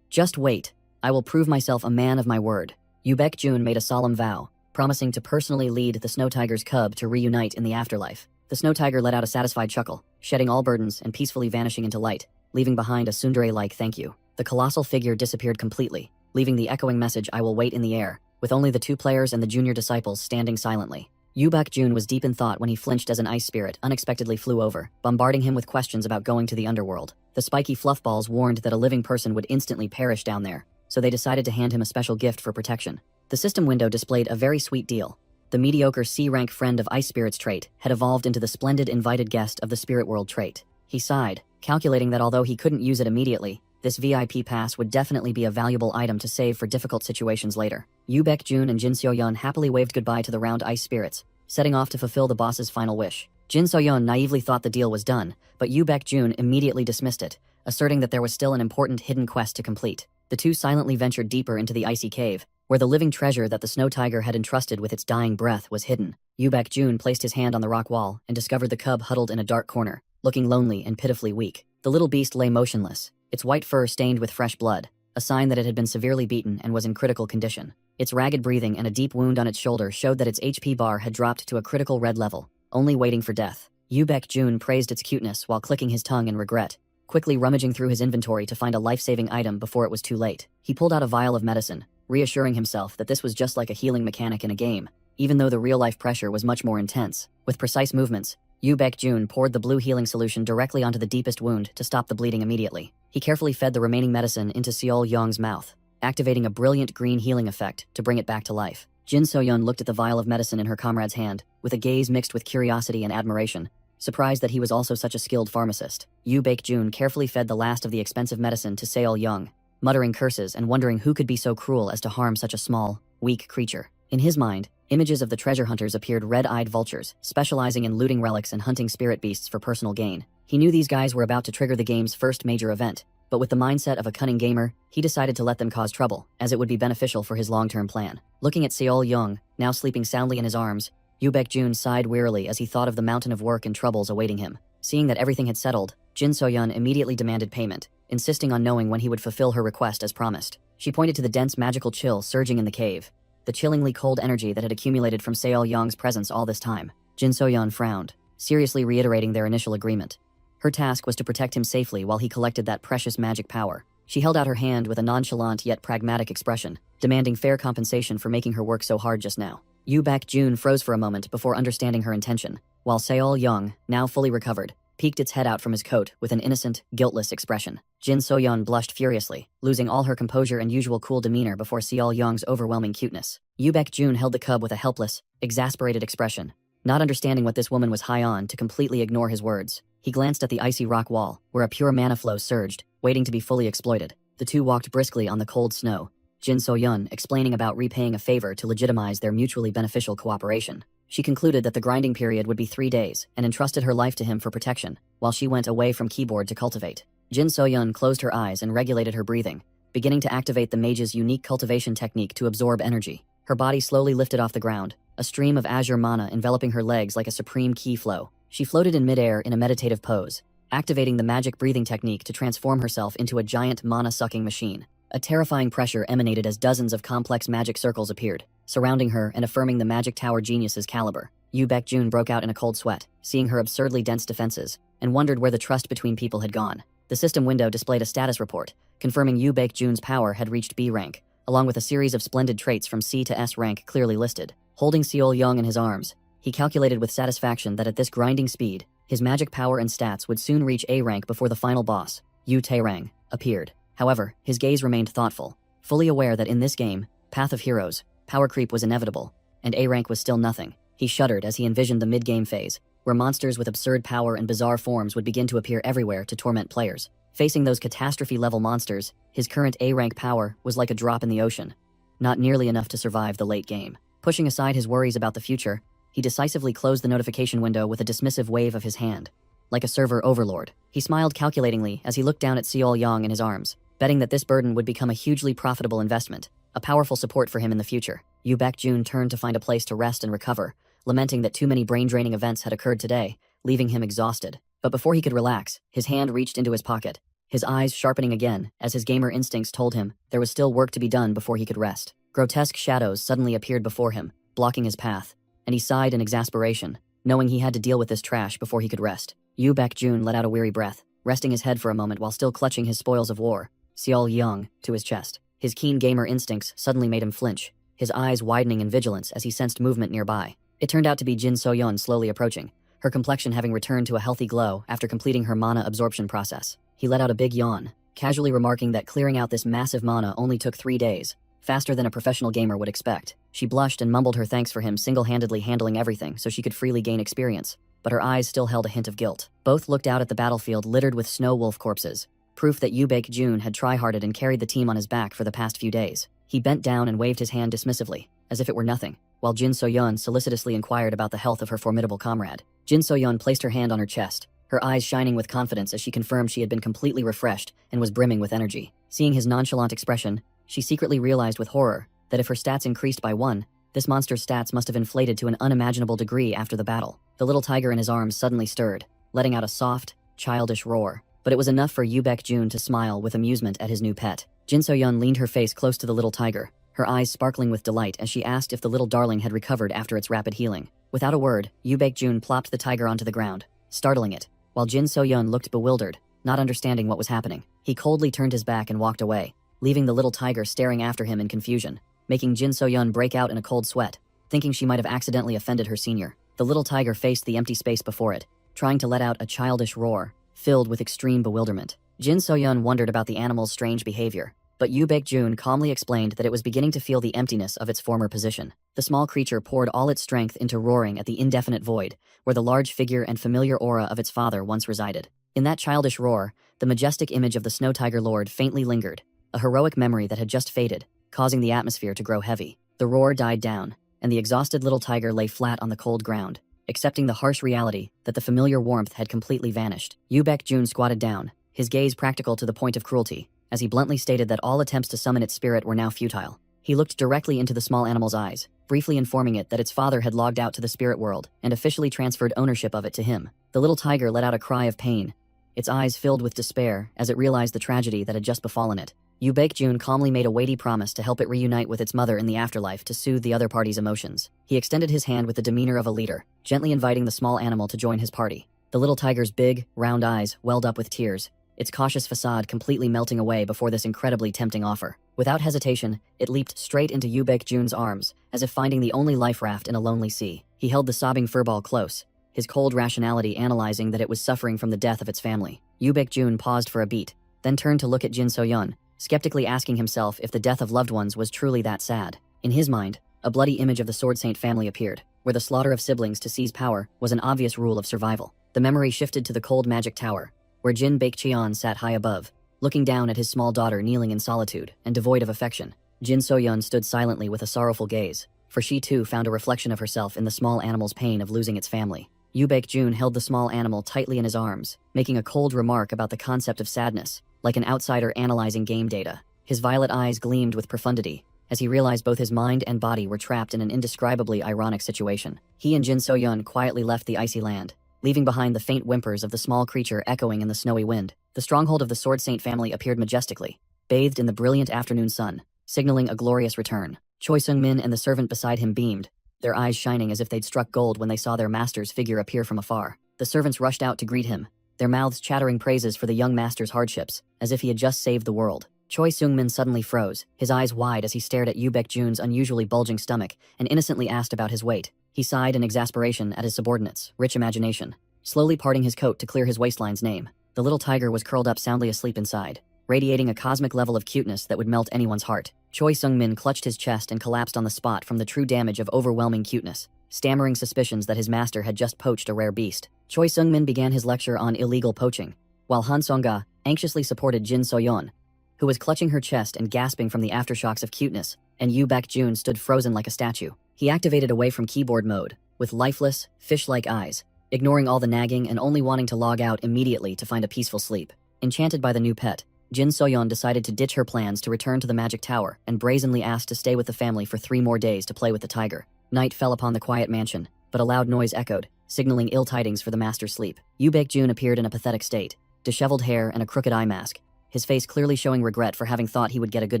"Just wait. I will prove myself a man of my word." Yu Baekjun made a solemn vow, promising to personally lead the snow tiger's cub to reunite in the afterlife. The snow tiger let out a satisfied chuckle, shedding all burdens and peacefully vanishing into light, leaving behind a tsundere-like thank you. The colossal figure disappeared completely, leaving the echoing message, "I will wait," in the air, with only the two players and the junior disciples standing silently. Yu Baekjun was deep in thought when he flinched as an ice spirit unexpectedly flew over, bombarding him with questions about going to the underworld. The spiky fluffballs warned that a living person would instantly perish down there, so they decided to hand him a special gift for protection. The system window displayed a very sweet deal. The mediocre C-rank friend of ice spirits trait had evolved into the splendid invited guest of the spirit world trait. He sighed, calculating that although he couldn't use it immediately, this VIP pass would definitely be a valuable item to save for difficult situations later. Yu Baekjun and Jin Seoyeon happily waved goodbye to the round ice spirits, setting off to fulfill the boss's final wish. Jin Seoyeon naively thought the deal was done, but Yu Baekjun immediately dismissed it, asserting that there was still an important hidden quest to complete. The two silently ventured deeper into the icy cave, where the living treasure that the snow tiger had entrusted with its dying breath was hidden. Yu Baekjun placed his hand on the rock wall and discovered the cub huddled in a dark corner, looking lonely and pitifully weak. The little beast lay motionless, its white fur stained with fresh blood, a sign that it had been severely beaten and was in critical condition. Its ragged breathing and a deep wound on its shoulder showed that its HP bar had dropped to a critical red level, only waiting for death. Yu Baekjun praised its cuteness while clicking his tongue in regret, quickly rummaging through his inventory to find a life-saving item before it was too late. He pulled out a vial of medicine, reassuring himself that this was just like a healing mechanic in a game, even though the real-life pressure was much more intense. With precise movements, Yu Baekjun poured the blue healing solution directly onto the deepest wound to stop the bleeding immediately. He carefully fed the remaining medicine into Seol Yong's mouth, activating a brilliant green healing effect to bring it back to life. Jin Soyeon looked at the vial of medicine in her comrade's hand, with a gaze mixed with curiosity and admiration, surprised that he was also such a skilled pharmacist. Yu Baekjun carefully fed the last of the expensive medicine to Seol Young, muttering curses and wondering who could be so cruel as to harm such a small, weak creature. In his mind, images of the treasure hunters appeared, red-eyed vultures, specializing in looting relics and hunting spirit beasts for personal gain. He knew these guys were about to trigger the game's first major event, but with the mindset of a cunning gamer, he decided to let them cause trouble, as it would be beneficial for his long-term plan. Looking at Seol Young, now sleeping soundly in his arms, Yu Baekjun sighed wearily as he thought of the mountain of work and troubles awaiting him. Seeing that everything had settled, Jin Soyeon immediately demanded payment, insisting on knowing when he would fulfill her request as promised. She pointed to the dense magical chill surging in the cave, the chillingly cold energy that had accumulated from Seol Young's presence all this time. Jin Soyeon frowned, seriously reiterating their initial agreement. Her task was to protect him safely while he collected that precious magic power. She held out her hand with a nonchalant yet pragmatic expression, demanding fair compensation for making her work so hard just now. Yu Baekjun froze for a moment before understanding her intention, while Seol Young, now fully recovered, peeked its head out from his coat with an innocent, guiltless expression. Jin Soyeon blushed furiously, losing all her composure and usual cool demeanor before Seol Young's overwhelming cuteness. Yu Baekjun held the cub with a helpless, exasperated expression, not understanding what this woman was high on to completely ignore his words. He glanced at the icy rock wall, where a pure mana flow surged, waiting to be fully exploited. The two walked briskly on the cold snow, Jin Soyeon explaining about repaying a favor to legitimize their mutually beneficial cooperation. She concluded that the grinding period would be 3 days and entrusted her life to him for protection, while she went away from keyboard to cultivate. Jin Soyeon closed her eyes and regulated her breathing, beginning to activate the mage's unique cultivation technique to absorb energy. Her body slowly lifted off the ground, a stream of azure mana enveloping her legs like a supreme ki flow. She floated in midair in a meditative pose, activating the magic breathing technique to transform herself into a giant mana-sucking machine. A terrifying pressure emanated as dozens of complex magic circles appeared, surrounding her and affirming the magic tower genius's caliber. Yu Baekjun broke out in a cold sweat, seeing her absurdly dense defenses, and wondered where the trust between people had gone. The system window displayed a status report, confirming Yu Baekjun's power had reached B rank, along with a series of splendid traits from C to S rank clearly listed. Holding Seol Young in his arms, he calculated with satisfaction that at this grinding speed, his magic power and stats would soon reach A rank before the final boss, Yu Taerang, appeared. However, his gaze remained thoughtful, fully aware that in this game, Path of Heroes, power creep was inevitable, and A rank was still nothing. He shuddered as he envisioned the mid-game phase, where monsters with absurd power and bizarre forms would begin to appear everywhere to torment players. Facing those catastrophe-level monsters, his current A-rank power was like a drop in the ocean, not nearly enough to survive the late game. Pushing aside his worries about the future, he decisively closed the notification window with a dismissive wave of his hand. Like a server overlord, he smiled calculatingly as he looked down at Seol Yang in his arms, betting that this burden would become a hugely profitable investment, a powerful support for him in the future. Yu Baekjun turned to find a place to rest and recover, lamenting that too many brain-draining events had occurred today, leaving him exhausted. But before he could relax, his hand reached into his pocket, his eyes sharpening again as his gamer instincts told him there was still work to be done before he could rest. Grotesque shadows suddenly appeared before him, blocking his path, and he sighed in exasperation, knowing he had to deal with this trash before he could rest. Yu Baekjun let out a weary breath, resting his head for a moment while still clutching his spoils of war, Seol Yang, to his chest. His keen gamer instincts suddenly made him flinch, his eyes widening in vigilance as he sensed movement nearby. It turned out to be Jin Soyeon slowly approaching, her complexion having returned to a healthy glow after completing her mana absorption process. He let out a big yawn, casually remarking that clearing out this massive mana only took 3 days, faster than a professional gamer would expect. She blushed and mumbled her thanks for him single-handedly handling everything so she could freely gain experience, but her eyes still held a hint of guilt. Both looked out at the battlefield littered with snow wolf corpses, proof that Yu Baekjun had tryharded and carried the team on his back for the past few days. He bent down and waved his hand dismissively, as if it were nothing, while Jin Soyeon solicitously inquired about the health of her formidable comrade. Jin Soyeon placed her hand on her chest, her eyes shining with confidence as she confirmed she had been completely refreshed and was brimming with energy. Seeing his nonchalant expression, she secretly realized with horror that if her stats increased by 1, this monster's stats must have inflated to an unimaginable degree after the battle. The little tiger in his arms suddenly stirred, letting out a soft, childish roar, but it was enough for Yu Baekjun to smile with amusement at his new pet. Jin Soyeon leaned her face close to the little tiger, her eyes sparkling with delight as she asked if the little darling had recovered after its rapid healing. Without a word, Yu Baekjun plopped the tiger onto the ground, startling it, while Jin Soyeon looked bewildered, not understanding what was happening. He coldly turned his back and walked away, leaving the little tiger staring after him in confusion, making Jin Soyeon break out in a cold sweat, thinking she might have accidentally offended her senior. The little tiger faced the empty space before it, trying to let out a childish roar, filled with extreme bewilderment. Jin Soyeon wondered about the animal's strange behavior, but Yu Baekjun calmly explained that it was beginning to feel the emptiness of its former position. The small creature poured all its strength into roaring at the indefinite void, where the large figure and familiar aura of its father once resided. In that childish roar, the majestic image of the Snow Tiger Lord faintly lingered, a heroic memory that had just faded, causing the atmosphere to grow heavy. The roar died down, and the exhausted little tiger lay flat on the cold ground, accepting the harsh reality that the familiar warmth had completely vanished. Yu Baekjun squatted down, his gaze practical to the point of cruelty, as he bluntly stated that all attempts to summon its spirit were now futile. He looked directly into the small animal's eyes, briefly informing it that its father had logged out to the spirit world and officially transferred ownership of it to him. The little tiger let out a cry of pain, its eyes filled with despair as it realized the tragedy that had just befallen it. Yu Baekjun calmly made a weighty promise to help it reunite with its mother in the afterlife to soothe the other party's emotions. He extended his hand with the demeanor of a leader, gently inviting the small animal to join his party. The little tiger's big, round eyes welled up with tears, its cautious facade completely melting away before this incredibly tempting offer. Without hesitation, it leaped straight into Yu Baekjun's arms, as if finding the only life raft in a lonely sea. He held the sobbing furball close, his cold rationality analyzing that it was suffering from the death of its family. Yu Baekjun paused for a beat, then turned to look at Jin Soyeon, skeptically asking himself if the death of loved ones was truly that sad. In his mind, a bloody image of the Sword Saint family appeared, where the slaughter of siblings to seize power was an obvious rule of survival. The memory shifted to the cold magic tower, where Jin Baekcheon sat high above, looking down at his small daughter kneeling in solitude and devoid of affection. Jin Soyeon stood silently with a sorrowful gaze, for she too found a reflection of herself in the small animal's pain of losing its family. Yu Baekjun held the small animal tightly in his arms, making a cold remark about the concept of sadness, like an outsider analyzing game data. His violet eyes gleamed with profundity, as he realized both his mind and body were trapped in an indescribably ironic situation. He and Jin Soyeon quietly left the icy land, leaving behind the faint whimpers of the small creature echoing in the snowy wind. The stronghold of the Sword Saint family appeared majestically, bathed in the brilliant afternoon sun, signaling a glorious return. Choi Seung-min and the servant beside him beamed, their eyes shining as if they'd struck gold when they saw their master's figure appear from afar. The servants rushed out to greet him, their mouths chattering praises for the young master's hardships, as if he had just saved the world. Choi Seung-min suddenly froze, his eyes wide as he stared at Yu Baekjun's unusually bulging stomach and innocently asked about his weight. He sighed in exasperation at his subordinate's rich imagination, slowly parting his coat to clear his waistline's name. The little tiger was curled up soundly asleep inside, radiating a cosmic level of cuteness that would melt anyone's heart. Choi Sung-min clutched his chest and collapsed on the spot from the true damage of overwhelming cuteness, stammering suspicions that his master had just poached a rare beast. Choi Sung-min began his lecture on illegal poaching, while Han Song-ga anxiously supported Jin So-yeon, who was clutching her chest and gasping from the aftershocks of cuteness, and Yoo Baek-jun stood frozen like a statue. He activated away from keyboard mode, with lifeless, fish-like eyes, ignoring all the nagging and only wanting to log out immediately to find a peaceful sleep. Enchanted by the new pet, Jin So-yeon decided to ditch her plans to return to the magic tower and brazenly asked to stay with the family for 3 more days to play with the tiger. Night fell upon the quiet mansion, but a loud noise echoed, signaling ill tidings for the master's sleep. Yoo Baek-jun appeared in a pathetic state, disheveled hair and a crooked eye mask, his face clearly showing regret for having thought he would get a good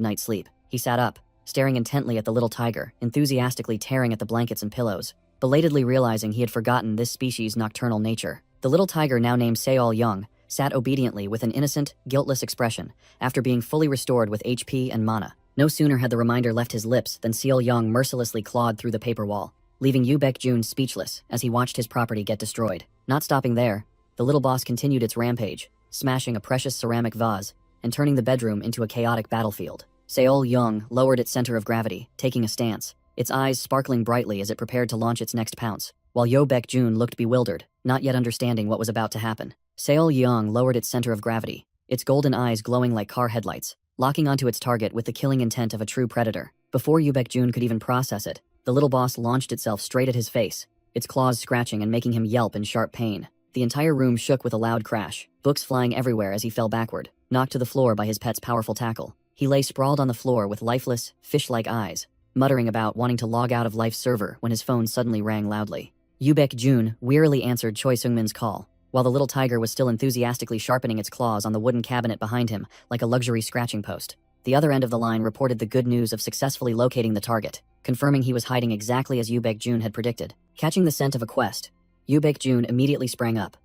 night's sleep. He sat up, staring intently at the little tiger, enthusiastically tearing at the blankets and pillows, belatedly realizing he had forgotten this species' nocturnal nature. The little tiger, now named Seol-young, sat obediently with an innocent, guiltless expression after being fully restored with HP and mana. No sooner had the reminder left his lips than Seol-young mercilessly clawed through the paper wall, leaving Yoo Baek-jun speechless as he watched his property get destroyed. Not stopping there, the little boss continued its rampage, smashing a precious ceramic vase and turning the bedroom into a chaotic battlefield. Seol-young lowered its center of gravity, taking a stance, its eyes sparkling brightly as it prepared to launch its next pounce, while Yoo Baek-jun looked bewildered, not yet understanding what was about to happen. Seol-young lowered its center of gravity, its golden eyes glowing like car headlights, locking onto its target with the killing intent of a true predator. Before Yoo Baek-jun could even process it, the little boss launched itself straight at his face, its claws scratching and making him yelp in sharp pain. The entire room shook with a loud crash, books flying everywhere as he fell backward, knocked to the floor by his pet's powerful tackle. He lay sprawled on the floor with lifeless, fish-like eyes, muttering about wanting to log out of life's server when his phone suddenly rang loudly. Yoo Baek-jun wearily answered Choi Sung-min's call, while the little tiger was still enthusiastically sharpening its claws on the wooden cabinet behind him like a luxury scratching post. The other end of the line reported the good news of successfully locating the target, confirming he was hiding exactly as Yoo Baek-jun had predicted. Catching the scent of a quest, Yoo Baek-jun immediately sprang up,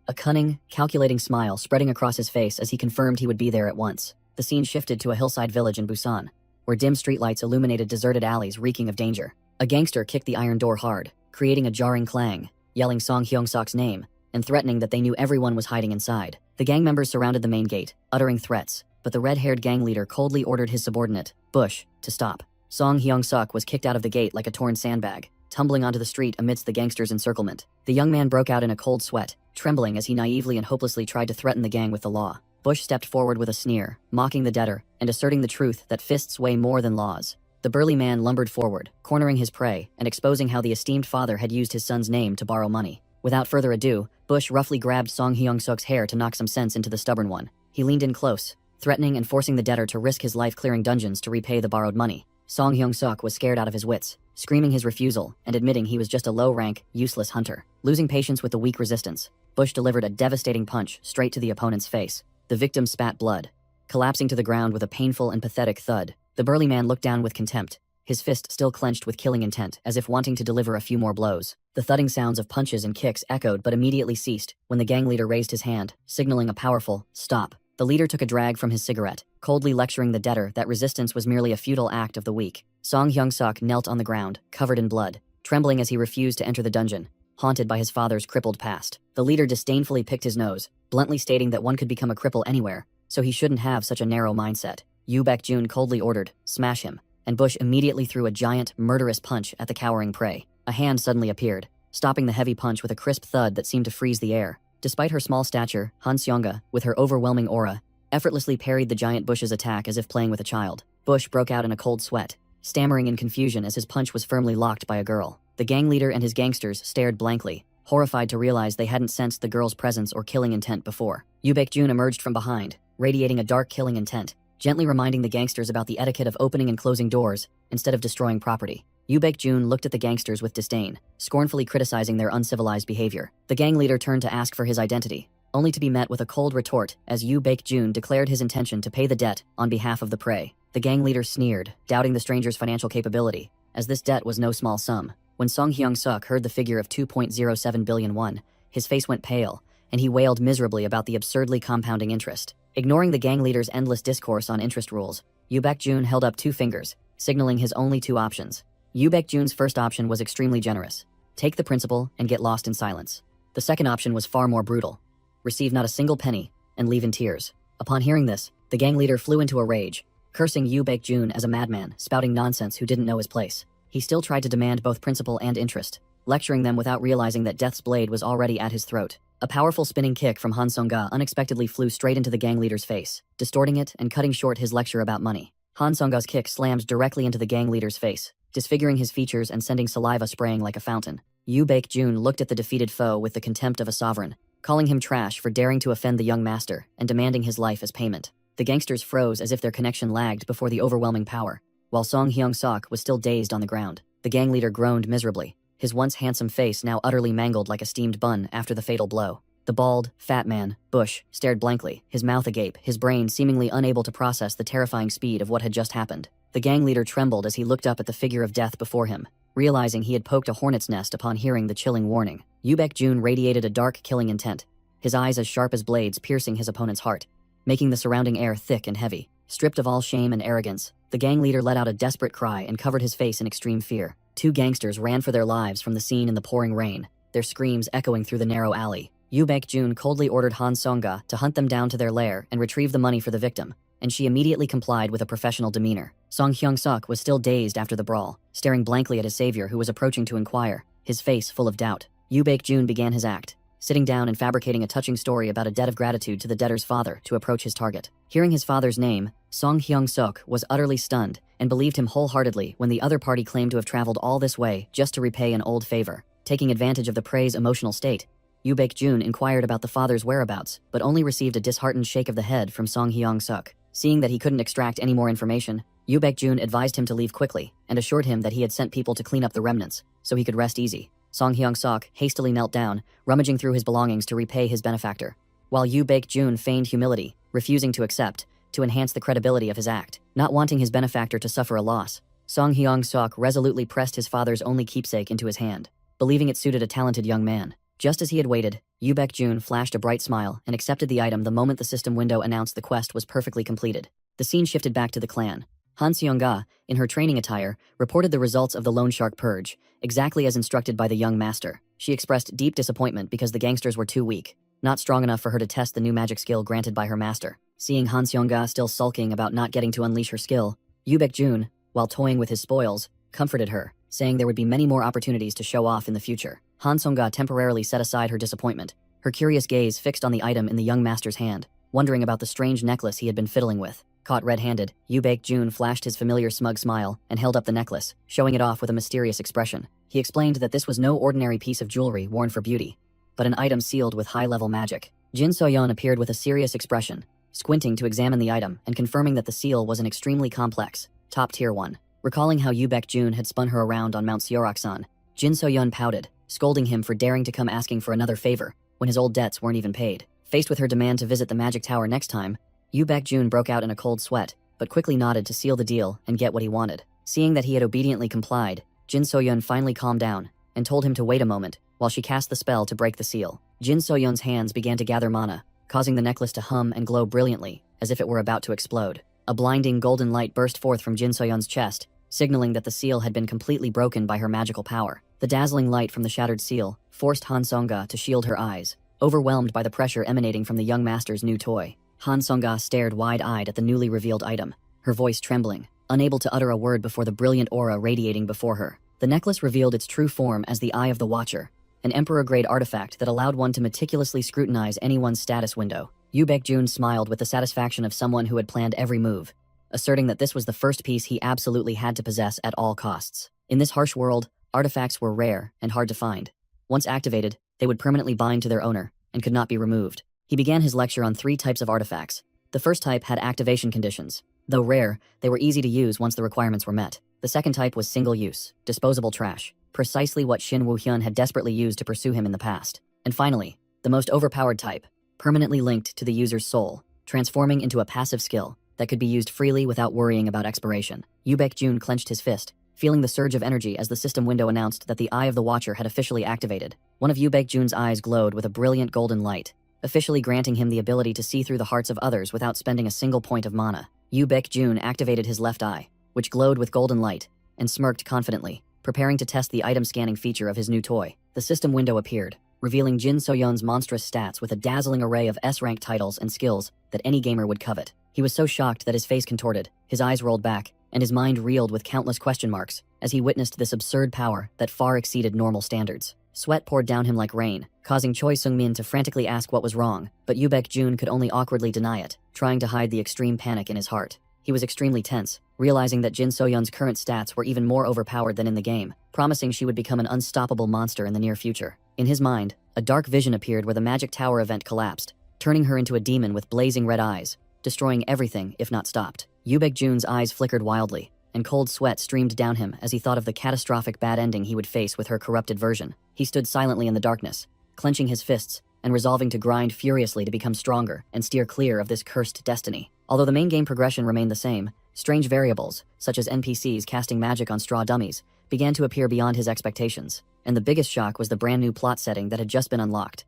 a cunning, calculating smile spreading across his face as he confirmed he would be there at once. The scene shifted to a hillside village in Busan, where dim streetlights illuminated deserted alleys reeking of danger. A gangster kicked the iron door hard, creating a jarring clang, yelling Song Hyung-suk's name, and threatening that they knew everyone was hiding inside. The gang members surrounded the main gate, uttering threats, but the red-haired gang leader coldly ordered his subordinate, Bush, to stop. Song Hyung-suk was kicked out of the gate like a torn sandbag, tumbling onto the street amidst the gangsters' encirclement. The young man broke out in a cold sweat, trembling as he naively and hopelessly tried to threaten the gang with the law. Bush stepped forward with a sneer, mocking the debtor, and asserting the truth that fists weigh more than laws. The burly man lumbered forward, cornering his prey and exposing how the esteemed father had used his son's name to borrow money. Without further ado, Bush roughly grabbed Song Hyung-suk's hair to knock some sense into the stubborn one. He leaned in close, threatening and forcing the debtor to risk his life clearing dungeons to repay the borrowed money. Song Hyung-suk was scared out of his wits, screaming his refusal and admitting he was just a low-rank, useless hunter. Losing patience with the weak resistance, Bush delivered a devastating punch straight to the opponent's face. The victim spat blood, collapsing to the ground with a painful and pathetic thud. The burly man looked down with contempt, his fist still clenched with killing intent, as if wanting to deliver a few more blows. The thudding sounds of punches and kicks echoed but immediately ceased when the gang leader raised his hand, signaling a powerful stop. The leader took a drag from his cigarette, coldly lecturing the debtor that resistance was merely a futile act of the weak. Song Hyung-suk knelt on the ground, covered in blood, trembling as he refused to enter the dungeon, haunted by his father's crippled past. The leader disdainfully picked his nose, bluntly stating that one could become a cripple anywhere, so he shouldn't have such a narrow mindset. Yoo Baek-jun coldly ordered, "Smash him," and Bush immediately threw a giant, murderous punch at the cowering prey. A hand suddenly appeared, stopping the heavy punch with a crisp thud that seemed to freeze the air. Despite her small stature, Han Seong-ga, with her overwhelming aura, effortlessly parried the giant Bush's attack as if playing with a child. Bush broke out in a cold sweat, stammering in confusion as his punch was firmly locked by a girl. The gang leader and his gangsters stared blankly, horrified to realize they hadn't sensed the girl's presence or killing intent before. Yoo Baek-jun emerged from behind, radiating a dark killing intent, gently reminding the gangsters about the etiquette of opening and closing doors instead of destroying property. Yoo Baek-jun looked at the gangsters with disdain, scornfully criticizing their uncivilized behavior. The gang leader turned to ask for his identity, only to be met with a cold retort as Yoo Baek-jun declared his intention to pay the debt on behalf of the prey. The gang leader sneered, doubting the stranger's financial capability, as this debt was no small sum. When Song Hyung-suk heard the figure of 2.07 billion won, his face went pale, and he wailed miserably about the absurdly compounding interest. Ignoring the gang leader's endless discourse on interest rules, Yoo Baek-jun held up 2 fingers, signaling his only 2 options. Yoo Baek-jun's first option was extremely generous: take the principal and get lost in silence. The second option was far more brutal: receive not a single penny and leave in tears. Upon hearing this, The gang leader flew into a rage, cursing Yu Baek-jun as a madman, spouting nonsense who didn't know his place. He still tried to demand both principal and interest, lecturing them without realizing that Death's blade was already at his throat. A powerful spinning kick from Han Song-ga unexpectedly flew straight into the gang leader's face, distorting it and cutting short his lecture about money. Han Song-ga's kick slammed directly into the gang leader's face, disfiguring his features and sending saliva spraying like a fountain. Yu Baek-jun looked at the defeated foe with the contempt of a sovereign, calling him trash for daring to offend the young master and demanding his life as payment. The gangsters froze as if their connection lagged before the overwhelming power, while Song Hyung-sok was still dazed on the ground. The gang leader groaned miserably, his once handsome face now utterly mangled like a steamed bun after the fatal blow. The bald, fat man, Bush, stared blankly, his mouth agape, his brain seemingly unable to process the terrifying speed of what had just happened. The gang leader trembled as he looked up at the figure of death before him, realizing he had poked a hornet's nest upon hearing the chilling warning. Yu Baek-jun radiated a dark, killing intent, his eyes as sharp as blades piercing his opponent's heart, making the surrounding air thick and heavy. Stripped of all shame and arrogance, the gang leader let out a desperate cry and covered his face in extreme fear. Two gangsters ran for their lives from the scene in the pouring rain, their screams echoing through the narrow alley. Yu Baek-jun coldly ordered Han Song-ga to hunt them down to their lair and retrieve the money for the victim, and she immediately complied with a professional demeanor. Song Hyung-sok was still dazed after the brawl, staring blankly at his savior who was approaching to inquire, his face full of doubt. Yu Baek-jun began his act, sitting down and fabricating a touching story about a debt of gratitude to the debtor's father to approach his target. Hearing his father's name, Song Hyung-sok was utterly stunned and believed him wholeheartedly when the other party claimed to have traveled all this way just to repay an old favor. Taking advantage of the prey's emotional state, Yu Baek-jun inquired about the father's whereabouts, but only received a disheartened shake of the head from Song Hyung-sok. Seeing that he couldn't extract any more information, Yu Baek-jun advised him to leave quickly and assured him that he had sent people to clean up the remnants, so he could rest easy. Song Hyung-sok hastily knelt down, rummaging through his belongings to repay his benefactor, while Yu Baek-jun feigned humility, refusing to accept, to enhance the credibility of his act. Not wanting his benefactor to suffer a loss, Song Hyung-sok resolutely pressed his father's only keepsake into his hand, believing it suited a talented young man. Just as he had waited, Yu Baek-jun flashed a bright smile and accepted the item the moment the system window announced the quest was perfectly completed. The scene shifted back to the clan. Han Seong-ga, in her training attire, reported the results of the loan shark purge, exactly as instructed by the young master. She expressed deep disappointment because the gangsters were too weak, not strong enough for her to test the new magic skill granted by her master. Seeing Han Seong-ga still sulking about not getting to unleash her skill, Yu Baek-jun, while toying with his spoils, comforted her, saying there would be many more opportunities to show off in the future. Han Seong-ga temporarily set aside her disappointment, her curious gaze fixed on the item in the young master's hand, wondering about the strange necklace he had been fiddling with. Caught red-handed, Yu Baek-jun flashed his familiar smug smile and held up the necklace, showing it off with a mysterious expression. He explained that this was no ordinary piece of jewelry worn for beauty, but an item sealed with high-level magic. Jin So-yeon appeared with a serious expression, squinting to examine the item and confirming that the seal was an extremely complex, top-tier one. Recalling how Yu Baek-jun had spun her around on Mount Seoraksan, Jin So-yeon pouted, scolding him for daring to come asking for another favor when his old debts weren't even paid. Faced with her demand to visit the magic tower next time, Yu Baek-jun broke out in a cold sweat, but quickly nodded to seal the deal and get what he wanted. Seeing that he had obediently complied, Jin So-yeon finally calmed down and told him to wait a moment while she cast the spell to break the seal. Jin So-yeon's hands began to gather mana, causing the necklace to hum and glow brilliantly as if it were about to explode. A blinding golden light burst forth from Jin So-yeon's chest, signaling that the seal had been completely broken by her magical power. The dazzling light from the shattered seal forced Han Song-ga to shield her eyes, overwhelmed by the pressure emanating from the young master's new toy. Han Song-ga stared wide-eyed at the newly revealed item, her voice trembling, unable to utter a word before the brilliant aura radiating before her. The necklace revealed its true form as the Eye of the Watcher, an emperor-grade artifact that allowed one to meticulously scrutinize anyone's status window. Yu Baek-jun smiled with the satisfaction of someone who had planned every move, asserting that this was the first piece he absolutely had to possess at all costs. In this harsh world, artifacts were rare and hard to find. Once activated, they would permanently bind to their owner and could not be removed. He began his lecture on 3 types of artifacts. The first type had activation conditions. Though rare, they were easy to use once the requirements were met. The second type was single-use, disposable trash, precisely what Shin Woo-hyun had desperately used to pursue him in the past. And finally, the most overpowered type, permanently linked to the user's soul, transforming into a passive skill that could be used freely without worrying about expiration. Yu Baek-jun clenched his fist, feeling the surge of energy as the system window announced that the Eye of the Watcher had officially activated. One of Yu Baek-jun's eyes glowed with a brilliant golden light, officially granting him the ability to see through the hearts of others without spending a single point of mana. Yu Baek-jun activated his left eye, which glowed with golden light, and smirked confidently, preparing to test the item scanning feature of his new toy. The system window appeared, revealing Jin So-yeon's monstrous stats with a dazzling array of S-rank titles and skills that any gamer would covet. He was so shocked that his face contorted, his eyes rolled back, and his mind reeled with countless question marks as he witnessed this absurd power that far exceeded normal standards. Sweat poured down him like rain, causing Choi Sung-min to frantically ask what was wrong, but Yoo Baek-jun could only awkwardly deny it, trying to hide the extreme panic in his heart. He was extremely tense, realizing that Jin So-yeon's current stats were even more overpowered than in the game, promising she would become an unstoppable monster in the near future. In his mind, a dark vision appeared where the Magic Tower event collapsed, turning her into a demon with blazing red eyes, destroying everything if not stopped. Yoo Baek-jun's eyes flickered wildly, and cold sweat streamed down him as he thought of the catastrophic bad ending he would face with her corrupted version. He stood silently in the darkness, clenching his fists and resolving to grind furiously to become stronger and steer clear of this cursed destiny. Although the main game progression remained the same, strange variables, such as NPCs casting magic on straw dummies, began to appear beyond his expectations, and the biggest shock was the brand new plot setting that had just been unlocked.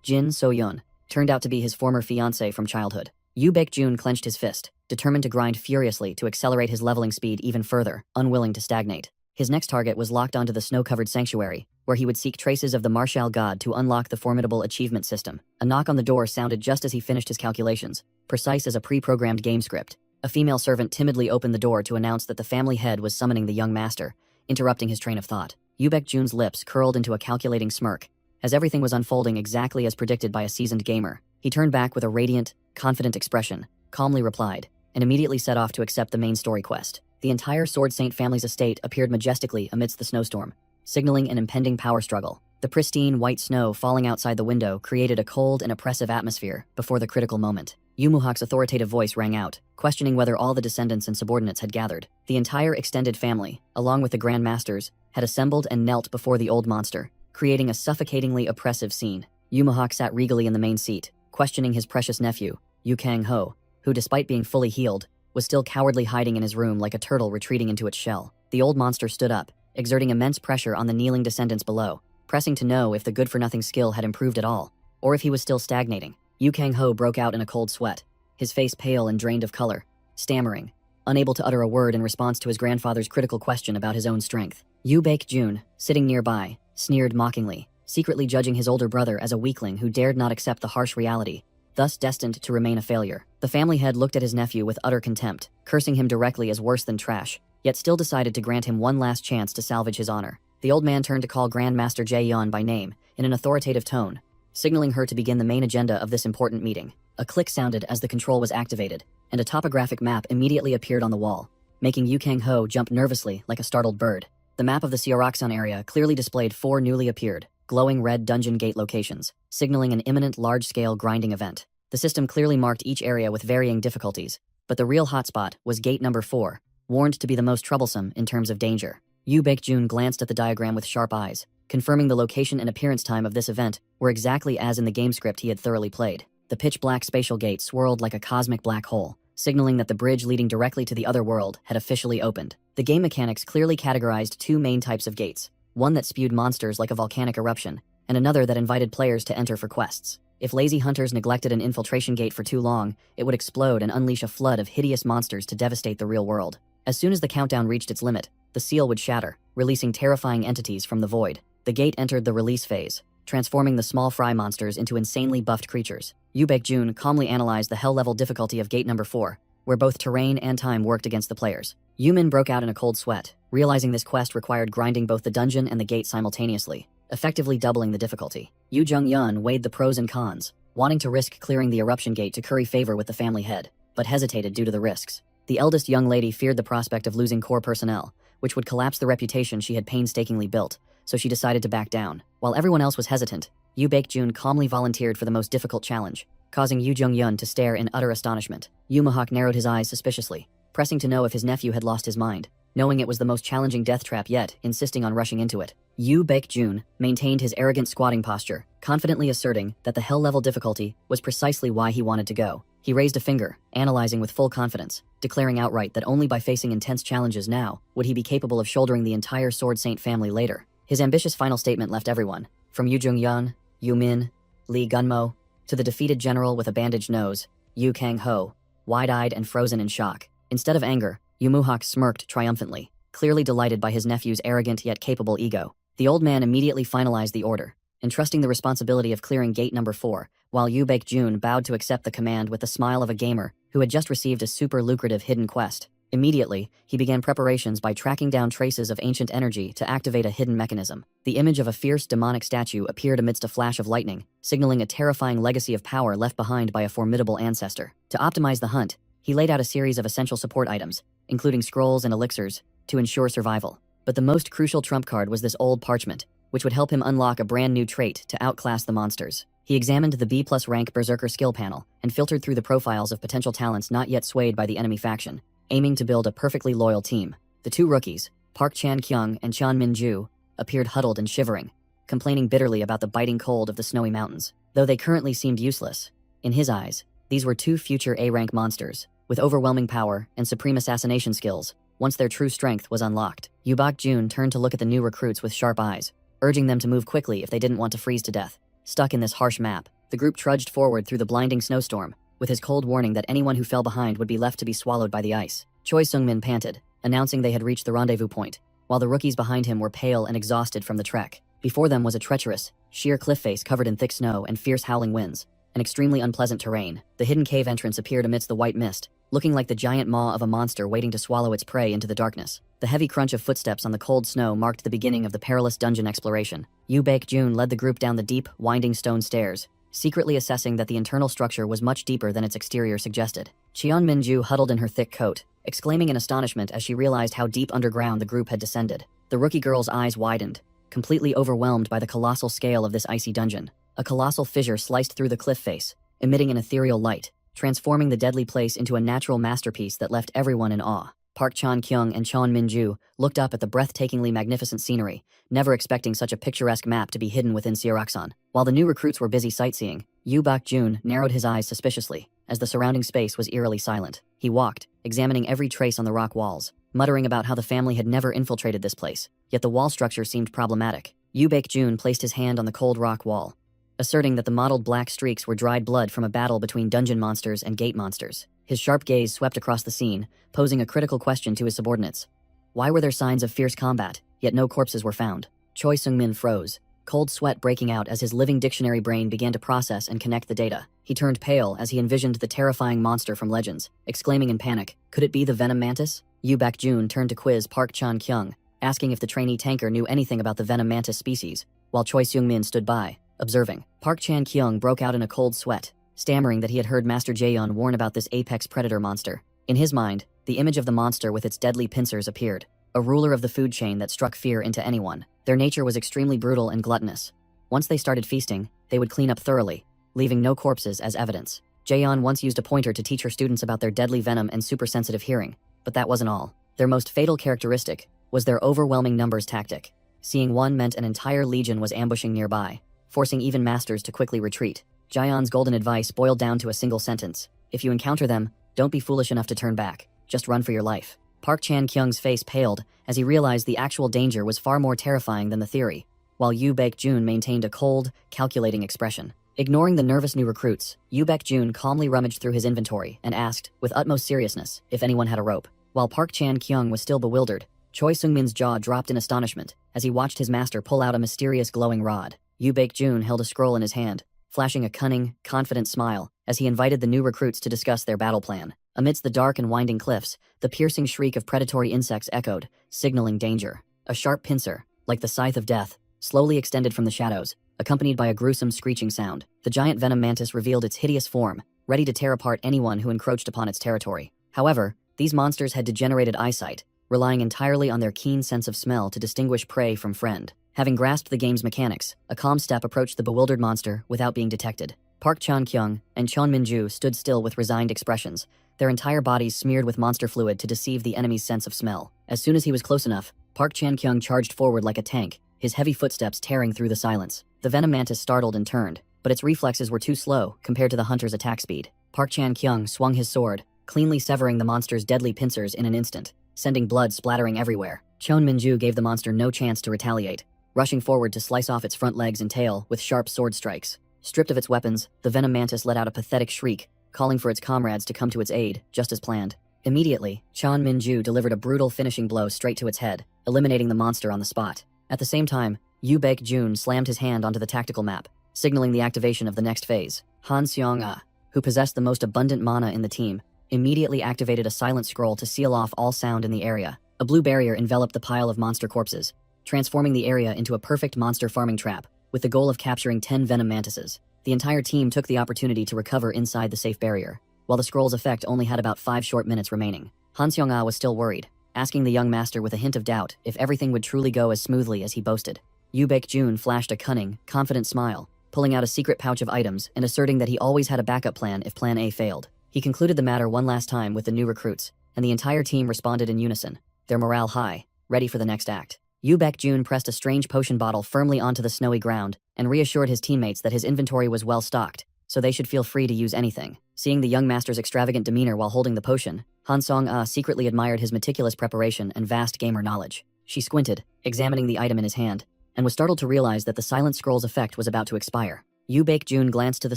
Jin So-yeon turned out to be his former fiancée from childhood. Yoo Baek-jun clenched his fist, determined to grind furiously to accelerate his leveling speed even further, unwilling to stagnate. His next target was locked onto the snow-covered sanctuary, where he would seek traces of the martial god to unlock the formidable achievement system. A knock on the door sounded just as he finished his calculations, precise as a pre-programmed game script. A female servant timidly opened the door to announce that the family head was summoning the young master, interrupting his train of thought. Yoo Baek-jun's lips curled into a calculating smirk. As everything was unfolding exactly as predicted by a seasoned gamer, he turned back with a radiant, confident expression, calmly replied, and immediately set off to accept the main story quest. The entire Sword Saint family's estate appeared majestically amidst the snowstorm, signaling an impending power struggle. The pristine white snow falling outside the window created a cold and oppressive atmosphere before the critical moment. Yu Muhak's authoritative voice rang out, questioning whether all the descendants and subordinates had gathered. The entire extended family, along with the Grand Masters, had assembled and knelt before the old monster, creating a suffocatingly oppressive scene. Yu Muhak sat regally in the main seat, questioning his precious nephew, Yu Kang-ho, who, despite being fully healed, was still cowardly hiding in his room like a turtle retreating into its shell. The old monster stood up, exerting immense pressure on the kneeling descendants below, pressing to know if the good-for-nothing skill had improved at all, or if he was still stagnating. Yu Kang-ho broke out in a cold sweat, his face pale and drained of color, stammering, unable to utter a word in response to his grandfather's critical question about his own strength. Yoo Baek-jun, sitting nearby, sneered mockingly, secretly judging his older brother as a weakling who dared not accept the harsh reality, thus destined to remain a failure. The family head looked at his nephew with utter contempt, cursing him directly as worse than trash, yet still decided to grant him one last chance to salvage his honor. The old man turned to call Grandmaster Jae-yeon by name, in an authoritative tone, signaling her to begin the main agenda of this important meeting. A click sounded as the control was activated, and a topographic map immediately appeared on the wall, making Yu Kang-ho jump nervously like a startled bird. The map of the Seoraksan area clearly displayed 4 newly appeared, glowing red dungeon gate locations, signaling an imminent large-scale grinding event. The system clearly marked each area with varying difficulties, but the real hotspot was gate number 4, warned to be the most troublesome in terms of danger. Yoo Baek-jun glanced at the diagram with sharp eyes, confirming the location and appearance time of this event were exactly as in the game script he had thoroughly played. The pitch-black spatial gate swirled like a cosmic black hole, signaling that the bridge leading directly to the other world had officially opened. The game mechanics clearly categorized 2 main types of gates, one that spewed monsters like a volcanic eruption, and another that invited players to enter for quests. If lazy hunters neglected an infiltration gate for too long, it would explode and unleash a flood of hideous monsters to devastate the real world. As soon as the countdown reached its limit, the seal would shatter, releasing terrifying entities from the void. The gate entered the release phase, transforming the small fry monsters into insanely buffed creatures. Yoo Baek-jun calmly analyzed the hell-level difficulty of gate number 4, where both terrain and time worked against the players. Yumin broke out in a cold sweat, realizing this quest required grinding both the dungeon and the gate simultaneously, effectively doubling the difficulty. Yu Jung-yeon weighed the pros and cons, wanting to risk clearing the eruption gate to curry favor with the family head, but hesitated due to the risks. The eldest young lady feared the prospect of losing core personnel, which would collapse the reputation she had painstakingly built, so she decided to back down. While everyone else was hesitant, Yoo Baek-jun calmly volunteered for the most difficult challenge, causing Yu Jung-yeon to stare in utter astonishment. Yu Muhak narrowed his eyes suspiciously, pressing to know if his nephew had lost his mind, knowing it was the most challenging death trap yet, insisting on rushing into it. Yoo Baek-jun maintained his arrogant squatting posture, confidently asserting that the hell-level difficulty was precisely why he wanted to go. He raised a finger, analyzing with full confidence, declaring outright that only by facing intense challenges now would he be capable of shouldering the entire Sword Saint family later. His ambitious final statement left everyone, from Yu Jung-yeon, Yu Min, Lee Gunmo, to the defeated general with a bandaged nose, Yu Kang-ho, wide-eyed and frozen in shock. Instead of anger, Yu Muhak smirked triumphantly, clearly delighted by his nephew's arrogant yet capable ego. The old man immediately finalized the order, entrusting the responsibility of clearing gate number 4 while Yu Baek-jun bowed to accept the command with the smile of a gamer who had just received a super lucrative hidden quest. Immediately, he began preparations by tracking down traces of ancient energy to activate a hidden mechanism. The image of a fierce demonic statue appeared amidst a flash of lightning, signaling a terrifying legacy of power left behind by a formidable ancestor. To optimize the hunt, he laid out a series of essential support items, including scrolls and elixirs, to ensure survival. But the most crucial trump card was this old parchment, which would help him unlock a brand new trait to outclass the monsters. He examined the B+ rank Berserker skill panel and filtered through the profiles of potential talents not yet swayed by the enemy faction, aiming to build a perfectly loyal team. The two rookies, Park Chan-kyung and Chon Min-ju, appeared huddled and shivering, complaining bitterly about the biting cold of the snowy mountains. Though they currently seemed useless, in his eyes, these were two future A-rank monsters, with overwhelming power and supreme assassination skills, once their true strength was unlocked. Yu Baek-jun turned to look at the new recruits with sharp eyes, urging them to move quickly if they didn't want to freeze to death. Stuck in this harsh map, the group trudged forward through the blinding snowstorm, with his cold warning that anyone who fell behind would be left to be swallowed by the ice. Choi Sung-min panted, announcing they had reached the rendezvous point, while the rookies behind him were pale and exhausted from the trek. Before them was a treacherous, sheer cliff face covered in thick snow and fierce howling winds, an extremely unpleasant terrain. The hidden cave entrance appeared amidst the white mist, looking like the giant maw of a monster waiting to swallow its prey into the darkness. The heavy crunch of footsteps on the cold snow marked the beginning of the perilous dungeon exploration. Yu Baek-jun led the group down the deep, winding stone stairs, secretly assessing that the internal structure was much deeper than its exterior suggested. Cheon Min-ju huddled in her thick coat, exclaiming in astonishment as she realized how deep underground the group had descended. The rookie girl's eyes widened, completely overwhelmed by the colossal scale of this icy dungeon. A colossal fissure sliced through the cliff face, emitting an ethereal light, transforming the deadly place into a natural masterpiece that left everyone in awe. Park Chan-kyung and Chon Min-ju looked up at the breathtakingly magnificent scenery, never expecting such a picturesque map to be hidden within Seoraksan. While the new recruits were busy sightseeing, Yu Baek-jun narrowed his eyes suspiciously, as the surrounding space was eerily silent. He walked, examining every trace on the rock walls, muttering about how the family had never infiltrated this place, yet the wall structure seemed problematic. Yu Baek-jun placed his hand on the cold rock wall, asserting that the mottled black streaks were dried blood from a battle between dungeon monsters and gate monsters. His sharp gaze swept across the scene, posing a critical question to his subordinates. Why were there signs of fierce combat, yet no corpses were found? Choi Sung-min froze, cold sweat breaking out as his living dictionary brain began to process and connect the data. He turned pale as he envisioned the terrifying monster from Legends, exclaiming in panic, could it be the venom mantis? Yu Baek-jun turned to quiz Park Chan-kyung, asking if the trainee tanker knew anything about the venom mantis species, while Choi Sung-min stood by, observing. Park Chan-kyung broke out in a cold sweat, stammering that he had heard Master Jaeon warn about this apex predator monster. In his mind, the image of the monster with its deadly pincers appeared, a ruler of the food chain that struck fear into anyone. Their nature was extremely brutal and gluttonous. Once they started feasting, they would clean up thoroughly, leaving no corpses as evidence. Jaeon once used a pointer to teach her students about their deadly venom and super-sensitive hearing, but that wasn't all. Their most fatal characteristic was their overwhelming numbers tactic. Seeing one meant an entire legion was ambushing nearby, forcing even masters to quickly retreat. Jaeon's golden advice boiled down to a single sentence. If you encounter them, don't be foolish enough to turn back. Just run for your life. Park Chan-kyung's face paled as he realized the actual danger was far more terrifying than the theory, while Yu Baek-jun maintained a cold, calculating expression. Ignoring the nervous new recruits, Yu Baek-jun calmly rummaged through his inventory and asked, with utmost seriousness, if anyone had a rope. While Park Chan-kyung was still bewildered, Choi Sung-min's jaw dropped in astonishment as he watched his master pull out a mysterious glowing rod. Yu Baek-jun held a scroll in his hand, flashing a cunning, confident smile as he invited the new recruits to discuss their battle plan. Amidst the dark and winding cliffs, the piercing shriek of predatory insects echoed, signaling danger. A sharp pincer, like the scythe of death, slowly extended from the shadows, accompanied by a gruesome screeching sound. The giant venom mantis revealed its hideous form, ready to tear apart anyone who encroached upon its territory. However, these monsters had degenerated eyesight, relying entirely on their keen sense of smell to distinguish prey from friend. Having grasped the game's mechanics, a calm step approached the bewildered monster without being detected. Park Chan-kyung and Chon Min-ju stood still with resigned expressions, their entire bodies smeared with monster fluid to deceive the enemy's sense of smell. As soon as he was close enough, Park Chan-kyung charged forward like a tank, his heavy footsteps tearing through the silence. The venom mantis startled and turned, but its reflexes were too slow compared to the hunter's attack speed. Park Chan-kyung swung his sword, cleanly severing the monster's deadly pincers in an instant, sending blood splattering everywhere. Chon Min-ju gave the monster no chance to retaliate, rushing forward to slice off its front legs and tail with sharp sword strikes. Stripped of its weapons, the venom mantis let out a pathetic shriek, calling for its comrades to come to its aid, just as planned. Immediately, Chon Min-ju delivered a brutal finishing blow straight to its head, eliminating the monster on the spot. At the same time, Yu Baek-jun slammed his hand onto the tactical map, signaling the activation of the next phase. Han Seong-ah, who possessed the most abundant mana in the team, immediately activated a silent scroll to seal off all sound in the area. A blue barrier enveloped the pile of monster corpses, transforming the area into a perfect monster farming trap, with the goal of capturing 10 venom mantises. The entire team took the opportunity to recover inside the safe barrier, while the scroll's effect only had about 5 short minutes remaining. Han Seong-ah was still worried, asking the young master with a hint of doubt if everything would truly go as smoothly as he boasted. Yu Baek-jun flashed a cunning, confident smile, pulling out a secret pouch of items and asserting that he always had a backup plan if plan A failed. He concluded the matter one last time with the new recruits, and the entire team responded in unison, their morale high, ready for the next act. Yu Baek-jun pressed a strange potion bottle firmly onto the snowy ground and reassured his teammates that his inventory was well stocked, so they should feel free to use anything. Seeing the young master's extravagant demeanor while holding the potion, Han Seong-ah secretly admired his meticulous preparation and vast gamer knowledge. She squinted, examining the item in his hand, and was startled to realize that the silent scroll's effect was about to expire. Yu Baek-jun glanced to the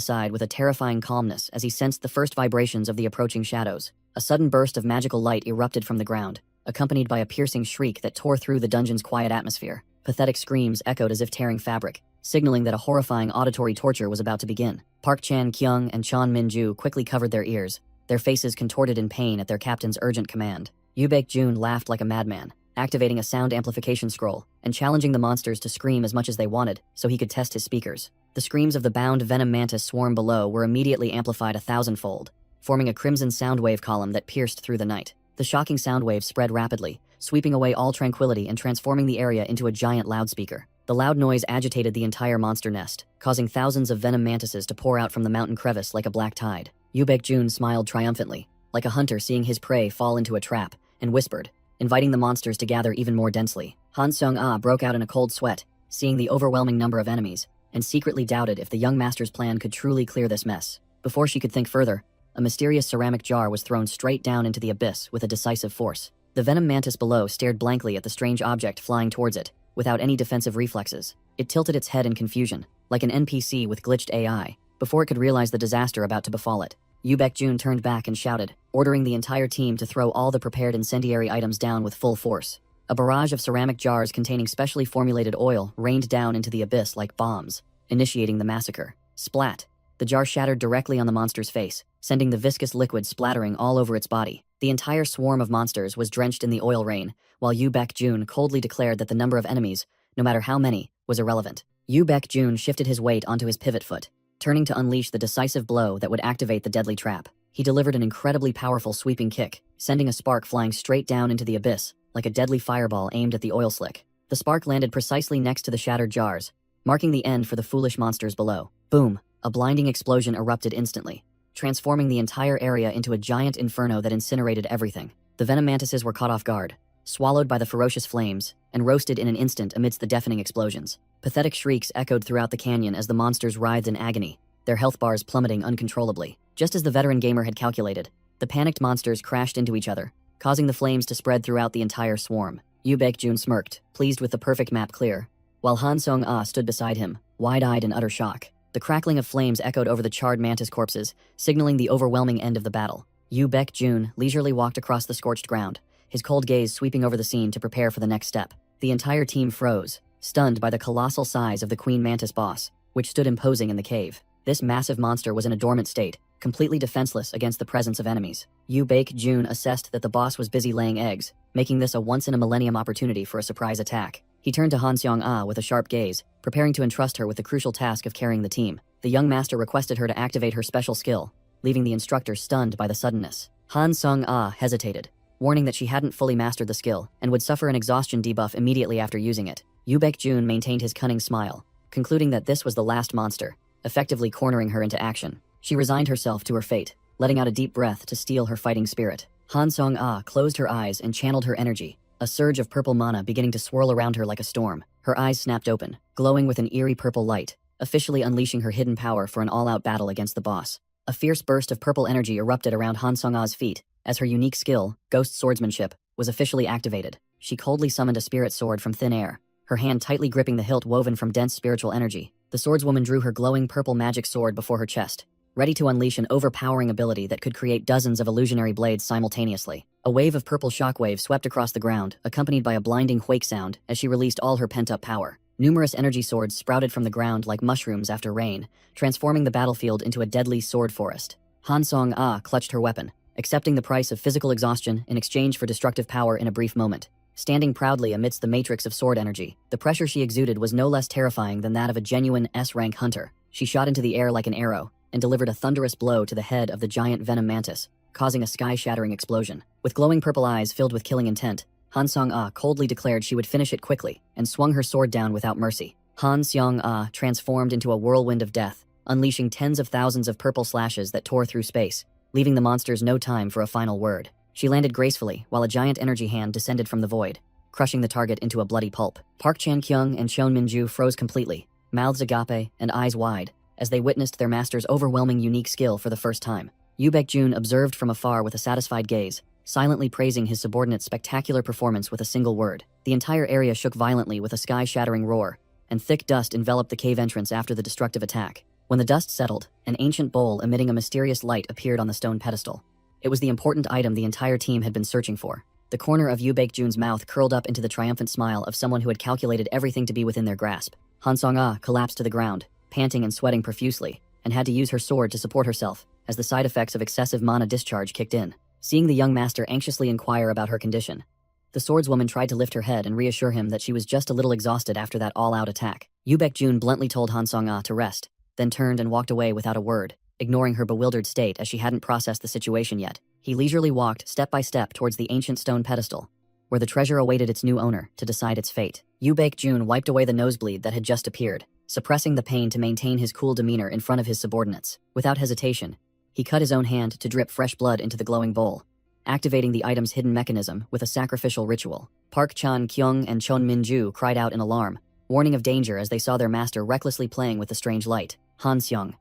side with a terrifying calmness as he sensed the first vibrations of the approaching shadows. A sudden burst of magical light erupted from the ground, accompanied by a piercing shriek that tore through the dungeon's quiet atmosphere. Pathetic screams echoed as if tearing fabric, signaling that a horrifying auditory torture was about to begin. Park Chan-kyung and Chon Min-ju quickly covered their ears, their faces contorted in pain at their captain's urgent command. Yu Baek-jun laughed like a madman, activating a sound amplification scroll and challenging the monsters to scream as much as they wanted so he could test his speakers. The screams of the bound venom mantis swarm below were immediately amplified 1,000-fold, forming a crimson sound wave column that pierced through the night. The shocking sound wave spread rapidly, sweeping away all tranquility and transforming the area into a giant loudspeaker. The loud noise agitated the entire monster nest, causing thousands of venom mantises to pour out from the mountain crevice like a black tide. Yu Baek-jun smiled triumphantly, like a hunter seeing his prey fall into a trap, and whispered, inviting the monsters to gather even more densely. Han Seong-ah broke out in a cold sweat, seeing the overwhelming number of enemies, and secretly doubted if the young master's plan could truly clear this mess. Before she could think further, a mysterious ceramic jar was thrown straight down into the abyss with a decisive force. The venom mantis below stared blankly at the strange object flying towards it, without any defensive reflexes. It tilted its head in confusion, like an NPC with glitched AI, before it could realize the disaster about to befall it. Yu Baek-jun turned back and shouted, ordering the entire team to throw all the prepared incendiary items down with full force. A barrage of ceramic jars containing specially formulated oil rained down into the abyss like bombs, initiating the massacre. Splat! The jar shattered directly on the monster's face, sending the viscous liquid splattering all over its body. The entire swarm of monsters was drenched in the oil rain, while Yu Baek-jun coldly declared that the number of enemies, no matter how many, was irrelevant. Yu Baek-jun shifted his weight onto his pivot foot, turning to unleash the decisive blow that would activate the deadly trap. He delivered an incredibly powerful sweeping kick, sending a spark flying straight down into the abyss, like a deadly fireball aimed at the oil slick. The spark landed precisely next to the shattered jars, marking the end for the foolish monsters below. Boom! A blinding explosion erupted instantly, transforming the entire area into a giant inferno that incinerated everything. The venom mantises were caught off guard, swallowed by the ferocious flames, and roasted in an instant amidst the deafening explosions. Pathetic shrieks echoed throughout the canyon as the monsters writhed in agony, their health bars plummeting uncontrollably. Just as the veteran gamer had calculated, the panicked monsters crashed into each other, causing the flames to spread throughout the entire swarm. Yu Baek-jun smirked, pleased with the perfect map clear, while Han Seong-ah stood beside him, wide-eyed in utter shock. The crackling of flames echoed over the charred mantis corpses, signaling the overwhelming end of the battle. Yu Baek-jun leisurely walked across the scorched ground, his cold gaze sweeping over the scene to prepare for the next step. The entire team froze, stunned by the colossal size of the queen mantis boss, which stood imposing in the cave. This massive monster was in a dormant state, completely defenseless against the presence of enemies. Yu Baek-jun assessed that the boss was busy laying eggs, making this a once-in-a-millennium opportunity for a surprise attack. He turned to Han Seong-ah with a sharp gaze, preparing to entrust her with the crucial task of carrying the team. The young master requested her to activate her special skill, leaving the instructor stunned by the suddenness. Han Seong-ah hesitated, warning that she hadn't fully mastered the skill and would suffer an exhaustion debuff immediately after using it. Yu Baek-jun maintained his cunning smile, concluding that this was the last monster, effectively cornering her into action. She resigned herself to her fate, letting out a deep breath to steel her fighting spirit. Han Seong-ah closed her eyes and channeled her energy, a surge of purple mana beginning to swirl around her like a storm. Her eyes snapped open, glowing with an eerie purple light, officially unleashing her hidden power for an all-out battle against the boss. A fierce burst of purple energy erupted around Han Seong-ah's feet, as her unique skill, Ghost Swordsmanship, was officially activated. She coldly summoned a spirit sword from thin air, her hand tightly gripping the hilt woven from dense spiritual energy. The swordswoman drew her glowing purple magic sword before her chest, ready to unleash an overpowering ability that could create dozens of illusionary blades simultaneously. A wave of purple shockwave swept across the ground, accompanied by a blinding whake sound as she released all her pent-up power. Numerous energy swords sprouted from the ground like mushrooms after rain, transforming the battlefield into a deadly sword forest. Han Song-ah clutched her weapon, accepting the price of physical exhaustion in exchange for destructive power in a brief moment. Standing proudly amidst the matrix of sword energy, the pressure she exuded was no less terrifying than that of a genuine S-rank hunter. She shot into the air like an arrow and delivered a thunderous blow to the head of the giant venom mantis, causing a sky-shattering explosion. With glowing purple eyes filled with killing intent, Han Song-ah coldly declared she would finish it quickly and swung her sword down without mercy. Han Song-ah transformed into a whirlwind of death, unleashing tens of thousands of purple slashes that tore through space, leaving the monsters no time for a final word. She landed gracefully while a giant energy hand descended from the void, crushing the target into a bloody pulp. Park Chan-kyung and Cheon Min-ju froze completely, mouths agape and eyes wide, as they witnessed their master's overwhelming unique skill for the first time. Yu Baek-jun observed from afar with a satisfied gaze, silently praising his subordinate's spectacular performance with a single word. The entire area shook violently with a sky-shattering roar, and thick dust enveloped the cave entrance after the destructive attack. When the dust settled, an ancient bowl emitting a mysterious light appeared on the stone pedestal. It was the important item the entire team had been searching for. The corner of Yu Baek-jun's mouth curled up into the triumphant smile of someone who had calculated everything to be within their grasp. Han Song-ah collapsed to the ground, panting and sweating profusely, and had to use her sword to support herself as the side effects of excessive mana discharge kicked in. Seeing the young master anxiously inquire about her condition, the swordswoman tried to lift her head and reassure him that she was just a little exhausted after that all-out attack. Yu Baek-jun bluntly told Han Song-ah to rest, then turned and walked away without a word, ignoring her bewildered state as she hadn't processed the situation yet. He leisurely walked step by step towards the ancient stone pedestal, where the treasure awaited its new owner to decide its fate. Yu Baek-jun wiped away the nosebleed that had just appeared, suppressing the pain to maintain his cool demeanor in front of his subordinates. Without hesitation, he cut his own hand to drip fresh blood into the glowing bowl, activating the item's hidden mechanism with a sacrificial ritual. Park Chan-kyung and Cheon Min-ju cried out in alarm, warning of danger as they saw their master recklessly playing with the strange light. Han Seong,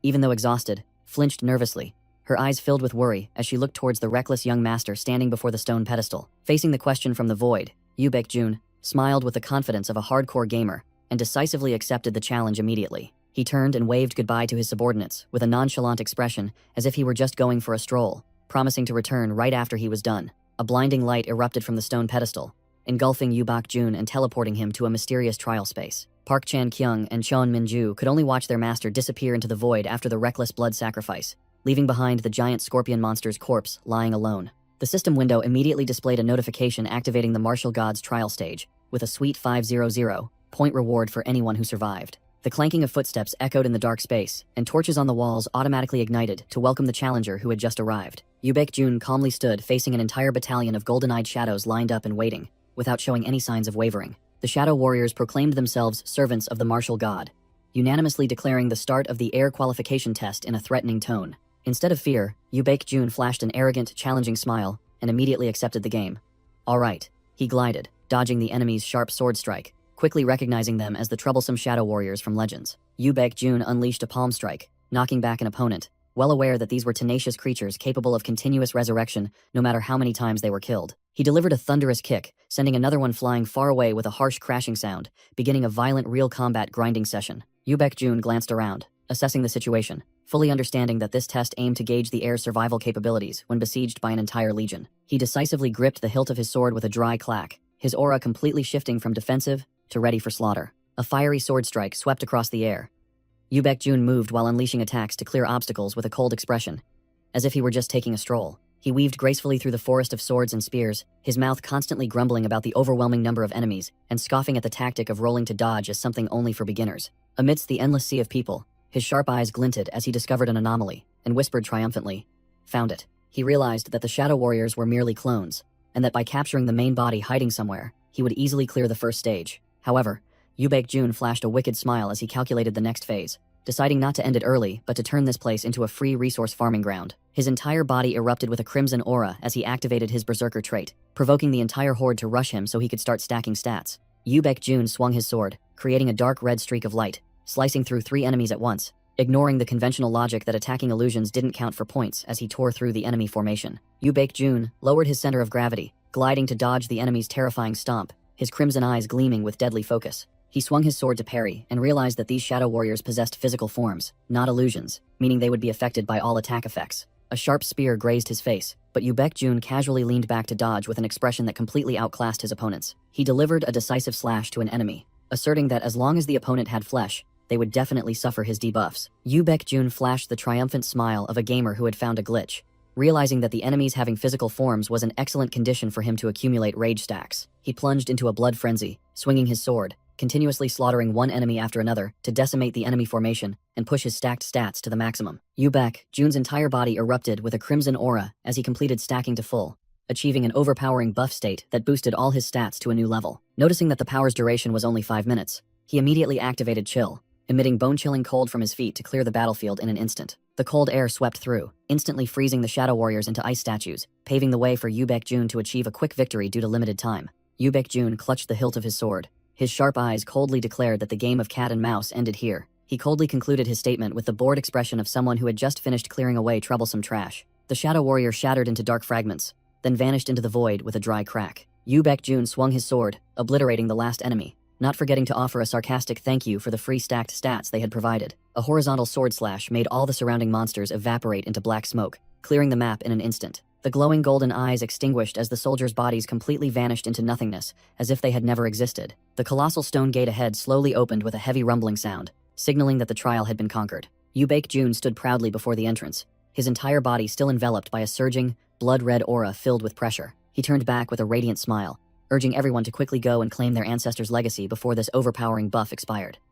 even though exhausted, flinched nervously, her eyes filled with worry as she looked towards the reckless young master standing before the stone pedestal. Facing the question from the void, Yu Baek-jun smiled with the confidence of a hardcore gamer and decisively accepted the challenge immediately. He turned and waved goodbye to his subordinates with a nonchalant expression as if he were just going for a stroll, promising to return right after he was done. A blinding light erupted from the stone pedestal, engulfing Yu Baek-jun and teleporting him to a mysterious trial space. Park Chan-kyung and Cheon Min-ju could only watch their master disappear into the void after the reckless blood sacrifice, leaving behind the giant scorpion monster's corpse lying alone. The system window immediately displayed a notification activating the martial god's trial stage, with a sweet 500 point reward for anyone who survived. The clanking of footsteps echoed in the dark space, and torches on the walls automatically ignited to welcome the challenger who had just arrived. Yu Baek-jun calmly stood facing an entire battalion of golden-eyed shadows lined up and waiting, without showing any signs of wavering. The shadow warriors proclaimed themselves servants of the martial god, unanimously declaring the start of the air qualification test in a threatening tone. Instead of fear, Yu Baek-jun flashed an arrogant, challenging smile and immediately accepted the game. All right, he glided, dodging the enemy's sharp sword strike, quickly recognizing them as the troublesome shadow warriors from Legends. Yu Baek-jun unleashed a palm strike, knocking back an opponent, well aware that these were tenacious creatures capable of continuous resurrection no matter how many times they were killed. He delivered a thunderous kick, sending another one flying far away with a harsh crashing sound, beginning a violent real combat grinding session. Yu Baek-jun glanced around, assessing the situation, fully understanding that this test aimed to gauge the air's survival capabilities when besieged by an entire legion. He decisively gripped the hilt of his sword with a dry clack, his aura completely shifting from defensive to ready for slaughter. A fiery sword strike swept across the air. Yu Baek-jun moved while unleashing attacks to clear obstacles with a cold expression, as if he were just taking a stroll. He weaved gracefully through the forest of swords and spears, his mouth constantly grumbling about the overwhelming number of enemies and scoffing at the tactic of rolling to dodge as something only for beginners. Amidst the endless sea of people, his sharp eyes glinted as he discovered an anomaly and whispered triumphantly, "Found it." He realized that the shadow warriors were merely clones, and that by capturing the main body hiding somewhere, he would easily clear the first stage. However, Yu Baek-jun flashed a wicked smile as he calculated the next phase, deciding not to end it early but to turn this place into a free resource farming ground. His entire body erupted with a crimson aura as he activated his berserker trait, provoking the entire horde to rush him so he could start stacking stats. Yu Baek-jun swung his sword, creating a dark red streak of light, slicing through 3 enemies at once, ignoring the conventional logic that attacking illusions didn't count for points as he tore through the enemy formation. Yu Baek-jun lowered his center of gravity, gliding to dodge the enemy's terrifying stomp, his crimson eyes gleaming with deadly focus. He swung his sword to parry and realized that these shadow warriors possessed physical forms, not illusions, meaning they would be affected by all attack effects. A sharp spear grazed his face, but Yu Baekjun casually leaned back to dodge with an expression that completely outclassed his opponent's. He delivered a decisive slash to an enemy, asserting that as long as the opponent had flesh, they would definitely suffer his debuffs. Yu Baekjun flashed the triumphant smile of a gamer who had found a glitch, realizing that the enemies having physical forms was an excellent condition for him to accumulate rage stacks. He plunged into a blood frenzy, swinging his sword, continuously slaughtering one enemy after another to decimate the enemy formation and push his stacked stats to the maximum. Yu Baekjun's entire body erupted with a crimson aura as he completed stacking to full, achieving an overpowering buff state that boosted all his stats to a new level. Noticing that the power's duration was only 5 minutes, he immediately activated Chill, emitting bone-chilling cold from his feet to clear the battlefield in an instant. The cold air swept through, instantly freezing the shadow warriors into ice statues, paving the way for Yu Baekjun to achieve a quick victory due to limited time. Yu Baekjun clutched the hilt of his sword. His sharp eyes coldly declared that the game of cat and mouse ended here. He coldly concluded his statement with the bored expression of someone who had just finished clearing away troublesome trash. The shadow warrior shattered into dark fragments, then vanished into the void with a dry crack. Yu Baekjun swung his sword, obliterating the last enemy, not forgetting to offer a sarcastic thank you for the free stacked stats they had provided. A horizontal sword slash made all the surrounding monsters evaporate into black smoke, clearing the map in an instant. The glowing golden eyes extinguished as the soldiers' bodies completely vanished into nothingness, as if they had never existed. The colossal stone gate ahead slowly opened with a heavy rumbling sound, signaling that the trial had been conquered. Yu Baekjun stood proudly before the entrance, his entire body still enveloped by a surging, blood-red aura filled with pressure. He turned back with a radiant smile, urging everyone to quickly go and claim their ancestors' legacy before this overpowering buff expired.